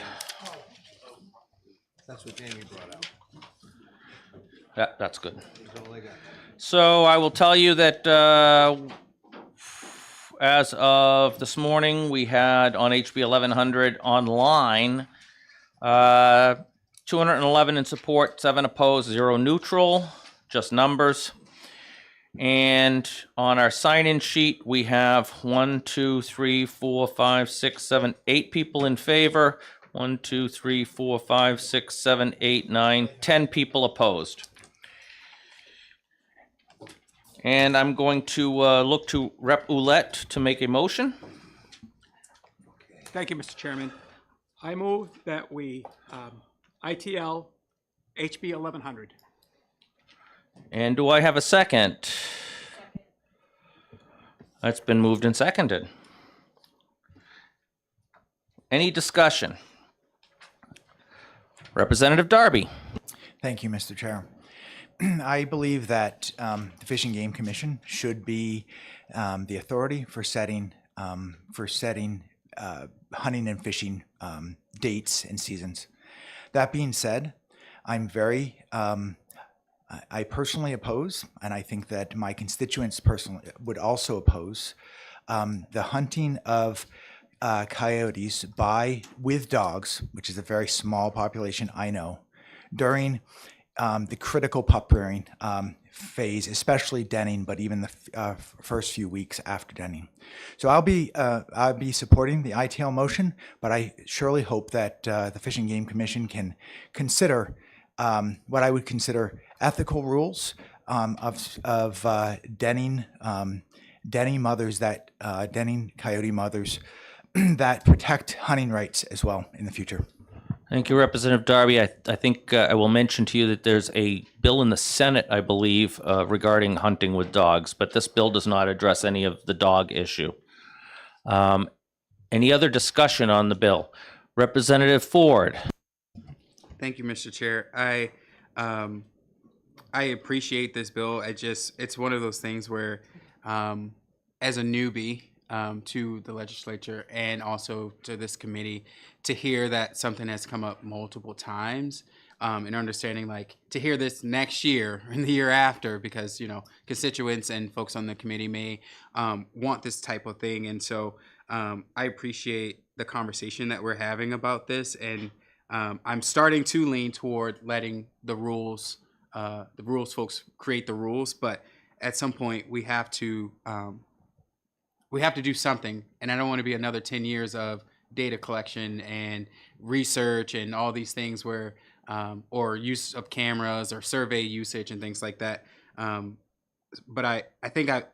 That's what Jamie brought out. That's good. That's all I got. So I will tell you that as of this morning, we had on HB 1100 online 211 in support, 7 opposed, 0 neutral, just numbers. And on our sign-in sheet, we have 1, 2, 3, 4, 5, 6, 7, 8 people in favor. 1, 2, 3, 4, 5, 6, 7, 8, 9, 10 people opposed. And I'm going to look to Rep. Oulette to make a motion. Thank you, Mr. Chairman. I move that we ITL HB 1100. And do I have a second? That's been moved and seconded. Any discussion? Representative Darby. Thank you, Mr. Chair. I believe that the Fish and Game Commission should be the authority for setting hunting and fishing dates and seasons. That being said, I'm very I personally oppose, and I think that my constituents personally would also oppose the hunting of coyotes with dogs, which is a very small population, I know, during the critical pup rearing phase, especially denning, but even the first few weeks after denning. So I'll be supporting the ITL motion, but I surely hope that the Fish and Game Commission can consider what I would consider ethical rules of denning mothers denning coyote mothers that protect hunting rights as well in the future. Thank you, Representative Darby. I think I will mention to you that there's a bill in the Senate, I believe, regarding hunting with dogs, but this bill does not address any of the dog issue. Any other discussion on the bill? Representative Ford. Thank you, Mr. Chair. I appreciate this bill. It's one of those things where, as a newbie to the legislature and also to this committee, to hear that something has come up multiple times, and understanding, like, to hear this next year and the year after, because, constituents and folks on the committee may want this type of thing. And so I appreciate the conversation that we're having about this. And I'm starting to lean toward letting the rules folks create the rules, but at some point we have to do something. And I don't want to be another 10 years of data collection and research and all these things where, or use of cameras or survey usage and things like that. But I think I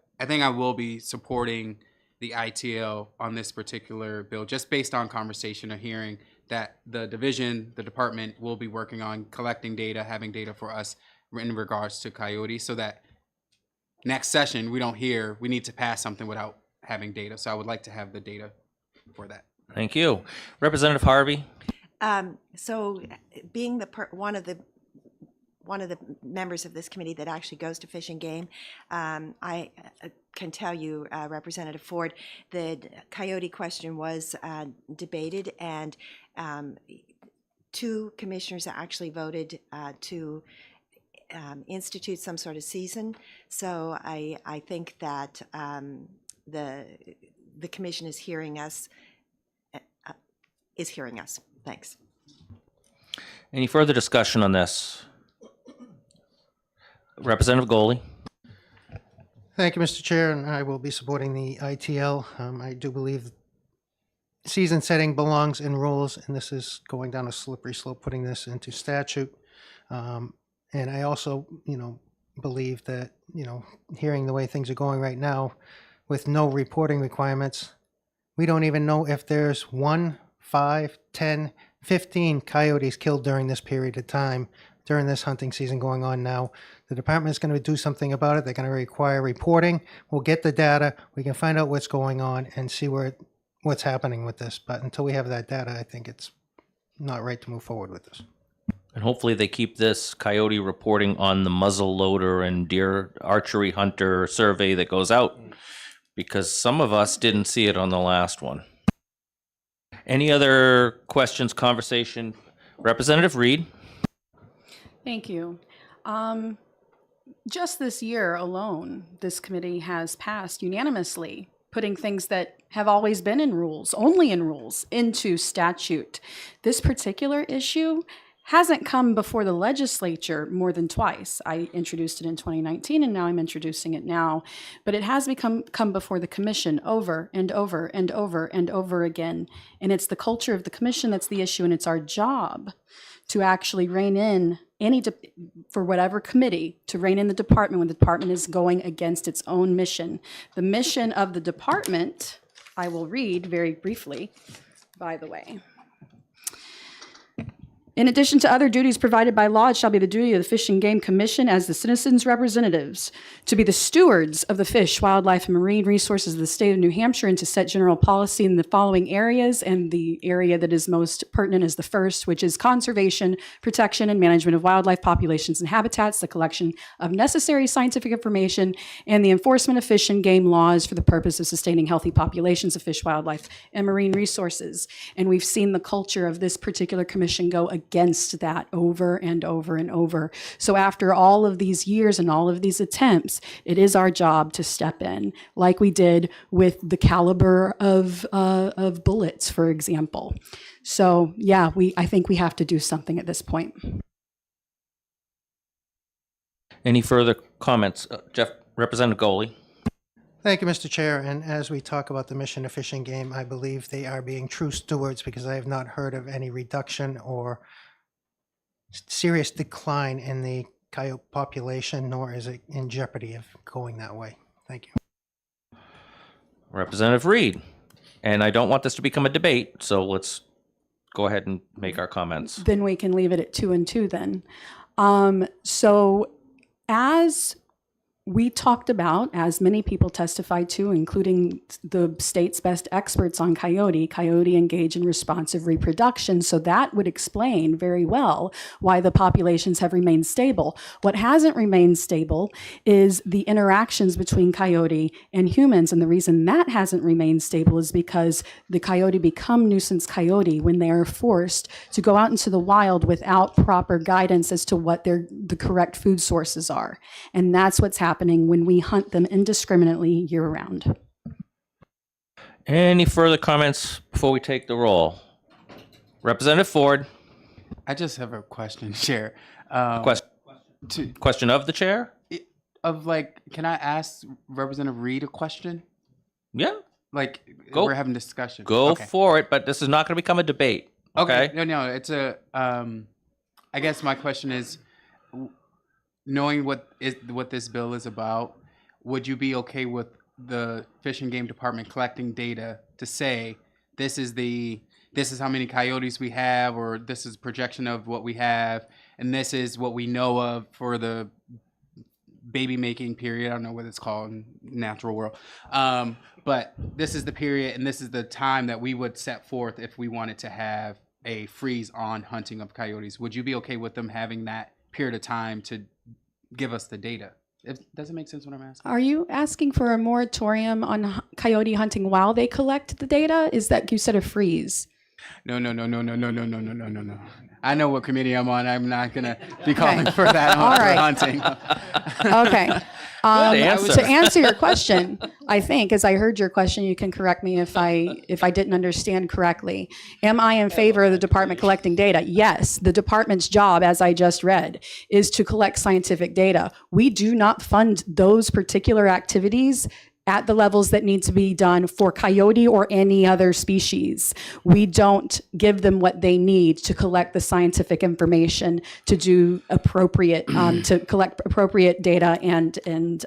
will be supporting the ITL on this particular bill, just based on conversation or hearing that the department will be working on collecting data, having data for us in regards to coyotes, so that next session we don't hear we need to pass something without having data. So I would like to have the data for that. Thank you. Representative Harvey. So being one of the members of this committee that actually goes to Fish and Game, I can tell you, Representative Ford, the coyote question was debated, and 2 commissioners actually voted to institute some sort of season. So I think that the commission is hearing us. Thanks. Any further discussion on this? Representative Goley. Thank you, Mr. Chair, and I will be supporting the ITL. I do believe season setting belongs in rules, and this is going down a slippery slope, putting this into statute. And I also, believe that, hearing the way things are going right now, with no reporting requirements, we don't even know if there's 1, 5, 10, 15 coyotes killed during this period of time, during this hunting season going on now. The department is going to do something about it. They're going to require reporting. We'll get the data. We can find out what's going on and see what's happening with this. But until we have that data, I think it's not right to move forward with this. And hopefully they keep this coyote reporting on the muzzle loader and deer archery hunter survey that goes out because some of us didn't see it on the last one. Any other questions, conversation? Representative Reed? Thank you. Just this year alone, this committee has passed unanimously putting things that have always been in rules, only in rules, into statute. This particular issue hasn't come before the legislature more than twice. I introduced it in 2019 and now I'm introducing it now, but it has come before the commission over and over and over and over again. And it's the culture of the commission that's the issue, and it's our job to actually rein in for whatever committee, to rein in the department when the department is going against its own mission. The mission of the department, I will read very briefly, by the way. In addition to other duties provided by law, it shall be the duty of the Fish and Game Commission as the citizens' representatives to be the stewards of the fish, wildlife, and marine resources of the state of New Hampshire, and to set general policy in the following areas. And the area that is most pertinent is the first, which is conservation, protection, and management of wildlife populations and habitats, the collection of necessary scientific information, and the enforcement of fish and game laws for the purpose of sustaining healthy populations of fish, wildlife, and marine resources. And we've seen the culture of this particular commission go against that over and over and over. So after all of these years and all of these attempts, it is our job to step in, like we did with the caliber of bullets, for example. So yeah, I think we have to do something at this point. Any further comments? Representative Goley? Thank you, Mr. Chair. And as we talk about the mission of Fish and Game, I believe they are being true stewards, because I have not heard of any reduction or serious decline in the coyote population, nor is it in jeopardy of going that way. Thank you. Representative Reed? And I don't want this to become a debate, so let's go ahead and make our comments. Then we can leave it at 2 and 2 then. So as we talked about, as many people testified to, including the state's best experts on coyote engage in responsive reproduction. So that would explain very well why the populations have remained stable. What hasn't remained stable is the interactions between coyote and humans. And the reason that hasn't remained stable is because the coyote become nuisance coyote when they are forced to go out into the wild without proper guidance as to what the correct food sources are. And that's what's happening when we hunt them indiscriminately year-round. Any further comments before we take the roll? Representative Ford? I just have a question, Chair. Question of the chair? Can I ask Representative Reed a question? Yeah. We're having discussion. Go for it, but this is not going to become a debate. Okay. No, it's a, I guess my question is, knowing what this bill is about, would you be okay with the Fish and Game Department collecting data to say this is how many coyotes we have, or this is a projection of what we have, and this is what we know of for the baby making period? I don't know what it's called in natural world, but this is the period and this is the time that we would set forth if we wanted to have a freeze on hunting of coyotes. Would you be okay with them having that period of time to give us the data? Does it make sense what I'm asking? Are you asking for a moratorium on coyote hunting while they collect the data? Is that, you said a freeze? No. I know what committee I'm on. I'm not going to be calling for that for hunting. Okay. To answer your question, I think, as I heard your question, you can correct me if I didn't understand correctly. Am I in favor of the department collecting data? Yes. The department's job, as I just read, is to collect scientific data. We do not fund those particular activities at the levels that need to be done for coyote or any other species. We don't give them what they need to collect the scientific information to do appropriate, to collect appropriate data and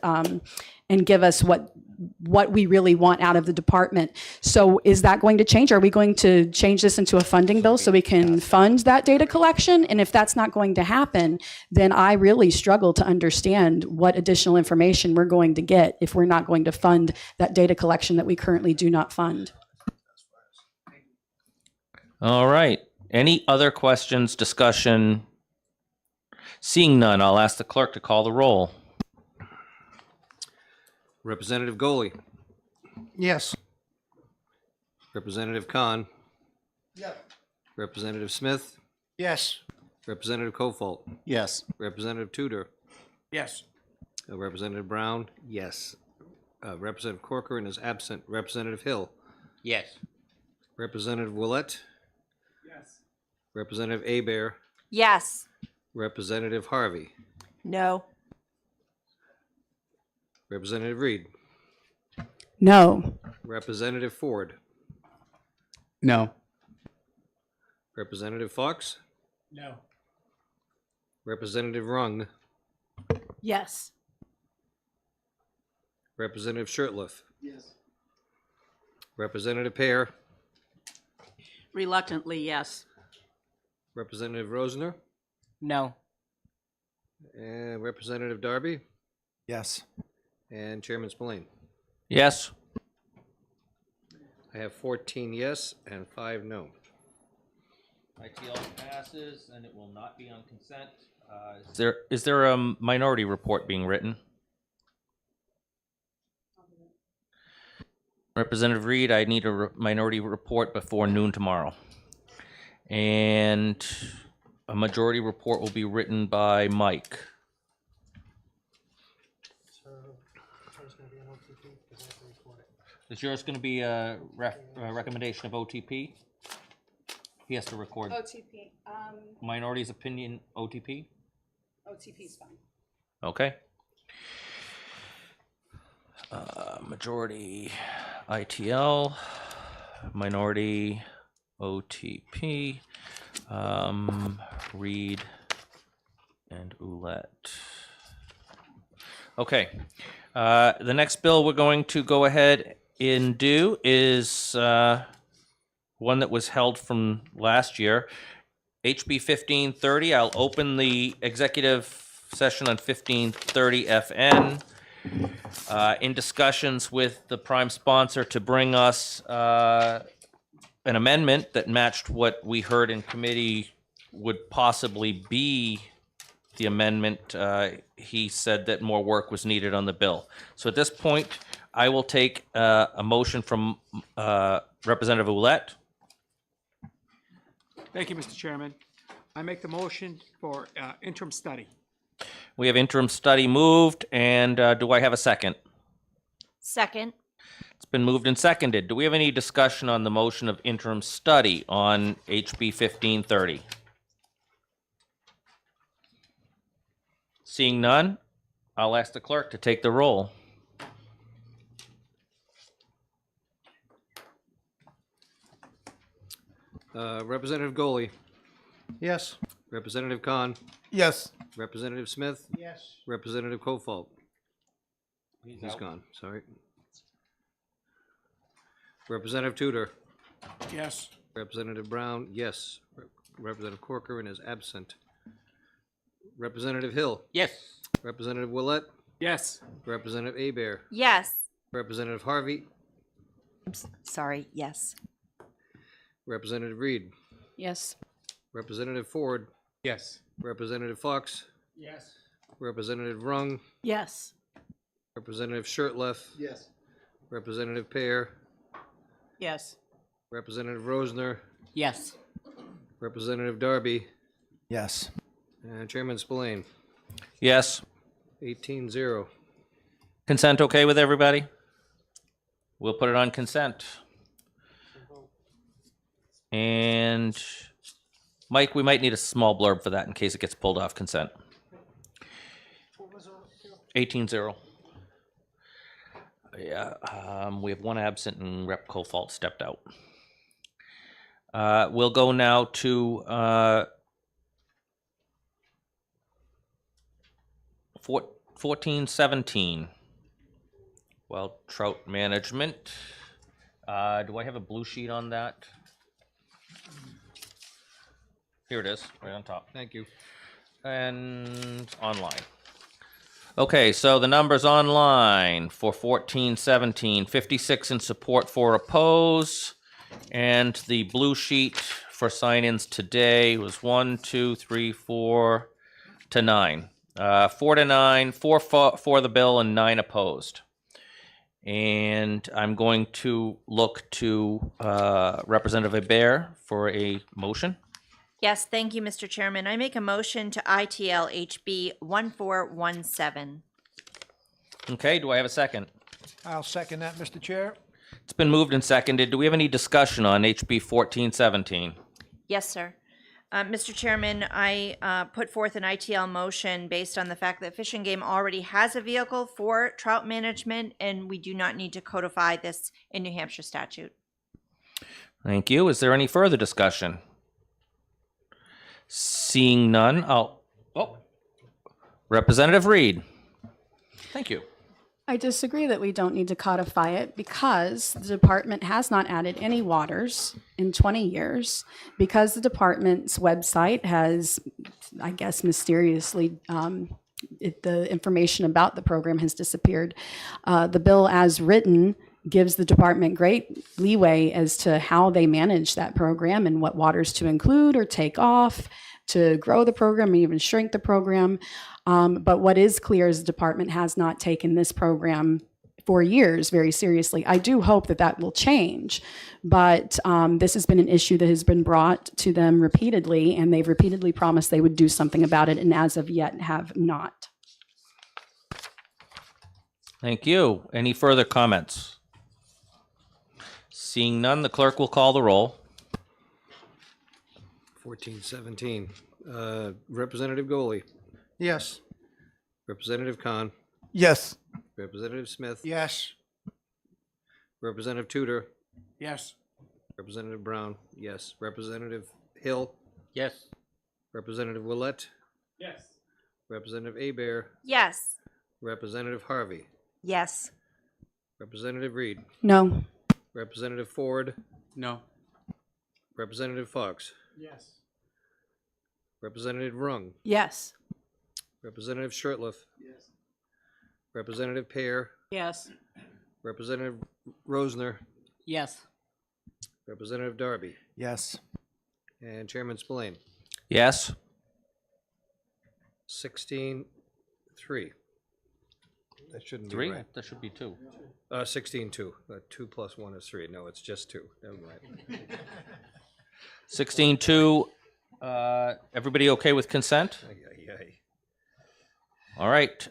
give us what we really want out of the department. So is that going to change? Are we going to change this into a funding bill so we can fund that data collection? And if that's not going to happen, then I really struggle to understand what additional information we're going to get if we're not going to fund that data collection that we currently do not fund. All right. Any other questions, discussion? Seeing none, I'll ask the clerk to call the roll. Representative Goley? Yes. Representative Khan, Yes. Representative Smith, Yes. Representative Kofalt, Yes. Representative Tudor, Yes. Representative Brown, yes. Representative Corcoran is absent. Representative Hill, Yes. Representative Willett, Yes. Representative Abear, Yes. Representative Harvey, No. Representative Reed, No. Representative Ford, No. Representative Fox, No. Representative Rung, Yes. Representative Shirtliff, Yes. Representative Pear, Reluctantly, yes. Representative Rosner, No. and Representative Darby, Yes. and Chairman Spillane. Yes. I have 14 yes and 5 no. ITL passes, and it will not be on consent. Is there a minority report being written? Representative Reed, I need a minority report before noon tomorrow. And a majority report will be written by Mike. Is yours going to be a recommendation of OTP? He has to record OTP. minority's opinion OTP? OTP's fine. Okay. Majority ITL, minority OTP, Reed and Ouellette. Okay. The next bill we're going to go ahead and do is one that was held from last year. HB 1530. I'll open the executive session on 1530 FN. In discussions with the prime sponsor to bring us an amendment that matched what we heard in committee would possibly be the amendment. He said that more work was needed on the bill. So at this point, I will take a motion from Representative Ouellette. Thank you, Mr. Chairman. I make the motion for interim study. We have interim study moved, and do I have a second? Second. It's been moved and seconded. Do we have any discussion on the motion of interim study on HB 1530? Seeing none, I'll ask the clerk to take the roll. Representative Goley, Yes. Representative Khan, Yes. Representative Smith, Yes. Representative Kofalt. He's out. gone, sorry. Representative Tudor, Yes. Representative Brown, yes. Representative Corcoran is absent. Representative Hill, Yes. Representative Willett, Yes. Representative Abear, Yes. Representative Harvey, Sorry, yes. Representative Reed, Yes. Representative Ford, Yes. Representative Fox, Yes. Representative Rung, Yes. Representative Shirtliff, Yes. Representative Pear, Yes. Representative Rosner, Yes. Representative Darby, Yes. and Chairman Spillane. Yes. 18-0. Consent okay with everybody? We'll put it on consent. And Mike, we might need a small blurb for that in case it gets pulled off consent. 18-0. Yeah, we have one absent and Rep. Kofalt stepped out. We'll go now to 1417. Well, trout management. Do I have a blue sheet on that? Here it is, right on top. Thank you. And online. Okay, so the numbers online for 1417, 56 in support, 4 oppose. And the blue sheet for sign-ins today was 1, 2, 3, 4 to 9. 4 to 9, 4 for the bill and 9 opposed. And I'm going to look to Representative Hebert for a motion. Yes, thank you, Mr. Chairman. I make a motion to ITL HB 1417. Okay, do I have a second? I'll second that, Mr. Chair. It's been moved and seconded. Do we have any discussion on HB 1417? Yes, sir. Mr. Chairman, I put forth an ITL motion based on the fact that Fish and Game already has a vehicle for trout management, and we do not need to codify this in New Hampshire statute. Thank you. Is there any further discussion? Seeing none, Representative Reed. Thank you. I disagree that we don't need to codify it because the department has not added any waters in 20 years, because the department's website has, I guess, mysteriously, the information about the program has disappeared. The bill as written gives the department great leeway as to how they manage that program and what waters to include or take off to grow the program and even shrink the program. But what is clear is the department has not taken this program for years very seriously. I do hope that that will change, but this has been an issue that has been brought to them repeatedly, and they've repeatedly promised they would do something about it, and as of yet have not. Thank you. Any further comments? Seeing none, the clerk will call the roll. 1417. Representative Goley. Yes. Representative Khan. Yes. Representative Smith. Yes. Representative Tudor. Yes. Representative Brown. Yes. Representative Hill. Yes. Representative Willett. Yes. Representative Hebert. Yes. Representative Harvey. Yes. Representative Reed. No. Representative Ford. No. Representative Fox. Yes. Representative Rung. Yes. Representative Shurtleff. Yes. Representative Pear. Yes. Representative Rosner. Yes. Representative Darby. Yes. And Chairman Spillane. Yes. 16-3. That shouldn't be Three? right. That should be two. 16-2. 2 plus 1 is 3. No, it's just 2. Never mind. 16-2. Everybody okay with consent? Ay, ay, ay. All right.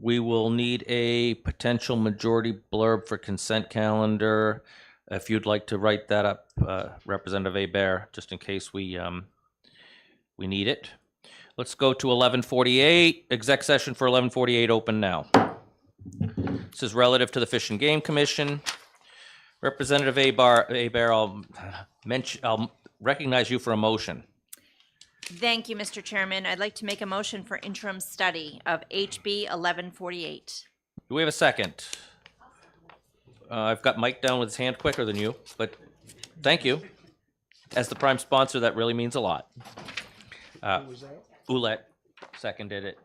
We will need a potential majority blurb for consent calendar. If you'd like to write that up, Representative Hebert, just in case we need it. Let's go to 1148. Exec session for 1148 open now. This is relative to the Fish and Game Commission. Representative Hebert, I'll recognize you for a motion. Thank you, Mr. Chairman. I'd like to make a motion for interim study of HB 1148. Do we have a second? I've got Mike down with his hand quicker than you, but thank you. As the prime sponsor, that really means a lot. Ouellette seconded it.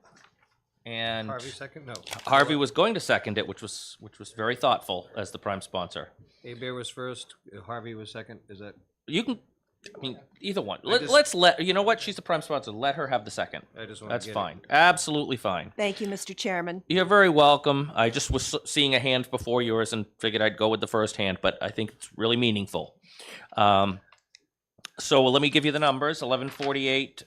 And Harvey second? No. Harvey was going to second it, which was very thoughtful as the prime sponsor. Hebert was first. Harvey was second. Is that? You can, I mean, either one. just- Let's let, you know what? She's the prime sponsor. Let her have the second. I just wanna That's get it. fine. Absolutely fine. Thank you, Mr. Chairman. You're very welcome. I just was seeing a hand before yours and figured I'd go with the first hand, but I think it's really meaningful. So let me give you the numbers. 1148,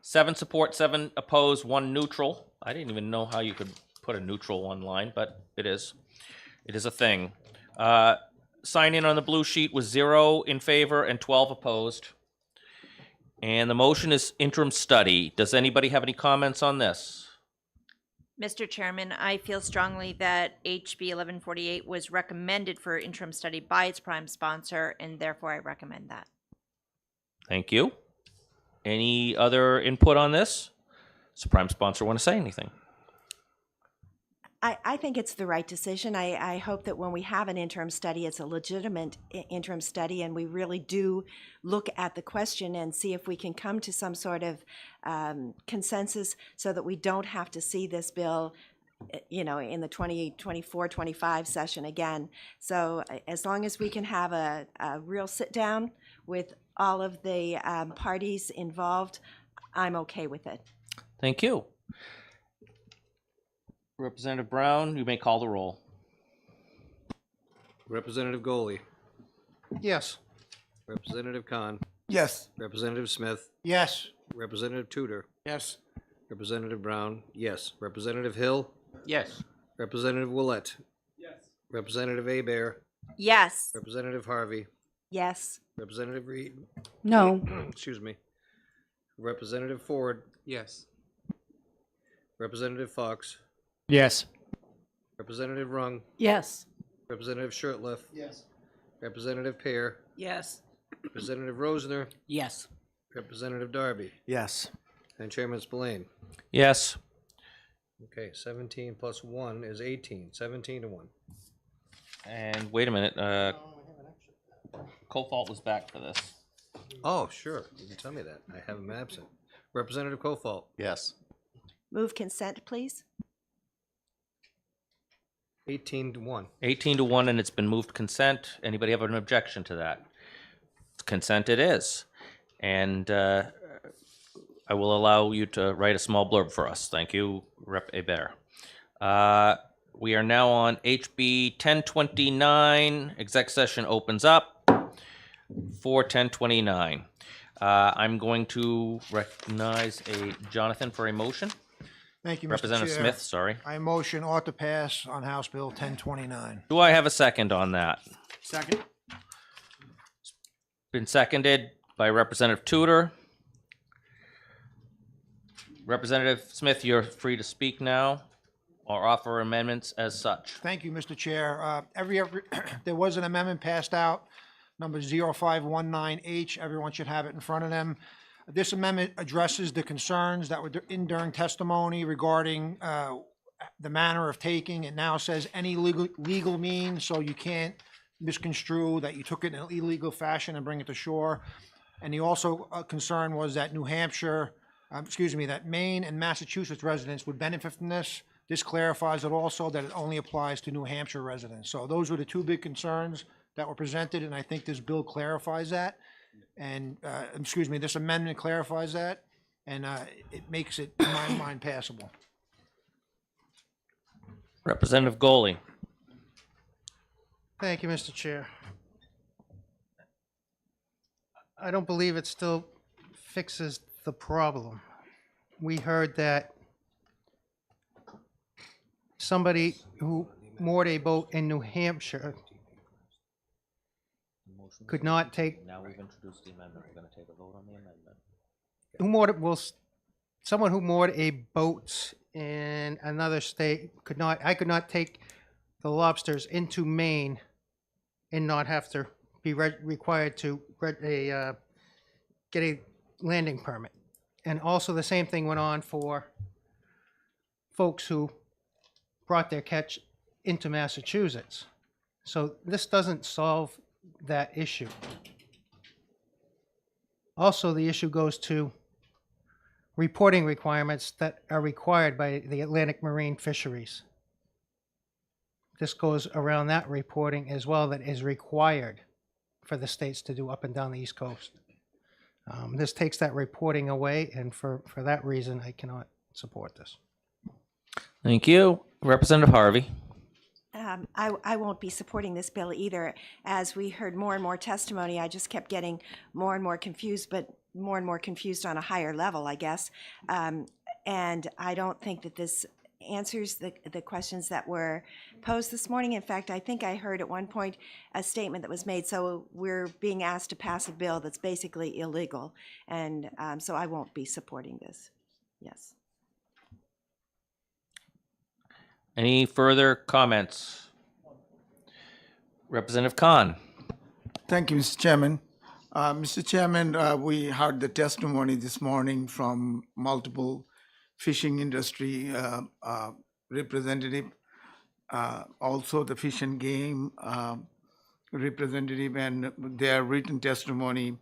7 support, 7 oppose, 1 neutral. I didn't even know how you could put a neutral online, but it is. It is a thing. Sign in on the blue sheet was 0 in favor and 12 opposed. And the motion is interim study. Does anybody have any comments on this? Mr. Chairman, I feel strongly that HB 1148 was recommended for interim study by its prime sponsor, and therefore I recommend that. Thank you. Any other input on this? Does the prime sponsor want to say anything? I think it's the right decision. I hope that when we have an interim study, it's a legitimate interim study, and we really do look at the question and see if we can come to some sort of consensus so that we don't have to see this bill, you know, in the 2024-25 session again. So as long as we can have a real sit down with all of the parties involved, I'm okay with it. Thank you. Representative Brown, you may call the roll. Representative Goley, Yes. Representative Khan, Yes. Representative Smith, Yes. Representative Tudor, Yes. Representative Brown, yes. Representative Hill, Yes. Representative Willett. Yes. Representative Abear, Yes. Representative Harvey, Yes. Representative Reed, No. excuse me, Representative Ford, Yes. Representative Fox, Yes. Representative Rung, Yes. Representative Shirtliff, Yes. Representative Pear, Yes. Representative Rosner, Yes. Representative Darby, Yes. and Chairman Spillane. Yes. Okay, 17 plus 1 is 18, 17 to 1. And wait a minute, Cofalt was back for this. Oh, sure, you can tell me that. I have him absent. Representative Kofalt. Yes. Move consent, please. 18 to 1. 18 to 1, and it's been moved consent. Anybody have an objection to that? Consent it is. And I will allow you to write a small blurb for us. Thank you, Rep. Hebert. We are now on HB 1029. Exec session opens up for 1029. I'm going to recognize a Jonathan for a motion. Thank you, Mr. Representative Chair. Smith, sorry. I motion ought to pass on House Bill 1029. Do I have a second on that? Second. Been seconded by Representative Tudor. Representative Smith, you're free to speak now or offer amendments as such. Thank you, Mr. Chair. Every there was an amendment passed out, number 0519H. Everyone should have it in front of them. This amendment addresses the concerns that were in during testimony regarding the manner of taking. It now says any legal means, so you can't misconstrue that you took it in an illegal fashion and bring it to shore. And the also concern was that New Hampshire, that Maine and Massachusetts residents would benefit from this. This clarifies it also that it only applies to New Hampshire residents. So those were the two big concerns that were presented, and I think this bill clarifies that. And, this amendment clarifies that, and it makes it, in my mind, passable. Representative Goley. Thank you, Mr. Chair. I don't believe it still fixes the problem. We heard that somebody who moored a boat in New Hampshire could not take, Now we've introduced the amendment. We're going to take a vote on the amendment. someone who moored a boat in another state I could not take the lobsters into Maine and not have to be required to get a landing permit. And also the same thing went on for folks who brought their catch into Massachusetts. So this doesn't solve that issue. Also, the issue goes to reporting requirements that are required by the Atlantic Marine Fisheries. This goes around that reporting as well that is required for the states to do up and down the East Coast. This takes that reporting away, and for that reason, I cannot support this. Thank you. Representative Harvey. I won't be supporting this bill either. As we heard more and more testimony, I just kept getting more and more confused, but more and more confused on a higher level, I guess. And I don't think that this answers the questions that were posed this morning. In fact, I think I heard at one point a statement that was made, so we're being asked to pass a bill that's basically illegal. And so I won't be supporting this. Yes. Any further comments? Representative Khan. Thank you, Mr. Chairman. Mr. Chairman, we heard the testimony this morning from multiple fishing industry representative, also the Fish and Game representative, and their written testimony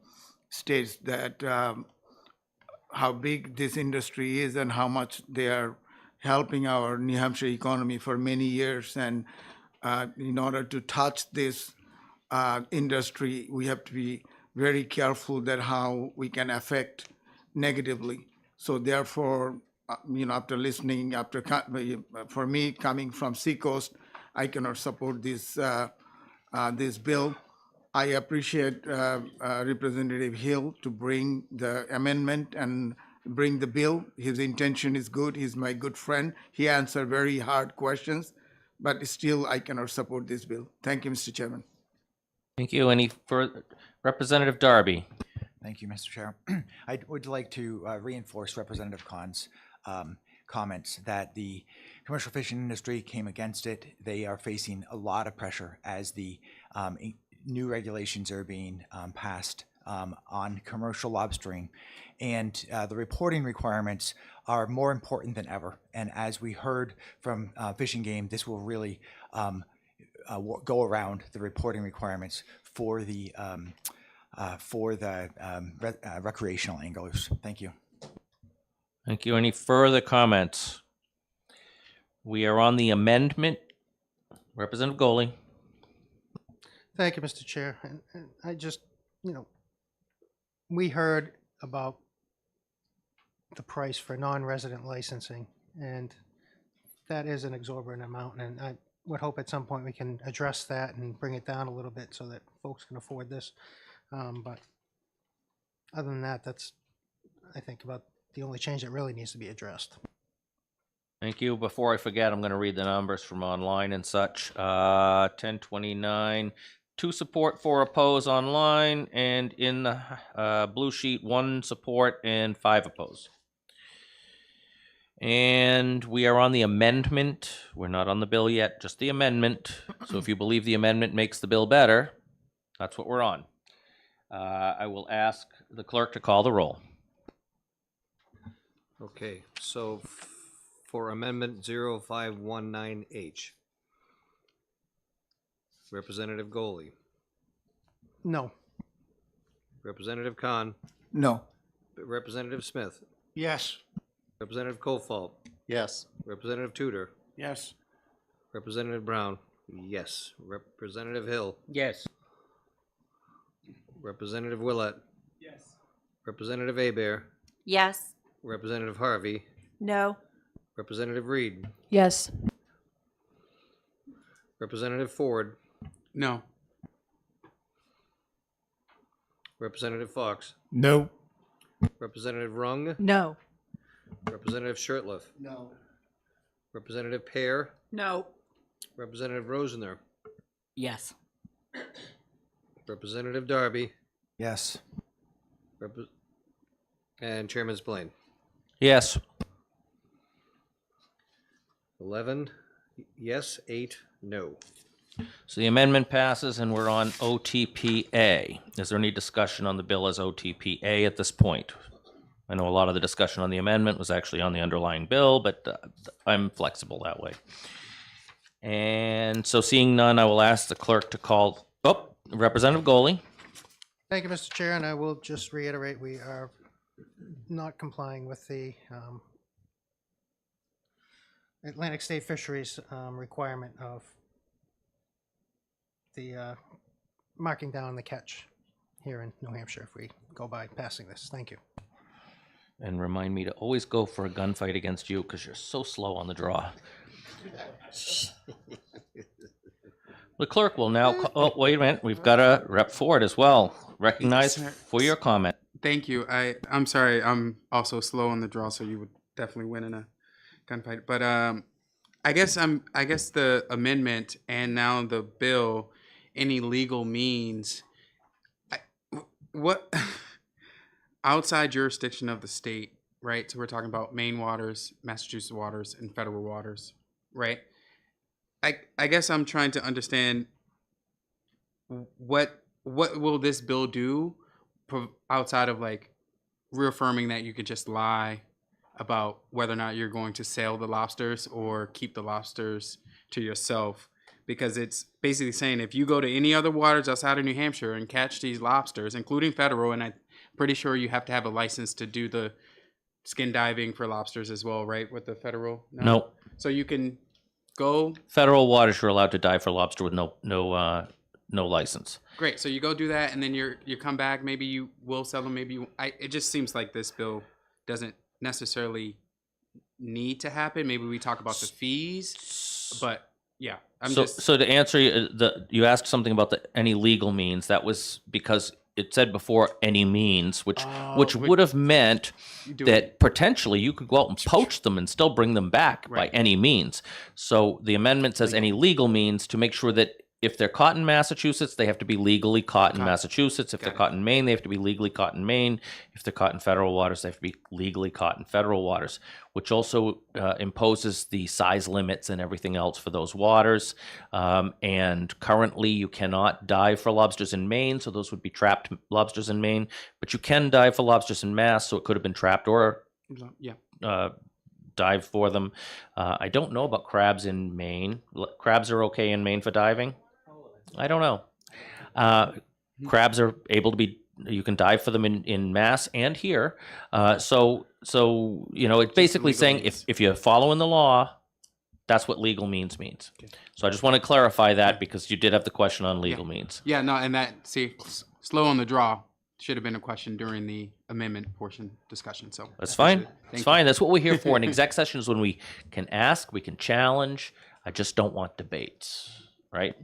states that how big this industry is and how much they are helping our New Hampshire economy for many years. And in order to touch this industry, we have to be very careful that how we can affect negatively. So therefore, after listening, for me coming from Seacoast, I cannot support this this bill. I appreciate Representative Hill to bring the amendment and bring the bill. His intention is good. He's my good friend. He answered very hard questions, but still I cannot support this bill. Thank you, Mr. Chairman. Thank you. Any further? Representative Darby. Thank you, Mr. Chair. I would like to reinforce Representative Khan's comments that the commercial fishing industry came against it. They are facing a lot of pressure as the new regulations are being passed on commercial lobstering. And the reporting requirements are more important than ever. And as we heard from Fish and Game, this will really go around the reporting requirements for the recreational anglers. Thank you. Thank you. Any further comments? We are on the amendment. Representative Goley. Thank you, Mr. Chair. And I just, we heard about the price for non-resident licensing, and that is an exorbitant amount, and I would hope at some point we can address that and bring it down a little bit so that folks can afford this. But other than that, that's, I think, about the only change that really needs to be addressed. Thank you. Before I forget, I'm going to read the numbers from online and such. 1029, 2 support, 4 oppose online, and in the blue sheet, 1 support and 5 oppose. And we are on the amendment. We're not on the bill yet, just the amendment. So if you believe the amendment makes the bill better, that's what we're on. I will ask the clerk to call the roll. Okay, so for Amendment 0519H, Representative Goley, No. Representative Khan, No. Representative Smith, Yes. Representative Kofalt, Yes. Representative Tudor, Yes. Representative Brown, yes. Representative Hill, Yes. Representative Willett, Yes. Representative Abear, Yes. Representative Harvey, No. Representative Reed, Yes. Representative Ford, No. Representative Fox, No. Representative Rung, No. Representative Shurtleff, No. Representative Pear, No. Representative Rosener, Yes. Representative Darby, Yes. and Chairman Splain. Yes. 11 yes, 8 no. So the amendment passes and we're on OTPA. Is there any discussion on the bill as OTPA at this point? I know a lot of the discussion on the amendment was actually on the underlying bill, but I'm flexible that way. And so seeing none, I will ask the clerk to call, Representative Goley. Thank you, Mr. Chair, and I will just reiterate, we are not complying with the Atlantic State Fisheries requirement of the marking down the catch here in New Hampshire if we go by passing this. Thank you. And remind me to always go for a gunfight against you because you're so slow on the draw. The clerk will now, wait a minute, we've got a Rep Ford as well. Recognized for your comment. Thank you. I'm sorry. I'm also slow on the draw, so you would definitely win in a gunfight. But I guess the amendment and now the bill, any legal means, what outside jurisdiction of the state, right? So we're talking about Maine waters, Massachusetts waters, and federal waters, right? I guess I'm trying to understand what will this bill do outside of like reaffirming that you could just lie about whether or not you're going to sell the lobsters or keep the lobsters to yourself, because it's basically saying if you go to any other waters outside of New Hampshire and catch these lobsters, including federal, and I'm pretty sure you have to have a license to do the skin diving for lobsters as well, right? With the federal? No. So you can go. Federal waters, you're allowed to dive for lobster with no license. Great. So you go do that, and then you come back. Maybe you will sell them. Maybe it just seems like this bill doesn't necessarily need to happen. Maybe we talk about the fees, but yeah, So to answer you asked something about any legal means. That was because it said before any means, which would have meant that potentially you could go out and poach them and still bring them back by any means. So the amendment says any legal means to make sure that if they're caught in Massachusetts, they have to be legally caught in Massachusetts. If they're caught in Maine, they have to be legally caught in Maine. If they're caught in federal waters, they have to be legally caught in federal waters, which also imposes the size limits and everything else for those waters. And currently, you cannot dive for lobsters in Maine, so those would be trapped lobsters in Maine. But you can dive for lobsters in Mass, so it could have been trapped or dive for them. I don't know about crabs in Maine. Crabs are okay in Maine for diving? I don't know. Crabs are able to be, you can dive for them in Mass and here. So it's basically saying if you're following the law, that's what legal means. So I just want to clarify that because you did have the question on legal means. Yeah, no, and slow on the draw should have been a question during the amendment portion discussion. So that's fine. It's fine. That's what we're here for. In exec session is when we can ask, we can challenge. I just don't want debates, right?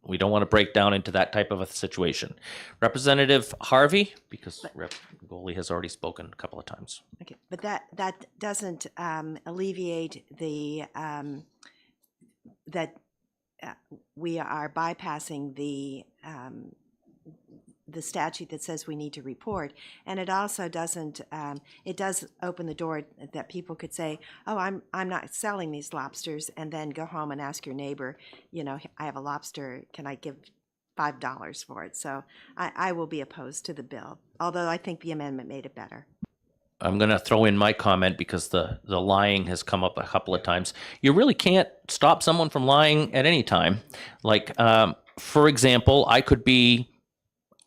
We don't want to break down into that type of a situation. Representative Harvey, because Rep. Goley has already spoken a couple of times. Okay, but that doesn't alleviate the that we are bypassing the statute that says we need to report, and it also doesn't. It does open the door that people could say, "Oh, I'm not selling these lobsters," and then go home and ask your neighbor, I have a lobster. Can I give $5 for it? So I will be opposed to the bill, although I think the amendment made it better. I'm going to throw in my comment because the lying has come up a couple of times. You really can't stop someone from lying at any time. Like, for example, I could be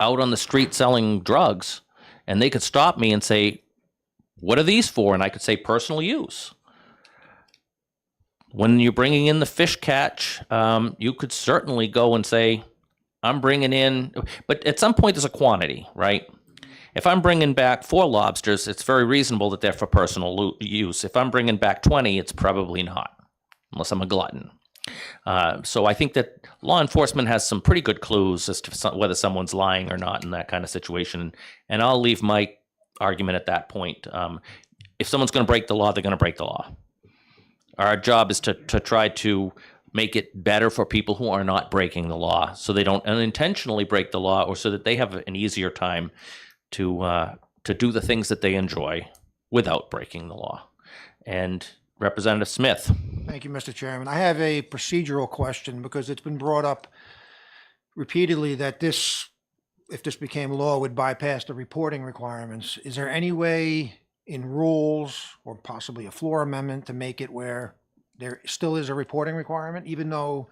out on the street selling drugs, and they could stop me and say, "What are these for?" And I could say personal use. When you're bringing in the fish catch, you could certainly go and say, "I'm bringing in," but at some point there's a quantity, right? If I'm bringing back 4 lobsters, it's very reasonable that they're for personal use. If I'm bringing back 20, it's probably not, unless I'm a glutton. So I think that law enforcement has some pretty good clues as to whether someone's lying or not in that kind of situation. And I'll leave my argument at that point. If someone's going to break the law, they're going to break the law. Our job is to try to make it better for people who are not breaking the law, so they don't unintentionally break the law, or so that they have an easier time to do the things that they enjoy without breaking the law. And Representative Smith. Thank you, Mr. Chairman. I have a procedural question because it's been brought up repeatedly that if this became law, would bypass the reporting requirements. Is there any way in rules or possibly a floor amendment to make it where there still is a reporting requirement, even though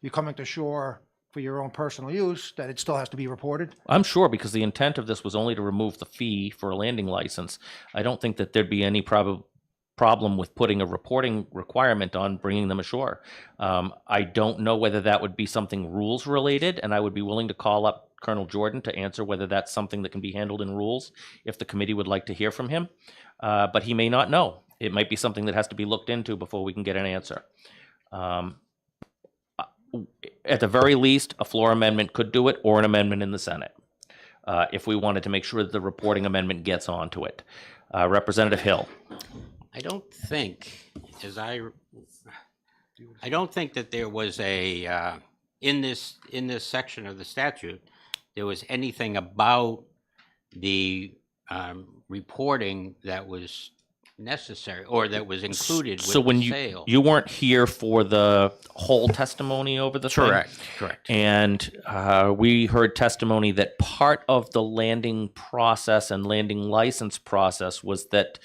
you're coming to shore for your own personal use, that it still has to be reported? I'm sure, because the intent of this was only to remove the fee for a landing license. I don't think that there'd be any problem with putting a reporting requirement on bringing them ashore. I don't know whether that would be something rules related, and I would be willing to call up Colonel Jordan to answer whether that's something that can be handled in rules if the committee would like to hear from him. But he may not know. It might be something that has to be looked into before we can get an answer. At the very least, a floor amendment could do it, or an amendment in the Senate, if we wanted to make sure that the reporting amendment gets onto it. Representative Hill. I don't think, I don't think that there was a in this section of the statute there was anything about the reporting that was necessary or that was included with so when the sale. you weren't here for the whole testimony over the thing? Correct. And we heard testimony that part of the landing process and landing license process was that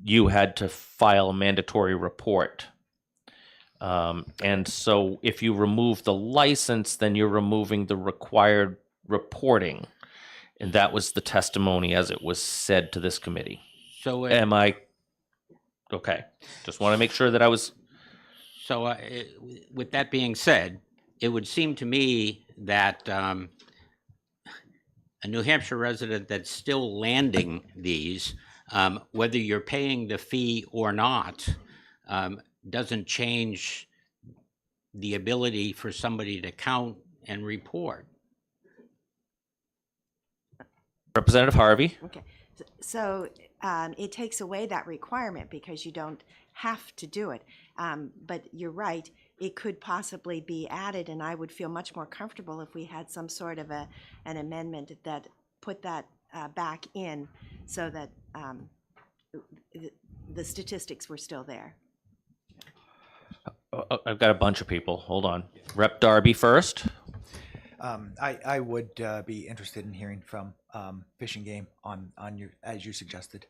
you had to file a mandatory report. And so if you remove the license, then you're removing the required reporting. And that was the testimony as it was said to this committee. So am I okay? Just want to make sure that I was. So with that being said, it would seem to me that a New Hampshire resident that's still landing these Whether you're paying the fee or not doesn't change the ability for somebody to count and report. Representative Harvey? Okay, so it takes away that requirement because you don't have to do it. But you're right, it could possibly be added, and I would feel much more comfortable if we had some sort of an amendment that put that back in so that the statistics were still there. I've got a bunch of people. Hold on. Rep Darby first. I would be interested in hearing from Fish and Game on your, as you suggested.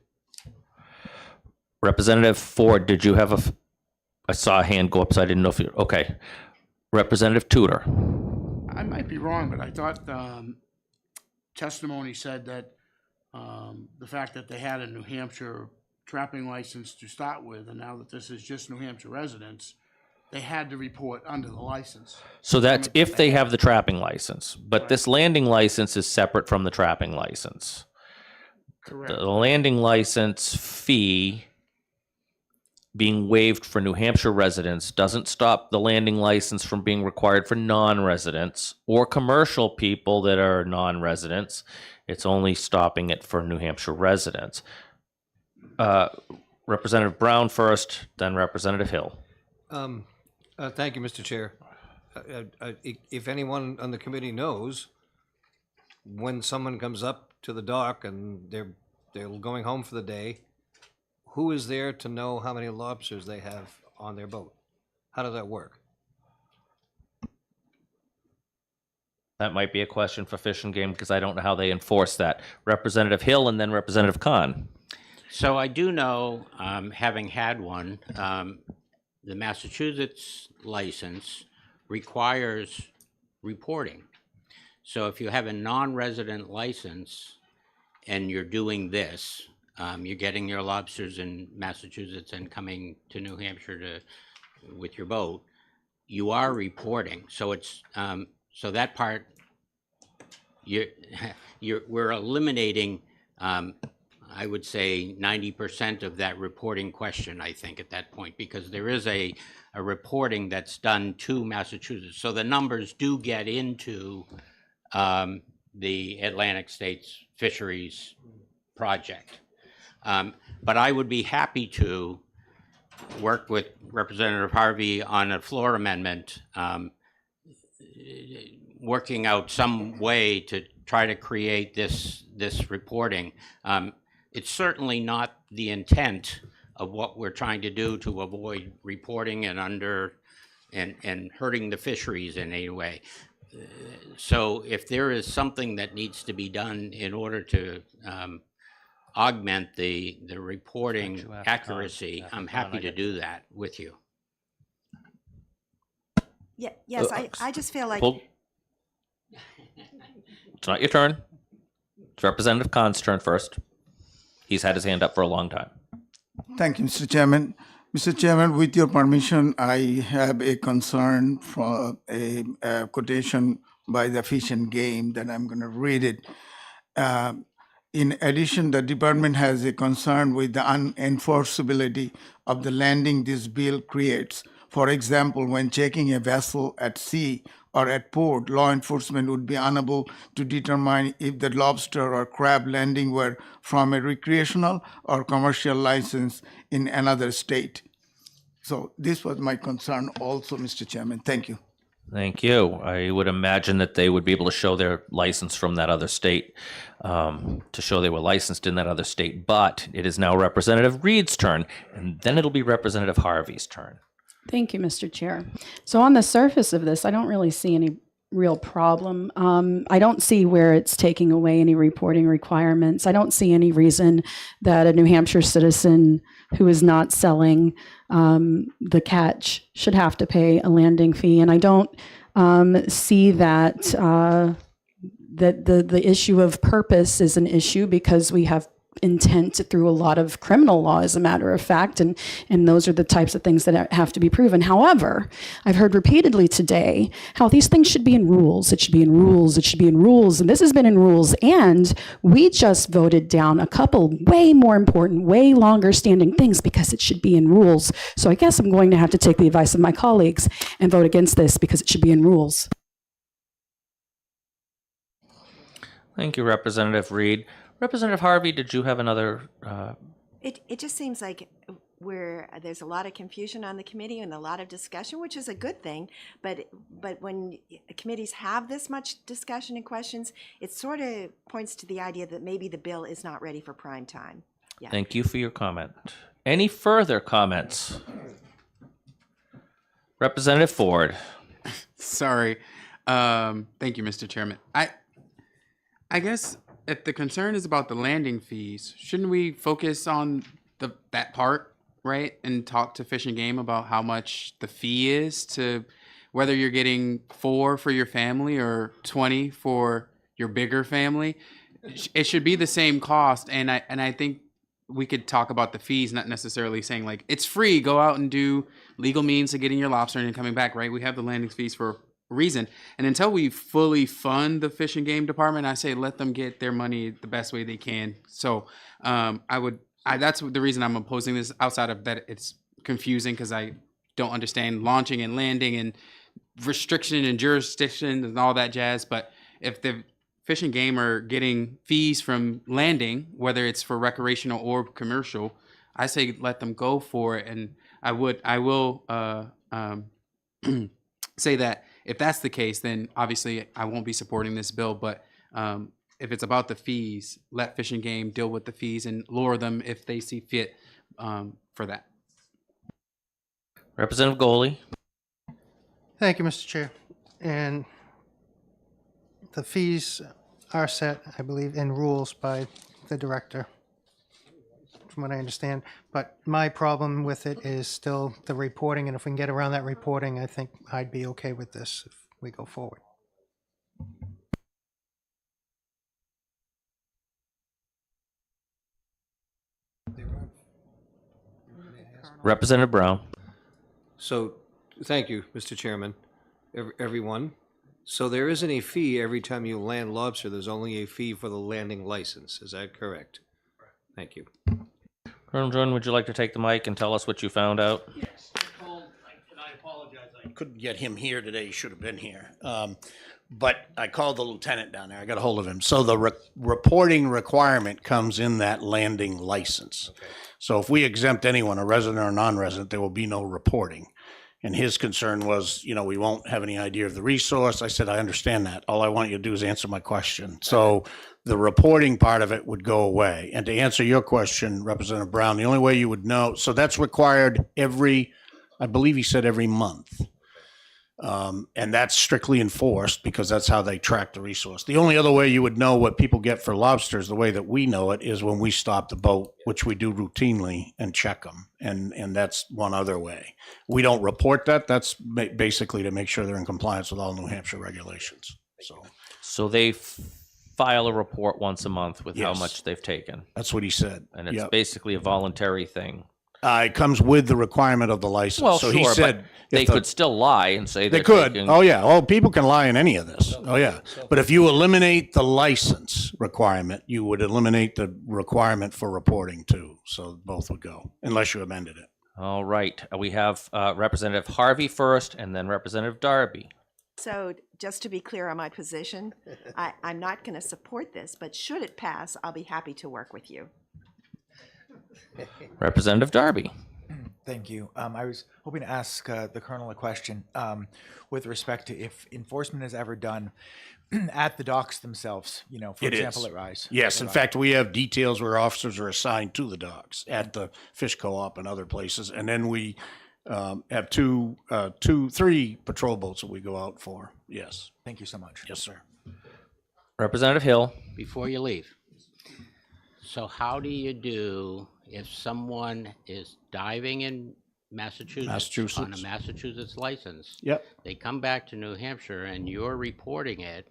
Representative Ford, did you have I saw a hand go up, so I didn't know if you, okay. Representative Tudor. I might be wrong, but I thought testimony said that the fact that they had a New Hampshire trapping license to start with, and now that this is just New Hampshire residents, they had to report under the license. So that's if they have the trapping license, but this landing license is separate from the trapping license. Correct. The landing license fee being waived for New Hampshire residents doesn't stop the landing license from being required for non-residents or commercial people that are non-residents. It's only stopping it for New Hampshire residents. Representative Brown first, then Representative Hill. Thank you, Mr. Chair. If anyone on the committee knows, when someone comes up to the dock and they're going home for the day, who is there to know how many lobsters they have on their boat? How does that work? That might be a question for Fish and Game because I don't know how they enforce that. Representative Hill and then Representative Khan. So I do know, having had one, the Massachusetts license requires reporting. So if you have a non-resident license and you're doing this, you're getting your lobsters in Massachusetts and coming to New Hampshire with your boat, you are reporting. So it's so that part we're eliminating. I would say 90% of that reporting question, I think, at that point, because there is a reporting that's done to Massachusetts. So the numbers do get into the Atlantic States Fisheries Project. But I would be happy to work with Representative Harvey on a floor amendment, working out some way to try to create this reporting. It's certainly not the intent of what we're trying to do to avoid reporting and hurting the fisheries in any way. So if there is something that needs to be done in order to augment the reporting accuracy, I'm happy to do that with you. Yeah, yes, I just feel like It's not your turn. It's Representative Khan's turn first. He's had his hand up for a long time. Thank you, Mr. Chairman. Mr. Chairman, with your permission, I have a concern for a quotation by the Fish and Game that I'm going to read it. In addition, the department has a concern with the unenforceability of the landing this bill creates. For example, when checking a vessel at sea or at port, law enforcement would be unable to determine if the lobster or crab landing were from a recreational or commercial license in another state. So this was my concern also, Mr. Chairman. Thank you. Thank you. I would imagine that they would be able to show their license from that other state, to show they were licensed in that other state. But it is now Representative Reed's turn, and then it'll be Representative Harvey's turn. Thank you, Mr. Chair. So on the surface of this, I don't really see any real problem. I don't see where it's taking away any reporting requirements. I don't see any reason that a New Hampshire citizen who is not selling the catch should have to pay a landing fee. And I don't see that that the issue of purpose is an issue because we have intent through a lot of criminal law, as a matter of fact, and those are the types of things that have to be proven. However, I've heard repeatedly today how these things should be in rules. It should be in rules. It should be in rules. And this has been in rules. And we just voted down a couple way more important, way longer standing things because it should be in rules. So I guess I'm going to have to take the advice of my colleagues and vote against this because it should be in rules. Thank you, Representative Reed. Representative Harvey, did you have another? It just seems like there's a lot of confusion on the committee and a lot of discussion, which is a good thing. But when committees have this much discussion and questions, it sort of points to the idea that maybe the bill is not ready for prime time. Yeah. Thank you for your comment. Any further comments? Representative Ford. Sorry. Thank you, Mr. Chairman. I guess if the concern is about the landing fees, shouldn't we focus on that part, right? And talk to Fish and Game about how much the fee is, to whether you're getting 4 for your family or 20 for your bigger family. It should be the same cost. And I think we could talk about the fees, not necessarily saying like, it's free, go out and do legal means of getting your lobster and coming back, right? We have the landing fees for reason. And until we fully fund the Fish and Game department, I say let them get their money the best way they can. So that's the reason I'm opposing this, outside of that it's confusing because I don't understand launching and landing and restriction and jurisdiction and all that jazz. But if the Fish and Game are getting fees from landing, whether it's for recreational or commercial, I say let them go for it. And I will say that if that's the case, then obviously I won't be supporting this bill. But if it's about the fees, let Fish and Game deal with the fees and lower them if they see fit for that. Representative Goley. Thank you, Mr. Chair. And the fees are set, I believe, in rules by the director, from what I understand. But my problem with it is still the reporting, and if we can get around that reporting, I think I'd be okay with this if we go forward. Representative Brown. So, thank you, Mr. Chairman, everyone. So there isn't a fee every time you land lobster, there's only a fee for the landing license, is that correct? Thank you. Colonel Jordan, would you like to take the mic and tell us what you found out? Yes, and I apologize, I couldn't get him here today, he should have been here. But I called the lieutenant down there, I got a hold of him. So the reporting requirement comes in that landing license. Okay. So if we exempt anyone, a resident or non-resident, there will be no reporting. And his concern was, we won't have any idea of the resource. I said, I understand that. All I want you to do is answer my question. So the reporting part of it would go away. And to answer your question, Representative Brown, the only way you would know, so that's required I believe he said every month. And that's strictly enforced because that's how they track the resource. The only other way you would know what people get for lobsters, the way that we know it, is when we stop the boat, which we do routinely, and check them. And that's one other way. We don't report that. That's basically to make sure they're in compliance with all New Hampshire regulations. So they file a report once a month with how Yes. much they've taken. That's what he said. And it's Yep. basically a voluntary thing. It comes with the requirement of the license. Well, so sure, he said but they could still lie and say they they're could. taking- Oh yeah. Oh, people can lie in any of this. Oh yeah. But if you eliminate the license requirement, you would eliminate the requirement for reporting too. So both would go, unless you amended it. All right. We have Representative Harvey first, and then Representative Darby. So just to be clear on my position, I'm not going to support this, but should it pass, I'll be happy to work with you. Representative Darby. Thank you. I was hoping to ask the Colonel a question with respect to if enforcement is ever done at the docks themselves, for It example, is. at Rise. Yes, in At fact, we have details where officers are assigned to the docks at the fish co-op and other places. And then we have three patrol boats that we go out for. Yes. Thank you so much. Yes, sir. Representative Hill. Before you leave, so how do you do if someone is diving in Massachusetts on a Massachusetts license? Yep. They come back to New Hampshire and you're reporting it,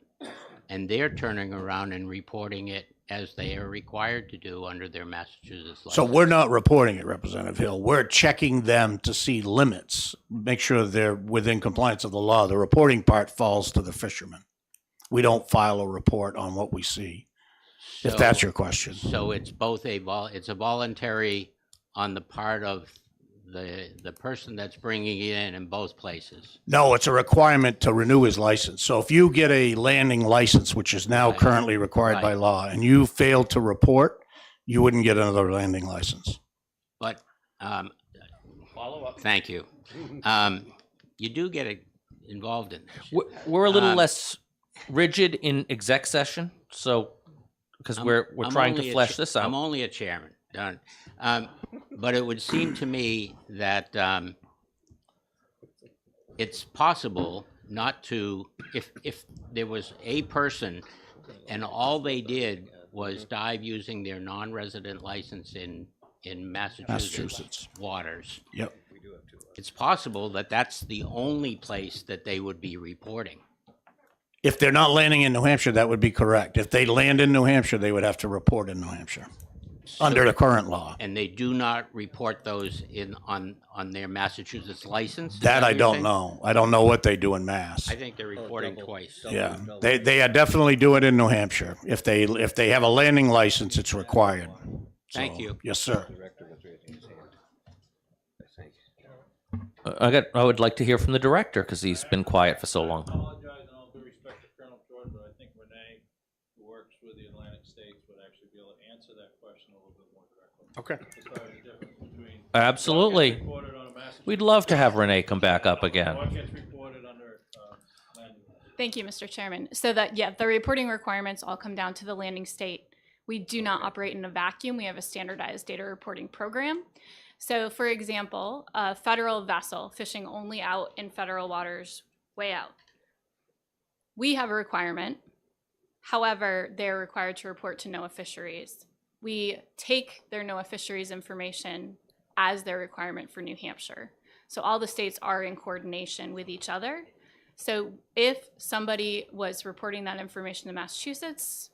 and they're turning around and reporting it as they are required to do under their Massachusetts license. So we're not reporting it, Representative Hill. We're checking them to see limits, make sure they're within compliance of the law. The reporting part falls to the fishermen. We don't file a report on what we see, if that's your question. So it's both it's a voluntary on the part of the person that's bringing it in both places. No, it's a requirement to renew his license. So if you get a landing license, which is now currently required by law, and you fail to report, you wouldn't get another landing license. But, Follow up. thank you. You do get involved in this. We're a little less rigid in exec session, so because we're I'm trying only to a flesh cha- this out. I'm only a chairman, done. But it would seem to me that it's possible not to, if there was a person and all they did was dive using their non-resident license in Massachusetts waters. Yep. It's possible that that's the only place that they would be reporting. If they're not landing in New Hampshire, that would be correct. If they land in New Hampshire, they would have to report in New Hampshire, under the current law. And they do not report those on their Massachusetts license? Is That I what you're don't saying? know. I don't know what they do in Mass. I think they're reporting twice. Yeah, they are definitely do it in New Hampshire. If they have a landing license, it's required. Thank So, you. Yes, sir. I would like to hear from the director because he's been quiet for so long. Apologize in all due respect to Colonel Jordan, but I think Renee, who works with the Atlantic States, would actually be able to answer that question a little bit more directly. Okay. As far as the difference between Absolutely. what gets reported on a Massachusetts We'd love to have Renee come back up again. what gets reported under landing. Thank you, Mr. Chairman. So that, yeah, the reporting requirements all come down to the landing state. We do not operate in a vacuum. We have a standardized data reporting program. So for example, a federal vessel fishing only out in federal waters, way out. We have a requirement. However, they're required to report to NOAA Fisheries. We take their NOAA Fisheries information as their requirement for New Hampshire. So all the states are in coordination with each other. So if somebody was reporting that information to Massachusetts,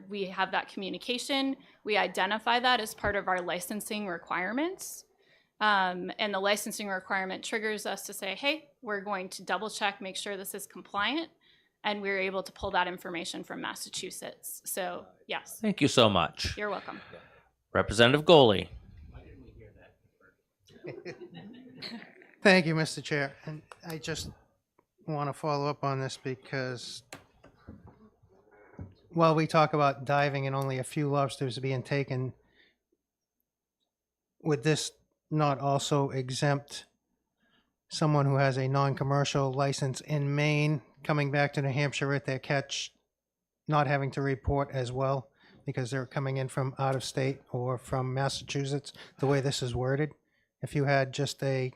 we have that communication. We identify that as part of our licensing requirements. And the licensing requirement triggers us to say, hey, we're going to double check, make sure this is compliant. And we're able to pull that information from Massachusetts. So yes. Thank you so much. You're welcome. Representative Goley. Thank you, Mr. Chair. And I just want to follow up on this because while we talk about diving and only a few lobsters being taken, would this not also exempt someone who has a non-commercial license in Maine coming back to New Hampshire with their catch, not having to report as well because they're coming in from out of state or from Massachusetts, the way this is worded? If you had just a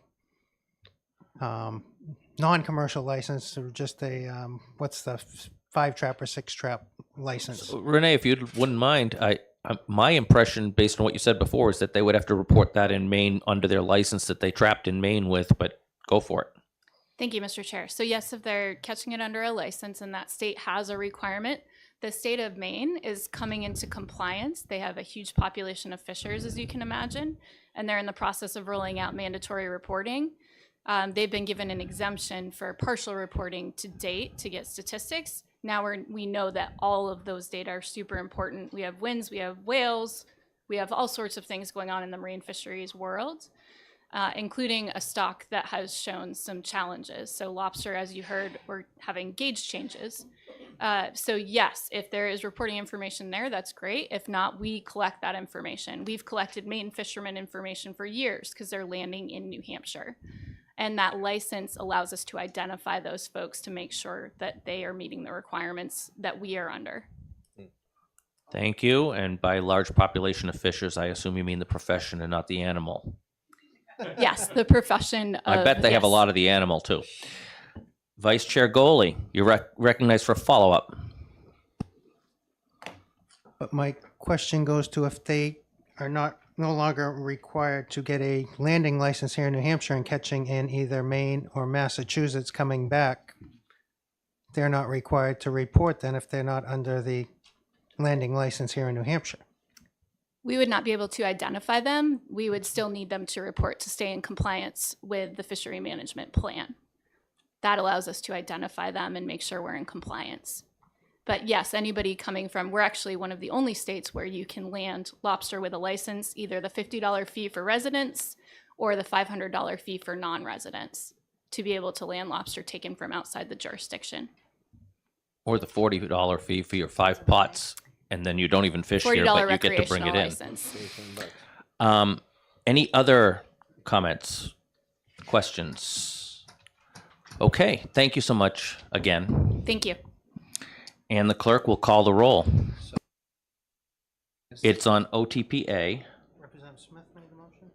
non-commercial license or just a, what's the 5-trap or 6-trap license? Renee, if you wouldn't mind, my impression, based on what you said before, is that they would have to report that in Maine under their license that they trapped in Maine with, but go for it. Thank you, Mr. Chair. So yes, if they're catching it under a license and that state has a requirement, the state of Maine is coming into compliance. They have a huge population of fishers, as you can imagine, and they're in the process of rolling out mandatory reporting. They've been given an exemption for partial reporting to date to get statistics. Now we know that all of those data are super important. We have winds, we have whales, we have all sorts of things going on in the marine fisheries world, including a stock that has shown some challenges. So lobster, as you heard, we're having gauge changes. So yes, if there is reporting information there, that's great. If not, we collect that information. We've collected Maine fishermen information for years because they're landing in New Hampshire. And that license allows us to identify those folks to make sure that they are meeting the requirements that we are under. Thank you. And by large population of fishers, I assume you mean the profession and not the animal. Yes, the profession of, I bet they have a yes. lot of the animal too. Vice Chair Goley, you're recognized for follow-up. But my question goes to if they are no longer required to get a landing license here in New Hampshire and catching in either Maine or Massachusetts coming back, they're not required to report then if they're not under the landing license here in New Hampshire? We would not be able to identify them. We would still need them to report to stay in compliance with the fishery management plan. That allows us to identify them and make sure we're in compliance. But yes, anybody coming from, we're actually one of the only states where you can land lobster with a license, either the $50 fee for residents or the $500 fee for non-residents, to be able to land lobster taken from outside the jurisdiction. Or the $40 fee for your 5 pots, and then you don't even fish here, $40 but you get to bring it recreational in. license. Any other comments, questions? Okay, thank you so much again. Thank you. And the clerk will call the roll. It's on OTPA. Representative Smith made the motion?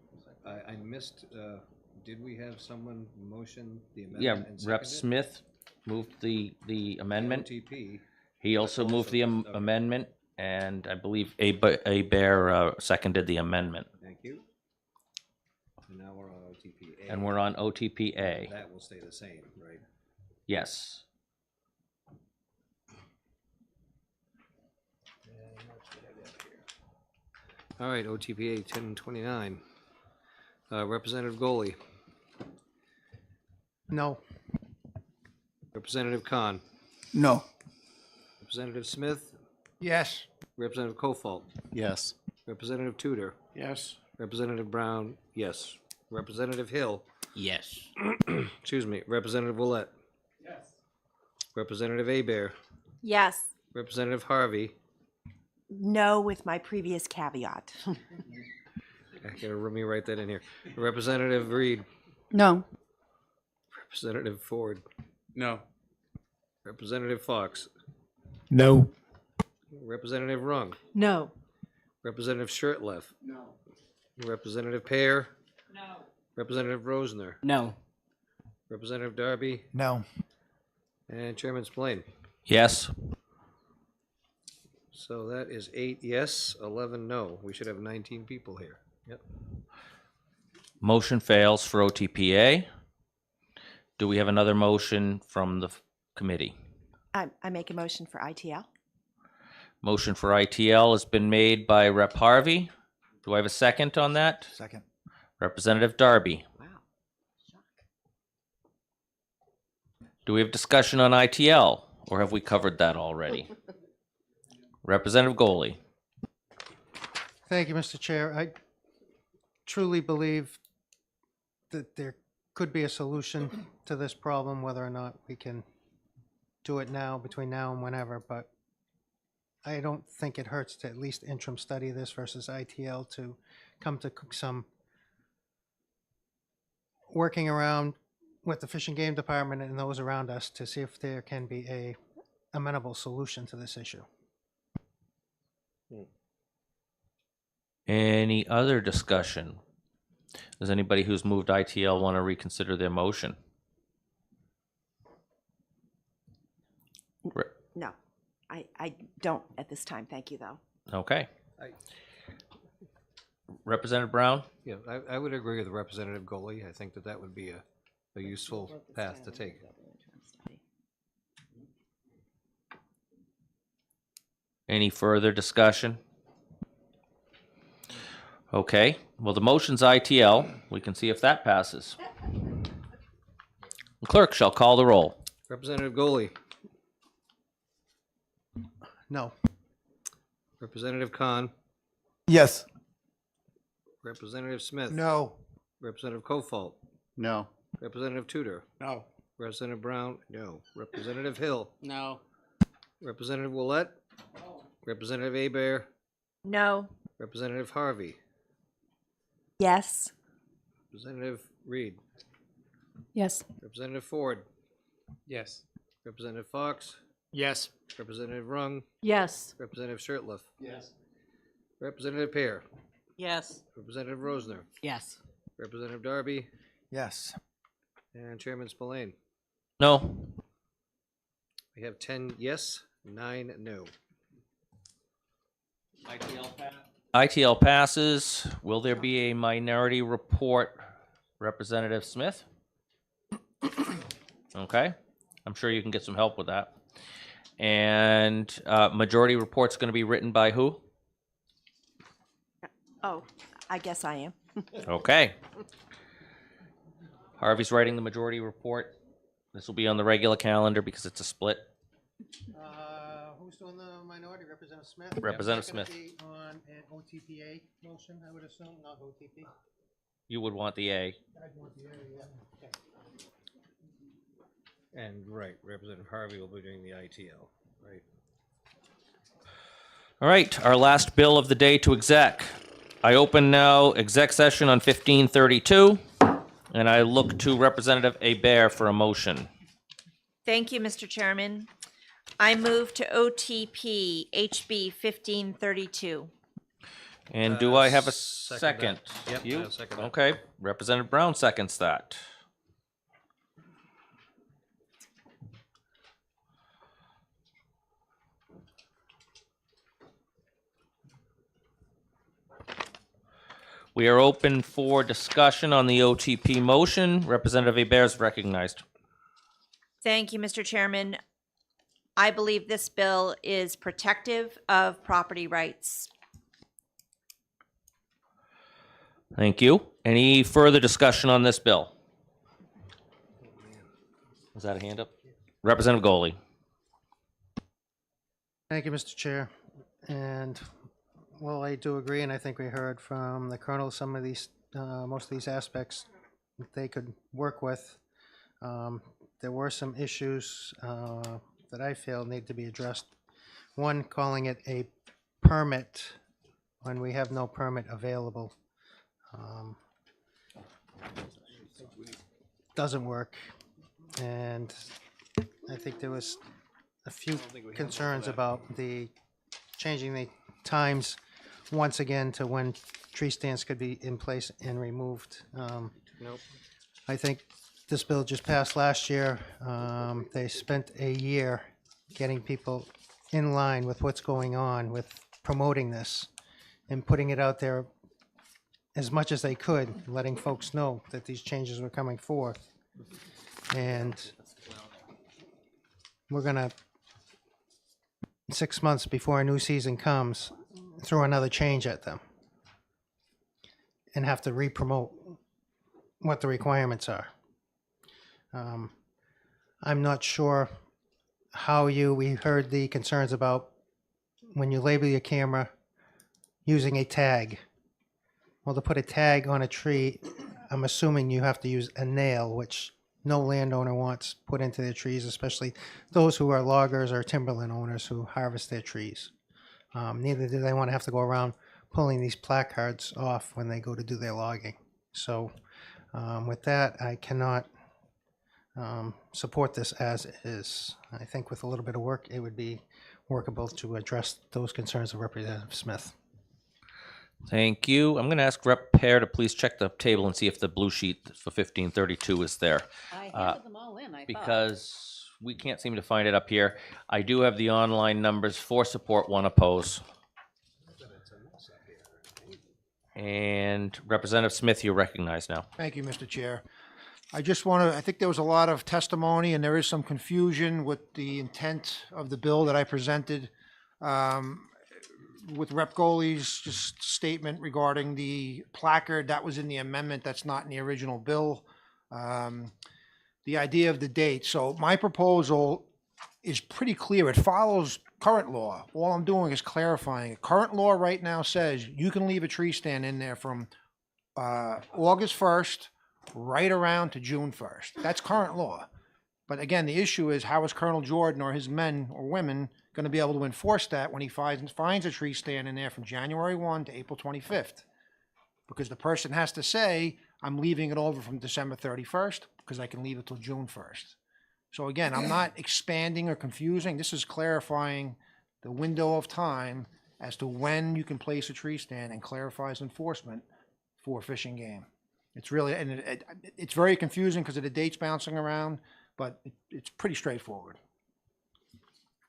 I missed, did we have someone motion the Yeah, amendment and Rep. second it? Smith moved the amendment. OTP. He also moved the amendment, and I believe Bear seconded the amendment. Thank you. And now we're on OTPA. And we're on OTPA. That will stay the same, right? Yes. All right, OTPA 1029. Representative Goley, No. Representative Khan, No. Representative Smith, Yes. Representative Kofalt, Yes. Representative Tudor, Yes. Representative Brown, yes. Representative Hill, Yes. excuse me, Representative Willett. Yes. Representative Abear, Yes. Representative Harvey, No with my previous caveat. I gotta let me write that in here. Representative Reed, No. Representative Ford, No. Representative Fox, No. Representative Rung, No. Representative Shirtleff, No. Representative Pear, No. Representative Rosner, No. Representative Darby, No. and Chairman Spillane. Yes. So that is 8 yes, 11 no. We should have 19 people here. Yep. Motion fails for OTPA. Do we have another motion from the committee? I make a motion for ITL. Motion for ITL has been made by Rep. Harvey. Do I have a second on that? Second. Representative Darby. Wow. Do we have discussion on ITL, or have we covered that already? Representative Goley. Thank you, Mr. Chair. I truly believe that there could be a solution to this problem, whether or not we can do it now, between now and whenever, but I don't think it hurts to at least interim study this versus ITL to come to some working around with the Fish and Game Department and those around us to see if there can be a amenable solution to this issue. Any other discussion? Does anybody who's moved ITL want to reconsider their motion? No, I don't at this time. Thank you, though. Okay. Representative Brown? Yeah, I would agree with Representative Goley. I think that that would be a useful path to take. Any further discussion? Okay, well, the motion's ITL. We can see if that passes. The clerk shall call the roll. Representative Goley, No. Representative Khan, Yes. Representative Smith. No. Representative Kofalt, No. Representative Tudor, No. Representative Brown, no. Representative Hill, No. Representative Willett, Representative Abear, No. Representative Harvey, Yes. Representative Reed, Yes. Representative Ford, Yes. Representative Fox, Yes. Representative Rung, Yes. Representative Shirtliff, Yes. Representative Pear, Yes. Representative Rosner, Yes. Representative Darby, Yes. and Chairman Spillane. No? We have 10 yes, 9 no. ITL passes. Will there be a minority report, Representative Smith? Okay. I'm sure you can get some help with that. And majority report's going to be written by who? Oh, I guess I am. Okay. Harvey's writing the majority report. This will be on the regular calendar because it's a split. Who's doing the minority? Representative Smith? Representative Is that gonna Smith. be on an OTPA motion, I would assume, not OTP? You would want the A. I'd want the area, yeah. Okay. And, right, Representative Harvey will be doing the ITL, right? All right, our last bill of the day to exec. I open now exec session on 1532, and I look to Representative Hebert for a motion. Thank you, Mr. Chairman. I move to OTP HB 1532. And do I have a second second? that. Yep, You? I'll second that. Okay, Representative Brown seconds that. We are open for discussion on the OTP motion. Representative Hebert is recognized. Thank you, Mr. Chairman. I believe this bill is protective of property rights. Thank you. Any further discussion on this bill? Was that a hand up? Representative Goley. Thank you, Mr. Chair. And, well, I do agree, and I think we heard from the Colonel some of these, most of these aspects that they could work with. There were some issues that I feel need to be addressed. One, calling it a permit when we have no permit available. Doesn't work. And I think there was a few concerns about the changing the times once again to when tree stands could be in place and removed. Nope. I think this bill just passed last year. They spent a year getting people in line with what's going on with promoting this and putting it out there as much as they could, letting folks know that these changes were coming forth. And we're gonna, 6 months before a new season comes, throw another change at them and have to re-promote what the requirements are. I'm not sure how we heard the concerns about when you label your camera using a tag. Well, to put a tag on a tree, I'm assuming you have to use a nail, which no landowner wants put into their trees, especially those who are loggers or timberland owners who harvest their trees. Neither do they want to have to go around pulling these placards off when they go to do their logging. So with that, I cannot support this as is. I think with a little bit of work, it would be workable to address those concerns of Representative Smith. Thank you. I'm going to ask Rep. Pear to please check the table and see if the blue sheet for 1532 is there. I handed them all in, I thought. Because we can't seem to find it up here. I do have the online numbers: 4 support, 1 oppose. And Representative Smith, you're recognized now. Thank you, Mr. Chair. I just want to, I think there was a lot of testimony and there is some confusion with the intent of the bill that I presented. With Rep. Goley's just statement regarding the placard, that was in the amendment, that's not in the original bill. The idea of the date. So my proposal is pretty clear. It follows current law. All I'm doing is clarifying it. Current law right now says you can leave a tree stand in there from August 1st right around to June 1st. That's current law. But again, the issue is how is Colonel Jordan or his men or women going to be able to enforce that when he finds a tree stand in there from January 1 to April 25th? Because the person has to say, I'm leaving it over from December 31st because I can leave it till June 1st. So again, I'm not expanding or confusing. This is clarifying the window of time as to when you can place a tree stand and clarifies enforcement for fishing game. It's really, and it's very confusing because of the dates bouncing around, but it's pretty straightforward.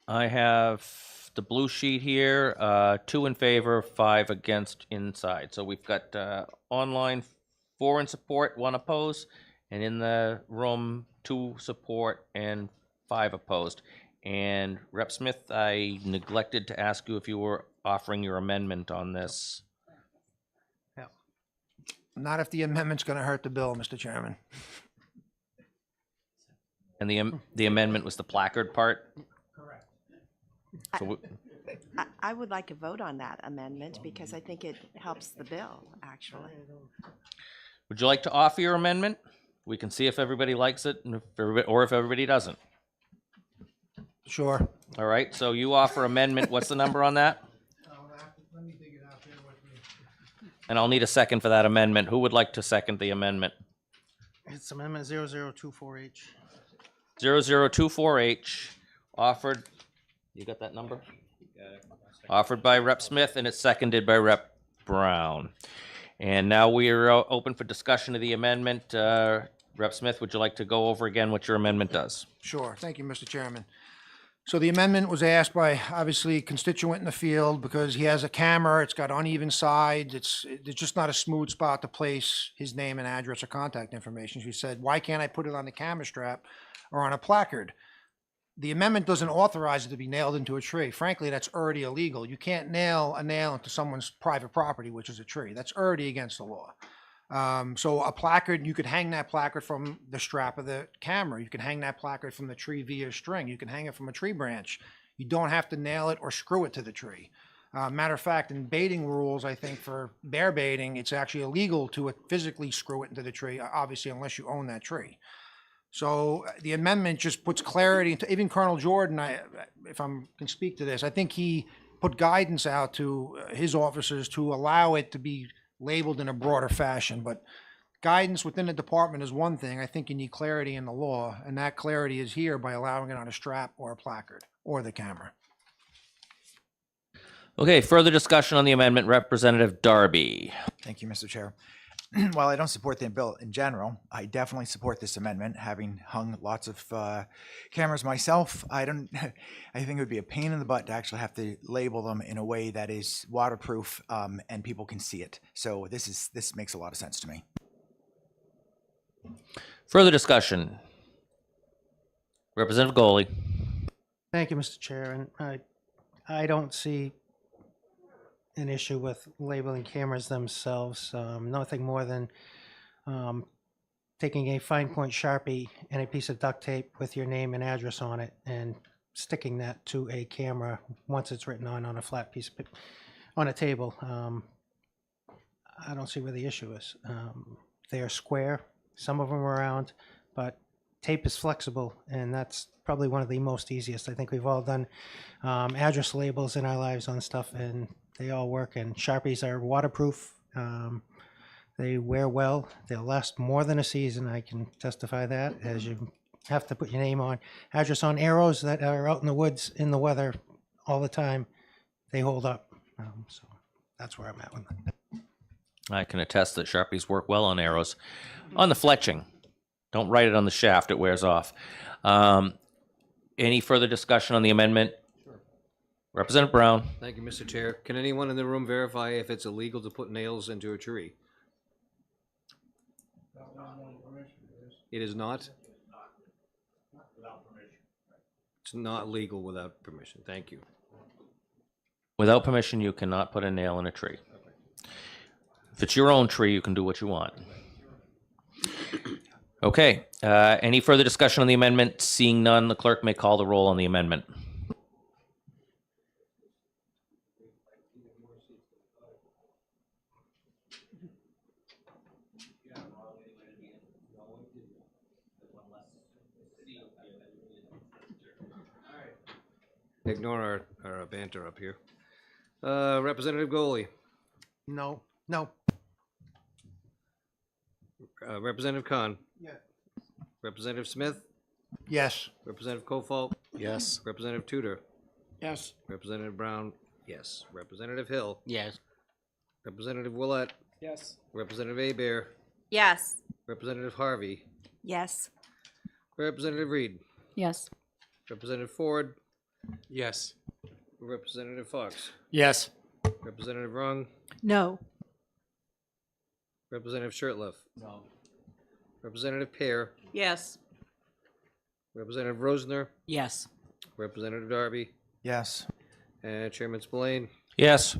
I have the blue sheet here, 2 in favor, 5 against inside. So we've got online 4 in support, 1 oppose, and in the room 2 support and 5 opposed. And Rep. Smith, I neglected to ask you if you were offering your amendment on this. Not if the amendment's going to hurt the bill, Mr. Chairman. And the amendment was the placard part? Correct. So I would like to vote on that amendment because I think it helps the bill, actually. would you like to offer your amendment? We can see if everybody likes it and if everybody doesn't. Sure. All right, so you offer amendment. What's the number on that? Let me dig it out there with me. And I'll need a second for that amendment. Who would like to second the amendment? It's Amendment 0024H. 0024H, offered, you got that number? Offered by Rep. Smith, and it's seconded by Rep. Brown. And now we are open for discussion of the amendment. Rep. Smith, would you like to go over again what your amendment does? Sure. Thank you, Mr. Chairman. So the amendment was asked by, obviously, a constituent in the field because he has a camera, it's got uneven sides, there's just not a smooth spot to place his name and address or contact information. She said, why can't I put it on the camera strap or on a placard? The amendment doesn't authorize it to be nailed into a tree. Frankly, that's already illegal. You can't nail a nail into someone's private property, which is a tree. That's already against the law. So a placard, you could hang that placard from the strap of the camera. You can hang that placard from the tree via string. You can hang it from a tree branch. You don't have to nail it or screw it to the tree. Matter of fact, in baiting rules, I think for bear baiting, it's actually illegal to physically screw it into the tree, obviously, unless you own that tree. So the amendment just puts clarity into, even Colonel Jordan, if I can speak to this, I think he put guidance out to his officers to allow it to be labeled in a broader fashion, but guidance within the department is one thing. I think you need clarity in the law, and that clarity is here by allowing it on a strap or a placard or the camera. Okay, further discussion on the amendment. Representative Darby. Thank you, Mr. Chair. While I don't support the bill in general, I definitely support this amendment. Having hung lots of cameras myself, I think it would be a pain in the butt to actually have to label them in a way that is waterproof and people can see it. So this makes a lot of sense to me. Further discussion. Representative Goley. Thank you, Mr. Chair. And I don't see an issue with labeling cameras themselves. Nothing more than taking a fine point Sharpie and a piece of duct tape with your name and address on it and sticking that to a camera once it's written on a flat piece of on a table. I don't see where the issue is. They are square, some of them are round, but tape is flexible, and that's probably one of the most easiest. I think we've all done address labels in our lives on stuff, and they all work. And Sharpies are waterproof. They wear well. They'll last more than a season. I can testify that, as you have to put your name on, address on arrows that are out in the woods in the weather all the time. They hold up. So that's where I'm at with that. I can attest that Sharpies work well on arrows. On the fletching, don't write it on the shaft, it wears off. Any further discussion on the amendment? Sure. Representative Brown. Thank you, Mr. Chair. Can anyone in the room verify if it's illegal to put nails into a tree? It is not? It's not legal without permission. Thank you. Without permission, you cannot put a nail in a tree. If it's your own tree, you can do what you want. Okay, any further discussion on the amendment? Seeing none, the clerk may call the roll on the amendment. Ignore our banter up here. Representative Goley. No. Representative Khan. Yes. Representative Smith. Yes. Representative Kofalt. Yes. Representative Tudor. Yes. Representative Brown. Yes. Representative Hill. Yes. Representative Willett. Yes. Representative Abear. Yes. Representative Harvey. Yes. Representative Reed. Yes. Representative Ford. Yes. Representative Fox. Yes. Representative Rung. No. Representative Shirtliff. No. Representative Pear. Yes. Representative Rosner, Yes. Representative Darby, Yes. and Chairman Spillane. Yes.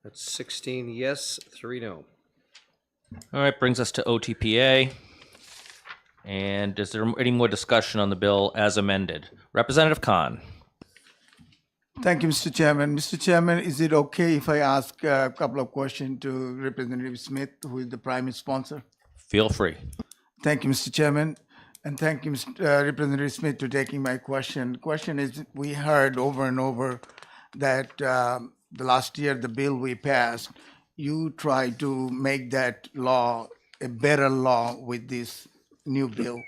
That's 16 yes, 3 no. All right, brings us to OTPA. And is there any more discussion on the bill as amended? Representative Khan. Thank you, Mr. Chairman. Mr. Chairman, is it okay if I ask a couple of questions to Representative Smith, who is the primary sponsor? Feel free. Thank you, Mr. Chairman. And thank you, Representative Smith, for taking my question. Question is, we heard over and over that the last year, the bill we passed, you tried to make that law a better law with this new bill.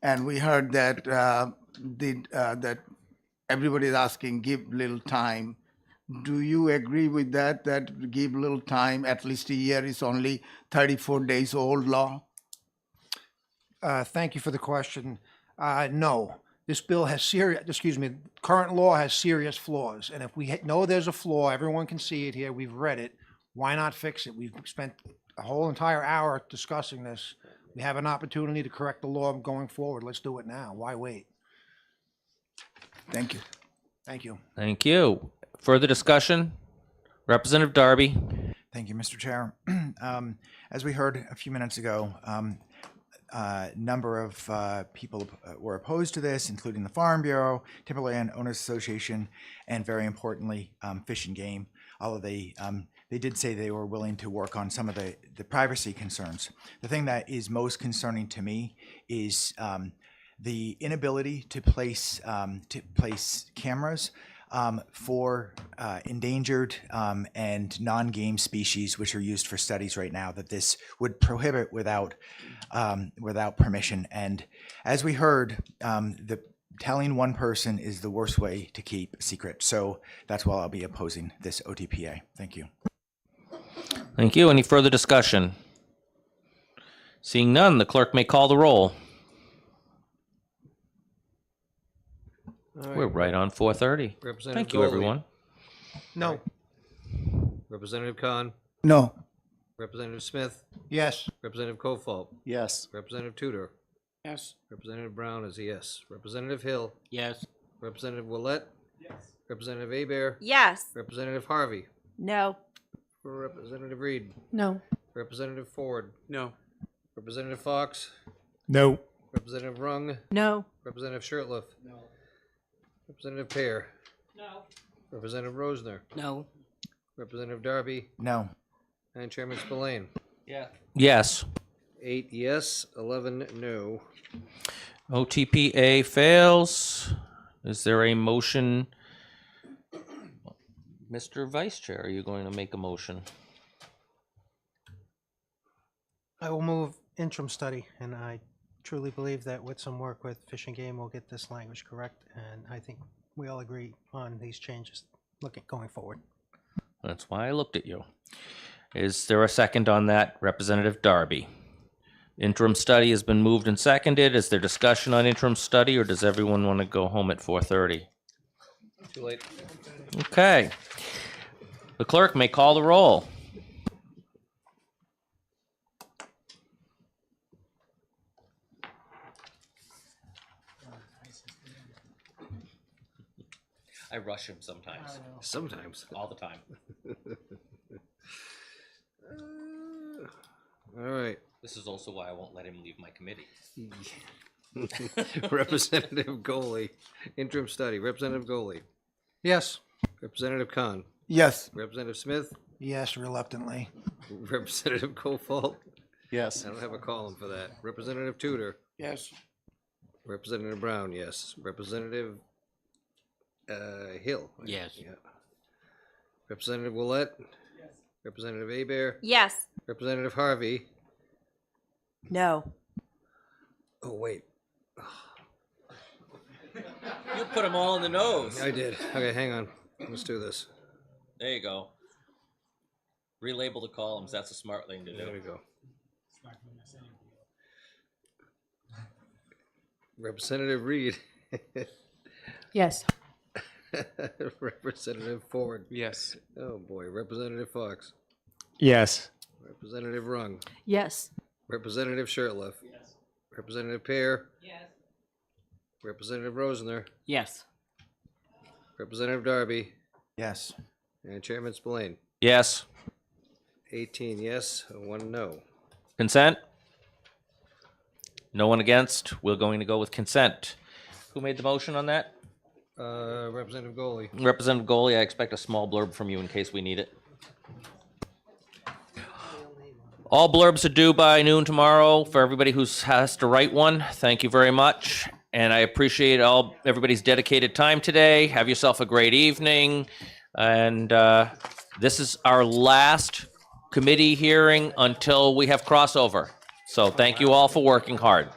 And we heard that that everybody is asking, give little time. Do you agree with that, that give little time, at least a year is only 34 days old law? Thank you for the question. No, this bill has current law has serious flaws. And if we know there's a flaw, everyone can see it here, we've read it, why not fix it? We've spent a whole entire hour discussing this. We have an opportunity to correct the law going forward. Let's do it now. Why wait? Thank you. Thank you. Thank you. Further discussion? Representative Darby. Thank you, Mr. Chair. As we heard a few minutes ago, a number of people were opposed to this, including the Farm Bureau, Timberland Owners Association, and very importantly, Fish and Game. Although they did say they were willing to work on some of the privacy concerns. The thing that is most concerning to me is the inability to place cameras for endangered and non-game species, which are used for studies right now, that this would prohibit without permission. And as we heard, telling one person is the worst way to keep a secret. So that's why I'll be opposing this OTPA. Thank you. Thank you. Any further discussion? Seeing none, the clerk may call the roll. We're right on 4:30. Representative Thank you, Goley. everyone. No. Representative Khan, No. Representative Smith, Yes. Representative Kofalt, Yes. Representative Tudor, Yes. Representative Brown is a yes. Representative Hill, Yes. Representative Willett, Yes. Representative Abear, Yes. Representative Harvey, No. Representative Reed, No. Representative Ford, No. Representative Fox, No. Representative Rung, No. Representative Shirtliff, No. Representative Pear, No. Representative Rosner, No. Representative Darby, No. and Chairman Spillane. Yes. 8 yes, 11 no. OTPA fails. Is there a motion? Mr. Vice Chair, are you going to make a motion? I will move interim study, and I truly believe that with some work with Fish and Game, we'll get this language correct, and I think we all agree on these changes going forward. That's why I looked at you. Is there a second on that? Representative Darby. Interim study has been moved and seconded. Is there discussion on interim study, or does everyone want to go home at 4:30? Too late. Okay. The clerk may call the roll. I rush him sometimes. Sometimes. All the time. All right. This is also why I won't let him leave my committee. Representative Goley, interim study. Representative Goley, Yes. Representative Khan, Yes. Representative Smith, Yes, reluctantly. Representative Kofalt. Yes. I don't have a column for that. Representative Tudor, Yes. Representative Brown, yes. Representative Hill. Yes. Yeah. Representative Willett. Yes. Representative Abear. Yes. Representative Harvey. No. Oh, wait. You put them all in the nose. I did. Okay, hang on. Let's do this. There you go. Relabel the columns. That's a smart thing to do. There we go. Representative Reed. Yes. Representative Ford. Yes. Oh, boy. Representative Fox. Yes. Representative Rung. Yes. Representative Shirtliff. Yes. Representative Pear. Yes. Representative Rosner, Yes. Representative Darby, Yes. and Chairman Spillane. Yes. 18 yes, 1 no. Consent? No one against? We're going to go with consent. Who made the motion on that? Representative Goley. Representative Goley, I expect a small blurb from you in case we need it. All blurbs are due by noon tomorrow for everybody who has to write one. Thank you very much. And I appreciate everybody's dedicated time today. Have yourself a great evening. And this is our last committee hearing until we have crossover. So thank you all for working hard.